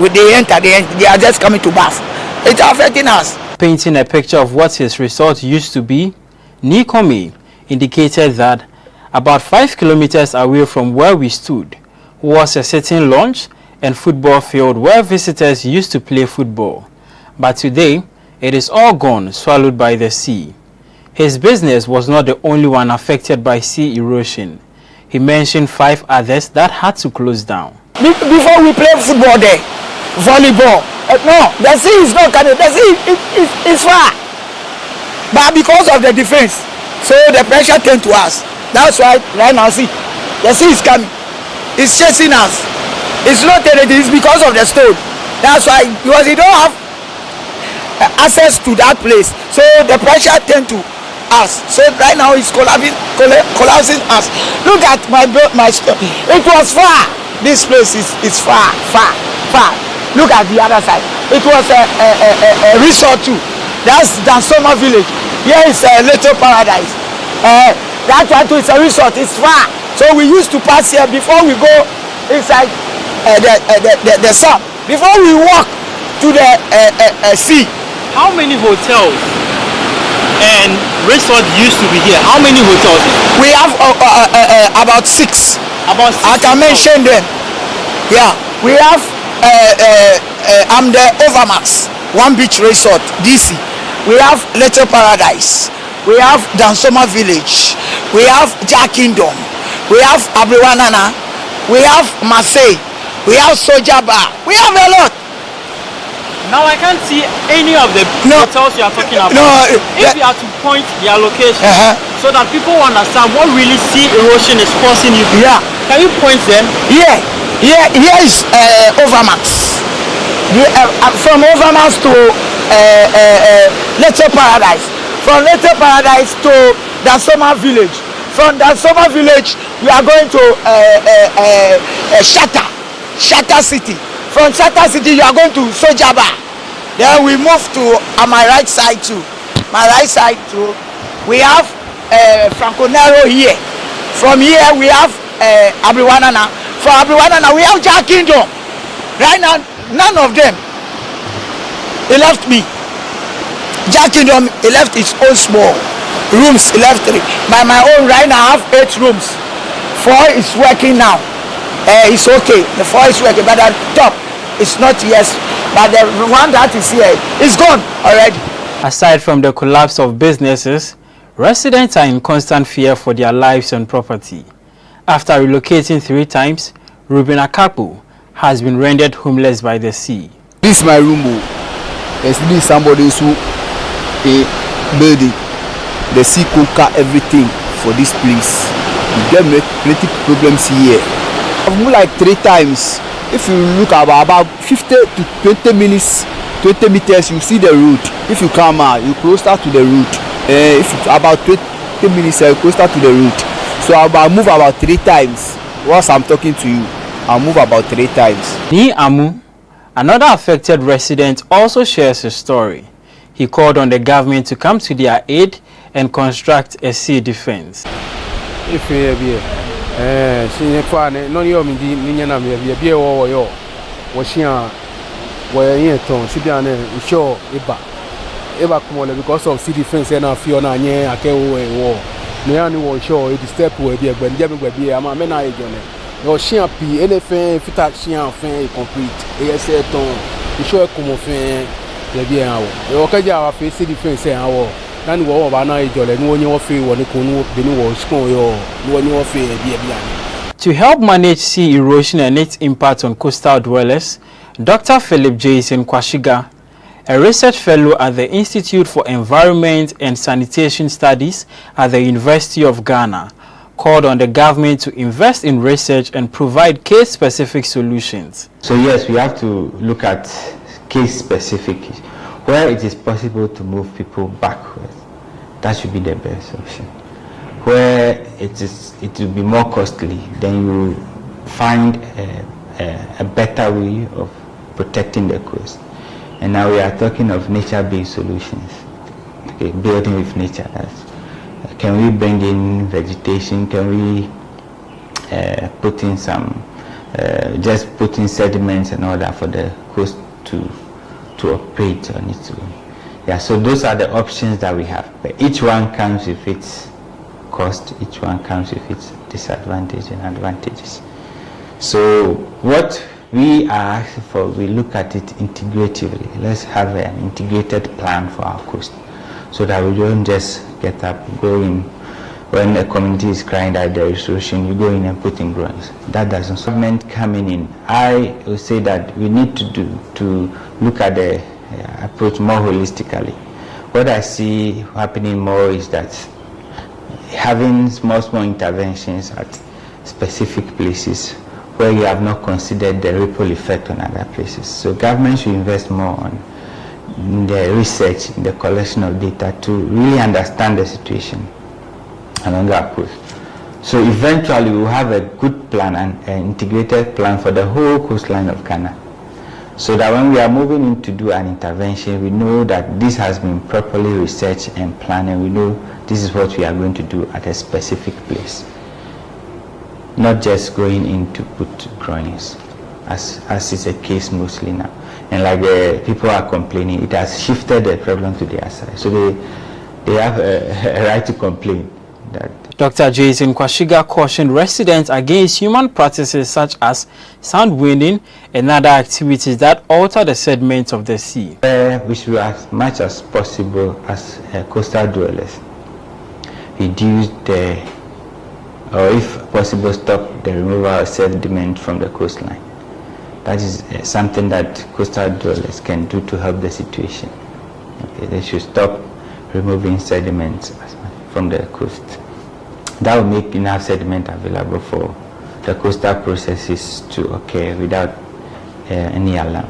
When they enter, they are just coming to bath. It's affecting us. Painting a picture of what his resort used to be, Nikomi indicated that about 5 kilometers away from where we stood was a sitting lounge and football field where visitors used to play football. But today, it is all gone, swallowed by the sea. His business was not the only one affected by sea erosion. He mentioned 5 others that had to close down. Before we play football there, volleyball. No, the sea is not coming. The sea is far. But because of the defense, so the pressure came to us. That's why right now, see, the sea is coming. It's chasing us. It's not anything. It's because of the stone. That's why, because you don't have access to that place. So the pressure came to us. So right now it's collapsing us. Look at my stone. It was far. This place is far. Look at the other side. It was a resort too. That's Dansoma village. Here is a little paradise. That one too is a resort. It's far. So we used to pass here before we go inside the sun. Before we walk to the sea. How many hotels and resorts used to be here? How many hotels? We have about 6. About 6. I can mention them. Yeah, we have the Overmax 1 Beach Resort, DC. We have Little Paradise. We have Dansoma Village. We have Jack Kingdom. We have Abriwanana. We have Marseille. We have Soja Bar. We have a lot. Now I can't see any of the hotels you are talking about. No, if you are to point their location so that people understand what really sea erosion is causing you. Yeah. Can you point them? Yeah. Here is Overmax. From Overmax to Little Paradise. From Little Paradise to Dansoma Village. From Dansoma Village, we are going to Shatta City. From Shatta City, you are going to Sojaba. Then we move to my right side too. My right side too. We have Franconero here. From here, we have Abriwanana. From Abriwanana, we have Jack Kingdom. Right now, none of them. He left me. Jack Kingdom, he left his own small. rooms left 3. By my own right now I have 8 rooms. 4 is working now. It's okay. The 4 is working, but at top it's not yet. But the one that is here is gone already. Aside from the collapse of businesses, residents are in constant fear for their lives and property. After relocating 3 times, Ruben Akapu has been rendered homeless by the sea. This is my room. There's been somebody who a building. The sea conquer everything for this place. You get plenty problems here. I've moved like 3 times. If you look about 50 to 20 minutes, 20 meters, you see the road. If you come out, you closer to the road. If it's about 20 minutes, you closer to the road. So I'll move about 3 times. Whilst I'm talking to you, I'll move about 3 times. Ni Amu, another affected resident, also shares his story. He called on the government to come to their aid and construct a sea defense. If you she fine no you me di na me bia wo yo wo hia wo yen ton si bia na sure eba kumole because of sea defense na fio na anye akewo wo me ya ni wo sure it step we bia gba ndia me gba bia ama me na ejo ne yo hia pi elefen fita hia fen complete e se ton sure kumo fen ya bia wo yo kaja wa fe sea defense ya wo. To help manage sea erosion and its impact on coastal dwellers, Dr. Philip Jason Kwashiga, a research fellow at the Institute for Environment and Sanitation Studies at the University of Ghana, called on the government to invest in research and provide case-specific solutions. So yes, we have to look at case-specific. Where it is possible to move people backwards, that should be the best option. Where it will be more costly, then you find a better way of protecting the coast. And now we are talking of nature-based solutions. Okay, building with nature. Can we bring in vegetation? Can we put in some, just put in sediments and all that for the coast to operate on its own. Yeah, so those are the options that we have. But each one comes with its cost, each one comes with its disadvantages and advantages. So what we are asking for, we look at it integratively. Let's have an integrated plan for our coast so that we don't just get up, go in. When a community is crying that there is erosion, you go in and put in grounds. That doesn't. Government coming in, I would say that we need to look at the approach more holistically. What I see happening more is that having small interventions at specific places where you have not considered the ripple effect on other places. So government should invest more on the research, the collection of data to really understand the situation along our coast. So eventually we will have a good plan and an integrated plan for the whole coastline of Ghana. So that when we are moving in to do an intervention, we know that this has been properly researched and planned, and we know this is what we are going to do at a specific place. Not just going in to put groundings, as is the case mostly now. And like the people are complaining, it has shifted the problem to their side. So they have a right to complain. Dr. Jason Kwashiga cautioned residents against human practices such as sand winning and other activities that alter the sediments of the sea. We should, as much as possible, as coastal dwellers, reduce or if possible, stop the removal of sediment from the coastline. That is something that coastal dwellers can do to help the situation. Okay, they should stop removing sediments from the coast. That will make enough sediment available for the coastal processes to occur without any alarm.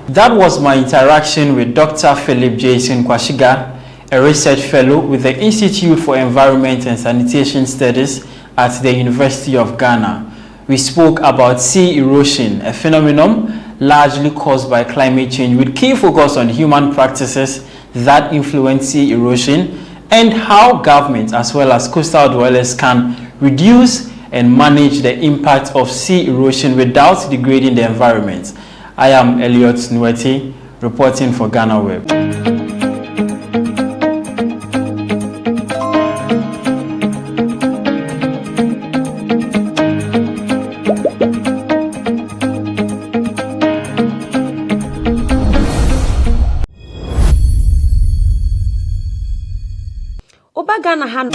That was my interaction with Dr. Philip Jason Kwashiga, a research fellow with the Institute for Environment and Sanitation Studies at the University of Ghana. We spoke about sea erosion, a phenomenon largely caused by climate change, with key focus on human practices that influence sea erosion and how governments as well as coastal dwellers can reduce and manage the impact of sea erosion without degrading the environment. I am Elliot Nweti, reporting for GhanaWeb. Ghana hand.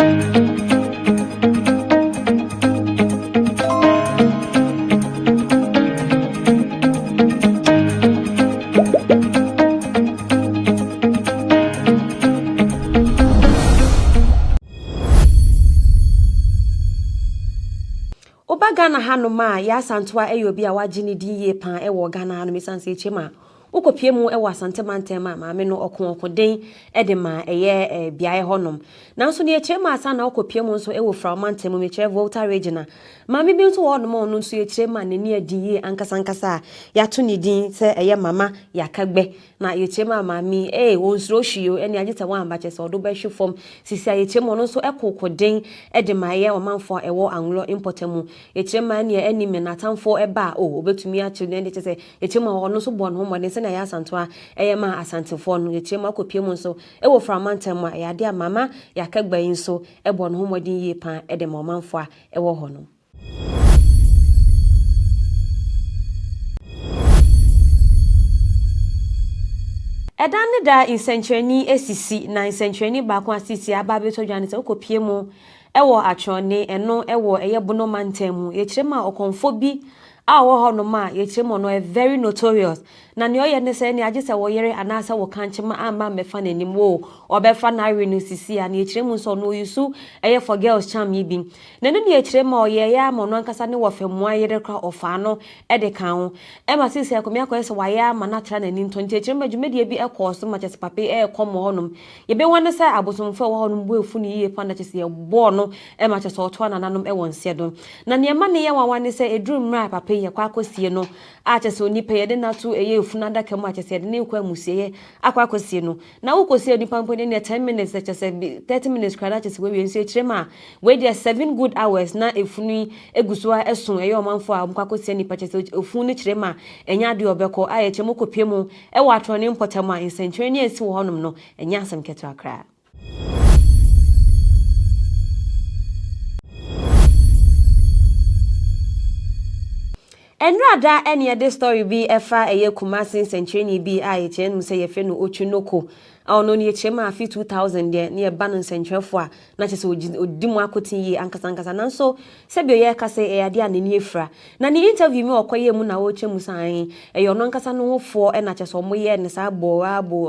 Oba Ghana hanoma ya santoa eyobi a wagini din ye pan ewo Ghana hanoma sanse chema ukopie mu ewo asante mantema maame no okonkuden edema eye biae honom nanso ne chema asa na ukopie mu nso ewo fra mantema me che Volta Regional maame bi nso wo no nso ye chema ne ne adin ye ankasa ya to ne din se eye mama yakagbe na ye chema maame wonsro hwio ene agita wan ba che se odo ba hwefom sisi ye chema no nso ekokoden edema ye omanfo ewo angulo importemu ye chema ne enime na tamfo eba obetumi a chine ne che ye chema ono so bo no mo ne se na ya santoa ma asantefo no ye chema kopie mu nso ewo framantem a ya de mama yakagba yin so ebo no homodin ye pan edema omanfo a ewo ho no. Edane da insentrani esisi na insentrani baako asisi aba beto dwane se okopie mu ewo atwone eno ewo eyebono mantemu ye kirema okonfo bi a wo ho no ma ye kirema no very notorious na ne oye ne se ne agese wo yere anasa wo kanchema ama mefa nanim wo obefa na awe no sisi a ne kirema nso no yusu eye for girls cham yi bi na ne ye kirema oye ya mo no ankasa ne wo famu ayere kra ofa no ede kan ho e ma sisi akomi akoyese wa ya ma na tra na ni ntonte kirema dwumedie bi ekoso ma chese pape komo honum ye be won se abosomfo wo honum bo efu ni ye pa na chese ye bo no e ma chese oto na nanom e won se do na ne ma ne ye wawane se edrum mra pape ye kwa akosie no a chese onipa ye de na to eye funada kam a chese de ne kwa musie akwa akosie no na ukosie onipa mpo ne 10 minutes chese 30 minutes kwa chese we nso kirema we dey 7 good hours na efunu eguso a eson eye omanfo a mkwa akosie nipa chese efunu kirema enya de obeko a ye chemo kopie mu e wa atro ne importam a insentrani esi wo honum no enya asem keto akra. Enrada ene de story bi efa eye Kumasi Sentrani bi a ye chen mu se ye fe no Ochunoko ono ne chema afi 2000 de ne ba no sentrefo a na chese odimu akotin yi ankasa nanso se bi ye kase e ade a ne efra na ne interview mi okoye mu na wo chemu san e ono ankasa no hofo e na chese omo ye ne sa abo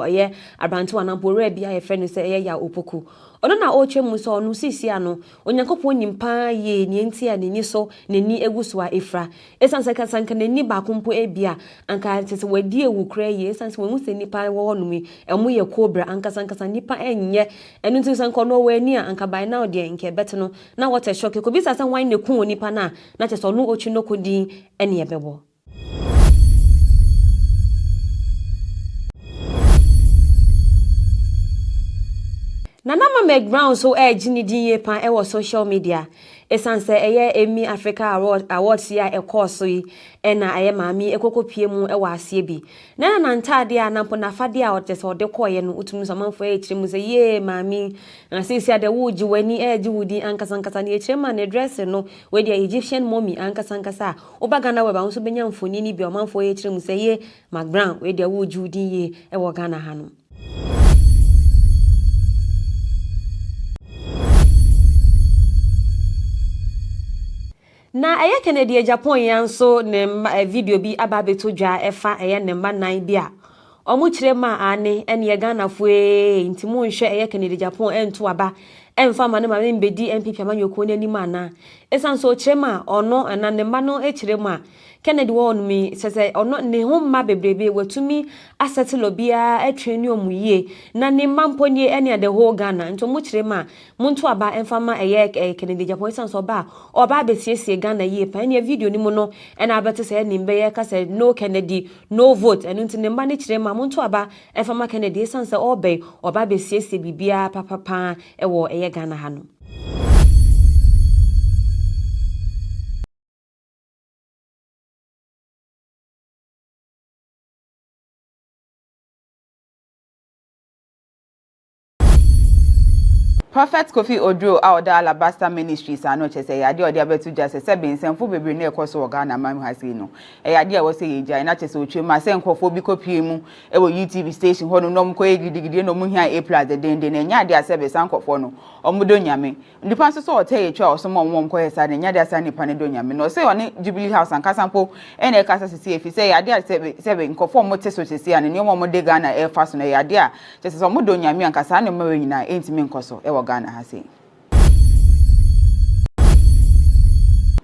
ye abrantu anampo re bi a ye fe no se ye ya opoku ono na ochemu so ono sisi ano onyankopon nyimpa ye ne enti a ne so ne ni eguso a efra esanse kasanka ne ni ba kompo ebia anka chese wadi ewu kra ye esanse wonu se nipa wo honumi emu ye kobra ankasa nipa enye enu nti sanko no we ni anka by now de nke bet no na what a shock ko bisa san wan ne ku nipa na chese ono Ochunoko din ene ebebo. Nanama Meg so jini dinye pan ewo social media esanse eye Emmy Africa Awards ya ekoso yi ena aye maami ekokopie mu ewo asie bi na ntade a nampo na fade a otese ode koye no utum samanfo kire mu se ye maami na sisi ade wuji wani ji wudi ankasa ne kire ma ne dress no we the Egyptian mommy ankasa oba GhanaWeb a nso benya mfoni ni bi o manfo kire mu se ye Mac we the wuji wudi ye ewo Ghana hanu. Na eye Kennedy Japan yanso ne video bi ababeto dwa efa eye ne mba nan bi a omu kire ma ane ene Ghana fue ntimu nhwe eye Kennedy Japan ento aba emfa ma ne ma mbedi MPP amanyoko ne anim ana esanso kire ma ono ana ne mba no kire ma Kennedy won mi sese ono ne ho mma bebrebe watumi asettle bia atwani omuye na ne mamponi ene the whole Ghana nto mu kire ma muntu aba emfa ma eye Kennedy Japan esanso oba besiesie Ghana ye pa ene video ni mu no ena abete se ne mbe ye ka se no Kennedy no vote enu nti ne mba ne kire ma muntu aba emfa ma Kennedy esanso oba besiesie bibia papa ewo eye Ghana hanu. Prophet Kofi Odro out da Alabasta Ministries ano chese ya de odi abetu jase se bensemfo bebre na ekoso Ghana man ha sei no e ya de a wo se yeja na chese otwe ma se nkofo bi kopie mu e wo UTV station ho no nom ko gidigidi no mu hia A+ de dende na nya de asebe san nkofo no omudo nyame ndipa so o tey etwa osomo omom ko hesa na nya de asa nipa ne do nyame no se oni Jubilee House an kasampo e na kasa sisi efi se ya de sebe nkofo mo te so chese ya ne mo de Ghana e fa so na ya de a chese so omudo nyame an kasa ne mawe nyina entimi nkoso e Ghana has seen.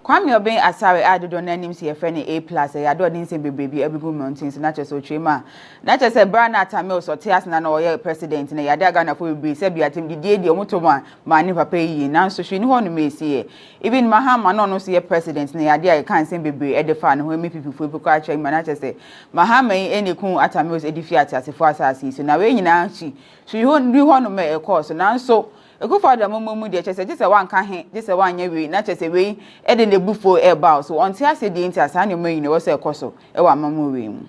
Kwame Obeng Asare adodo na nim se yefre ne A+ ya do din se bebrebe abigu mountains na chese ochema na chese brana atamel so teas na oye president na ya da Ghana for bebrebe se biatem didie omotoma ma ni papa yi na so hwe ni ho no mesi even Mahama no so ye president na ya da kan se bebrebe e de fa no ho emi pipifu ebuko a chema na chese Mahama eni kun atamel se edifiati asefo asasi so na we nyina chi so ho ni ho no me e course na so Ekufa da momu de chese jese wan ka he jese wan nya we na chese we e de nebufo e ba so onti ase de nti asa ne mayi ne wo se ekoso e wa mamu we mu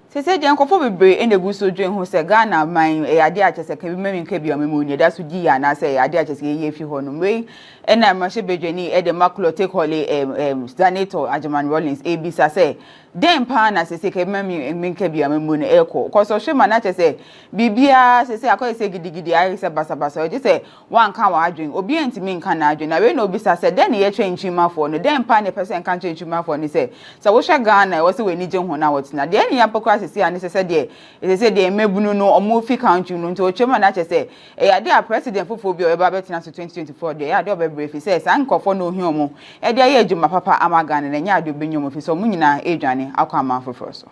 Sese de nkofo bebre enegu so dwen ho se Ghana man e ade a chese kan bi memi nka bi amemu ni da so di ya na se ade a chese ye fi ho no we e na ma she bedwani e de makulo take hole senator Ajaman Rollins ebisa se dem pa na sese ke memi nka bi amemu ne eko ko so hwe ma na chese bibia sese akoye se gidigidi ayi se basabasa o je se wan kan wa adwen obi entimi nka na adwen na we no obisa se den ye twenchi mafo no dem pa ne person kan twenchi mafo ni se wo hwe Ghana e wo se we ni je ho na wotina de ni yapokwa sese ani sese de mebunu no omo fi country no nti o chema na chese e ya de a president fofo bi o eba betina so 2024 de ya de obebre fi se san nkofo no ohia omo e de ya ejuma papa amagane na nya de obenyomo fi so munyina edwane akwa amafofo so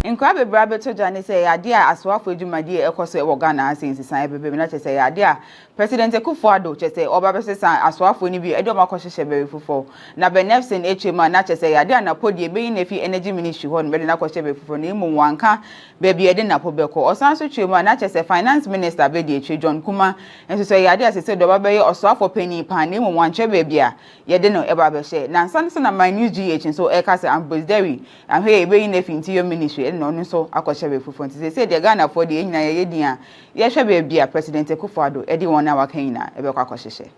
Nkwa bebra beto jane se ya dia aswafo edwumadi ekoso e wo Ghana asensi san bebe na chese ya dia president Akufo-Addo chese oba besesa aswafo ni bi edo makohye bebe fufo na benefsin echema na chese ya dia na podi ebe na fi energy ministry ho no be na kohye bebe fufo na imu wanka bebe ede na pobeko osanso chema na chese finance minister be de eche John Kuma enso se ya dia sese do ba be oswafo pani pan na imu wanche bebe a yede no eba be hye na nsanso na my news GH so e ka se ambassador ahwe ebe na fi interior ministry no so akohye fufo nti se de Ghana for de nyina ye dia ye hwe be bia president Akufo-Addo edi won na wakanyina ebe kwa akohye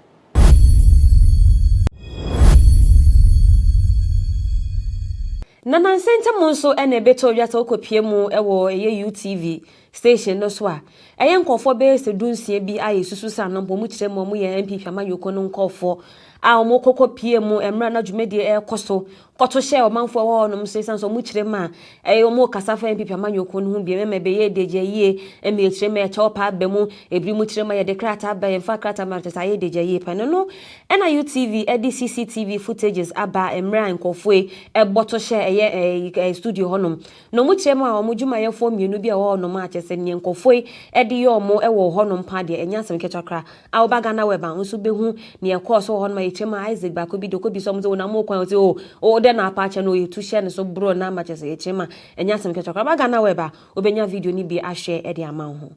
Nana senta monso ene beto yata okopie mu ewo eye UTV station no so a eye nkofo be se dunsie bi aye susu sa no mu kire mu ye MP Hwama Yoko no nkofo a omo kokopie mu emra na dwumedie e koso koto hye omanfo wo no mse sanso mu kire ma eye omo kasafa MP Hwama Yoko no hu bi me be ye deje ye eme kire ma cha opa ba mu ebri mu kire ma ye de krata ba ye fa krata ma tesa ye deje ye pa no ena UTV edi CCTV footages aba emra nkofo e boto hye eye studio honom no mu kire ma omo dwuma ye fo mienu bi a wo no ma chese ne nkofo edi ye omo e wo honom pa de enya asem ketwakra a oba GhanaWeb nso behu ne e course ho honom chema Isaac ba ko bi do ko bi so mzo na mo kwan o de na apache no yetu hye ne so bro na ma chese chema enya asem ketwakra ba GhanaWeb obenya video ni bi a share e de ama ho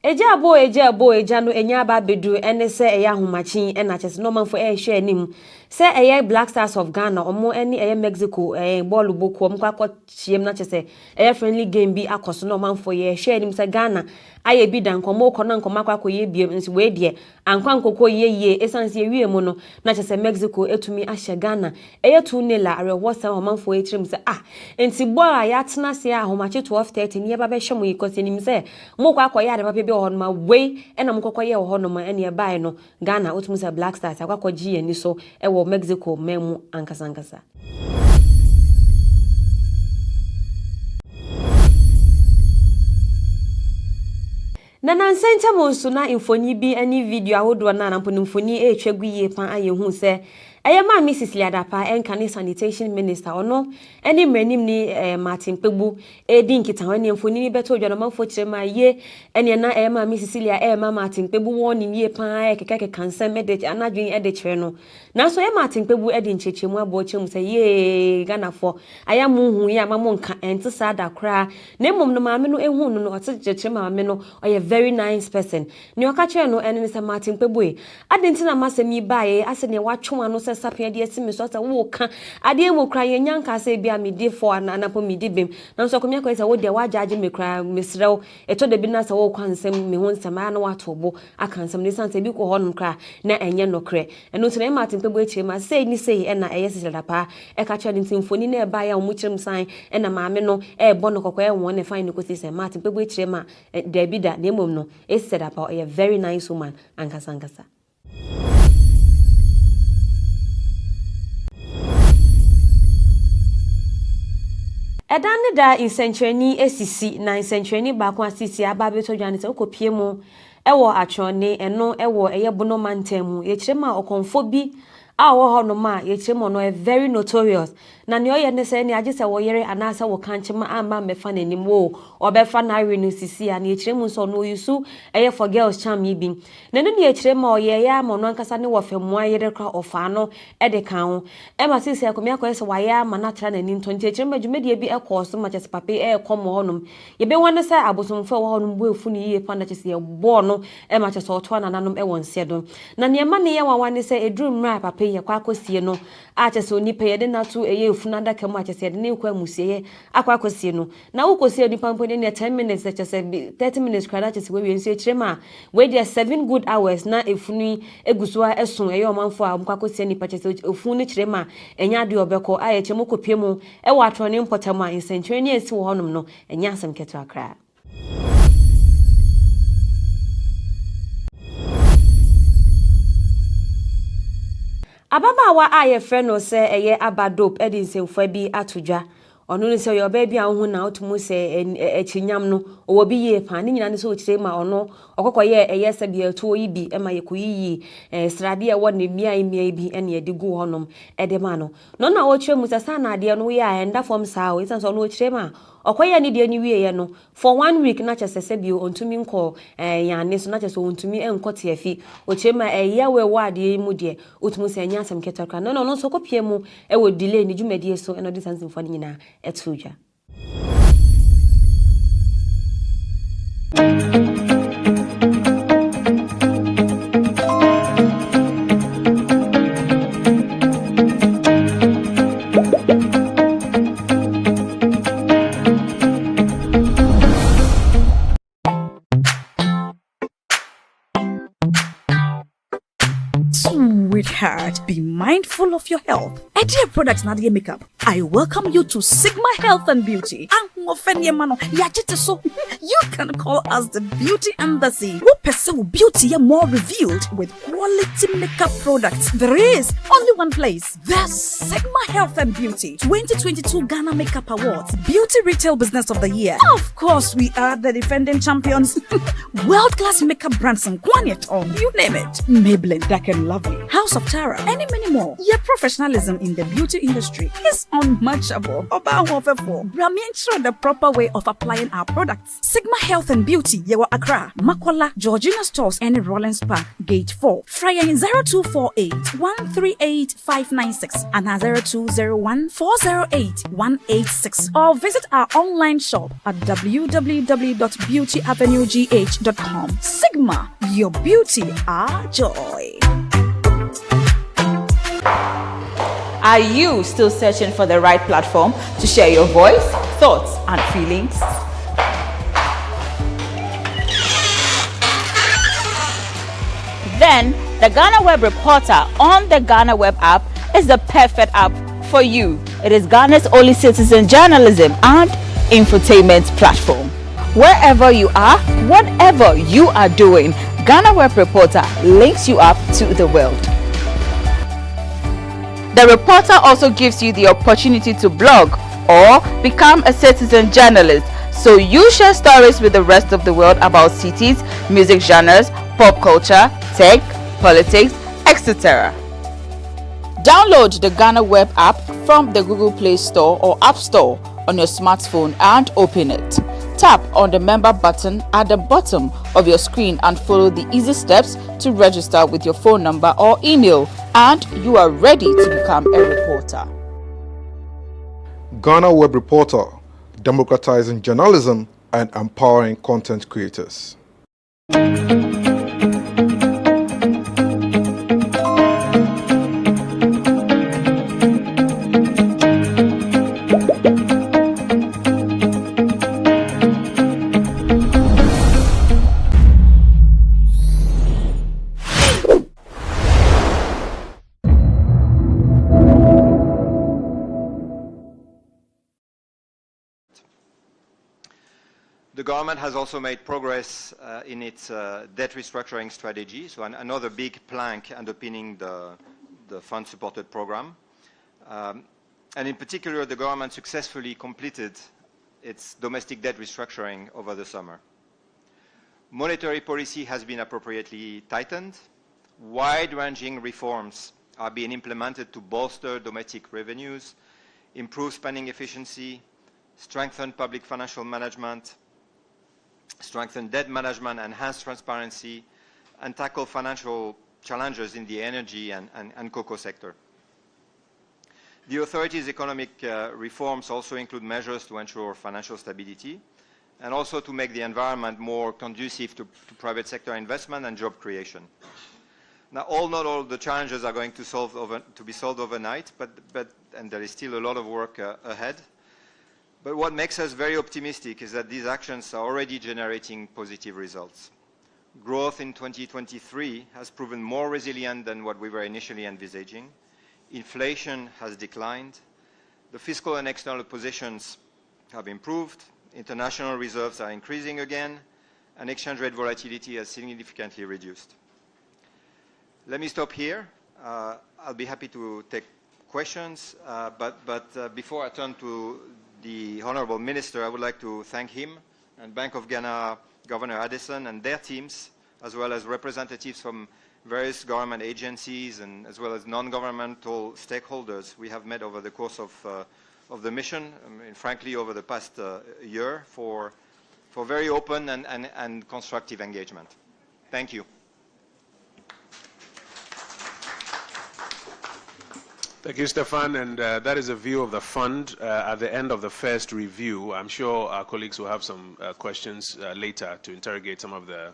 Eja abo eja no enya ba bedu ene se eya homachi ena chese no manfo e hwe anim se eya Black Stars of Ghana omo eni eya Mexico ball boku omkwa kwa chiem na chese eya friendly game bi akoso no manfo ye hwe anim se Ghana aye bi dan komo kona nkoma kwa ye biem nsi we de ankwa nkoko ye esanse ye wie mu no na chese Mexico etumi ahye Ghana eya 2-0 arewosa omanfo e chirim se enti ball ya tena se a homachi 12:30 ni ba be hwe mu yikosi nim se mo kwa ya de ba on my way and I'm kokoye wo hono ma ene bae no Ghana otumsa Black Stars akwakoji ani so e wo Mexico memu ankasa Nana nsenta monso na infoni bi ani video ahodo na nampo infoni e twegu ye pan aye hu se Ayama Mrs. Liadapa and sanitation minister or no any menim ni Martin Pebu edin kitawani mfuni beto jana for chema ye and yana Emma Mrs. Celia Emma Martin Pebu warning ye pa keke cancer medage and not doing edit channel. Now so Martin Pebu edin chichimwa bochum say ye Ghana for I am who ya mamonka and to sada cry nemum no mamino e who no chema meno or a very nice person. New Kachano and Mr. Martin Pebu. I didn't masemi bae asene watchwa no se sapia de asimi so ta wo ka ade mo kra ye nyanka se bia me di for na anapo me di bem na so komia ko se wo de wa jage me kra mesrew eto de bi na se wo kwansem me ho nsema na watobo akansem ne sanse bi ko honum kra na enye no kre eno tene Martin Pebu eche ma sei ni sei e na eye sisela pa e ka cha ni timfoni na e ba ya mu kirem san e na maame no e bo no kokko e won ne fine ko se Martin Pebu eche ma de bi da na emom no e sisela pa e very nice woman ankasa. Edane da insentreni esisi na insentreni baako asisi ababeto dwane se okopie mu ewo atwone eno ewo eyebono mantemu ye kirema okonfo bi awo hono ma ye kirema no very notorious na ne oye ne se ne age se wo yere anasa wo kanchema amba mefa nanim wo obefa na renu sisi ya ne ye kiremu so no yusu eye for girls charm yi bi na ne ye kirema oye ya mono ankasa ne wo femu ayere kra ofa no ede kan ho e ma sisi akomia ko se wa ya ma na tra nanim to nti kirema dwumedie bi ekoso ma chese pape e komo honum ye be won se abosomfo wo honum bo efu ni ye panda chese ye bo no e ma chese oto na nanom e won sedom na ne ma ne ye wawane se edrum mra pape ye kwa akosie no a chese onipa ye de na to eye funada kemu achese de ne kwa musie akwa akosie no na ukosie onipa mpo ne 10 minutes chese 30 minutes kwada chese we nsie kirema we dey 7 good hours na efunu egusua eson eye omanfo a mkwa akosie nipa chese efunu kirema enya de obeko a ye chemo kopie mu e wa atone mpotama insentreni esi wo honum no enya asem keto akra. Ababawa aye freno se eye abadop edin semfa bi atodwa ono ne se yo ba bi anhu na otumu se echinyam no owo bi ye pa ni nyina ne se okire ma ono okokoye eye se bi eto yi bi ema ye koyiyi srade e wona mia bi ene ye digu honom edema no no na wo kire mu se sa na ade no ya enda fom sa o isan so no okire ma okoye ni de ni wiye no for 1 week na chese se bi ontumi nko ya ne so na chese ontumi enkote afi okire ma eye we wade mu de otumu se anya asem ketaka no so kopie mu e wo delay ni dwumadi so eno disanse mfo nyina etuja. Sweetheart, be mindful of your health. Dear products na dear makeup. I welcome you to Sigma Health and Beauty. You can call us the Beauty Embassy. Who pursue beauty more revealed with quality makeup products. There is only one place. The Sigma Health and Beauty 2022 Ghana Makeup Awards Beauty Retail Business of the Year. Of course, we are the defending champions. World-class makeup brands and Guanyet you name it. Maybelline, Dark and Lovely, House of Tara, and many more. Your professionalism in the beauty industry is unmatchable. Ensure the proper way of applying our products. Sigma Health and Beauty, Yewa Accra, Makola, Georgina Stores, and Rollins Park, Gate 4. Fryer in 0248 138 596 and 0201 408 186. Or visit our online shop at www.beautyavenuegh.com. Sigma, your beauty, our joy. Are you still searching for the right platform to share your voice, thoughts, and feelings? Then the GhanaWeb Reporter on the GhanaWeb app is the perfect app for you. It is Ghana's only citizen journalism and infotainment platform. Wherever you are, whatever you are doing, GhanaWeb Reporter links you up to the world. The reporter also gives you the opportunity to blog or become a citizen journalist, so you share stories with the rest of the world about cities, music genres, pop culture, tech, politics, etc. Download the GhanaWeb app from the Google Play Store or App Store on your smartphone and open it. Tap on the member button at the bottom of your screen and follow the easy steps to register with your phone number or email, and you are ready to become a reporter. GhanaWeb Reporter, democratizing journalism and empowering content creators. The government has also made progress in its debt restructuring strategy, so another big plank underpinning the fund-supported program. And in particular, the government successfully completed its domestic debt restructuring over the summer. Monetary policy has been appropriately tightened. Wide-ranging reforms are being implemented to bolster domestic revenues, improve spending efficiency, strengthen public financial management, strengthen debt management, enhance transparency, and tackle financial challenges in the energy and cocoa sector. The authorities' economic reforms also include measures to ensure financial stability and also to make the environment more conducive to private sector investment and job creation. Now, not all the challenges are going to be solved overnight, and there is still a lot of work ahead. But what makes us very optimistic is that these actions are already generating positive results. Growth in 2023 has proven more resilient than what we were initially envisaging. Inflation has declined. The fiscal and external positions have improved. International reserves are increasing again, and exchange rate volatility has significantly reduced. Let me stop here. I'll be happy to take questions, but before I turn to the Honorable Minister, I would like to thank him and Bank of Ghana Governor Addison and their teams, as well as representatives from various government agencies and as well as non-governmental stakeholders we have met over the course of the mission, and frankly over the past year, for very open and constructive engagement. Thank you. Thank you, Stefan. And that is a view of the fund at the end of the first review. I'm sure our colleagues will have some questions later to interrogate some of the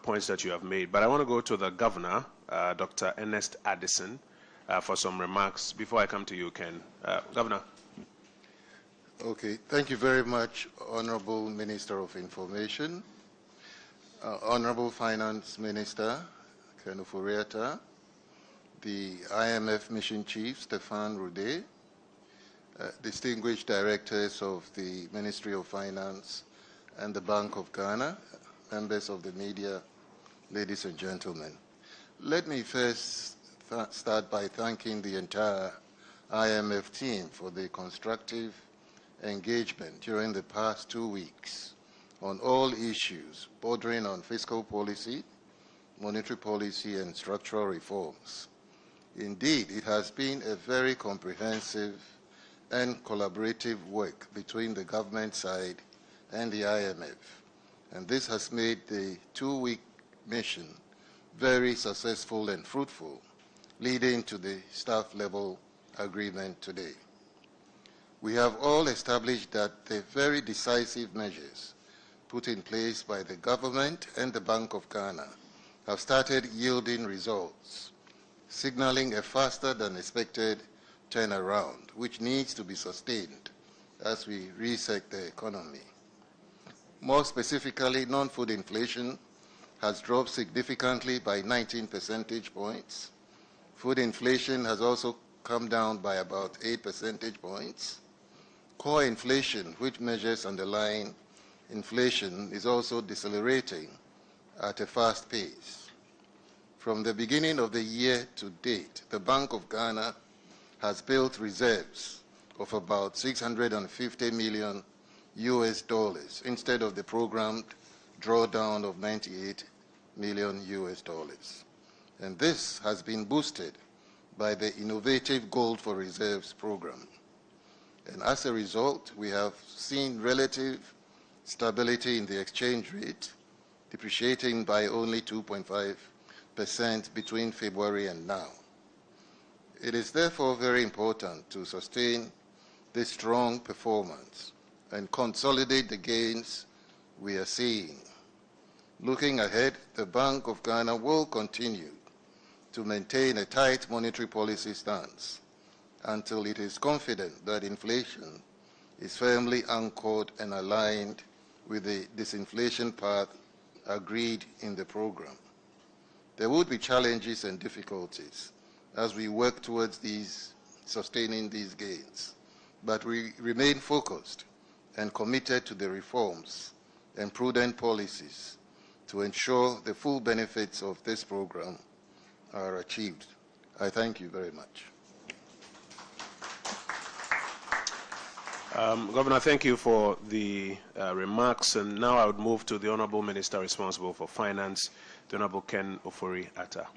points that you have made. But I want to go to the Governor, Dr. Ernest Addison, for some remarks. Before I come to you, Ken. Governor. Okay. Thank you very much, Honorable Minister of Information, Honorable Finance Minister, Ken Oforiatta, the IMF Mission Chief, Stefan Rude, distinguished directors of the Ministry of Finance and the Bank of Ghana, members of the media, ladies and gentlemen. Let me first start by thanking the entire IMF team for the constructive engagement during the past 2 weeks on all issues bordering on fiscal policy, monetary policy, and structural reforms. Indeed, it has been a very comprehensive and collaborative work between the government side and the IMF, and this has made the 2-week mission very successful and fruitful, leading to the staff-level agreement today. We have all established that the very decisive measures put in place by the government and the Bank of Ghana have started yielding results, signaling a faster than expected turnaround, which needs to be sustained as we reset the economy. More specifically, non-food inflation has dropped significantly by 19 percentage points. Food inflation has also come down by about 8 percentage points. Core inflation, which measures underlying inflation, is also decelerating at a fast pace. From the beginning of the year to date, the Bank of Ghana has built reserves of about $650 million instead of the programmed drawdown of $98 million. And this has been boosted by the innovative Gold for Reserves program. And as a result, we have seen relative stability in the exchange rate, depreciating by only 2.5% between February and now. It is therefore very important to sustain this strong performance and consolidate the gains we are seeing. Looking ahead, the Bank of Ghana will continue to maintain a tight monetary policy stance until it is confident that inflation is firmly anchored and aligned with the disinflation path agreed in the program. There would be challenges and difficulties as we work towards sustaining these gains, but we remain focused and committed to the reforms and prudent policies to ensure the full benefits of this program are achieved. I thank you very much. Governor, thank you for the remarks. And now I would move to the Honorable Minister responsible for Finance, the Honorable Ken Ofori-Atta.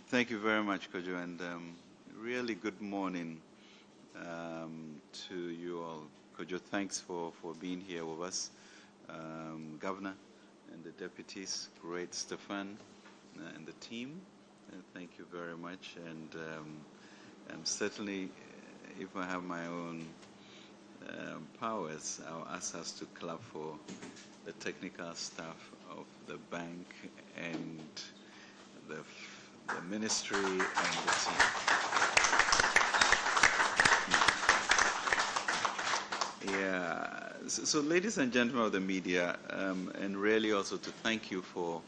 Thank you very much, Kojo, and really good morning to you all. Kojo, thanks for being here with us. Governor and the deputies, great Stefan and the team, thank you very much. And certainly, if I have my own powers, I'll ask us to clap for the technical staff of the bank and the ministry and the team. Yeah. So, ladies and gentlemen of the media, and really also to thank you for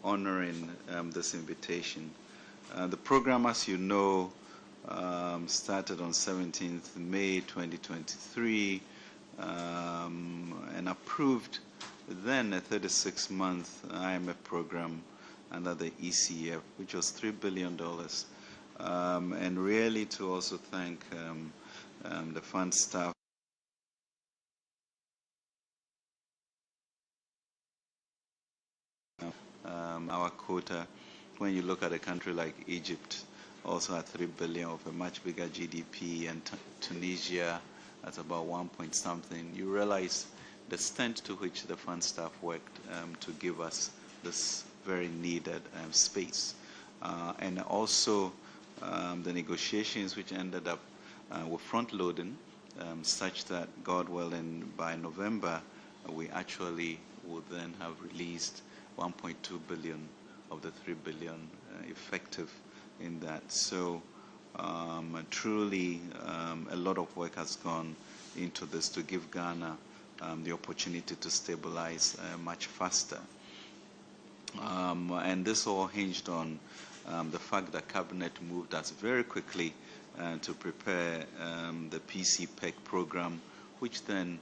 honoring this invitation. The program, as you know, started on 17th May 2023 and approved then a 36-month IMF program under the ECF, which was $3 billion. And really to also thank the fund staff. Our quota, when you look at a country like Egypt, also at 3 billion of a much bigger GDP, and Tunisia at about 1 point something, you realize the extent to which the fund staff worked to give us this very needed space. And also the negotiations which ended up with front loading, such that, God willing, by November, we actually would then have released 1.2 billion of the 3 billion effective in that. So truly a lot of work has gone into this to give Ghana the opportunity to stabilize much faster. And this all hinged on the fact that Cabinet moved us very quickly to prepare the PCPEC program, which then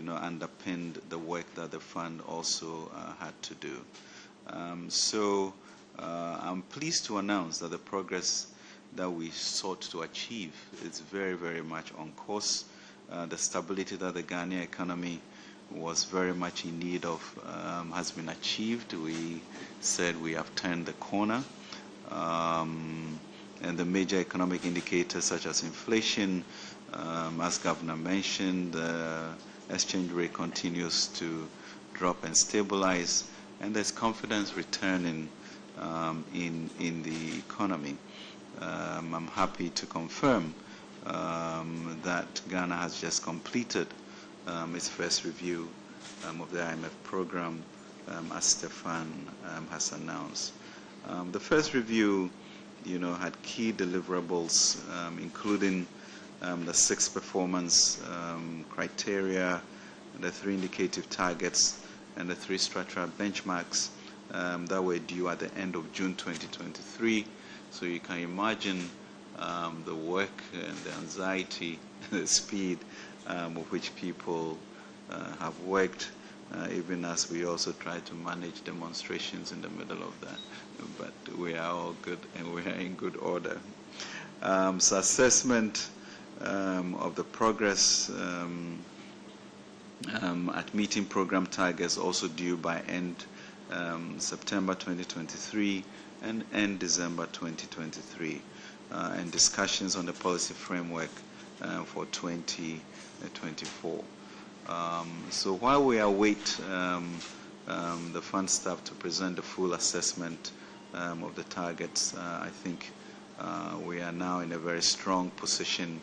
underpinned the work that the fund also had to do. So I'm pleased to announce that the progress that we sought to achieve is very, very much on course. The stability that the Ghanaian economy was very much in need of has been achieved. We said we have turned the corner. And the major economic indicators such as inflation, as Governor mentioned, the exchange rate continues to drop and stabilize, and there's confidence returning in the economy. I'm happy to confirm that Ghana has just completed its first review of the IMF program, as Stefan has announced. The first review, had key deliverables, including the 6 performance criteria, the 3 indicative targets, and the 3 structural benchmarks that were due at the end of June 2023. So you can imagine the work and the anxiety, the speed with which people have worked, even as we also try to manage demonstrations in the middle of that. But we are all good and we are in good order. So assessment of the progress at meeting program targets also due by end September 2023, and end December 2023, and discussions on the policy framework for 2024. So while we await the fund staff to present the full assessment of the targets, I think we are now in a very strong position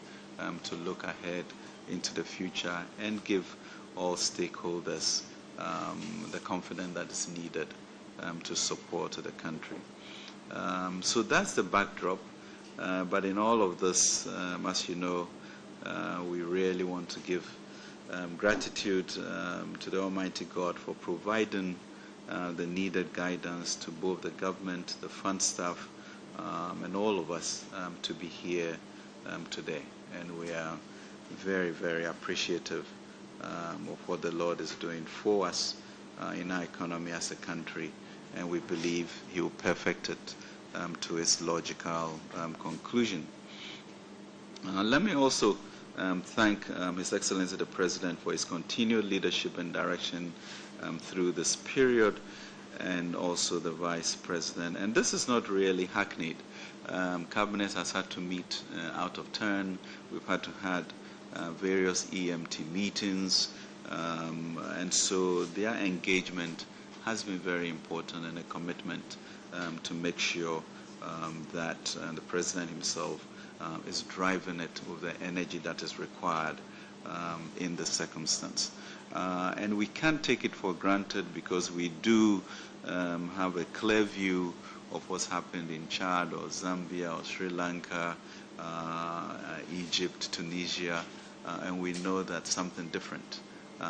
to look ahead into the future and give all stakeholders the confidence that is needed to support the country. So that's the backdrop. But in all of this, as you know, we really want to give gratitude to the Almighty God for providing the needed guidance to both the government, the fund staff, and all of us to be here today. And we are very, very appreciative of what the Lord is doing for us in our economy as a country, and we believe He will perfect it to its logical conclusion. Let me also thank His Excellency the President for his continued leadership and direction through this period, and also the Vice President. And this is not really hackneyed. Cabinet has had to meet out of turn. We've had to have various EMT meetings, and so their engagement has been very important, and a commitment to make sure that the President himself is driving it with the energy that is required in this circumstance. And we can't take it for granted, because we do have a clear view of what's happened in Chad or Zambia or Sri Lanka, Egypt, Tunisia, and we know that something different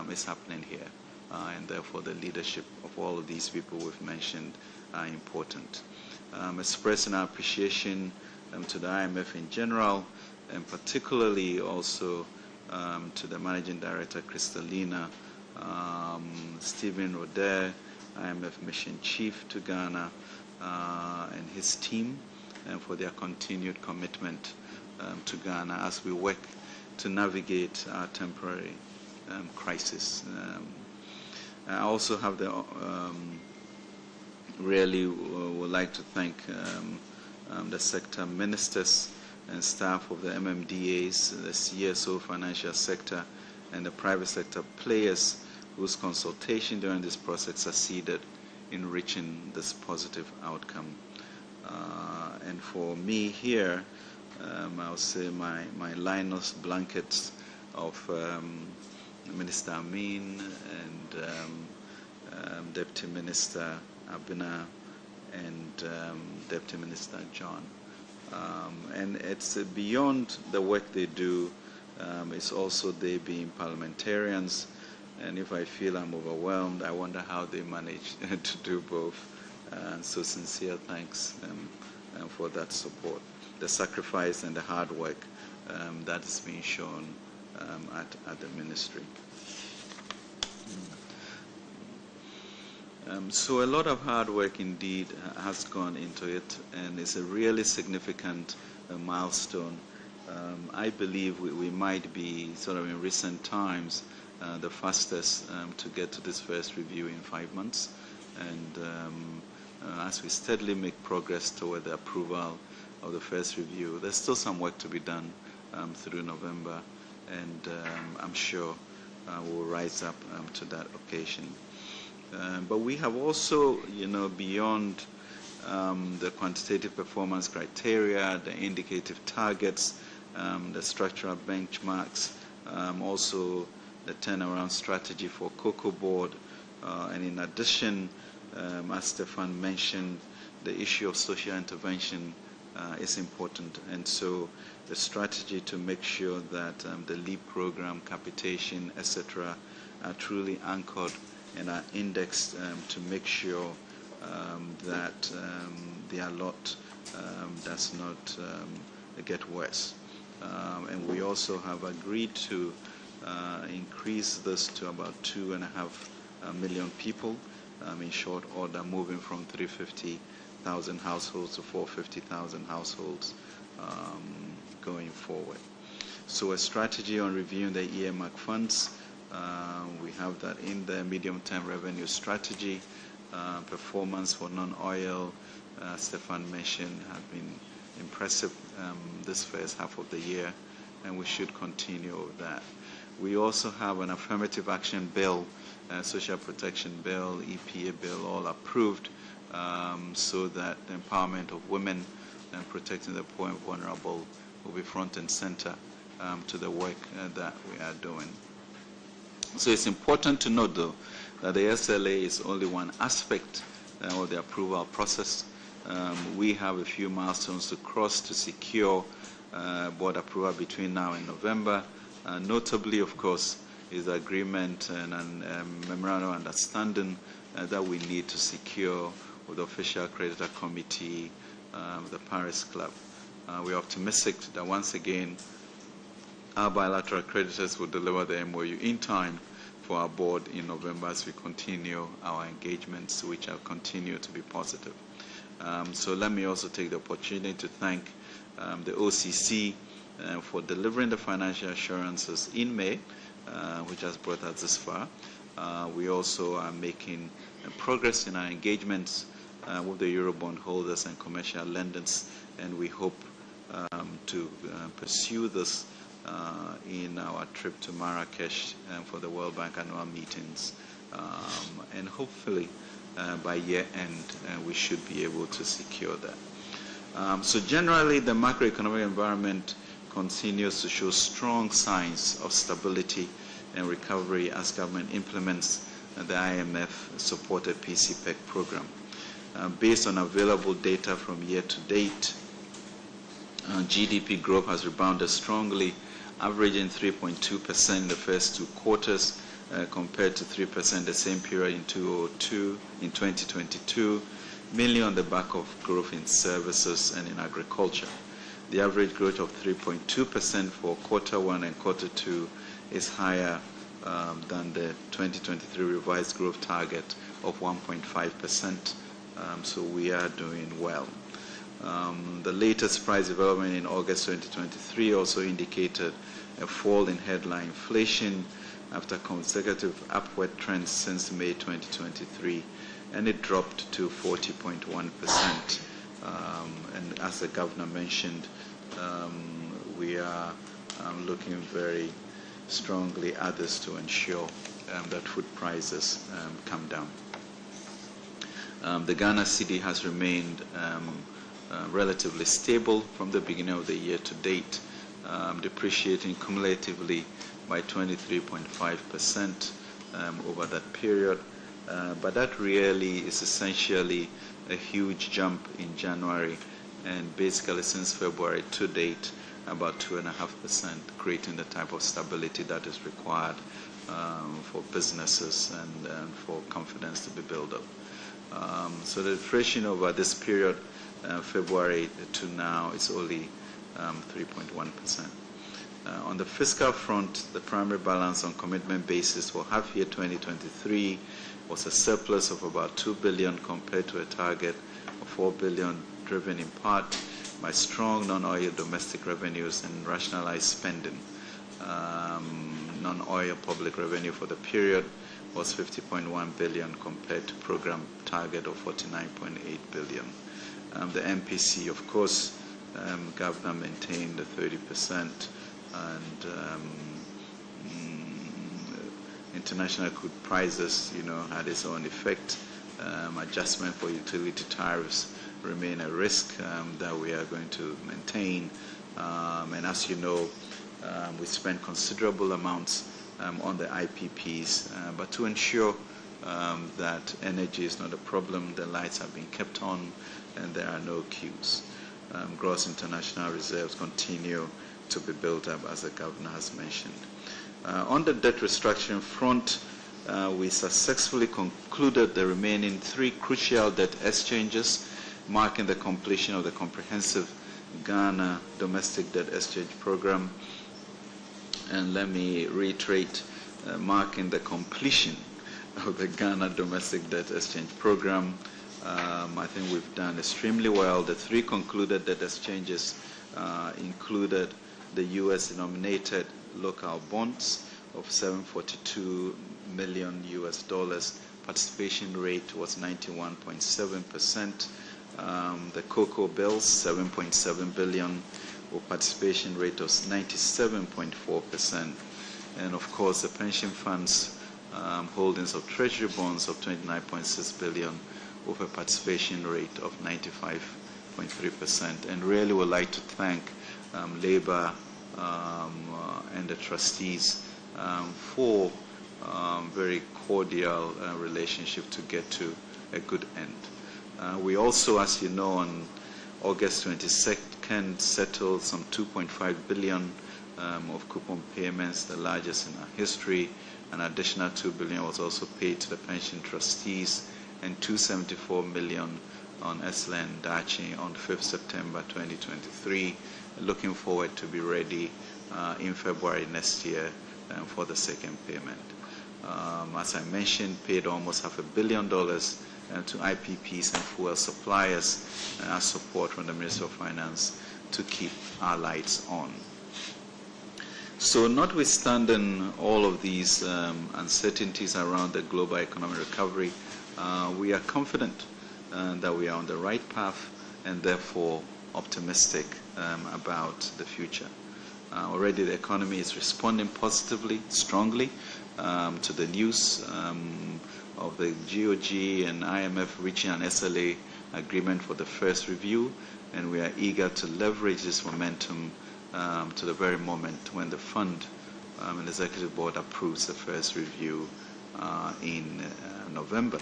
is happening here. And therefore the leadership of all of these people we've mentioned are important. Expressing our appreciation to the IMF in general, and particularly also to the Managing Director, Kristalina, Stephen Roder, IMF Mission Chief to Ghana, and his team, and for their continued commitment to Ghana as we work to navigate our temporary crisis. I also have the really would like to thank the sector ministers and staff of the MMDAs, the CSO financial sector, and the private sector players whose consultation during this process succeeded in reaching this positive outcome. And for me here, I'll say my Linus blankets of Minister Amin and Deputy Minister Abina and Deputy Minister John. And it's beyond the work they do, it's also they being parliamentarians, and if I feel I'm overwhelmed, I wonder how they manage to do both. So sincere thanks for that support, the sacrifice and the hard work that is being shown at the ministry. So a lot of hard work indeed has gone into it, and it's a really significant milestone. I believe we might be sort of in recent times the fastest to get to this first review in 5 months, and as we steadily make progress toward the approval of the first review, there's still some work to be done through November, and I'm sure we'll rise up to that occasion. But we have also, beyond the quantitative performance criteria, the indicative targets, the structural benchmarks, also the turnaround strategy for Cocoa Board, and in addition, as Stefan mentioned, the issue of social intervention is important, and so the strategy to make sure that the LEAP program, capitation, etc., are truly anchored and are indexed to make sure that their lot does not get worse. And we also have agreed to increase this to about 2.5 million people in short order, moving from 350,000 households to 450,000 households going forward. So a strategy on reviewing the earmark funds, we have that in the medium-term revenue strategy, performance for non-oil, Stefan mentioned, have been impressive this first half of the year, and we should continue with that. We also have an affirmative action bill, social protection bill, EPA bill, all approved, so that the empowerment of women and protecting the poor and vulnerable will be front and center to the work that we are doing. So it's important to note, though, that the SLA is only one aspect of the approval process. We have a few milestones to cross to secure board approval between now and November. Notably, of course, is the agreement and memorandum of understanding that we need to secure with the official creditor committee, the Paris Club. We're optimistic that once again our bilateral creditors will deliver the MOU in time for our board in November as we continue our engagements, which have continued to be positive. So let me also take the opportunity to thank the OCC for delivering the financial assurances in May, which has brought us this far. We also are making progress in our engagements with the Eurobond holders and commercial lenders, and we hope to pursue this in our trip to Marrakesh for the World Bank annual meetings, and hopefully by year end we should be able to secure that. So generally the macroeconomic environment continues to show strong signs of stability and recovery as government implements the IMF supported PCPEC program. Based on available data from year to date, GDP growth has rebounded strongly, averaging 3.2% in the first 2 quarters, compared to 3% the same period in 2022, mainly on the back of growth in services and in agriculture. The average growth of 3.2% for Q1 and Q2 is higher than the 2023 revised growth target of 1.5%, so we are doing well. The latest price development in August 2023 also indicated a fall in headline inflation after consecutive upward trends since May 2023, and it dropped to 40.1%. And as the governor mentioned, we are looking very strongly at this to ensure that food prices come down. The Ghana cedi has remained relatively stable from the beginning of the year to date, depreciating cumulatively by 23.5% over that period. But that really is essentially a huge jump in January, and basically since February to date, about 2.5%, creating the type of stability that is required for businesses and for confidence to be built up. So the depreciation over this period, February to now, is only 3.1%. On the fiscal front, the primary balance on commitment basis for half year 2023 was a surplus of about 2 billion compared to a target of 4 billion, driven in part by strong non-oil domestic revenues and rationalized spending. Non-oil public revenue for the period was 50.1 billion compared to program target of 49.8 billion. The MPC, of course, governor maintained the 30%, and international crude prices, had its own effect. Adjustment for utility tariffs remain a risk that we are going to maintain. And as you know, we spend considerable amounts on the IPPs, but to ensure that energy is not a problem, the lights have been kept on and there are no queues. Gross international reserves continue to be built up, as the governor has mentioned. On the debt restructuring front, we successfully concluded the remaining 3 crucial debt exchanges, marking the completion of the comprehensive Ghana domestic debt exchange program. And let me reiterate, marking the completion of the Ghana domestic debt exchange program. I think we've done extremely well. The 3 concluded debt exchanges included the US denominated local bonds of $742 million. Participation rate was 91.7%. The cocoa bills, 7.7 billion, with participation rate of 97.4%. And of course, the pension funds holdings of treasury bonds of 29.6 billion, with a participation rate of 95.3%. And really would like to thank Labour and the trustees for very cordial relationship to get to a good end. We also, as you know, on August 22nd, settled some 2.5 billion of coupon payments, the largest in our history. An additional 2 billion was also paid to the pension trustees, and 274 million on Esla and Dachi on 5th September 2023. Looking forward to be ready in February next year for the second payment. As I mentioned, paid almost $500 million to IPPs and fuel suppliers as support from the Ministry of Finance to keep our lights on. So notwithstanding all of these uncertainties around the global economic recovery, we are confident that we are on the right path and therefore optimistic about the future. Already the economy is responding positively, strongly to the news of the GOG and IMF reaching an SLA agreement for the first review, and we are eager to leverage this momentum to the very moment when the fund and executive board approves the first review in November.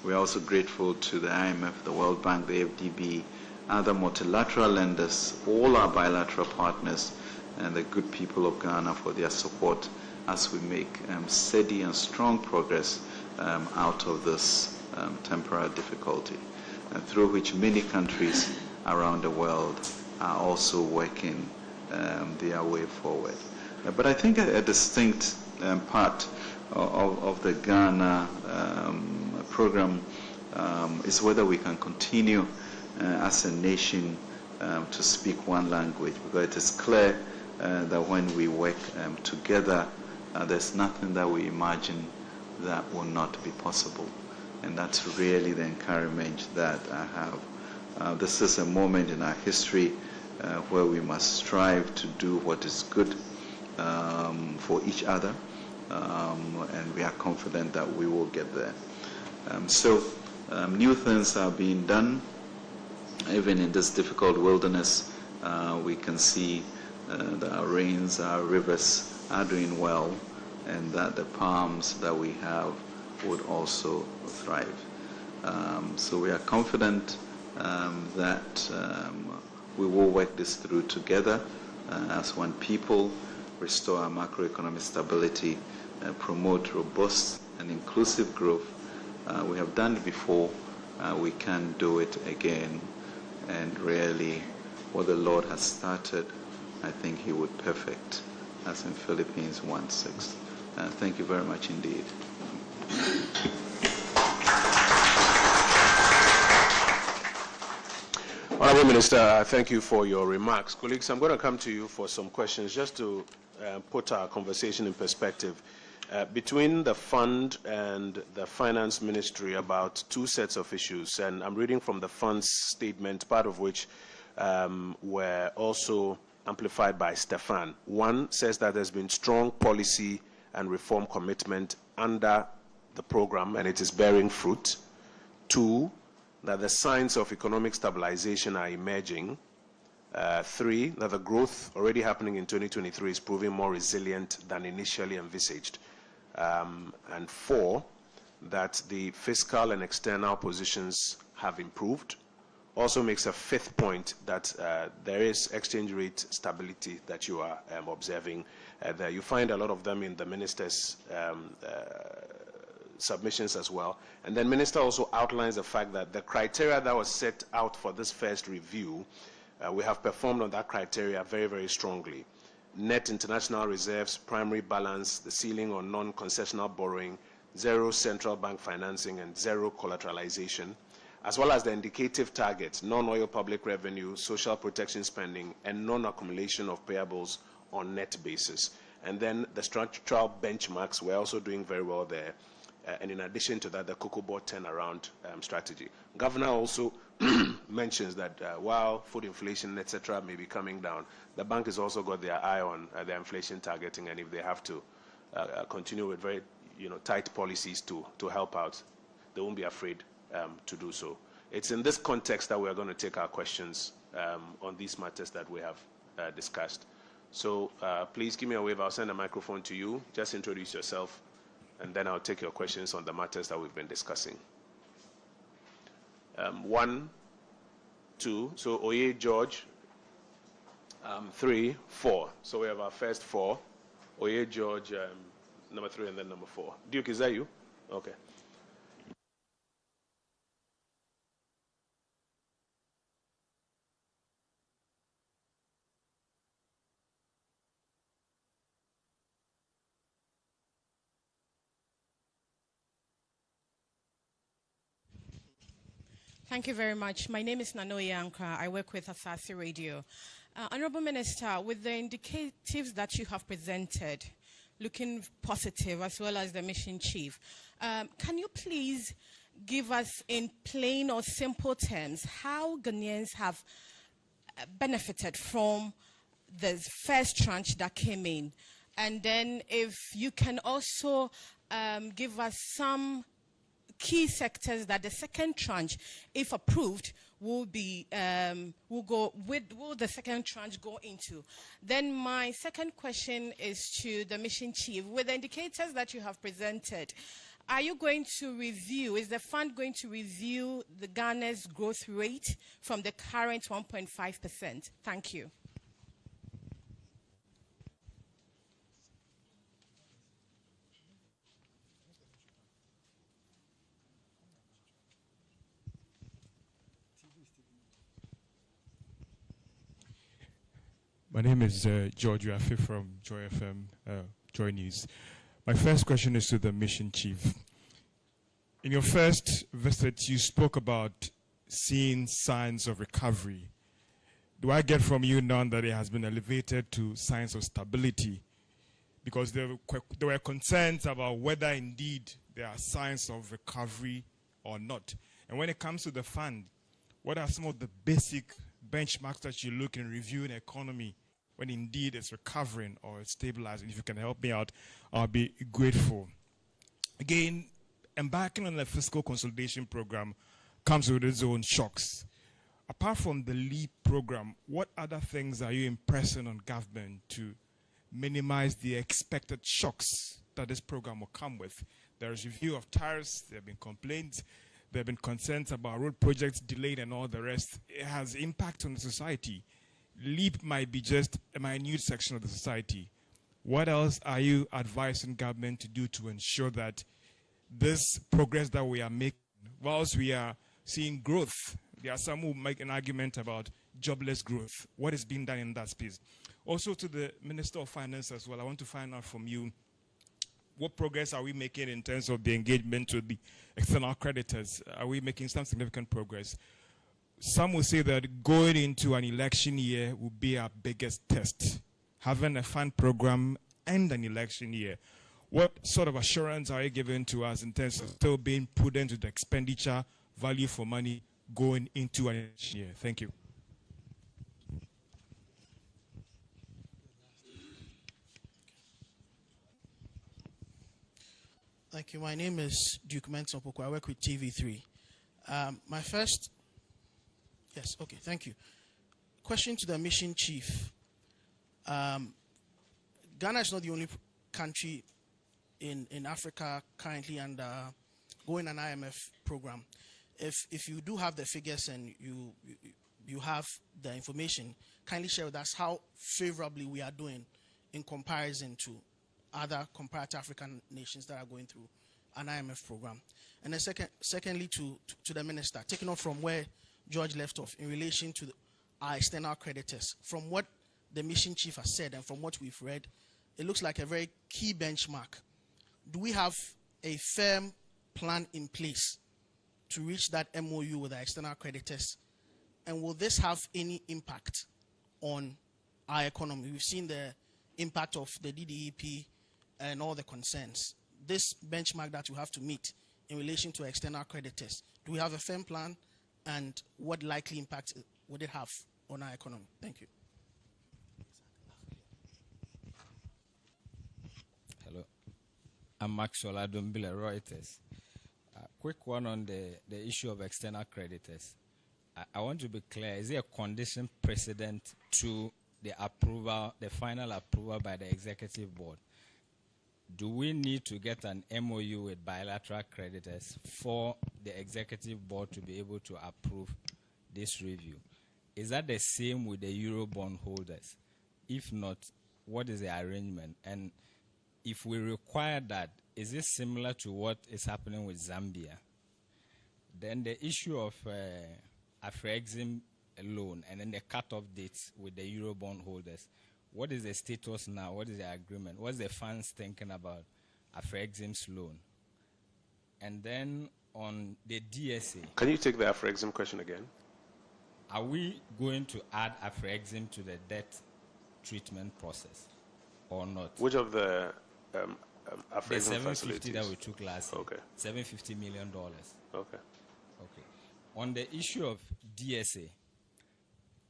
We are also grateful to the IMF, the World Bank, the FDB, other multilateral lenders, all our bilateral partners, and the good people of Ghana for their support as we make steady and strong progress out of this temporary difficulty, through which many countries around the world are also working their way forward. But I think a distinct part of the Ghana program is whether we can continue as a nation to speak one language, because it is clear that when we work together, there's nothing that we imagine that will not be possible. And that's really the encouragement that I have. This is a moment in our history where we must strive to do what is good for each other, and we are confident that we will get there. So new things are being done. Even in this difficult wilderness, we can see that our rains, our rivers are doing well, and that the palms that we have would also thrive. So we are confident that we will work this through together as one people, restore our macroeconomic stability, promote robust and inclusive growth. We have done it before, we can do it again, and really what the Lord has started, I think He would perfect, as in Philippines 1:6. Thank you very much indeed. Honourable Minister, thank you for your remarks. Colleagues, I'm going to come to you for some questions just to put our conversation in perspective. Between the fund and the finance ministry about two sets of issues, and I'm reading from the fund's statement, part of which were also amplified by Stefan. One says that there's been strong policy and reform commitment under the program and it is bearing fruit. Two, that the signs of economic stabilization are emerging. Three, that the growth already happening in 2023 is proving more resilient than initially envisaged. And four, that the fiscal and external positions have improved. Also makes a fifth point that there is exchange rate stability that you are observing. There. You find a lot of them in the minister's submissions as well. And then minister also outlines the fact that the criteria that was set out for this first review, we have performed on that criteria very, very strongly. Net international reserves, primary balance, the ceiling on non-concessional borrowing, zero central bank financing, and zero collateralization, as well as the indicative targets, non-oil public revenue, social protection spending, and non-accumulation of payables on net basis. And then the structural benchmarks, we're also doing very well there. and in addition to that, the cocoa board turnaround strategy. Governor also mentions that while food inflation, etc., may be coming down, the bank has also got their eye on their inflation targeting, and if they have to continue with very tight policies to help out, they won't be afraid to do so. It's in this context that we are going to take our questions on these matters that we have discussed. So please give me a wave. I'll send a microphone to you. Just introduce yourself, and then I'll take your questions on the matters that we've been discussing. 1, 2. So Oye George. 3, 4. So we have our first 4. Oye George, number 3, and then number 4. Duke, is that you? Okay. Thank you very much. My name is Nanoye Ankra. I work with Asasi Radio. Honorable Minister, with the indicatives that you have presented, looking positive, as well as the mission chief, can you please give us in plain or simple terms how Ghanaians have benefited from the first tranche that came in? And then if you can also give us some key sectors that the second tranche, if approved, will the second tranche go into? Then my second question is to the mission chief. With the indicators that you have presented, are you going to review, is the fund going to review the Ghana's growth rate from the current 1.5%? Thank you. My name is George Rafi from Joy FM, Joy News. My first question is to the mission chief. In your first visit, you spoke about seeing signs of recovery. Do I get from you now that it has been elevated to signs of stability? Because there were concerns about whether indeed there are signs of recovery or not. And when it comes to the fund, what are some of the basic benchmarks that you look in reviewing the economy when indeed it's recovering or it's stabilizing? If you can help me out, I'll be grateful. Again, embarking on the fiscal consolidation program comes with its own shocks. Apart from the LEAP program, what other things are you impressing on government to minimize the expected shocks that this program will come with? There is review of tariffs, there have been complaints, there have been concerns about road projects delayed and all the rest. It has impact on the society. LEAP might be just a minute section of the society. What else are you advising government to do to ensure that this progress that we are making, whilst we are seeing growth, there are some who make an argument about jobless growth. What is being done in that space? Also to the Minister of Finance as well, I want to find out from you, what progress are we making in terms of the engagement with the external creditors? Are we making some significant progress? Some will say that going into an election year will be our biggest test. Having a fund program and an election year. What sort of assurance are you giving to us in terms of still being prudent with the expenditure, value for money going into an election year? Thank you. Thank you. My name is Duke Menson Poko. I work with TV3. My first... Yes, okay, thank you. Question to the mission chief. Ghana is not the only country in Africa currently going an IMF program. If you do have the figures and you have the information, kindly share with us how favorably we are doing in comparison to other comparative African nations that are going through an IMF program. And then secondly, to the minister, taking off from where George left off in relation to our external creditors. From what the mission chief has said and from what we've read, it looks like a very key benchmark. Do we have a firm plan in place to reach that MOU with our external creditors? And will this have any impact on our economy? We've seen the impact of the DDEP and all the concerns. this benchmark that you have to meet in relation to external creditors? Do we have a firm plan, and what likely impact would it have on our economy? Thank you. Hello, I'm Maxwell Adumbile, Reuters. Quick one on the issue of external creditors. I want to be clear, is there a condition precedent to the approval, the final approval by the executive board? Do we need to get an MOU with bilateral creditors for the executive board to be able to approve this review? Is that the same with the Eurobond holders? If not, what is the arrangement? And if we require that, is this similar to what is happening with Zambia? Then the issue of Afrexim loan and then the cut-off dates with the Eurobond holders. What is the status now? What is the agreement? What's the funds thinking about Afrexim's loan? And then on the DSA. Can you take the Afrexim question again? Are we going to add Afrexim to the debt treatment process or not? Which of the the Afrexim 750 facilities that we took last year. Okay. $750 million. Okay. Okay. On the issue of DSA,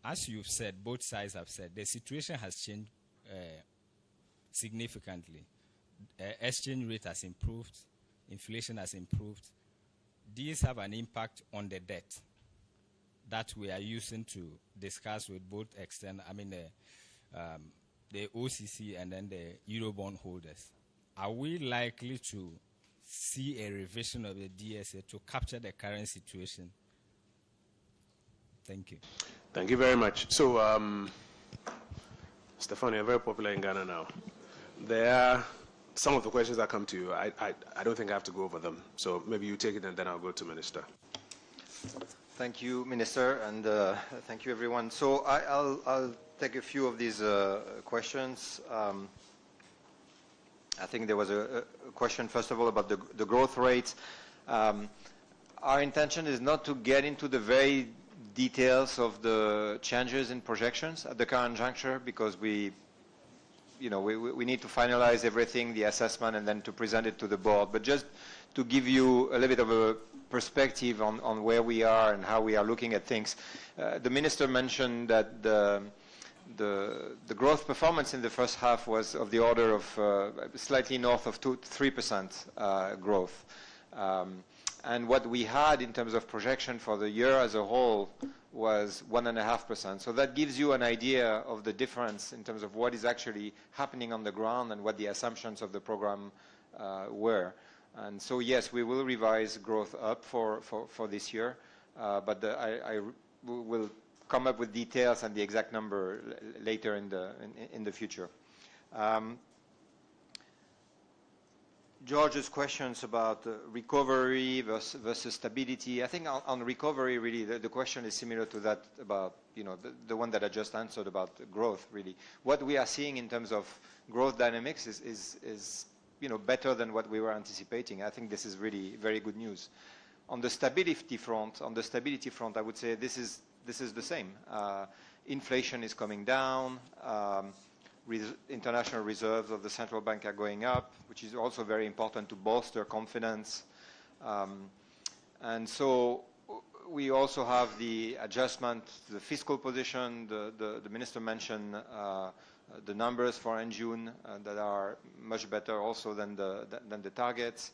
as you've said, both sides have said, the situation has changed significantly. Exchange rate has improved, inflation has improved. These have an impact on the debt that we are using to discuss with both the OCC and then the Eurobond holders. Are we likely to see a revision of the DSA to capture the current situation? Thank you. Thank you very much. So, Stefan, you're very popular in Ghana now. There are some of the questions that come to you. I don't think I have to go over them. So maybe you take it and then I'll go to Minister. Thank you, Minister, and thank you, everyone. So I'll take a few of these questions. I think there was a question, first of all, about the growth rates. Our intention is not to get into the very details of the changes in projections at the current juncture, because we need to finalize everything, the assessment, and then to present it to the board. But just to give you a little bit of a perspective on where we are and how we are looking at things, the Minister mentioned that the growth performance in the first half was of the order of slightly north of 3% growth. And what we had in terms of projection for the year as a whole was 1.5%. So that gives you an idea of the difference in terms of what is actually happening on the ground and what the assumptions of the program were. And so yes, we will revise growth up for this year, but I will come up with details and the exact number later in the future. George's questions about recovery versus stability. I think on recovery, really, the question is similar to that about, the one that I just answered about growth, really. What we are seeing in terms of growth dynamics is better than what we were anticipating. I think this is really very good news. On the stability front, I would say this is the same. Inflation is coming down. International reserves of the central bank are going up, which is also very important to bolster confidence. And so we also have the adjustment to the fiscal position. The minister mentioned the numbers for end June that are much better also than the targets.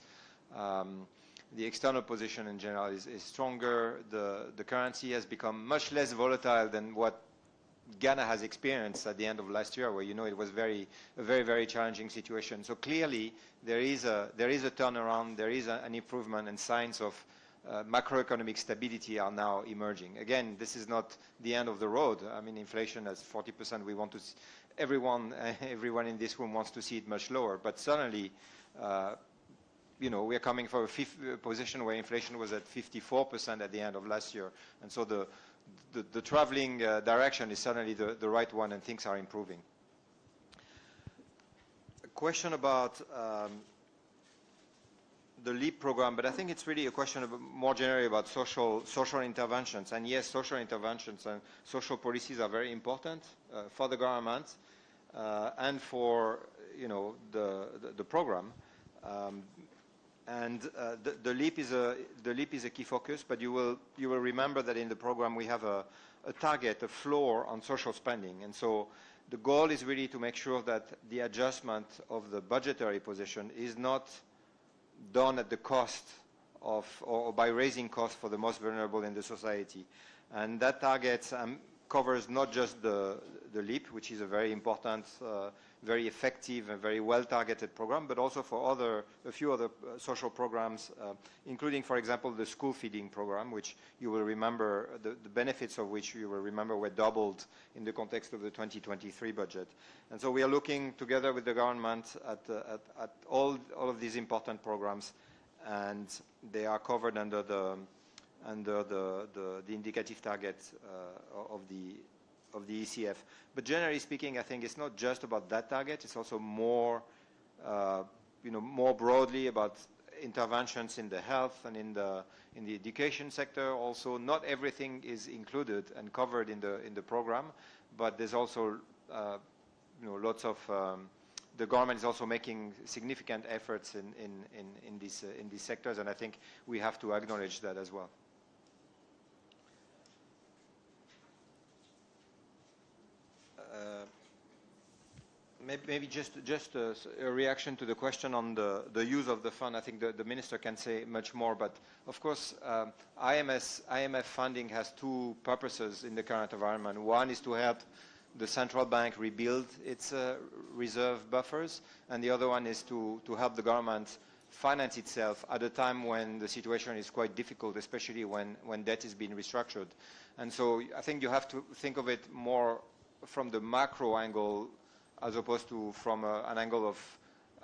The external position in general is stronger. The currency has become much less volatile than what Ghana has experienced at the end of last year, where it was a very, very challenging situation. So clearly, there is a turnaround, there is an improvement, and signs of macroeconomic stability are now emerging. Again, this is not the end of the road. I mean, inflation is 40%. We want to see, everyone in this room wants to see it much lower. But certainly, we are coming from a position where inflation was at 54% at the end of last year, and so the traveling direction is certainly the right one, and things are improving. A question about the LEAP program, but I think it's really a question more generally about social interventions. And yes, social interventions and social policies are very important for the government and for the program. The leap is a key focus, but you will remember that in the program we have a target, a floor on social spending, and so the goal is really to make sure that the adjustment of the budgetary position is not done at the cost of or by raising costs for the most vulnerable in the society, and that target covers not just the LEAP, which is a very important, very effective and very well-targeted program, but also for a few other social programs, including, for example, the school feeding program, which you will remember, the benefits of which you will remember were doubled in the context of the 2023 budget. And so we are looking together with the government at all of these important programs, and they are covered under the indicative target of the ECF. But generally speaking, I think it's not just about that target. It's also more, more broadly about interventions in the health and in the education sector. Also, not everything is included and covered in the program, but there's also, lots of. The government is also making significant efforts in these sectors, and I think we have to acknowledge that as well. Maybe just a reaction to the question on the use of the fund. I think the minister can say much more, but of course IMF funding has two purposes in the current environment. One is to help the central bank rebuild its reserve buffers, and the other one is to help the government finance itself at a time when the situation is quite difficult, especially when debt is being restructured. And so I think you have to think of it more from the macro angle as opposed to from an angle of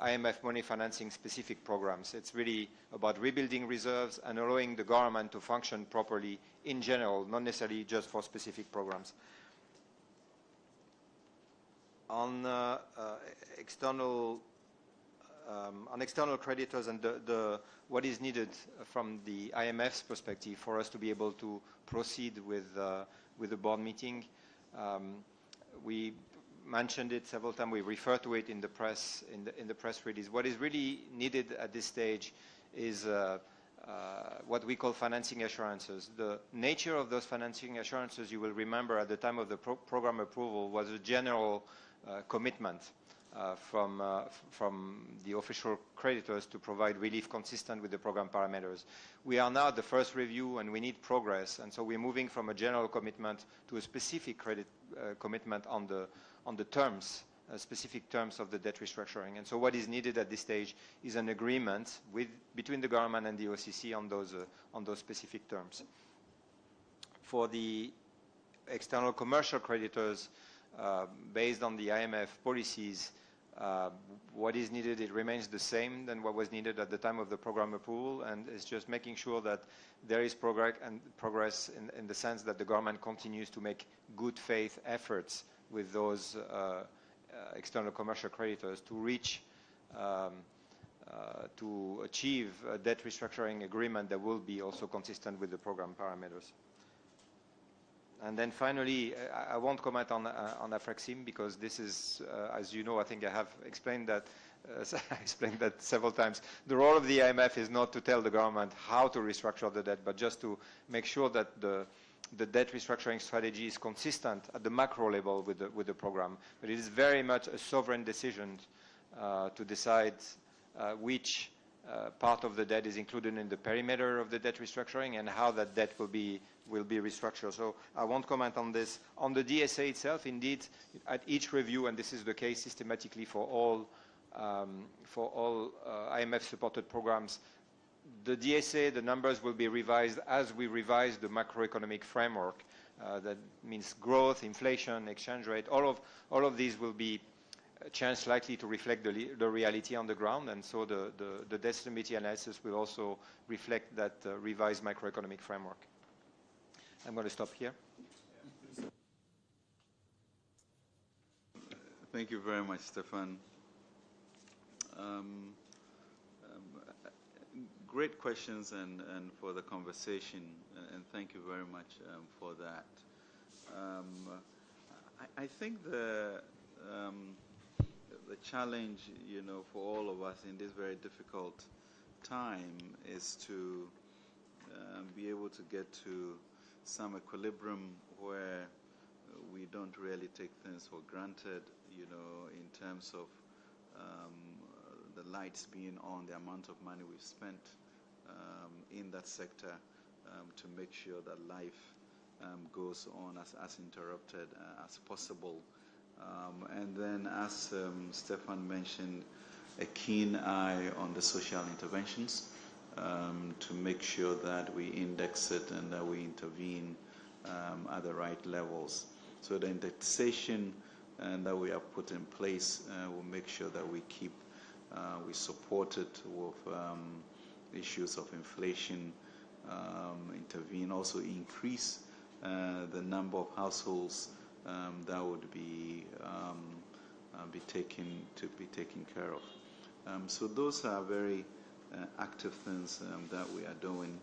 IMF money financing specific programs. It's really about rebuilding reserves and allowing the government to function properly in general, not necessarily just for specific programs. On external creditors and what is needed from the IMF's perspective for us to be able to proceed with the board meeting, we mentioned it several times. We refer to it in the press release. What is really needed at this stage is what we call financing assurances. The nature of those financing assurances, you will remember at the time of the program approval, was a general commitment from the official creditors to provide relief consistent with the program parameters. We are now at the first review and we need progress, and so we're moving from a general commitment to a specific credit commitment on the terms, specific terms of the debt restructuring. And so what is needed at this stage is an agreement between the government and the OCC on those specific terms. For the external commercial creditors, based on the IMF policies, what is needed, it remains the same than what was needed at the time of the program approval, and it's just making sure that there is progress in the sense that the government continues to make good faith efforts with those external commercial creditors to reach, to achieve a debt restructuring agreement that will be also consistent with the program parameters. And then finally, I won't comment on Afrexim because this is, as you know, I think I have explained that. I explained that several times. The role of the IMF is not to tell the government how to restructure the debt, but just to make sure that the debt restructuring strategy is consistent at the macro level with the program. But it is very much a sovereign decision to decide which part of the debt is included in the perimeter of the debt restructuring and how that debt will be restructured. So I won't comment on this. On the DSA itself, indeed, at each review, and this is the case systematically for all IMF-supported programs, the DSA, the numbers will be revised as we revise the macroeconomic framework. That means growth, inflation, exchange rate. All of these will be changed slightly to reflect the reality on the ground, and so the debt stability analysis will also reflect that revised macroeconomic framework. I'm going to stop here. Thank you very much, Stefan. Great questions and for the conversation, and thank you very much for that. I think the challenge, for all of us in this very difficult time is to be able to get to some equilibrium where we don't really take things for granted, in terms of the lights being on, the amount of money we've spent in that sector to make sure that life goes on as interrupted as possible. And then, as Stefan mentioned, a keen eye on the social interventions to make sure that we index it and that we intervene at the right levels. So the indexation that we have put in place will make sure that we support it with issues of inflation, intervene, also increase the number of households that would be taken care of. So those are very active things that we are doing.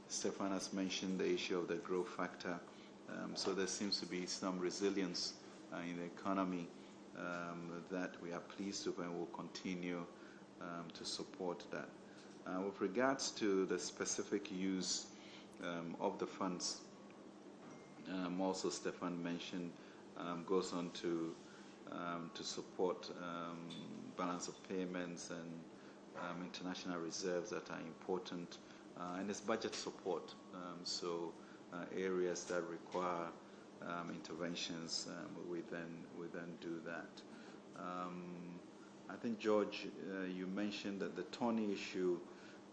Stefan has mentioned the issue of the growth factor. So there seems to be some resilience in the economy that we are pleased with, and will continue to support that. With regards to the specific use of the funds, also Stefan mentioned, goes on to support balance of payments and international reserves that are important, and it's budget support. So areas that require interventions, we then do that. I think, George, you mentioned that the thorny issue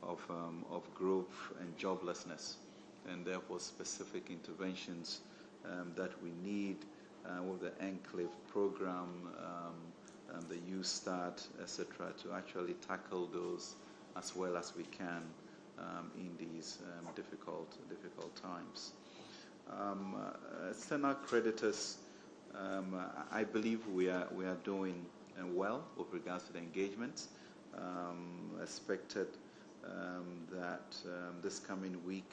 of growth and joblessness, and therefore specific interventions that we need with the Enclave program, the Youth Start, etc., to actually tackle those as well as we can in these difficult times. External creditors, I believe we are doing well with regards to the engagement. Expected that this coming week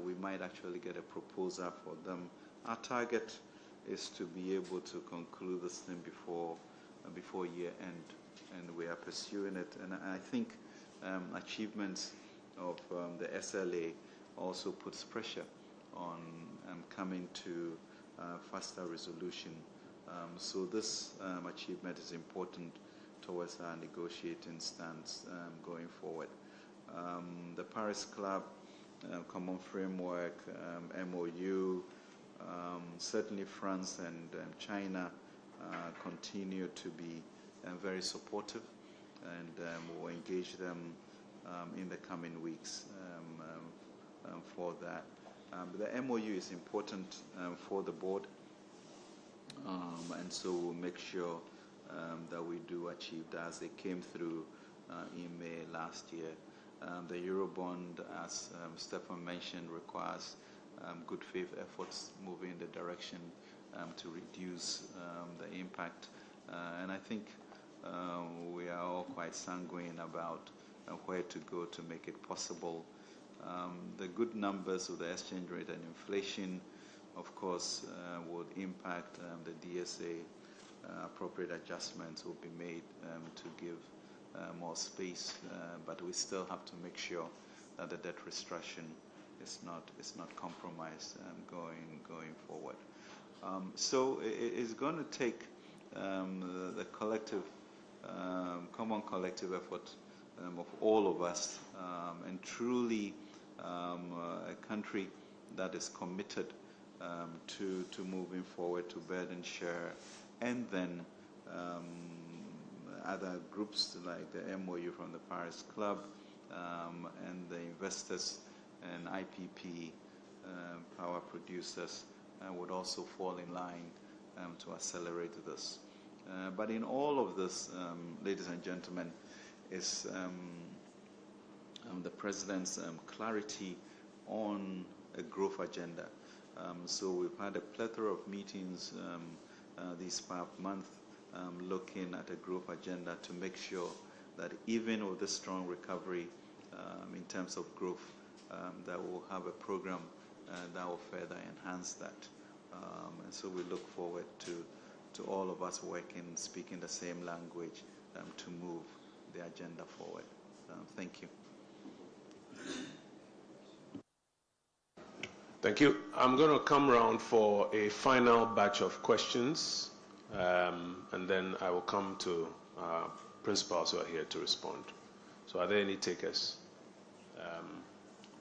we might actually get a proposal for them. Our target is to be able to conclude this thing before year end, and we are pursuing it. And I think achievements of the SLA also puts pressure on coming to faster resolution. So this achievement is important towards our negotiating stance going forward. The Paris Club Common Framework, MOU, certainly France and China continue to be very supportive, and we'll engage them in the coming weeks for that. The MOU is important for the board, and so we'll make sure that we do achieve that, as they came through in May last year. The Eurobond, as Stefan mentioned, requires good faith efforts moving in the direction to reduce the impact. And I think we are all quite sanguine about where to go to make it possible. The good numbers of the exchange rate and inflation, of course, would impact the DSA. Appropriate adjustments will be made to give more space, but we still have to make sure that the debt restriction is not compromised going forward. So it's going to take the collective, common collective effort of all of us, and truly a country that is committed to moving forward, to burden share, and then other groups like the MOU from the Paris Club and the investors and IPP power producers would also fall in line to accelerate this. But in all of this, ladies and gentlemen, is the President's clarity on a growth agenda. So we've had a plethora of meetings this past month looking at a growth agenda to make sure that even with this strong recovery in terms of growth, that we'll have a program that will further enhance that. And so we look forward to to all of us working, speaking the same language to move the agenda forward. Thank you. Thank you. I'm going to come round for a final batch of questions, and then I will come to principals who are here to respond. So are there any takers?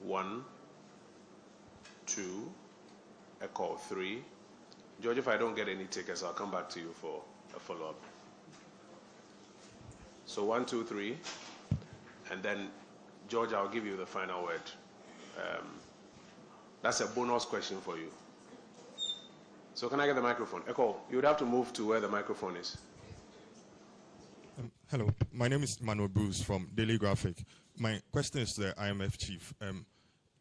1, 2, echo 3. George, if I don't get any takers, I'll come back to you for a follow-up. So 1, 2, 3, and then George, I'll give you the final word. That's a bonus question for you. So can I get the microphone? Echo, you would have to move to where the microphone is. Hello, my name is Manuel Bruce from Daily Graphic. My question is to the IMF chief.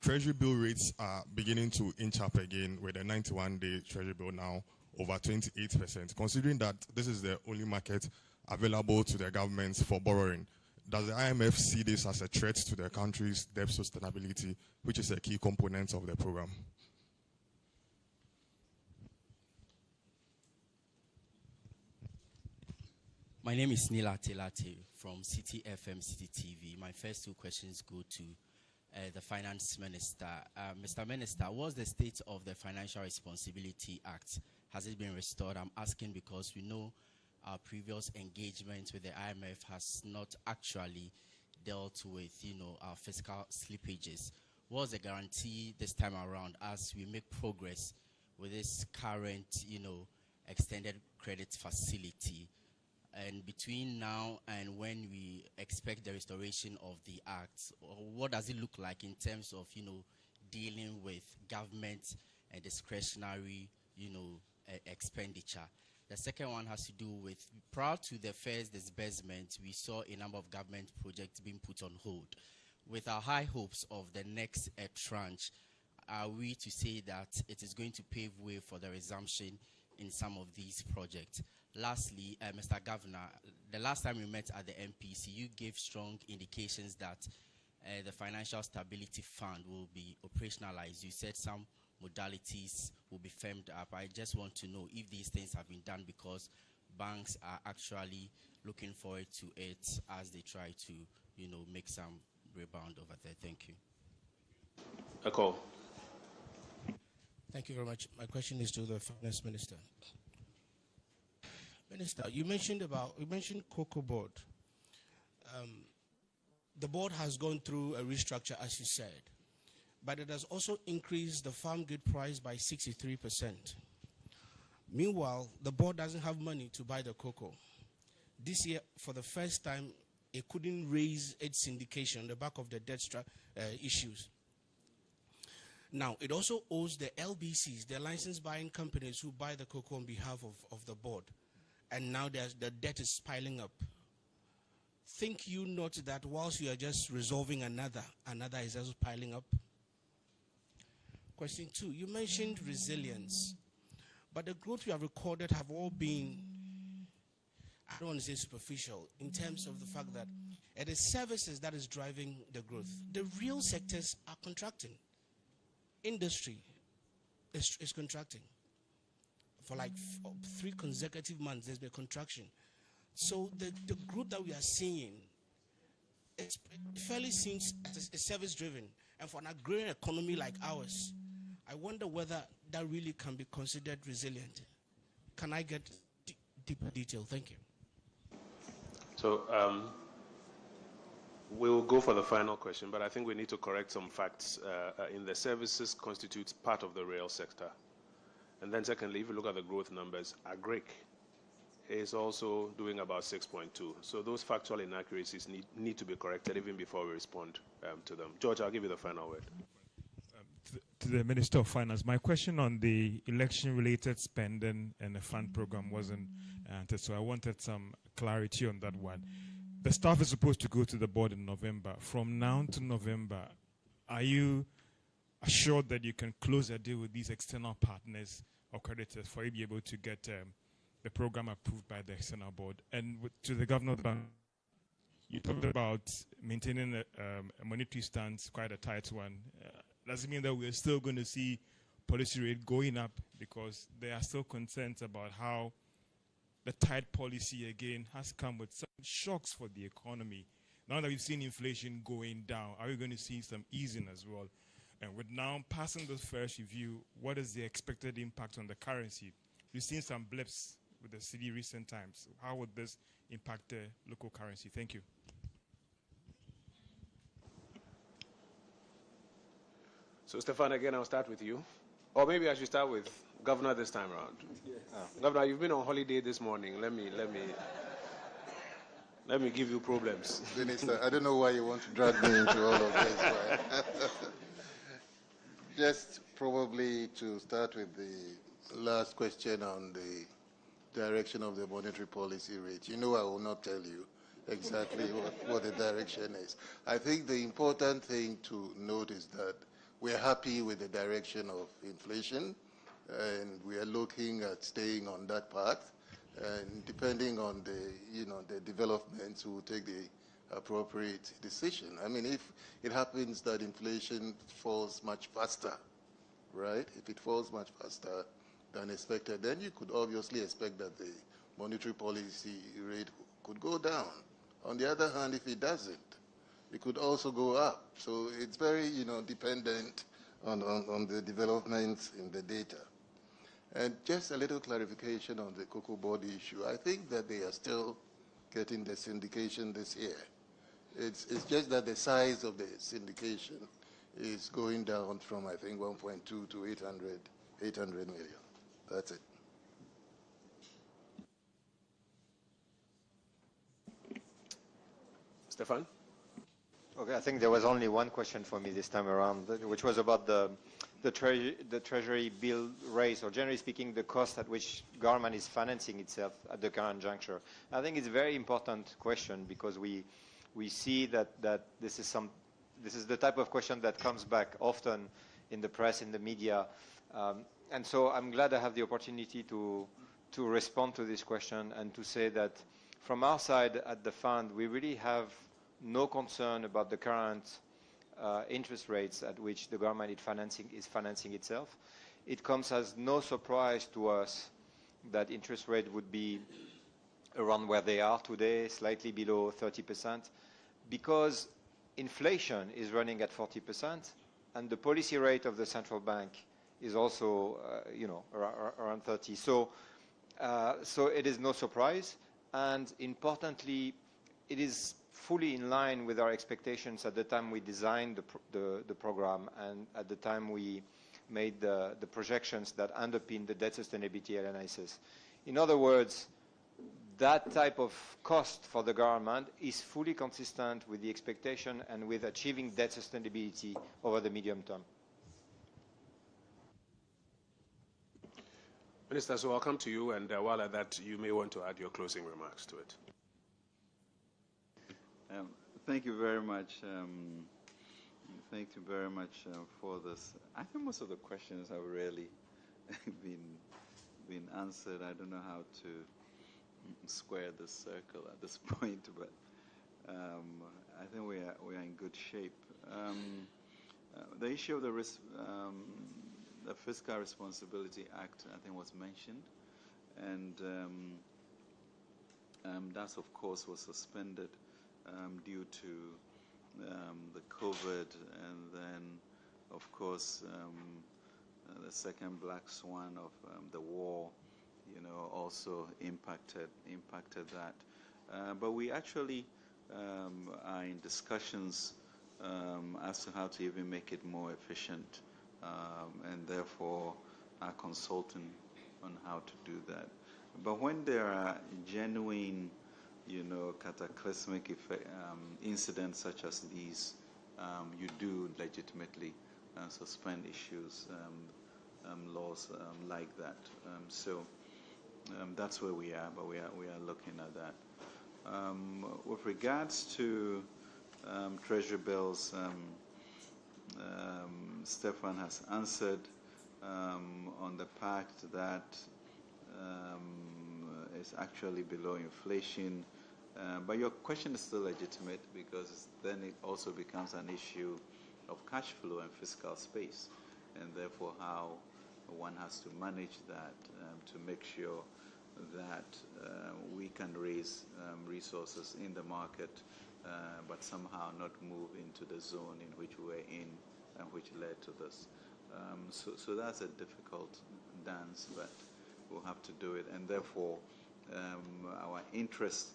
Treasury bill rates are beginning to inch up again with a 91-day treasury bill now over 28%. Considering that this is the only market available to the governments for borrowing, does the IMF see this as a threat to the country's debt sustainability, which is a key component of the program? My name is Nila Telate from City FM, City TV. My first two questions go to the Finance Minister. Mr. Minister, what's the state of the Financial Responsibility Act? Has it been restored? I'm asking because we know our previous engagement with the IMF has not actually dealt with, our fiscal slippages. What's the guarantee this time around as we make progress with this current, extended credit facility? And between now and when we expect the restoration of the Act, what does it look like in terms of, dealing with government and discretionary, expenditure? The second one has to do with, prior to the first disbursement, we saw a number of government projects being put on hold. With our high hopes of the next tranche, are we to say that it is going to pave way for the resumption in some of these projects? Lastly, Mr. Governor, the last time we met at the MPC, you gave strong indications that the Financial Stability Fund will be operationalized. You said some modalities will be firmed up. I just want to know if these things have been done, because banks are actually looking forward to it as they try to, make some rebound over there. Thank you. A call. Thank you very much. My question is to the Finance Minister. Minister, you mentioned Cocoa Board. The board has gone through a restructure, as you said, but it has also increased the farm gate price by 63%. Meanwhile, the board doesn't have money to buy the cocoa. This year, for the first time, it couldn't raise its syndication on the back of the debt issues. Now, it also owes the LBCs, the license buying companies who buy the cocoa on behalf of the board. And now the debt is piling up. Think you not that whilst you are just resolving another is also piling up? Question 2, you mentioned resilience, but the growth we have recorded have all been, I don't want to say superficial, in terms of the fact that it is services that is driving the growth. The real sectors are contracting. Industry is contracting. For like 3 consecutive months, there's been a contraction. So the growth that we are seeing, it fairly seems a service-driven. And for an agrarian economy like ours, I wonder whether that really can be considered resilient. Can I get deeper detail? Thank you. So we'll go for the final question, but I think we need to correct some facts. In the services constitutes part of the rail sector. And then secondly, if you look at the growth numbers, agric is also doing about 6.2. So those factual inaccuracies need to be corrected even before we respond to them. George, I'll give you the final word. To the Minister of Finance, my question on the election-related spending and the fund program wasn't answered, so I wanted some clarity on that one. The staff is supposed to go to the board in November. From now to November, are you assured that you can close a deal with these external partners or creditors for you to be able to get the program approved by the external board? And to the Governor of the Bank, you talked about maintaining a monetary stance, quite a tight one. Does it mean that we're still going to see policy rate going up, because there are still concerns about how the tight policy again has come with some shocks for the economy. Now that we've seen inflation going down, are we going to see some easing as well? And with now passing the first review, what is the expected impact on the currency? We've seen some blips with the cedi recent times. How would this impact the local currency? Thank you. So, Stefan, again, I'll start with you. Or maybe I should start with Governor this time around. Yes. Governor, you've been on holiday this morning. Let me give you problems. Minister, I don't know why you want to drag me into all of this. But just probably to start with the last question on the direction of the monetary policy rate. You know I will not tell you exactly what the direction is. I think the important thing to note is that we're happy with the direction of inflation, and we are looking at staying on that path. And depending on the developments, we will take the appropriate decision. I mean, if it happens that inflation falls much faster, right? If it falls much faster than expected, then you could obviously expect that the monetary policy rate could go down. On the other hand, if it doesn't, it could also go up. So it's very, dependent on the developments in the data. And just a little clarification on the cocoa board issue. I think that they are still getting the syndication this year. It's just that the size of the syndication is going down from, I think, 1.2 to 800 million. That's it. Stefan? Okay, I think there was only one question for me this time around, which was about the treasury bill raise, or generally speaking, the cost at which government is financing itself at the current juncture. I think it's a very important question because we see that this is the type of question that comes back often in the press, in the media, and so I'm glad I have the opportunity to respond to this question and to say that from our side at the fund, we really have no concern about the current interest rates at which the government is financing itself. It comes as no surprise to us that interest rate would be around where they are today, slightly below 30%, because inflation is running at 40%, and the policy rate of the central bank is also, around 30. So it is no surprise, and importantly, it is fully in line with our expectations at the time we designed the program and at the time we made the projections that underpin the debt sustainability analysis. In other words, that type of cost for the government is fully consistent with the expectation and with achieving debt sustainability over the medium term. Minister, so I'll come to you, and while at that, you may want to add your closing remarks to it. Thank you very much. Thank you very much for this. I think most of the questions have really been answered. I don't know how to square the circle at this point, but I think we are in good shape. The issue of the Fiscal Responsibility Act, I think, was mentioned, and that, of course, was suspended due to the COVID, and then, of course, the second black swan of the war, also impacted that. But we actually are in discussions as to how to even make it more efficient, and therefore are consulting on how to do that. But when there are genuine cataclysmic incidents such as these, you do legitimately suspend issues, laws like that. So that's where we are, but we are looking at that. With regards to treasury bills, Stefan has answered on the fact that is actually below inflation. But your question is still legitimate, because then it also becomes an issue of cash flow and fiscal space, and therefore how one has to manage that to make sure that we can raise resources in the market, but somehow not move into the zone in which we're in and which led to this. So that's a difficult dance, but we'll have to do it. And therefore, our interest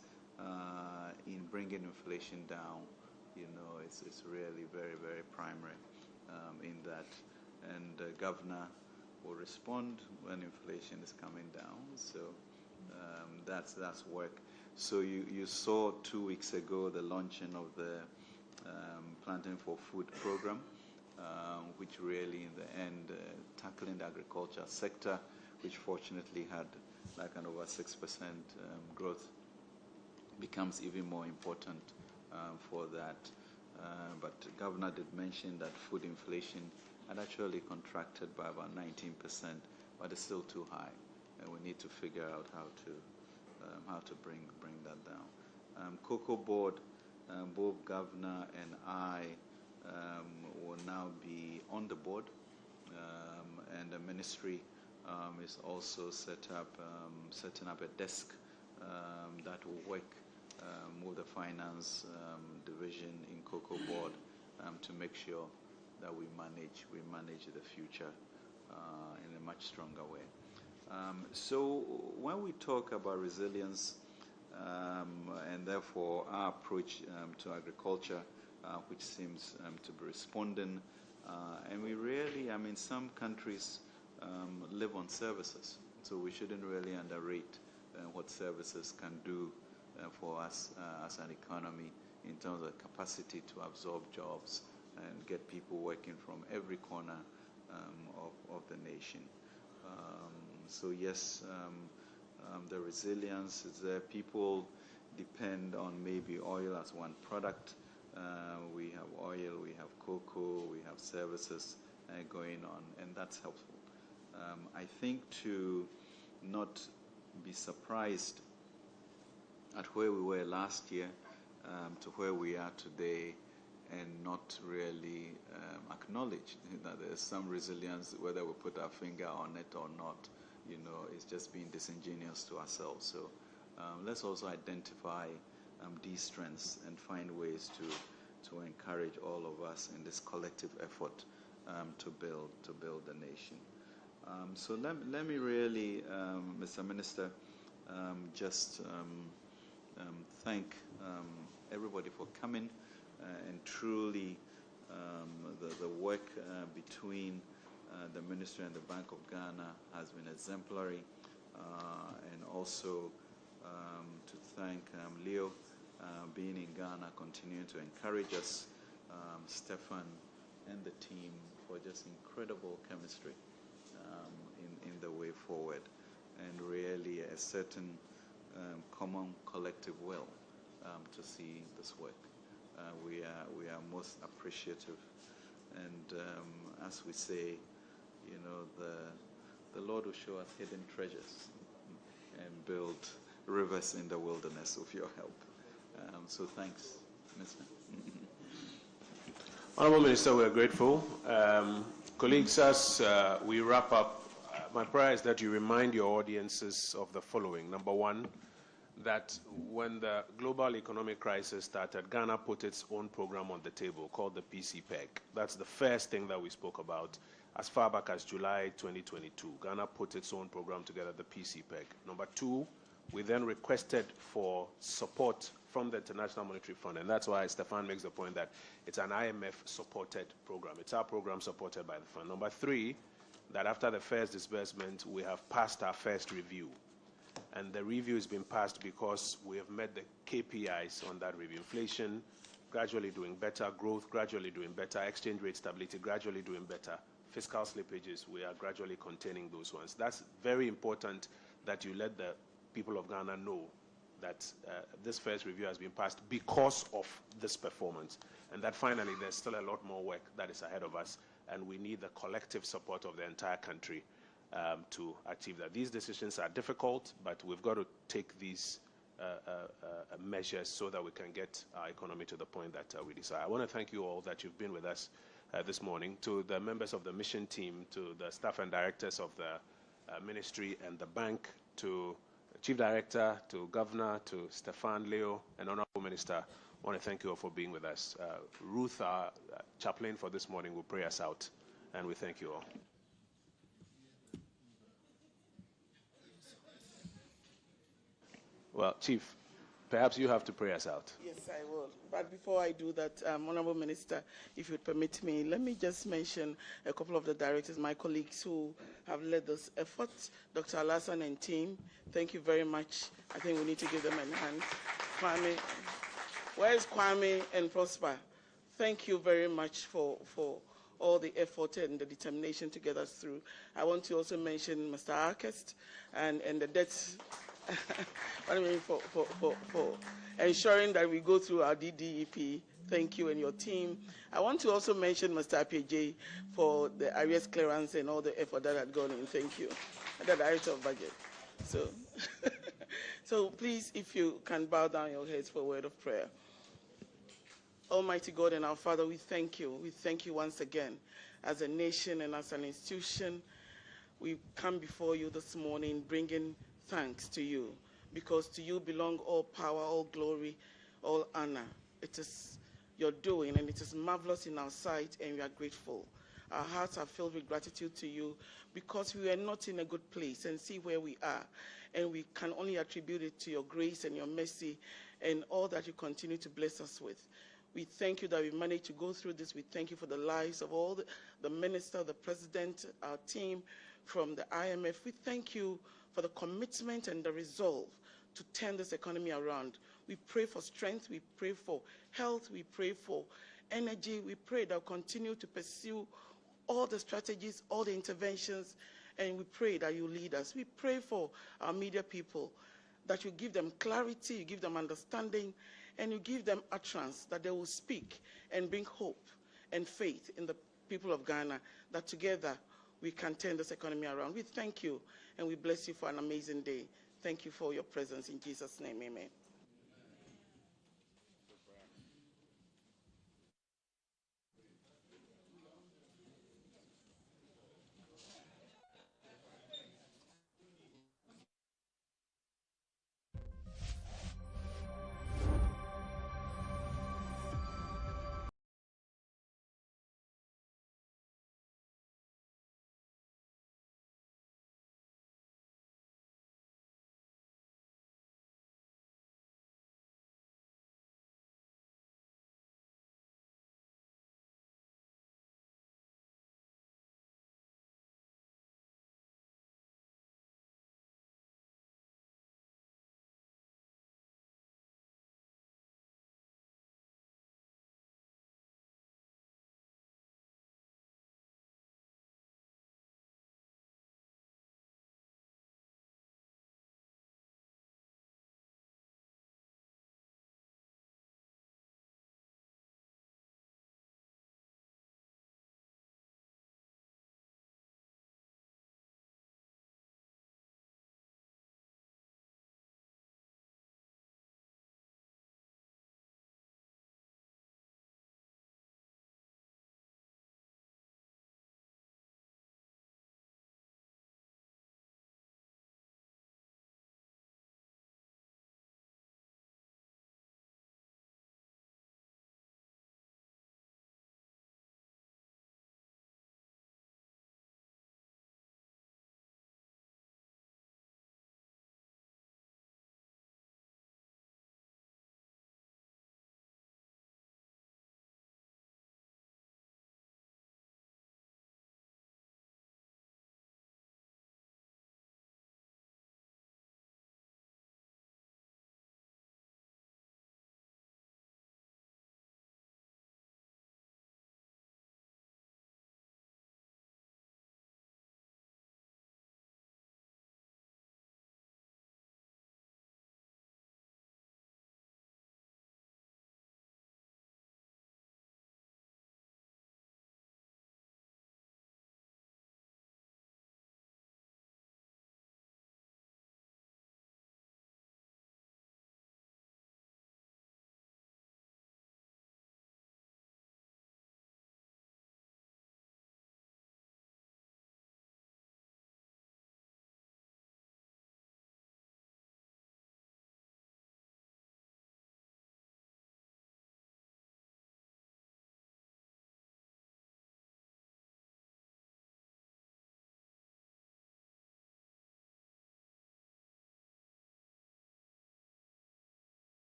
in bringing inflation down, it's really very, very primary in that. And the governor will respond when inflation is coming down. So that's work. So you saw 2 weeks ago the launching of the Planting for Food program, which really in the end tackling the agriculture sector, which fortunately had like an over 6% growth, becomes even more important for that. But the governor did mention that food inflation had actually contracted by about 19%, but it's still too high, and we need to figure out how to bring that down. Cocoa Board, both governor and I will now be on the board, and the ministry is also setting up a desk that will work with the finance division in Cocoa Board to make sure that we manage the future in a much stronger way. So when we talk about resilience and therefore our approach to agriculture, which seems to be responding, and we really, some countries live on services, so we shouldn't really underrate what services can do for us as an economy in terms of capacity to absorb jobs and get people working from every corner of the nation. So yes, the resilience is there. People depend on maybe oil as one product. We have oil, we have cocoa, we have services going on, and that's helpful. I think to not be surprised at where we were last year to where we are today, and not really acknowledge that there's some resilience, whether we put our finger on it or not, it's just being disingenuous to ourselves. So let's also identify these strengths and find ways to encourage all of us in this collective effort to build the nation. So let me really, Mr. Minister, just thank everybody for coming, and truly the work between the Ministry and the Bank of Ghana has been exemplary, and also to thank Leo being in Ghana, continuing to encourage us, Stefan and the team for just incredible chemistry in the way forward, and really a certain common collective will to see this work. We are most appreciative, and as we say, the Lord will show us hidden treasures and build rivers in the wilderness with your help. So thanks, Minister. Honourable Minister, we are grateful. Colleagues, as we wrap up, my prayer is that you remind your audiences of the following. Number one, that when the global economic crisis started, Ghana put its own program on the table called the PCPEG. That's the first thing that we spoke about as far back as July 2022. Ghana put its own program together, the PCPEG. Number two, we then requested for support from the International Monetary Fund, and that's why Stefan makes the point that it's an IMF-supported program. It's our program supported by the fund. Number three, that after the first disbursement, we have passed our first review. And the review has been passed because we have met the KPIs on that review. Inflation gradually doing better, growth gradually doing better, exchange rate stability gradually doing better, fiscal slippages, we are gradually containing those ones. That's very important that you let the people of Ghana know that this first review has been passed because of this performance, and that finally there's still a lot more work that is ahead of us, and we need the collective support of the entire country to achieve that. These decisions are difficult, but we've got to take these measures so that we can get our economy to the point that we desire. I want to thank you all that you've been with us this morning, to the members of the mission team, to the staff and directors of the ministry and the bank, to Chief Director, to Governor, to Stefan, Leo, and Honorable Minister, I want to thank you all for being with us. Ruth, our chaplain for this morning, will pray us out, and we thank you all. Well, Chief, perhaps you have to pray us out. Yes, I will. But before I do that, Honorable Minister, if you'd permit me, let me just mention a couple of the directors, my colleagues who have led this effort. Dr. Alassane and team, thank you very much. I think we need to give them a hand. Kwame, where's Kwame and Prosper? Thank you very much for all the effort and the determination to get us through. I want to also mention Mr. Arkest and the debts. What I mean for ensuring that we go through our DDEP. Thank you and your team. I want to also mention Mr. Apiagyei for the arrears clearance and all the effort that had gone in. Thank you. The Director of Budget. So please, if you can bow down your heads for a word of prayer. Almighty God and our Father, we thank you. We thank you once again as a nation and as an institution. We come before you this morning bringing thanks to you, because to you belong all power, all glory, all honor. It is your doing, and it is marvelous in our sight, and we are grateful. Our hearts are filled with gratitude to you, because we are not in a good place, and see where we are, and we can only attribute it to your grace and your mercy and all that you continue to bless us with. We thank you that we managed to go through this. We thank you for the lives of all the minister, the president, our team from the IMF. We thank you for the commitment and the resolve to turn this economy around. We pray for strength, we pray for health, we pray for energy. We pray that we'll continue to pursue all the strategies, all the interventions, and we pray that you lead us. We pray for our media people, that you give them clarity, you give them understanding, and you give them utterance, that they will speak and bring hope and faith in the people of Ghana, that together we can turn this economy around. We thank you and we bless you for an amazing day. Thank you for your presence. In Jesus' name, amen.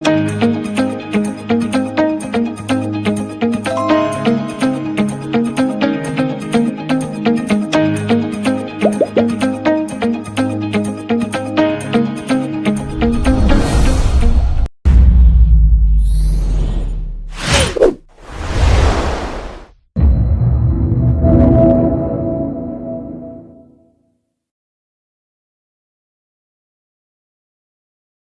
you.